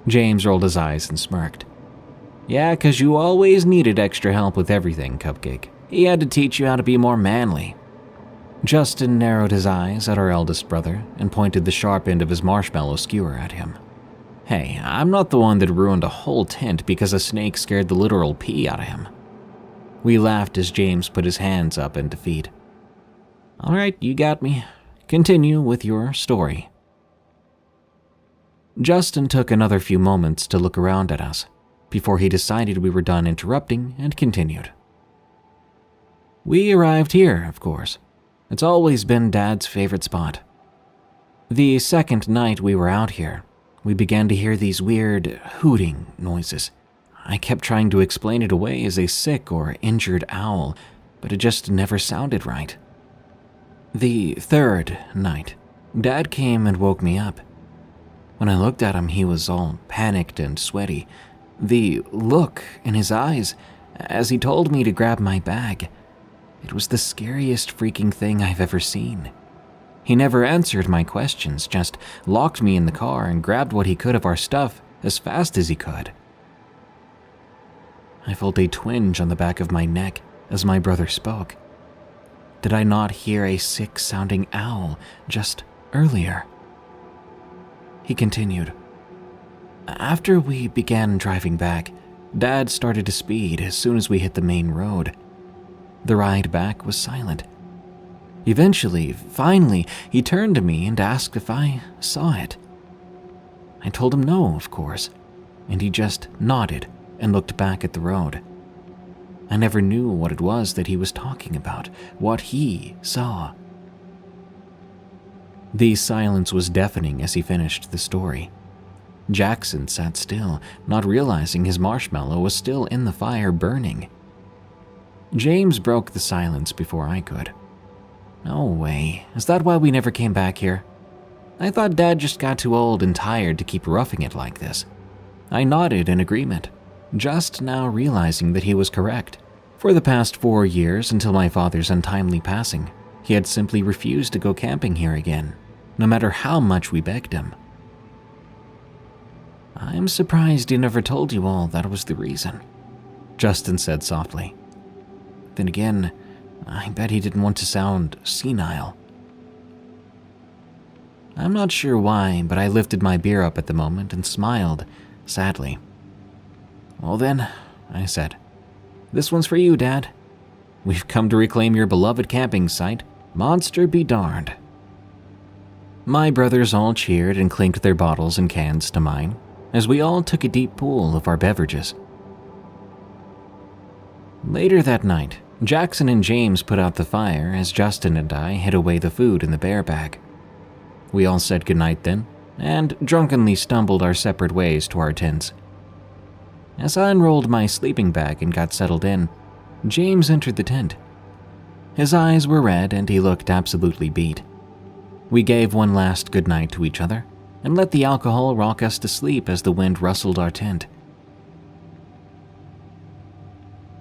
James rolled his eyes and smirked. Yeah, 'cause you always needed extra help with everything, Cupcake. He had to teach you how to be more manly. Justin narrowed his eyes at our eldest brother and pointed the sharp end of his marshmallow skewer at him. Hey, I'm not the one that ruined a whole tent because a snake scared the literal pee out of him. We laughed as James put his hands up in defeat. All right, you got me. Continue with your story. Justin took another few moments to look around at us before he decided we were done interrupting and continued. We arrived here, of course. It's always been Dad's favorite spot. The second night we were out here, we began to hear these weird hooting noises. I kept trying to explain it away as a sick or injured owl, but it just never sounded right. The third night, Dad came and woke me up. When I looked at him, he was all panicked and sweaty. The look in his eyes as he told me to grab my bag, it was the scariest freaking thing I've ever seen. He never answered my questions, just locked me in the car and grabbed what he could of our stuff as fast as he could. I felt a twinge on the back of my neck as my brother spoke. Did I not hear a sick-sounding owl just earlier? He continued. After we began driving back, Dad started to speed as soon as we hit the main road. The ride back was silent. Eventually, finally, he turned to me and asked if I saw it. I told him no, of course, and he just nodded and looked back at the road. I never knew what it was that he was talking about, what he saw. The silence was deafening as he finished the story. Jackson sat still, not realizing his marshmallow was still in the fire burning. James broke the silence before I could. No way. Is that why we never came back here? I thought Dad just got too old and tired to keep roughing it like this. I nodded in agreement, just now realizing that he was correct. For the past 4 years until my father's untimely passing, he had simply refused to go camping here again, no matter how much we begged him. I'm surprised he never told you all that was the reason, Justin said softly. Then again, I bet he didn't want to sound senile. I'm not sure why, but I lifted my beer up at the moment and smiled, sadly. Well then, I said, this one's for you, Dad. We've come to reclaim your beloved camping site. Monster be darned. My brothers all cheered and clinked their bottles and cans to mine, as we all took a deep pull of our beverages. Later that night, Jackson and James put out the fire as Justin and I hid away the food in the bear bag. We all said goodnight then, and drunkenly stumbled our separate ways to our tents. As I unrolled my sleeping bag and got settled in, James entered the tent. His eyes were red and he looked absolutely beat. We gave one last goodnight to each other and let the alcohol rock us to sleep as the wind rustled our tent.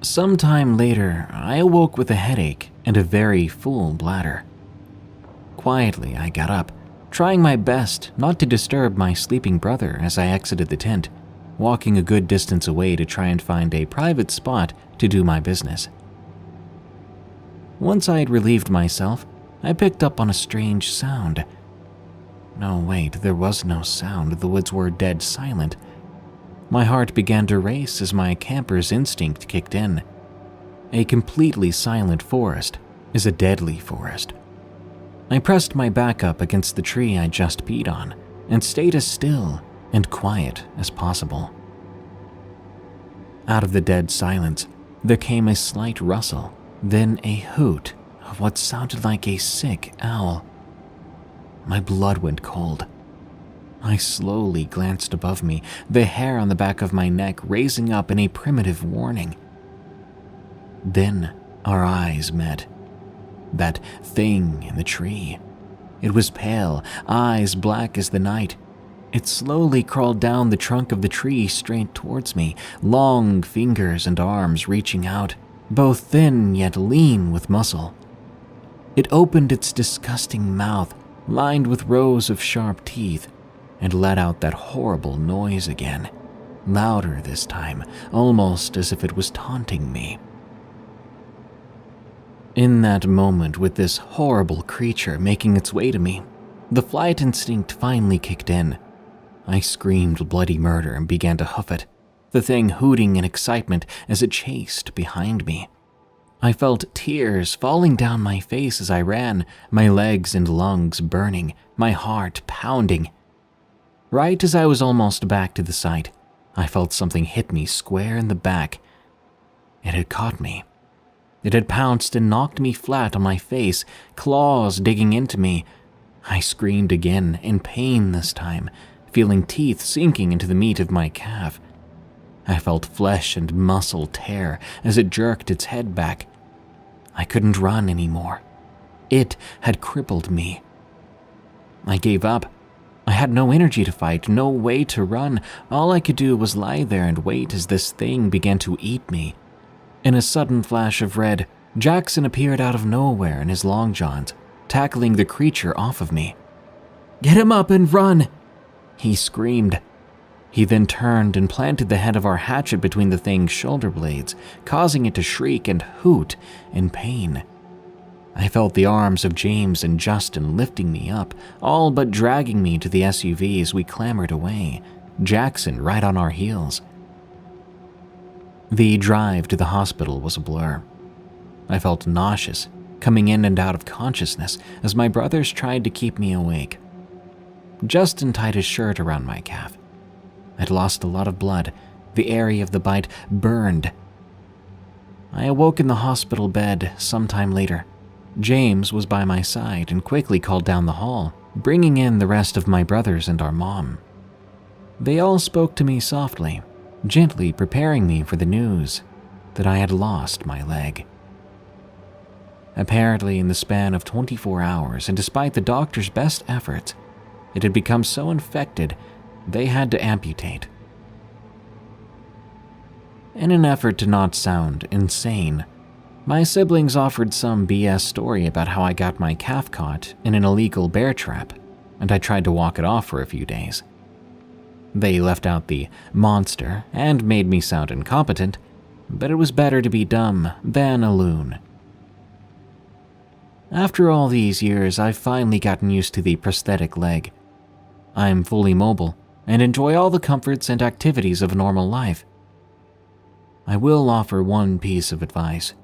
Sometime later, I awoke with a headache and a very full bladder. Quietly, I got up, trying my best not to disturb my sleeping brother as I exited the tent, walking a good distance away to try and find a private spot to do my business. Once I had relieved myself, I picked up on a strange sound. No, wait, there was no sound. The woods were dead silent. My heart began to race as my camper's instinct kicked in. A completely silent forest is a deadly forest. I pressed my back up against the tree I just peed on and stayed as still and quiet as possible. Out of the dead silence, there came a slight rustle, then a hoot of what sounded like a sick owl. My blood went cold. I slowly glanced above me, the hair on the back of my neck raising up in a primitive warning. Then our eyes met. That thing in the tree. It was pale, eyes black as the night. It slowly crawled down the trunk of the tree straight towards me, long fingers and arms reaching out, both thin yet lean with muscle. It opened its disgusting mouth, lined with rows of sharp teeth, and let out that horrible noise again, louder this time, almost as if it was taunting me. In that moment, with this horrible creature making its way to me, the flight instinct finally kicked in. I screamed bloody murder and began to hoof it, the thing hooting in excitement as it chased behind me. I felt tears falling down my face as I ran, my legs and lungs burning, my heart pounding. Right as I was almost back to the site, I felt something hit me square in the back. It had caught me. It had pounced and knocked me flat on my face, claws digging into me. I screamed again, in pain this time, feeling teeth sinking into the meat of my calf. I felt flesh and muscle tear as it jerked its head back. I couldn't run anymore. It had crippled me. I gave up. I had no energy to fight, no way to run. All I could do was lie there and wait as this thing began to eat me. In a sudden flash of red, Jackson appeared out of nowhere in his long johns, tackling the creature off of me. "Get him up and run!" he screamed. He then turned and planted the head of our hatchet between the thing's shoulder blades, causing it to shriek and hoot in pain. I felt the arms of James and Justin lifting me up, all but dragging me to the SUV as we clambered away, Jackson right on our heels. The drive to the hospital was a blur. I felt nauseous, coming in and out of consciousness as my brothers tried to keep me awake. Justin tied his shirt around my calf. I'd lost a lot of blood. The area of the bite burned. I awoke in the hospital bed sometime later. James was by my side and quickly called down the hall, bringing in the rest of my brothers and our mom. They all spoke to me softly, gently preparing me for the news that I had lost my leg. Apparently, in the span of 24 hours, and despite the doctor's best efforts, it had become so infected they had to amputate. In an effort to not sound insane, my siblings offered some BS story about how I got my calf caught in an illegal bear trap, and I tried to walk it off for a few days. They left out the monster and made me sound incompetent, but it was better to be dumb than a loon. After all these years, I've finally gotten used to the prosthetic leg. I'm fully mobile and enjoy all the comforts and activities of a normal life. I will offer one piece of advice.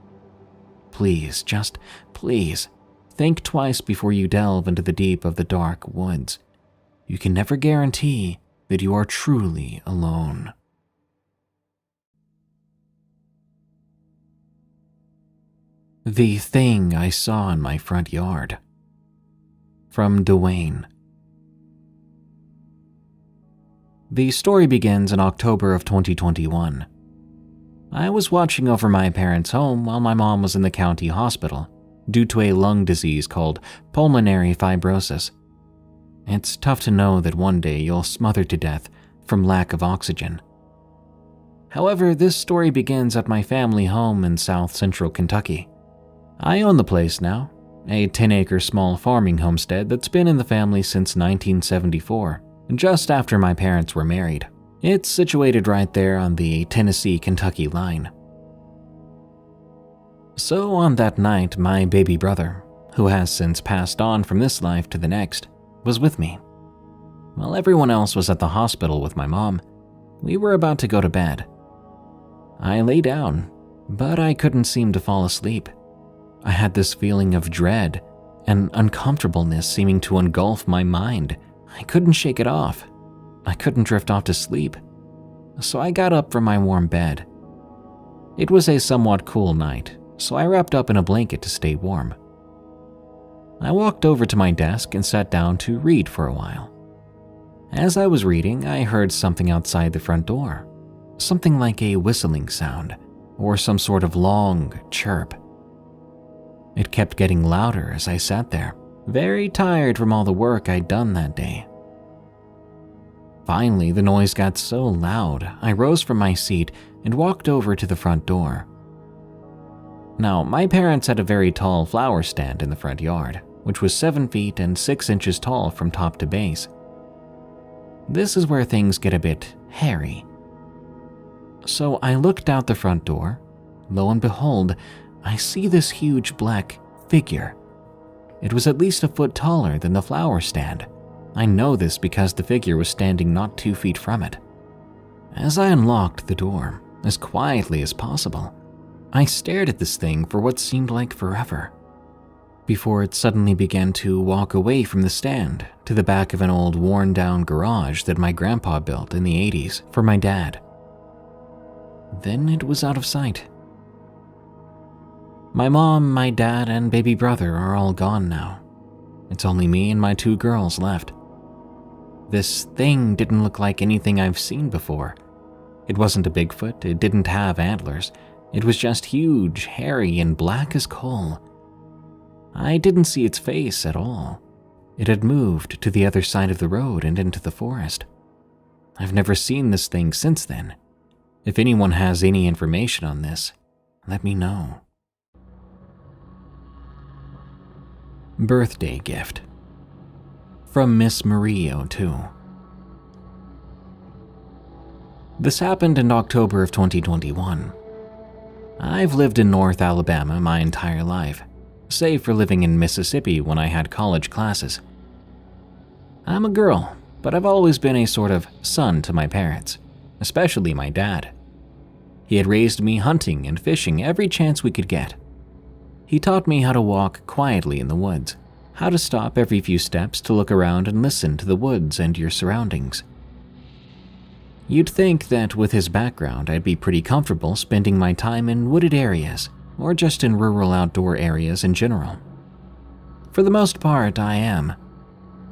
Please, just please, think twice before you delve into the deep of the dark woods. You can never guarantee that you are truly alone. The thing I saw in my front yard. From Dwayne. The story begins in October of 2021. I was watching over my parents' home while my mom was in the county hospital due to a lung disease called pulmonary fibrosis. It's tough to know that one day you'll smother to death from lack of oxygen. However, this story begins at my family home in South Central Kentucky. I own the place now, a 10-acre small farming homestead that's been in the family since 1974, just after my parents were married. It's situated right there on the Tennessee-Kentucky line. So on that night, my baby brother, who has since passed on from this life to the next, was with me. While everyone else was at the hospital with my mom, we were about to go to bed. I lay down, but I couldn't seem to fall asleep. I had this feeling of dread and uncomfortableness seeming to engulf my mind. I couldn't shake it off. I couldn't drift off to sleep. So I got up from my warm bed. It was a somewhat cool night, so I wrapped up in a blanket to stay warm. I walked over to my desk and sat down to read for a while. As I was reading, I heard something outside the front door. Something like a whistling sound, or some sort of long chirp. It kept getting louder as I sat there, very tired from all the work I'd done that day. Finally, the noise got so loud, I rose from my seat and walked over to the front door. Now, my parents had a very tall flower stand in the front yard, which was 7 feet and 6 inches tall from top to base. This is where things get a bit hairy. So I looked out the front door. Lo and behold, I see this huge black figure. It was at least a foot taller than the flower stand. I know this because the figure was standing not 2 feet from it. As I unlocked the door, as quietly as possible, I stared at this thing for what seemed like forever, before it suddenly began to walk away from the stand to the back of an old worn-down garage that my grandpa built in the 80s for my dad. Then it was out of sight. My mom, my dad, and baby brother are all gone now. It's only me and my 2 girls left. This thing didn't look like anything I've seen before. It wasn't a Bigfoot, it didn't have antlers. It was just huge, hairy, and black as coal. I didn't see its face at all. It had moved to the other side of the road and into the forest. I've never seen this thing since then. If anyone has any information on this, let me know. Birthday gift. From Miss Marie 02. This happened in October of 2021. I've lived in North Alabama my entire life, save for living in Mississippi when I had college classes. I'm a girl, but I've always been a sort of son to my parents, especially my dad. He had raised me hunting and fishing every chance we could get. He taught me how to walk quietly in the woods, how to stop every few steps to look around and listen to the woods and your surroundings. You'd think that with his background, I'd be pretty comfortable spending my time in wooded areas, or just in rural outdoor areas in general. For the most part, I am.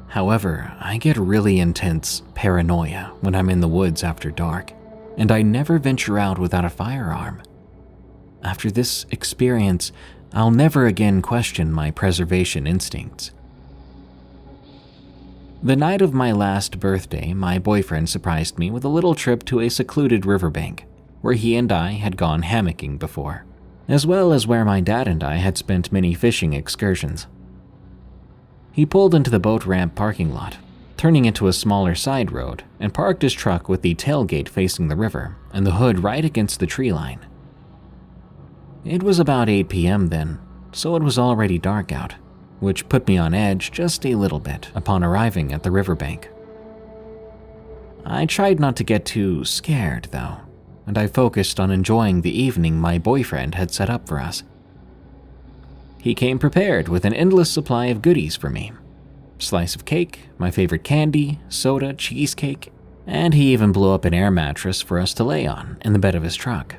However, I get really intense paranoia when I'm in the woods after dark, and I never venture out without a firearm. After this experience, I'll never again question my preservation instincts. The night of my last birthday, my boyfriend surprised me with a little trip to a secluded riverbank, where he and I had gone hammocking before, as well as where my dad and I had spent many fishing excursions. He pulled into the boat ramp parking lot, turning into a smaller side road, and parked his truck with the tailgate facing the river and the hood right against the tree line. It was about 8 p.m. then, so it was already dark out, which put me on edge just a little bit upon arriving at the riverbank. I tried not to get too scared, though, and I focused on enjoying the evening my boyfriend had set up for us. He came prepared with an endless supply of goodies for me. Slice of cake, my favorite candy, soda, cheesecake, and he even blew up an air mattress for us to lay on in the bed of his truck.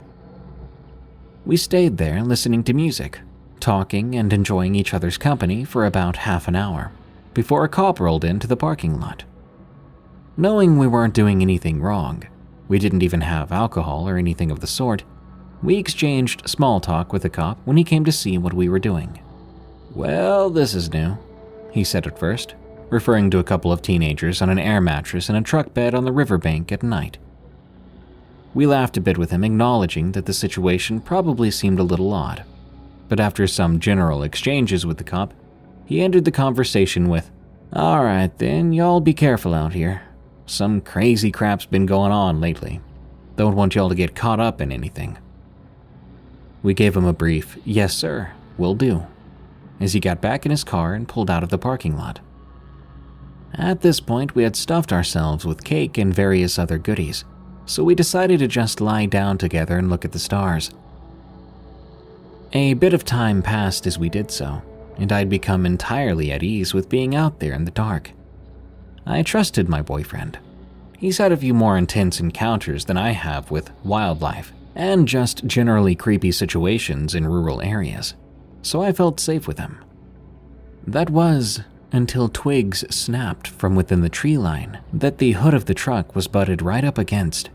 We stayed there listening to music, talking and enjoying each other's company for about half an hour, before a cop rolled into the parking lot. Knowing we weren't doing anything wrong, we didn't even have alcohol or anything of the sort, we exchanged small talk with the cop when he came to see what we were doing. "Well, this is new," he said at first, referring to a couple of teenagers on an air mattress in a truck bed on the riverbank at night. We laughed a bit with him, acknowledging that the situation probably seemed a little odd. But after some general exchanges with the cop, he ended the conversation with, "All right then, y'all be careful out here. Some crazy crap's been going on lately. Don't want y'all to get caught up in anything." We gave him a brief, "Yes sir, will do," as he got back in his car and pulled out of the parking lot. At this point, we had stuffed ourselves with cake and various other goodies, so we decided to just lie down together and look at the stars. A bit of time passed as we did so, and I'd become entirely at ease with being out there in the dark. I trusted my boyfriend. He's had a few more intense encounters than I have with wildlife and just generally creepy situations in rural areas, so I felt safe with him. That was until twigs snapped from within the tree line that the hood of the truck was butted right up against.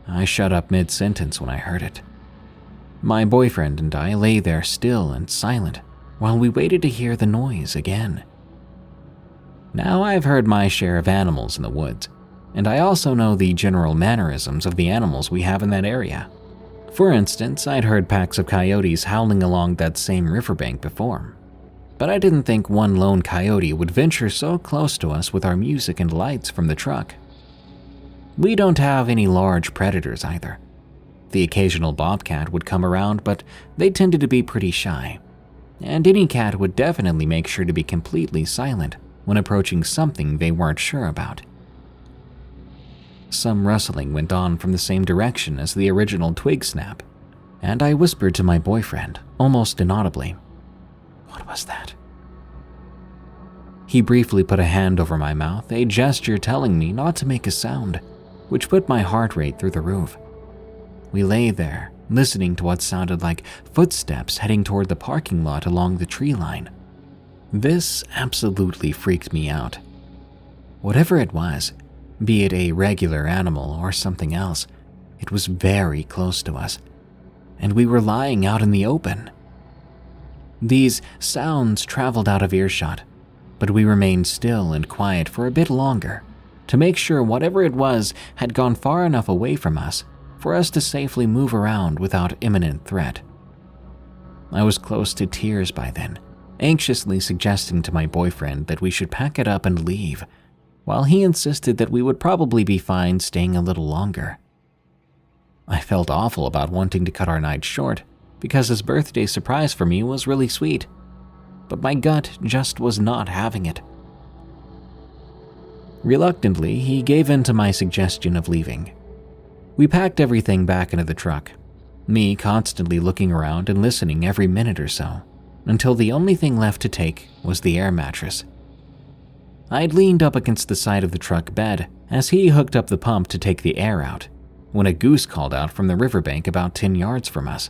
I shut up mid-sentence when I heard it. My boyfriend and I lay there still and silent while we waited to hear the noise again. Now I've heard my share of animals in the woods, and I also know the general mannerisms of the animals we have in that area. For instance, I'd heard packs of coyotes howling along that same riverbank before, but I didn't think one lone coyote would venture so close to us with our music and lights from the truck. We don't have any large predators either. The occasional bobcat would come around, but they tended to be pretty shy, and any cat would definitely make sure to be completely silent when approaching something they weren't sure about. Some rustling went on from the same direction as the original twig snap, and I whispered to my boyfriend, almost inaudibly, "What was that?" He briefly put a hand over my mouth, a gesture telling me not to make a sound, which put my heart rate through the roof. We lay there, listening to what sounded like footsteps heading toward the parking lot along the tree line. This absolutely freaked me out. Whatever it was, be it a regular animal or something else, it was very close to us, and we were lying out in the open. These sounds traveled out of earshot, but we remained still and quiet for a bit longer to make sure whatever it was had gone far enough away from us for us to safely move around without imminent threat. I was close to tears by then, anxiously suggesting to my boyfriend that we should pack it up and leave, while he insisted that we would probably be fine staying a little longer. I felt awful about wanting to cut our night short, because his birthday surprise for me was really sweet, but my gut just was not having it. Reluctantly, he gave in to my suggestion of leaving. We packed everything back into the truck, me constantly looking around and listening every minute or so, until the only thing left to take was the air mattress. I'd leaned up against the side of the truck bed as he hooked up the pump to take the air out, when a goose called out from the riverbank about 10 yards from us.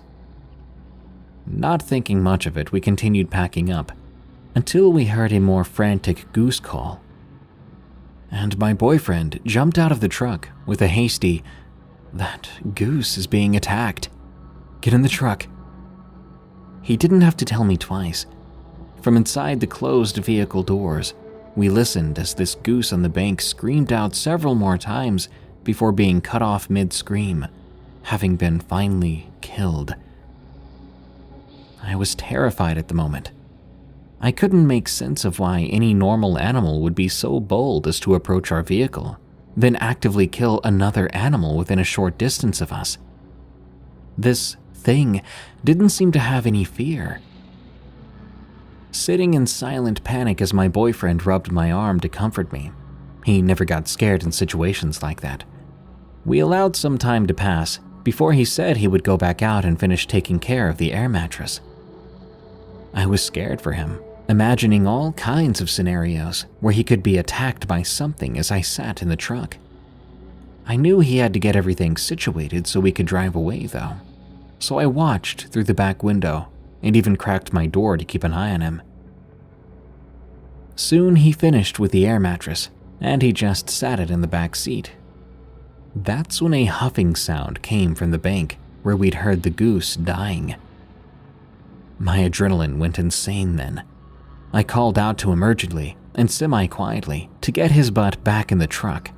Not thinking much of it, we continued packing up, until we heard a more frantic goose call. And my boyfriend jumped out of the truck with a hasty, "That goose is being attacked. Get in the truck." He didn't have to tell me twice. From inside the closed vehicle doors, we listened as this goose on the bank screamed out several more times before being cut off mid-scream, having been finally killed. I was terrified at the moment. I couldn't make sense of why any normal animal would be so bold as to approach our vehicle, then actively kill another animal within a short distance of us. This thing didn't seem to have any fear. Sitting in silent panic as my boyfriend rubbed my arm to comfort me, he never got scared in situations like that, we allowed some time to pass before he said he would go back out and finish taking care of the air mattress. I was scared for him, imagining all kinds of scenarios where he could be attacked by something as I sat in the truck. I knew he had to get everything situated so we could drive away, though, so I watched through the back window and even cracked my door to keep an eye on him. Soon he finished with the air mattress, and he just sat it in the back seat. That's when a huffing sound came from the bank where we'd heard the goose dying. My adrenaline went insane then. I called out to him urgently and semi-quietly to get his butt back in the truck.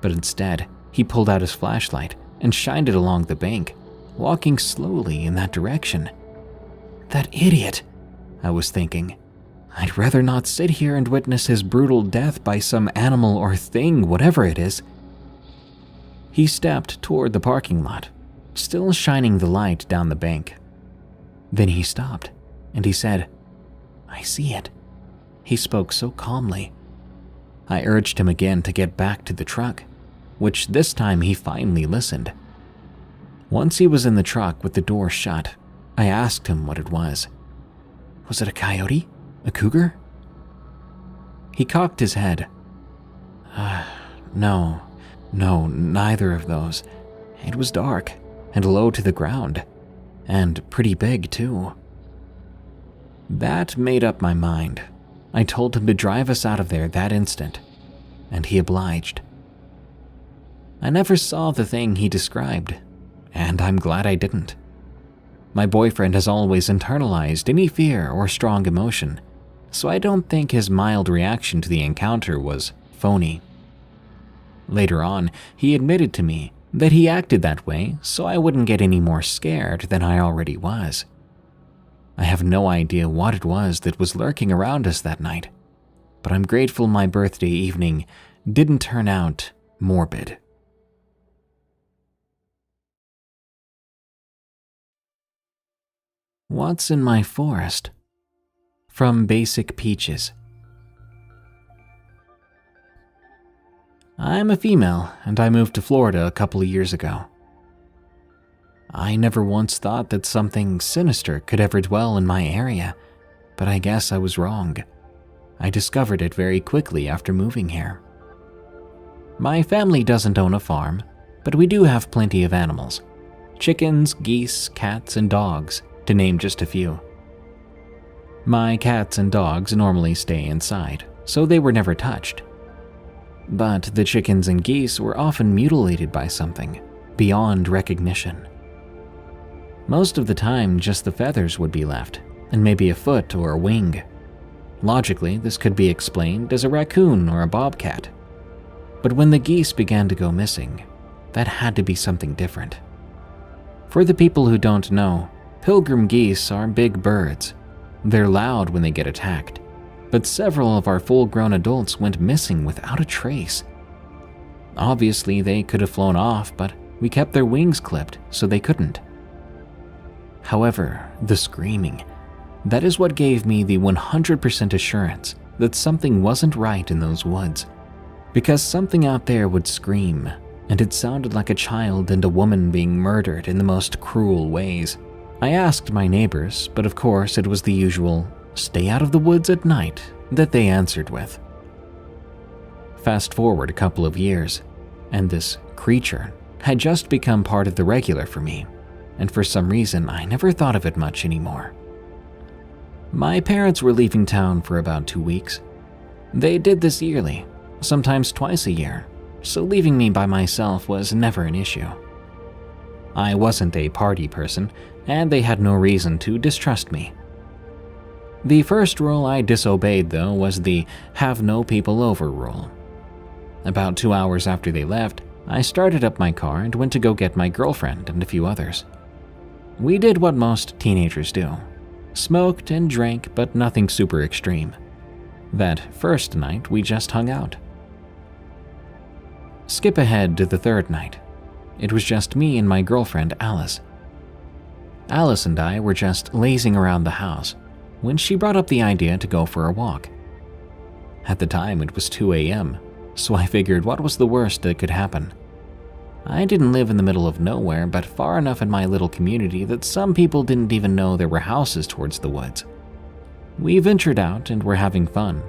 But instead, he pulled out his flashlight and shined it along the bank, walking slowly in that direction. That idiot, I was thinking. I'd rather not sit here and witness his brutal death by some animal or thing, whatever it is. He stepped toward the parking lot, still shining the light down the bank. Then he stopped, and he said, "I see it." He spoke so calmly. I urged him again to get back to the truck, which this time he finally listened. Once he was in the truck with the door shut, I asked him what it was. Was it a coyote? A cougar? He cocked his head. No, neither of those. It was dark and low to the ground, and pretty big too. That made up my mind. I told him to drive us out of there that instant, and he obliged. I never saw the thing he described, and I'm glad I didn't. My boyfriend has always internalized any fear or strong emotion, so I don't think his mild reaction to the encounter was phony. Later on, he admitted to me that he acted that way so I wouldn't get any more scared than I already was. I have no idea what it was that was lurking around us that night, but I'm grateful my birthday evening didn't turn out morbid. What's in my forest? From Basic Peaches. I'm a female, and I moved to Florida a couple of years ago. I never once thought that something sinister could ever dwell in my area, but I guess I was wrong. I discovered it very quickly after moving here. My family doesn't own a farm, but we do have plenty of animals. Chickens, geese, cats, and dogs, to name just a few. My cats and dogs normally stay inside, so they were never touched. But the chickens and geese were often mutilated by something beyond recognition. Most of the time, just the feathers would be left, and maybe a foot or a wing. Logically, this could be explained as a raccoon or a bobcat. But when the geese began to go missing, that had to be something different. For the people who don't know, pilgrim geese are big birds. They're loud when they get attacked, but several of our full-grown adults went missing without a trace. Obviously, they could have flown off, but we kept their wings clipped so they couldn't. However, the screaming, that is what gave me the 100% assurance that something wasn't right in those woods, because something out there would scream, and it sounded like a child and a woman being murdered in the most cruel ways. I asked my neighbors, but of course it was the usual, "Stay out of the woods at night," that they answered with. Fast forward a couple of years, and this creature had just become part of the regular for me, and for some reason I never thought of it much anymore. My parents were leaving town for about 2 weeks. They did this yearly, sometimes twice a year, so leaving me by myself was never an issue. I wasn't a party person, and they had no reason to distrust me. The first rule I disobeyed, though, was the have no people over rule. About 2 hours after they left, I started up my car and went to go get my girlfriend and a few others. We did what most teenagers do. Smoked and drank, but nothing super extreme. That first night, we just hung out. Skip ahead to the third night. It was just me and my girlfriend, Alice. Alice and I were just lazing around the house when she brought up the idea to go for a walk. At the time, it was 2 a.m., so I figured what was the worst that could happen. I didn't live in the middle of nowhere, but far enough in my little community that some people didn't even know there were houses towards the woods. We ventured out and were having fun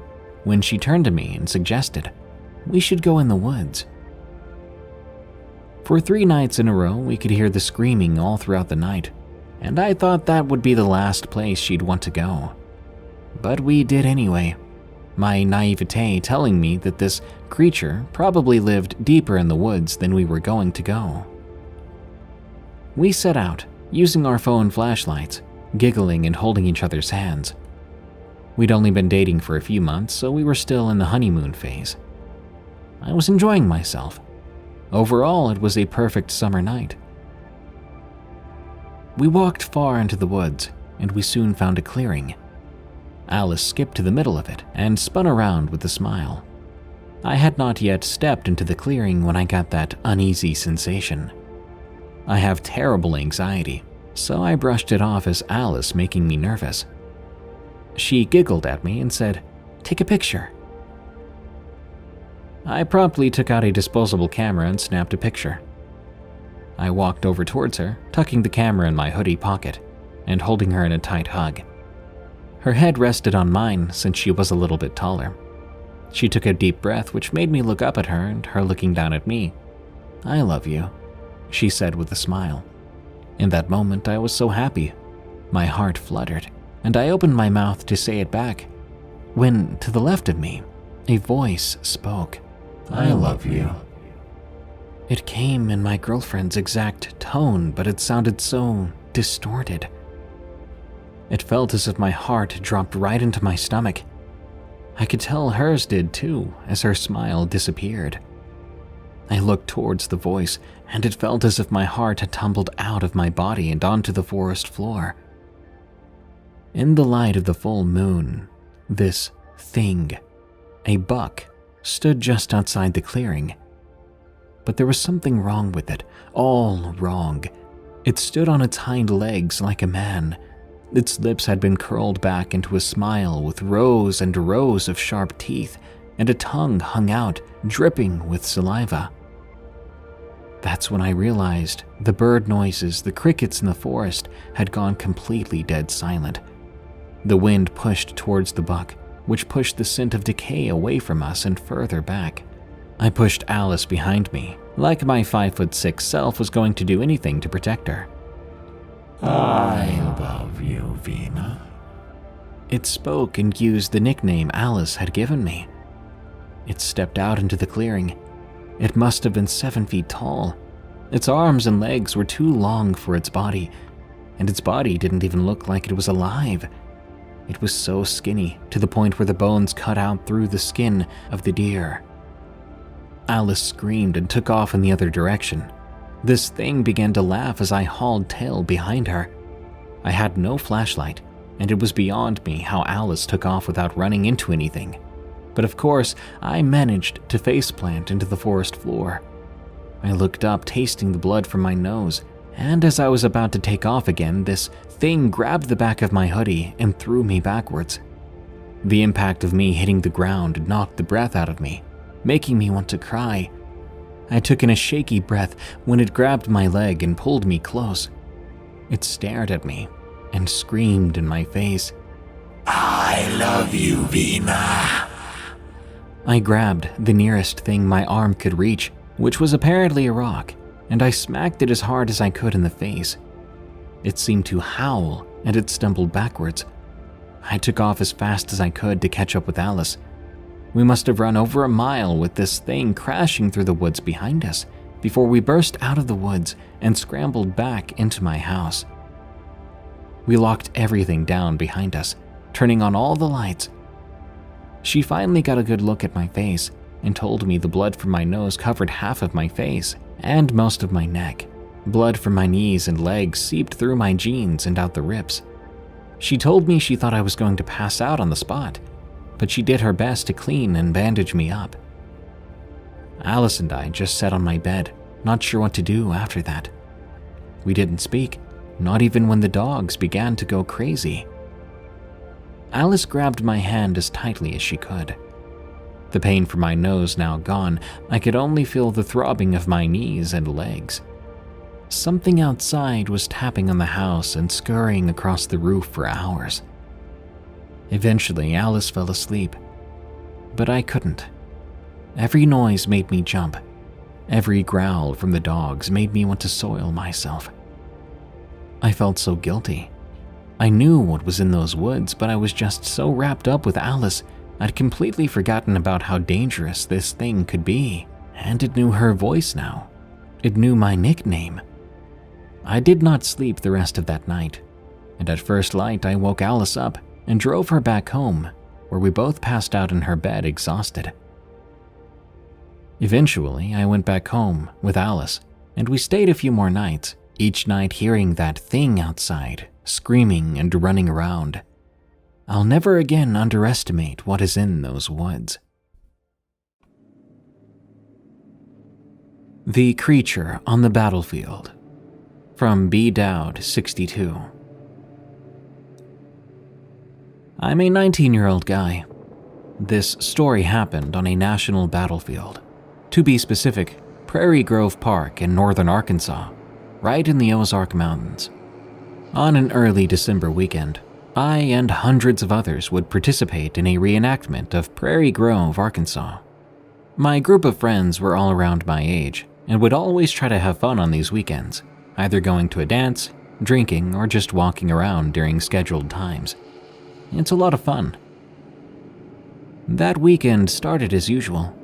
when she turned to me and suggested, "We should go in the woods." For 3 nights in a row, we could hear the screaming all throughout the night, and I thought that would be the last place she'd want to go. But we did anyway, my naivete telling me that this creature probably lived deeper in the woods than we were going to go. We set out, using our phone flashlights, giggling and holding each other's hands. We'd only been dating for a few months, so we were still in the honeymoon phase. I was enjoying myself. Overall, it was a perfect summer night. We walked far into the woods, and we soon found a clearing. Alice skipped to the middle of it and spun around with a smile. I had not yet stepped into the clearing when I got that uneasy sensation. I have terrible anxiety, so I brushed it off as Alice making me nervous. She giggled at me and said, "Take a picture." I promptly took out a disposable camera and snapped a picture. I walked over towards her, tucking the camera in my hoodie pocket and holding her in a tight hug. Her head rested on mine since she was a little bit taller. She took a deep breath, which made me look up at her and her looking down at me. "I love you," she said with a smile. In that moment, I was so happy. My heart fluttered, and I opened my mouth to say it back, when, to the left of me, a voice spoke. "I love you." It came in my girlfriend's exact tone, but it sounded so distorted. It felt as if my heart dropped right into my stomach. I could tell hers did too, as her smile disappeared. I looked towards the voice, and it felt as if my heart had tumbled out of my body and onto the forest floor. In the light of the full moon, this thing, a buck, stood just outside the clearing. But there was something wrong with it, all wrong. It stood on its hind legs like a man. Its lips had been curled back into a smile with rows and rows of sharp teeth, and a tongue hung out, dripping with saliva. That's when I realized the bird noises, the crickets in the forest, had gone completely dead silent. The wind pushed towards the buck, which pushed the scent of decay away from us and further back. I pushed Alice behind me, like my 5'6" self was going to do anything to protect her. I love you, Vina. It spoke and used the nickname Alice had given me. It stepped out into the clearing. It must have been 7 feet tall. Its arms and legs were too long for its body, and its body didn't even look like it was alive. It was so skinny, to the point where the bones cut out through the skin of the deer. Alice screamed and took off in the other direction. This thing began to laugh as I hauled tail behind her. I had no flashlight, and it was beyond me how Alice took off without running into anything. But of course, I managed to faceplant into the forest floor. I looked up, tasting the blood from my nose, and as I was about to take off again, this thing grabbed the back of my hoodie and threw me backwards. The impact of me hitting the ground knocked the breath out of me, making me want to cry. I took in a shaky breath when it grabbed my leg and pulled me close. It stared at me and screamed in my face. I love you, Vina. I grabbed the nearest thing my arm could reach, which was apparently a rock, and I smacked it as hard as I could in the face. It seemed to howl, and it stumbled backwards. I took off as fast as I could to catch up with Alice. We must have run over a mile with this thing crashing through the woods behind us before we burst out of the woods and scrambled back into my house. We locked everything down behind us, turning on all the lights. She finally got a good look at my face and told me the blood from my nose covered half of my face and most of my neck. Blood from my knees and legs seeped through my jeans and out the rips. She told me she thought I was going to pass out on the spot, but she did her best to clean and bandage me up. Alice and I just sat on my bed, not sure what to do after that. We didn't speak, not even when the dogs began to go crazy. Alice grabbed my hand as tightly as she could. The pain from my nose now gone, I could only feel the throbbing of my knees and legs. Something outside was tapping on the house and scurrying across the roof for hours. Eventually, Alice fell asleep, but I couldn't. Every noise made me jump. Every growl from the dogs made me want to soil myself. I felt so guilty. I knew what was in those woods, but I was just so wrapped up with Alice, I'd completely forgotten about how dangerous this thing could be. And it knew her voice now. It knew my nickname. I did not sleep the rest of that night, and at first light I woke Alice up and drove her back home, where we both passed out in her bed exhausted. Eventually, I went back home with Alice, and we stayed a few more nights, each night hearing that thing outside, screaming and running around. I'll never again underestimate what is in those woods. The Creature on the Battlefield, from B. Dowd, 62. I'm a 19-year-old guy. This story happened on a national battlefield. To be specific, Prairie Grove Park in northern Arkansas, right in the Ozark Mountains. On an early December weekend, I and hundreds of others would participate in a reenactment of Prairie Grove, Arkansas. My group of friends were all around my age and would always try to have fun on these weekends, either going to a dance, drinking, or just walking around during scheduled times. It's a lot of fun. That weekend started as usual.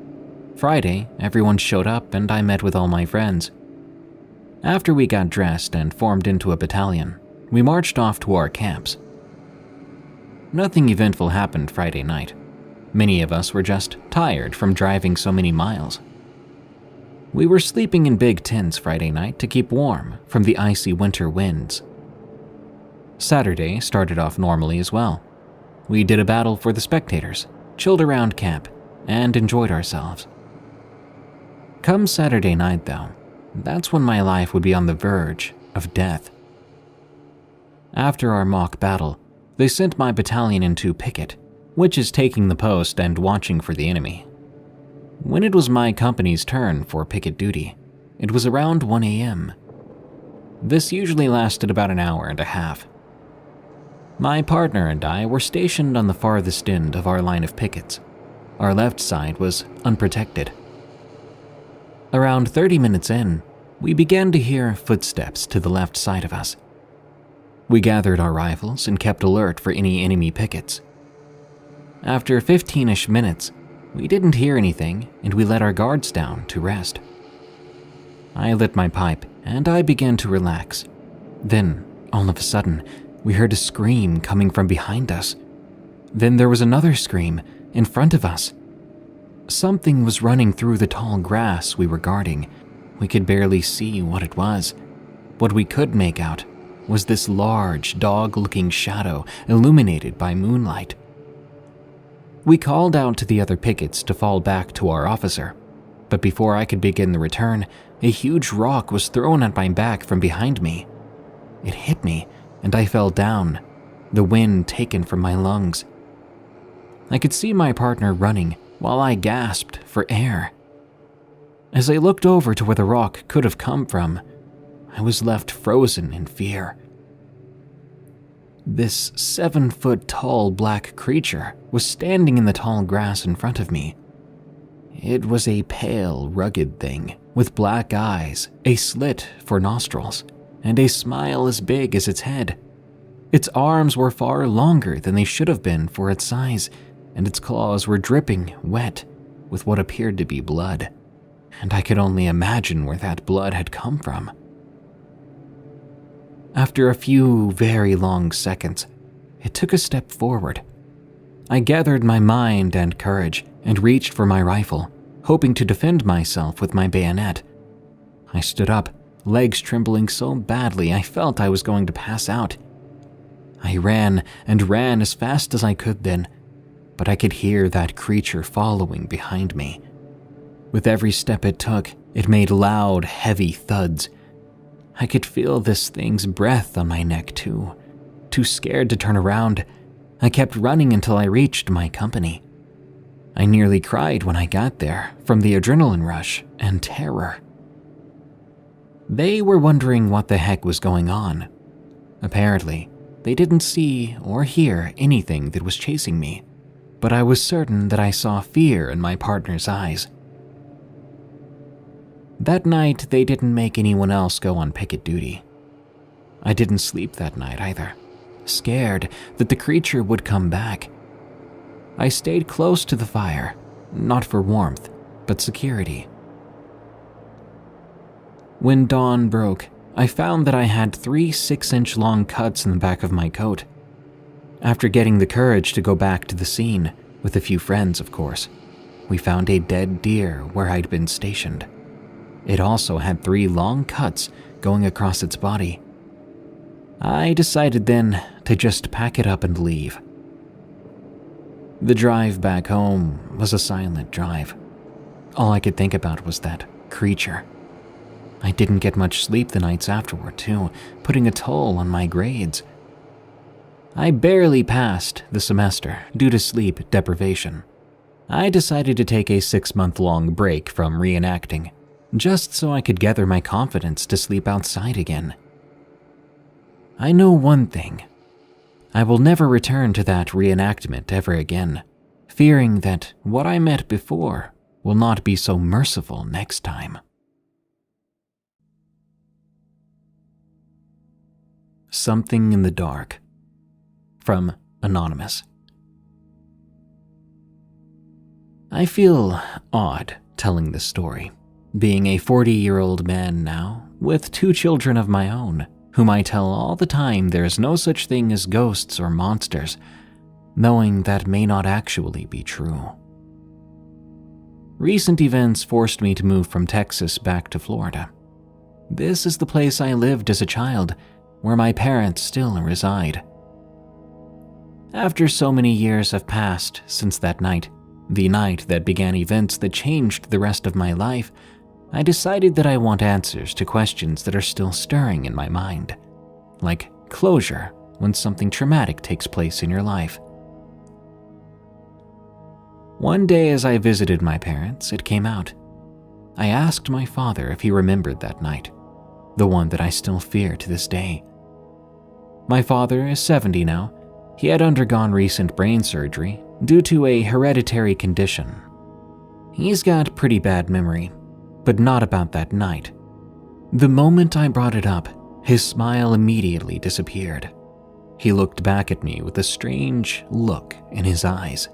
Friday, everyone showed up and I met with all my friends. After we got dressed and formed into a battalion, we marched off to our camps. Nothing eventful happened Friday night. Many of us were just tired from driving so many miles. We were sleeping in big tents Friday night to keep warm from the icy winter winds. Saturday started off normally as well. We did a battle for the spectators, chilled around camp, and enjoyed ourselves. Come Saturday night, though, that's when my life would be on the verge of death. After our mock battle, they sent my battalion into picket, which is taking the post and watching for the enemy. When it was my company's turn for picket duty, it was around 1 a.m. This usually lasted about an hour and a half. My partner and I were stationed on the farthest end of our line of pickets. Our left side was unprotected. Around 30 minutes in, we began to hear footsteps to the left side of us. We gathered our rifles and kept alert for any enemy pickets. After 15-ish minutes, we didn't hear anything and we let our guards down to rest. I lit my pipe and I began to relax. Then, all of a sudden, we heard a scream coming from behind us. Then there was another scream in front of us. Something was running through the tall grass we were guarding. We could barely see what it was. What we could make out was this large, dog-looking shadow illuminated by moonlight. We called out to the other pickets to fall back to our officer, but before I could begin the return, a huge rock was thrown at my back from behind me. It hit me, and I fell down, the wind taken from my lungs. I could see my partner running while I gasped for air. As I looked over to where the rock could have come from, I was left frozen in fear. This 7-foot-tall black creature was standing in the tall grass in front of me. It was a pale, rugged thing with black eyes, a slit for nostrils, and a smile as big as its head. Its arms were far longer than they should have been for its size, and its claws were dripping wet with what appeared to be blood, and I could only imagine where that blood had come from. After a few very long seconds, it took a step forward. I gathered my mind and courage and reached for my rifle, hoping to defend myself with my bayonet. I stood up, legs trembling so badly I felt I was going to pass out. I ran and ran as fast as I could then, but I could hear that creature following behind me. With every step it took, it made loud, heavy thuds. I could feel this thing's breath on my neck too. Too scared to turn around, I kept running until I reached my company. I nearly cried when I got there from the adrenaline rush and terror. They were wondering what the heck was going on. Apparently, they didn't see or hear anything that was chasing me, but I was certain that I saw fear in my partner's eyes. That night, they didn't make anyone else go on picket duty. I didn't sleep that night either, scared that the creature would come back. I stayed close to the fire, not for warmth, but security. When dawn broke, I found that I had 3 6-inch long cuts in the back of my coat. After getting the courage to go back to the scene, with a few friends of course, we found a dead deer where I'd been stationed. It also had 3 long cuts going across its body. I decided then to just pack it up and leave. The drive back home was a silent drive. All I could think about was that creature. I didn't get much sleep the nights afterward too, putting a toll on my grades. I barely passed the semester due to sleep deprivation. I decided to take a 6-month-long break from reenacting, just so I could gather my confidence to sleep outside again. I know one thing. I will never return to that reenactment ever again, fearing that what I met before will not be so merciful next time. Something in the Dark. From Anonymous. I feel odd telling this story, being a 40-year-old man now, with 2 children of my own, whom I tell all the time there is no such thing as ghosts or monsters, knowing that may not actually be true. Recent events forced me to move from Texas back to Florida. This is the place I lived as a child, where my parents still reside. After so many years have passed since that night, the night that began events that changed the rest of my life, I decided that I want answers to questions that are still stirring in my mind, like closure when something traumatic takes place in your life. One day as I visited my parents, it came out. I asked my father if he remembered that night, the one that I still fear to this day. My father is 70 now. He had undergone recent brain surgery due to a hereditary condition. He's got pretty bad memory, but not about that night. The moment I brought it up, his smile immediately disappeared. He looked back at me with a strange look in his eyes.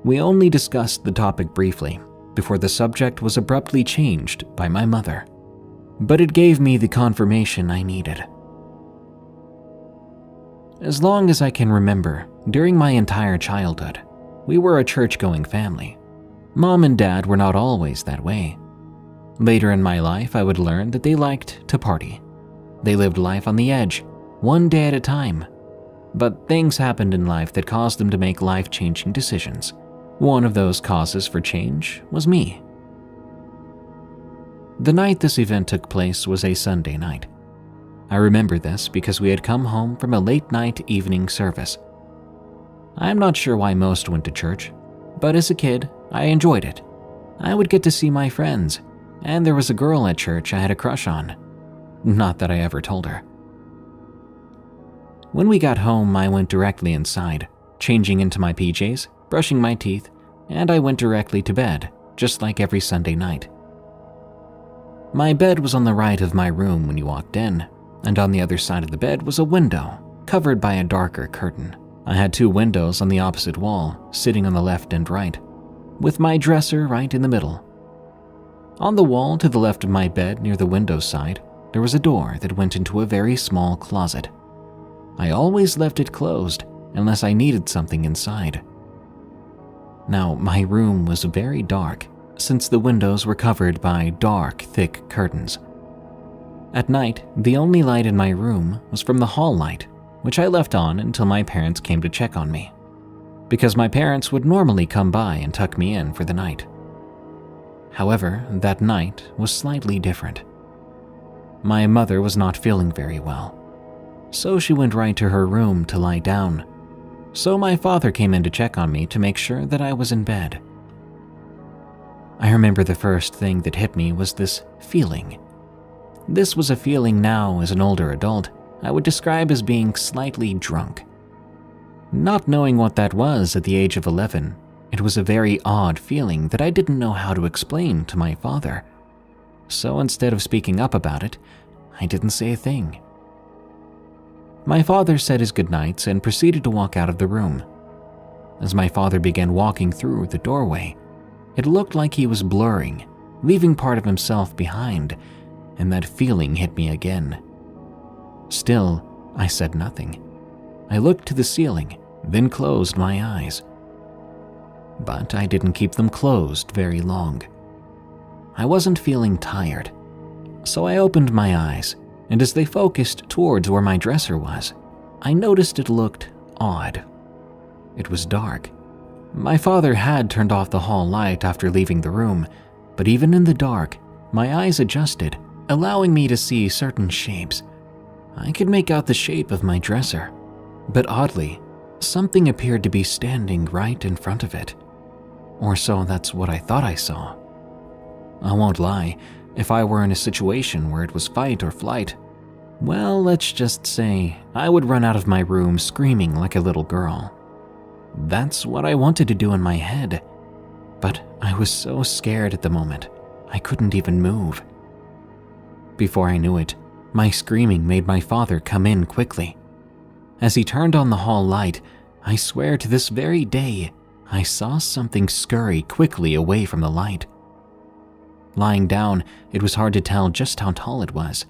We only discussed the topic briefly before the subject was abruptly changed by my mother, but it gave me the confirmation I needed. As long as I can remember, during my entire childhood, we were a church-going family. Mom and Dad were not always that way. Later in my life, I would learn that they liked to party. They lived life on the edge, one day at a time. But things happened in life that caused them to make life-changing decisions. One of those causes for change was me. The night this event took place was a Sunday night. I remember this because we had come home from a late-night evening service. I'm not sure why most went to church, but as a kid, I enjoyed it. I would get to see my friends, and there was a girl at church I had a crush on. Not that I ever told her. When we got home, I went directly inside, changing into my PJs, brushing my teeth, and I went directly to bed, just like every Sunday night. My bed was on the right of my room when you walked in, and on the other side of the bed was a window, covered by a darker curtain. I had 2 windows on the opposite wall, sitting on the left and right, with my dresser right in the middle. On the wall to the left of my bed near the window side, there was a door that went into a very small closet. I always left it closed unless I needed something inside. Now, my room was very dark, since the windows were covered by dark, thick curtains. At night, the only light in my room was from the hall light, which I left on until my parents came to check on me, because my parents would normally come by and tuck me in for the night. However, that night was slightly different. My mother was not feeling very well, so she went right to her room to lie down. So my father came in to check on me to make sure that I was in bed. I remember the first thing that hit me was this feeling. This was a feeling now as an older adult I would describe as being slightly drunk. Not knowing what that was at the age of 11, it was a very odd feeling that I didn't know how to explain to my father. So instead of speaking up about it, I didn't say a thing. My father said his goodnights and proceeded to walk out of the room. As my father began walking through the doorway, it looked like he was blurring, leaving part of himself behind, and that feeling hit me again. Still, I said nothing. I looked to the ceiling, then closed my eyes. But I didn't keep them closed very long. I wasn't feeling tired, so I opened my eyes, and as they focused towards where my dresser was, I noticed it looked odd. It was dark. My father had turned off the hall light after leaving the room, but even in the dark, my eyes adjusted, allowing me to see certain shapes. I could make out the shape of my dresser, but oddly, something appeared to be standing right in front of it. Or so that's what I thought I saw. I won't lie, if I were in a situation where it was fight or flight, well, let's just say I would run out of my room screaming like a little girl. That's what I wanted to do in my head, but I was so scared at the moment, I couldn't even move. Before I knew it, my screaming made my father come in quickly. As he turned on the hall light, I swear to this very day, I saw something scurry quickly away from the light. Lying down, it was hard to tell just how tall it was,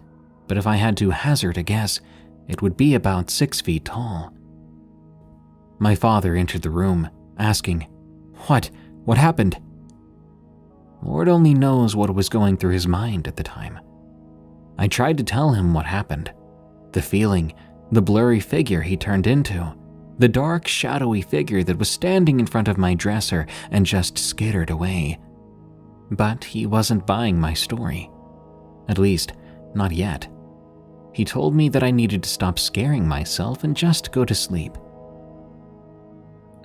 but if I had to hazard a guess, it would be about 6 feet tall. My father entered the room, asking, What happened?" Lord only knows what was going through his mind at the time. I tried to tell him what happened. The feeling, the blurry figure he turned into, the dark, shadowy figure that was standing in front of my dresser and just skittered away. But he wasn't buying my story. At least, not yet. He told me that I needed to stop scaring myself and just go to sleep.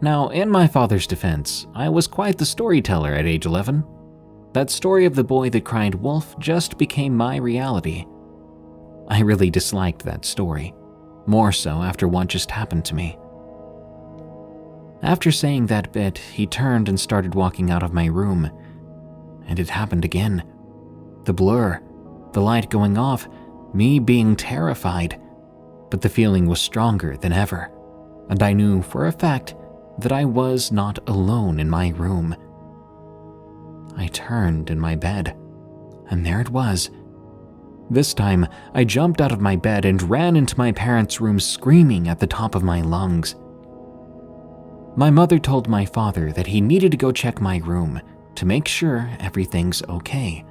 Now, in my father's defense, I was quite the storyteller at age 11. That story of the boy that cried wolf just became my reality. I really disliked that story, more so after what just happened to me. After saying that bit, he turned and started walking out of my room. And it happened again. The blur, the light going off, me being terrified. But the feeling was stronger than ever, and I knew for a fact that I was not alone in my room. I turned in my bed, and there it was. This time, I jumped out of my bed and ran into my parents' room screaming at the top of my lungs. My mother told my father that he needed to go check my room to make sure everything's okay.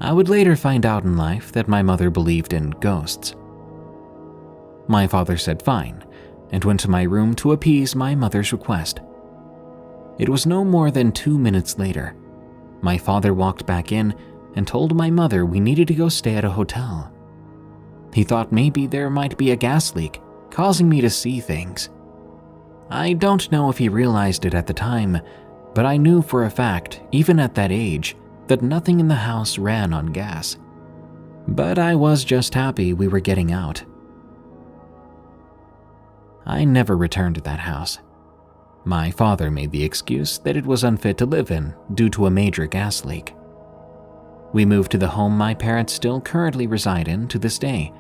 I would later find out in life that my mother believed in ghosts. My father said fine, and went to my room to appease my mother's request. It was no more than 2 minutes later. My father walked back in and told my mother we needed to go stay at a hotel. He thought maybe there might be a gas leak, causing me to see things. I don't know if he realized it at the time, but I knew for a fact, even at that age, that nothing in the house ran on gas. But I was just happy we were getting out. I never returned to that house. My father made the excuse that it was unfit to live in due to a major gas leak. We moved to the home my parents still currently reside in to this day,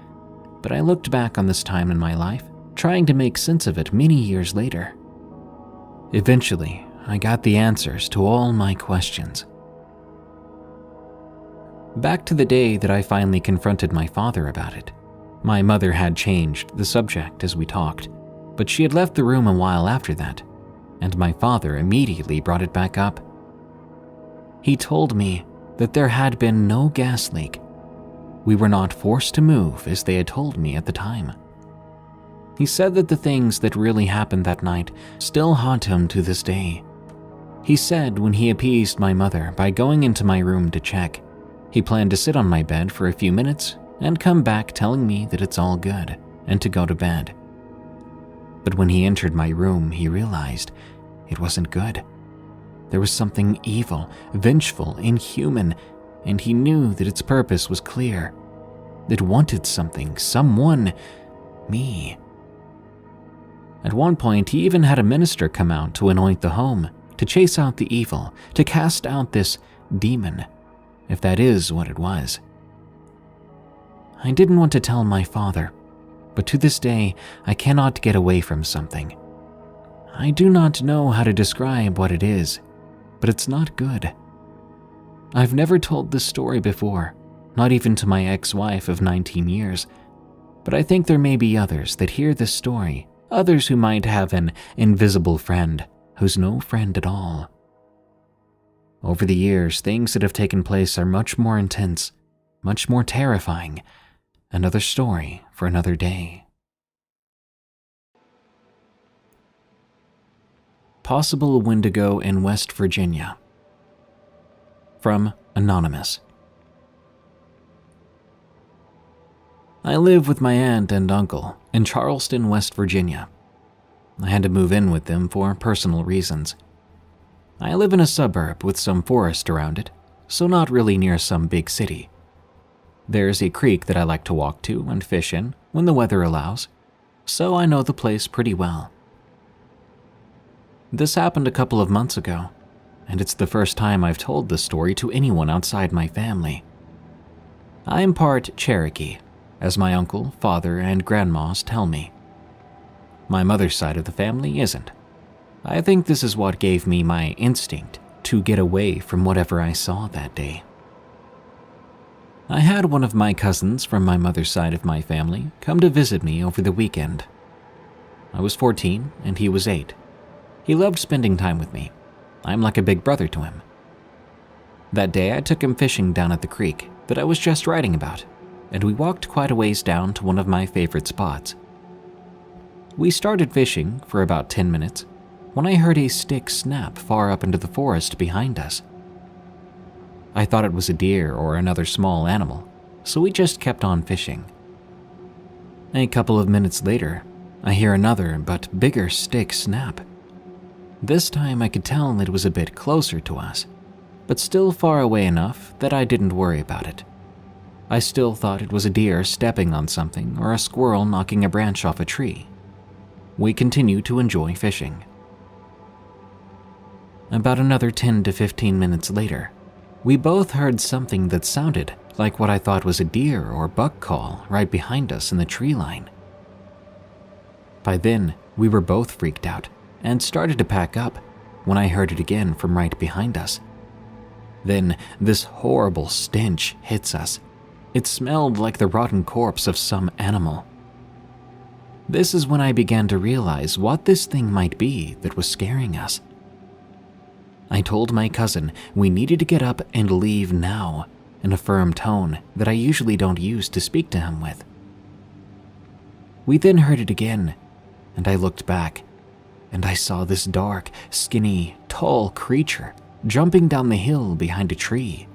but I looked back on this time in my life, trying to make sense of it many years later. Eventually, I got the answers to all my questions. Back to the day that I finally confronted my father about it. My mother had changed the subject as we talked, but she had left the room a while after that, and my father immediately brought it back up. He told me that there had been no gas leak. We were not forced to move as they had told me at the time. He said that the things that really happened that night still haunt him to this day. He said when he appeased my mother by going into my room to check, he planned to sit on my bed for a few minutes and come back telling me that it's all good and to go to bed. But when he entered my room, he realized it wasn't good. There was something evil, vengeful, inhuman, and he knew that its purpose was clear. It wanted something, someone, me. At one point, he even had a minister come out to anoint the home, to chase out the evil, to cast out this demon, if that is what it was. I didn't want to tell my father, but to this day, I cannot get away from something. I do not know how to describe what it is, but it's not good. I've never told this story before, not even to my ex-wife of 19 years, but I think there may be others that hear this story, others who might have an invisible friend who's no friend at all. Over the years, things that have taken place are much more intense, much more terrifying. Another story for another day. Possible Wendigo in West Virginia. From Anonymous. I live with my aunt and uncle in Charleston, West Virginia. I had to move in with them for personal reasons. I live in a suburb with some forest around it, so not really near some big city. There's a creek that I like to walk to and fish in when the weather allows, so I know the place pretty well. This happened a couple of months ago, and it's the first time I've told this story to anyone outside my family. I am part Cherokee, as my uncle, father, and grandmas tell me. My mother's side of the family isn't. I think this is what gave me my instinct to get away from whatever I saw that day. I had one of my cousins from my mother's side of my family come to visit me over the weekend. I was 14 and he was 8. He loved spending time with me. I'm like a big brother to him. That day I took him fishing down at the creek that I was just writing about, and we walked quite a ways down to one of my favorite spots. We started fishing for about 10 minutes when I heard a stick snap far up into the forest behind us. I thought it was a deer or another small animal, so we just kept on fishing. A couple of minutes later, I hear another but bigger stick snap. This time I could tell it was a bit closer to us, but still far away enough that I didn't worry about it. I still thought it was a deer stepping on something or a squirrel knocking a branch off a tree. We continued to enjoy fishing. About another 10 to 15 minutes later, we both heard something that sounded like what I thought was a deer or buck call right behind us in the tree line. By then, we were both freaked out and started to pack up when I heard it again from right behind us. Then this horrible stench hits us. It smelled like the rotten corpse of some animal. This is when I began to realize what this thing might be that was scaring us. I told my cousin we needed to get up and leave now in a firm tone that I usually don't use to speak to him with. We then heard it again, and I looked back, and I saw this dark, skinny, tall creature jumping down the hill behind a tree.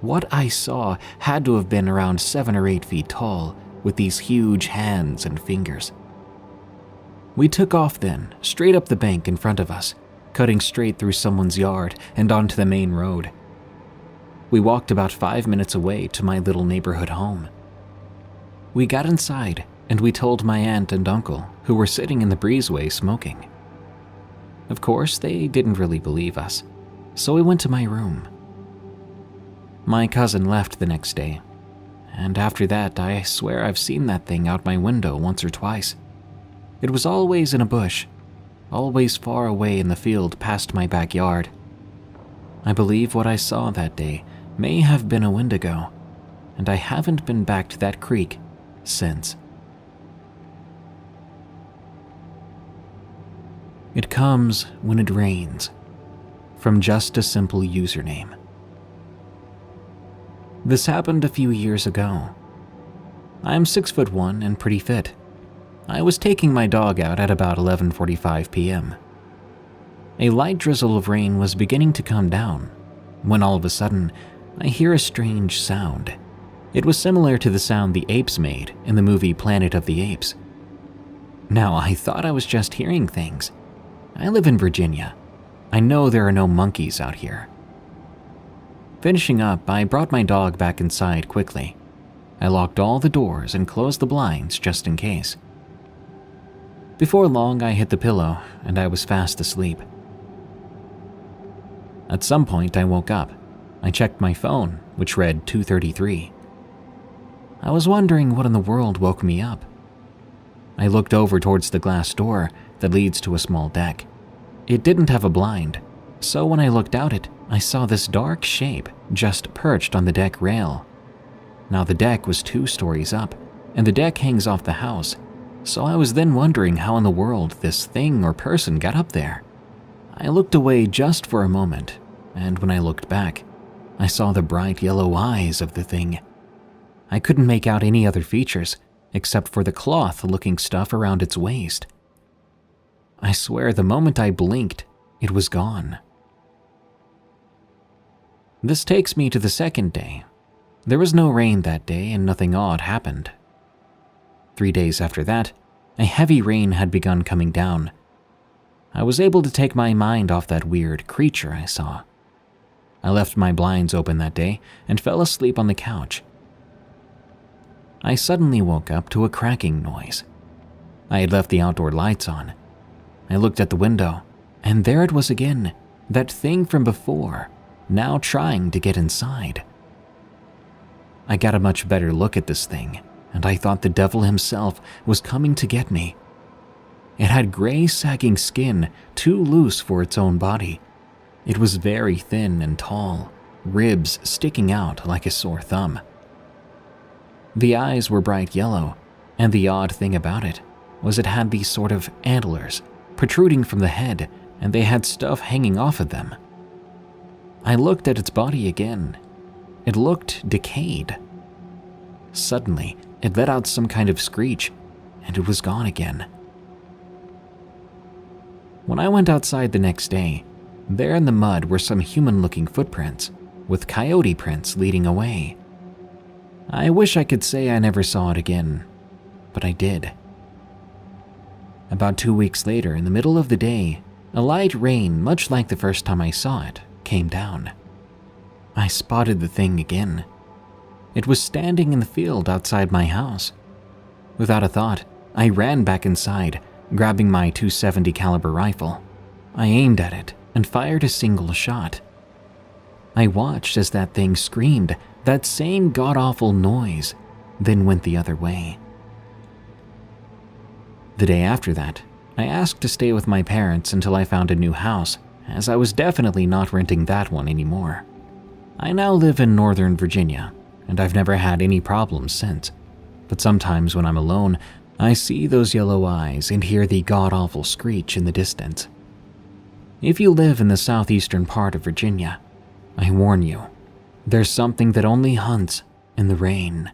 What I saw had to have been around 7 or 8 feet tall, with these huge hands and fingers. We took off then, straight up the bank in front of us, cutting straight through someone's yard and onto the main road. We walked about 5 minutes away to my little neighborhood home. We got inside and we told my aunt and uncle, who were sitting in the breezeway smoking. Of course, they didn't really believe us, so we went to my room. My cousin left the next day, and after that, I swear I've seen that thing out my window once or twice. It was always in a bush, always far away in the field past my backyard. I believe what I saw that day may have been a Wendigo, and I haven't been back to that creek since. It comes when it rains, from just a simple username. This happened a few years ago. I'm 6'1" and pretty fit. I was taking my dog out at about 11:45 p.m. A light drizzle of rain was beginning to come down when all of a sudden I hear a strange sound. It was similar to the sound the apes made in the movie Planet of the Apes. Now, I thought I was just hearing things. I live in Virginia. I know there are no monkeys out here. Finishing up, I brought my dog back inside quickly. I locked all the doors and closed the blinds just in case. Before long, I hit the pillow and I was fast asleep. At some point, I woke up. I checked my phone, which read 2:33. I was wondering what in the world woke me up. I looked over towards the glass door that leads to a small deck. It didn't have a blind, so when I looked out it, I saw this dark shape just perched on the deck rail. Now the deck was 2 stories up, and the deck hangs off the house, so I was then wondering how in the world this thing or person got up there. I looked away just for a moment, and when I looked back, I saw the bright yellow eyes of the thing. I couldn't make out any other features except for the cloth-looking stuff around its waist. I swear the moment I blinked, it was gone. This takes me to the second day. There was no rain that day and nothing odd happened. 3 days after that, a heavy rain had begun coming down. I was able to take my mind off that weird creature I saw. I left my blinds open that day and fell asleep on the couch. I suddenly woke up to a cracking noise. I had left the outdoor lights on. I looked at the window, and there it was again, that thing from before, now trying to get inside. I got a much better look at this thing, and I thought the devil himself was coming to get me. It had gray sagging skin, too loose for its own body. It was very thin and tall, ribs sticking out like a sore thumb. The eyes were bright yellow, and the odd thing about it was it had these sort of antlers protruding from the head, and they had stuff hanging off of them. I looked at its body again. It looked decayed. Suddenly, it let out some kind of screech, and it was gone again. When I went outside the next day, there in the mud were some human-looking footprints, with coyote prints leading away. I wish I could say I never saw it again, but I did. About 2 weeks later, in the middle of the day, a light rain, much like the first time I saw it, came down. I spotted the thing again. It was standing in the field outside my house. Without a thought, I ran back inside, grabbing my .270 caliber rifle. I aimed at it and fired a single shot. I watched as that thing screamed that same god-awful noise, then went the other way. The day after that, I asked to stay with my parents until I found a new house, as I was definitely not renting that one anymore. I now live in Northern Virginia, and I've never had any problems since. But sometimes when I'm alone, I see those yellow eyes and hear the god-awful screech in the distance. If you live in the southeastern part of Virginia, I warn you, there's something that only hunts in the rain.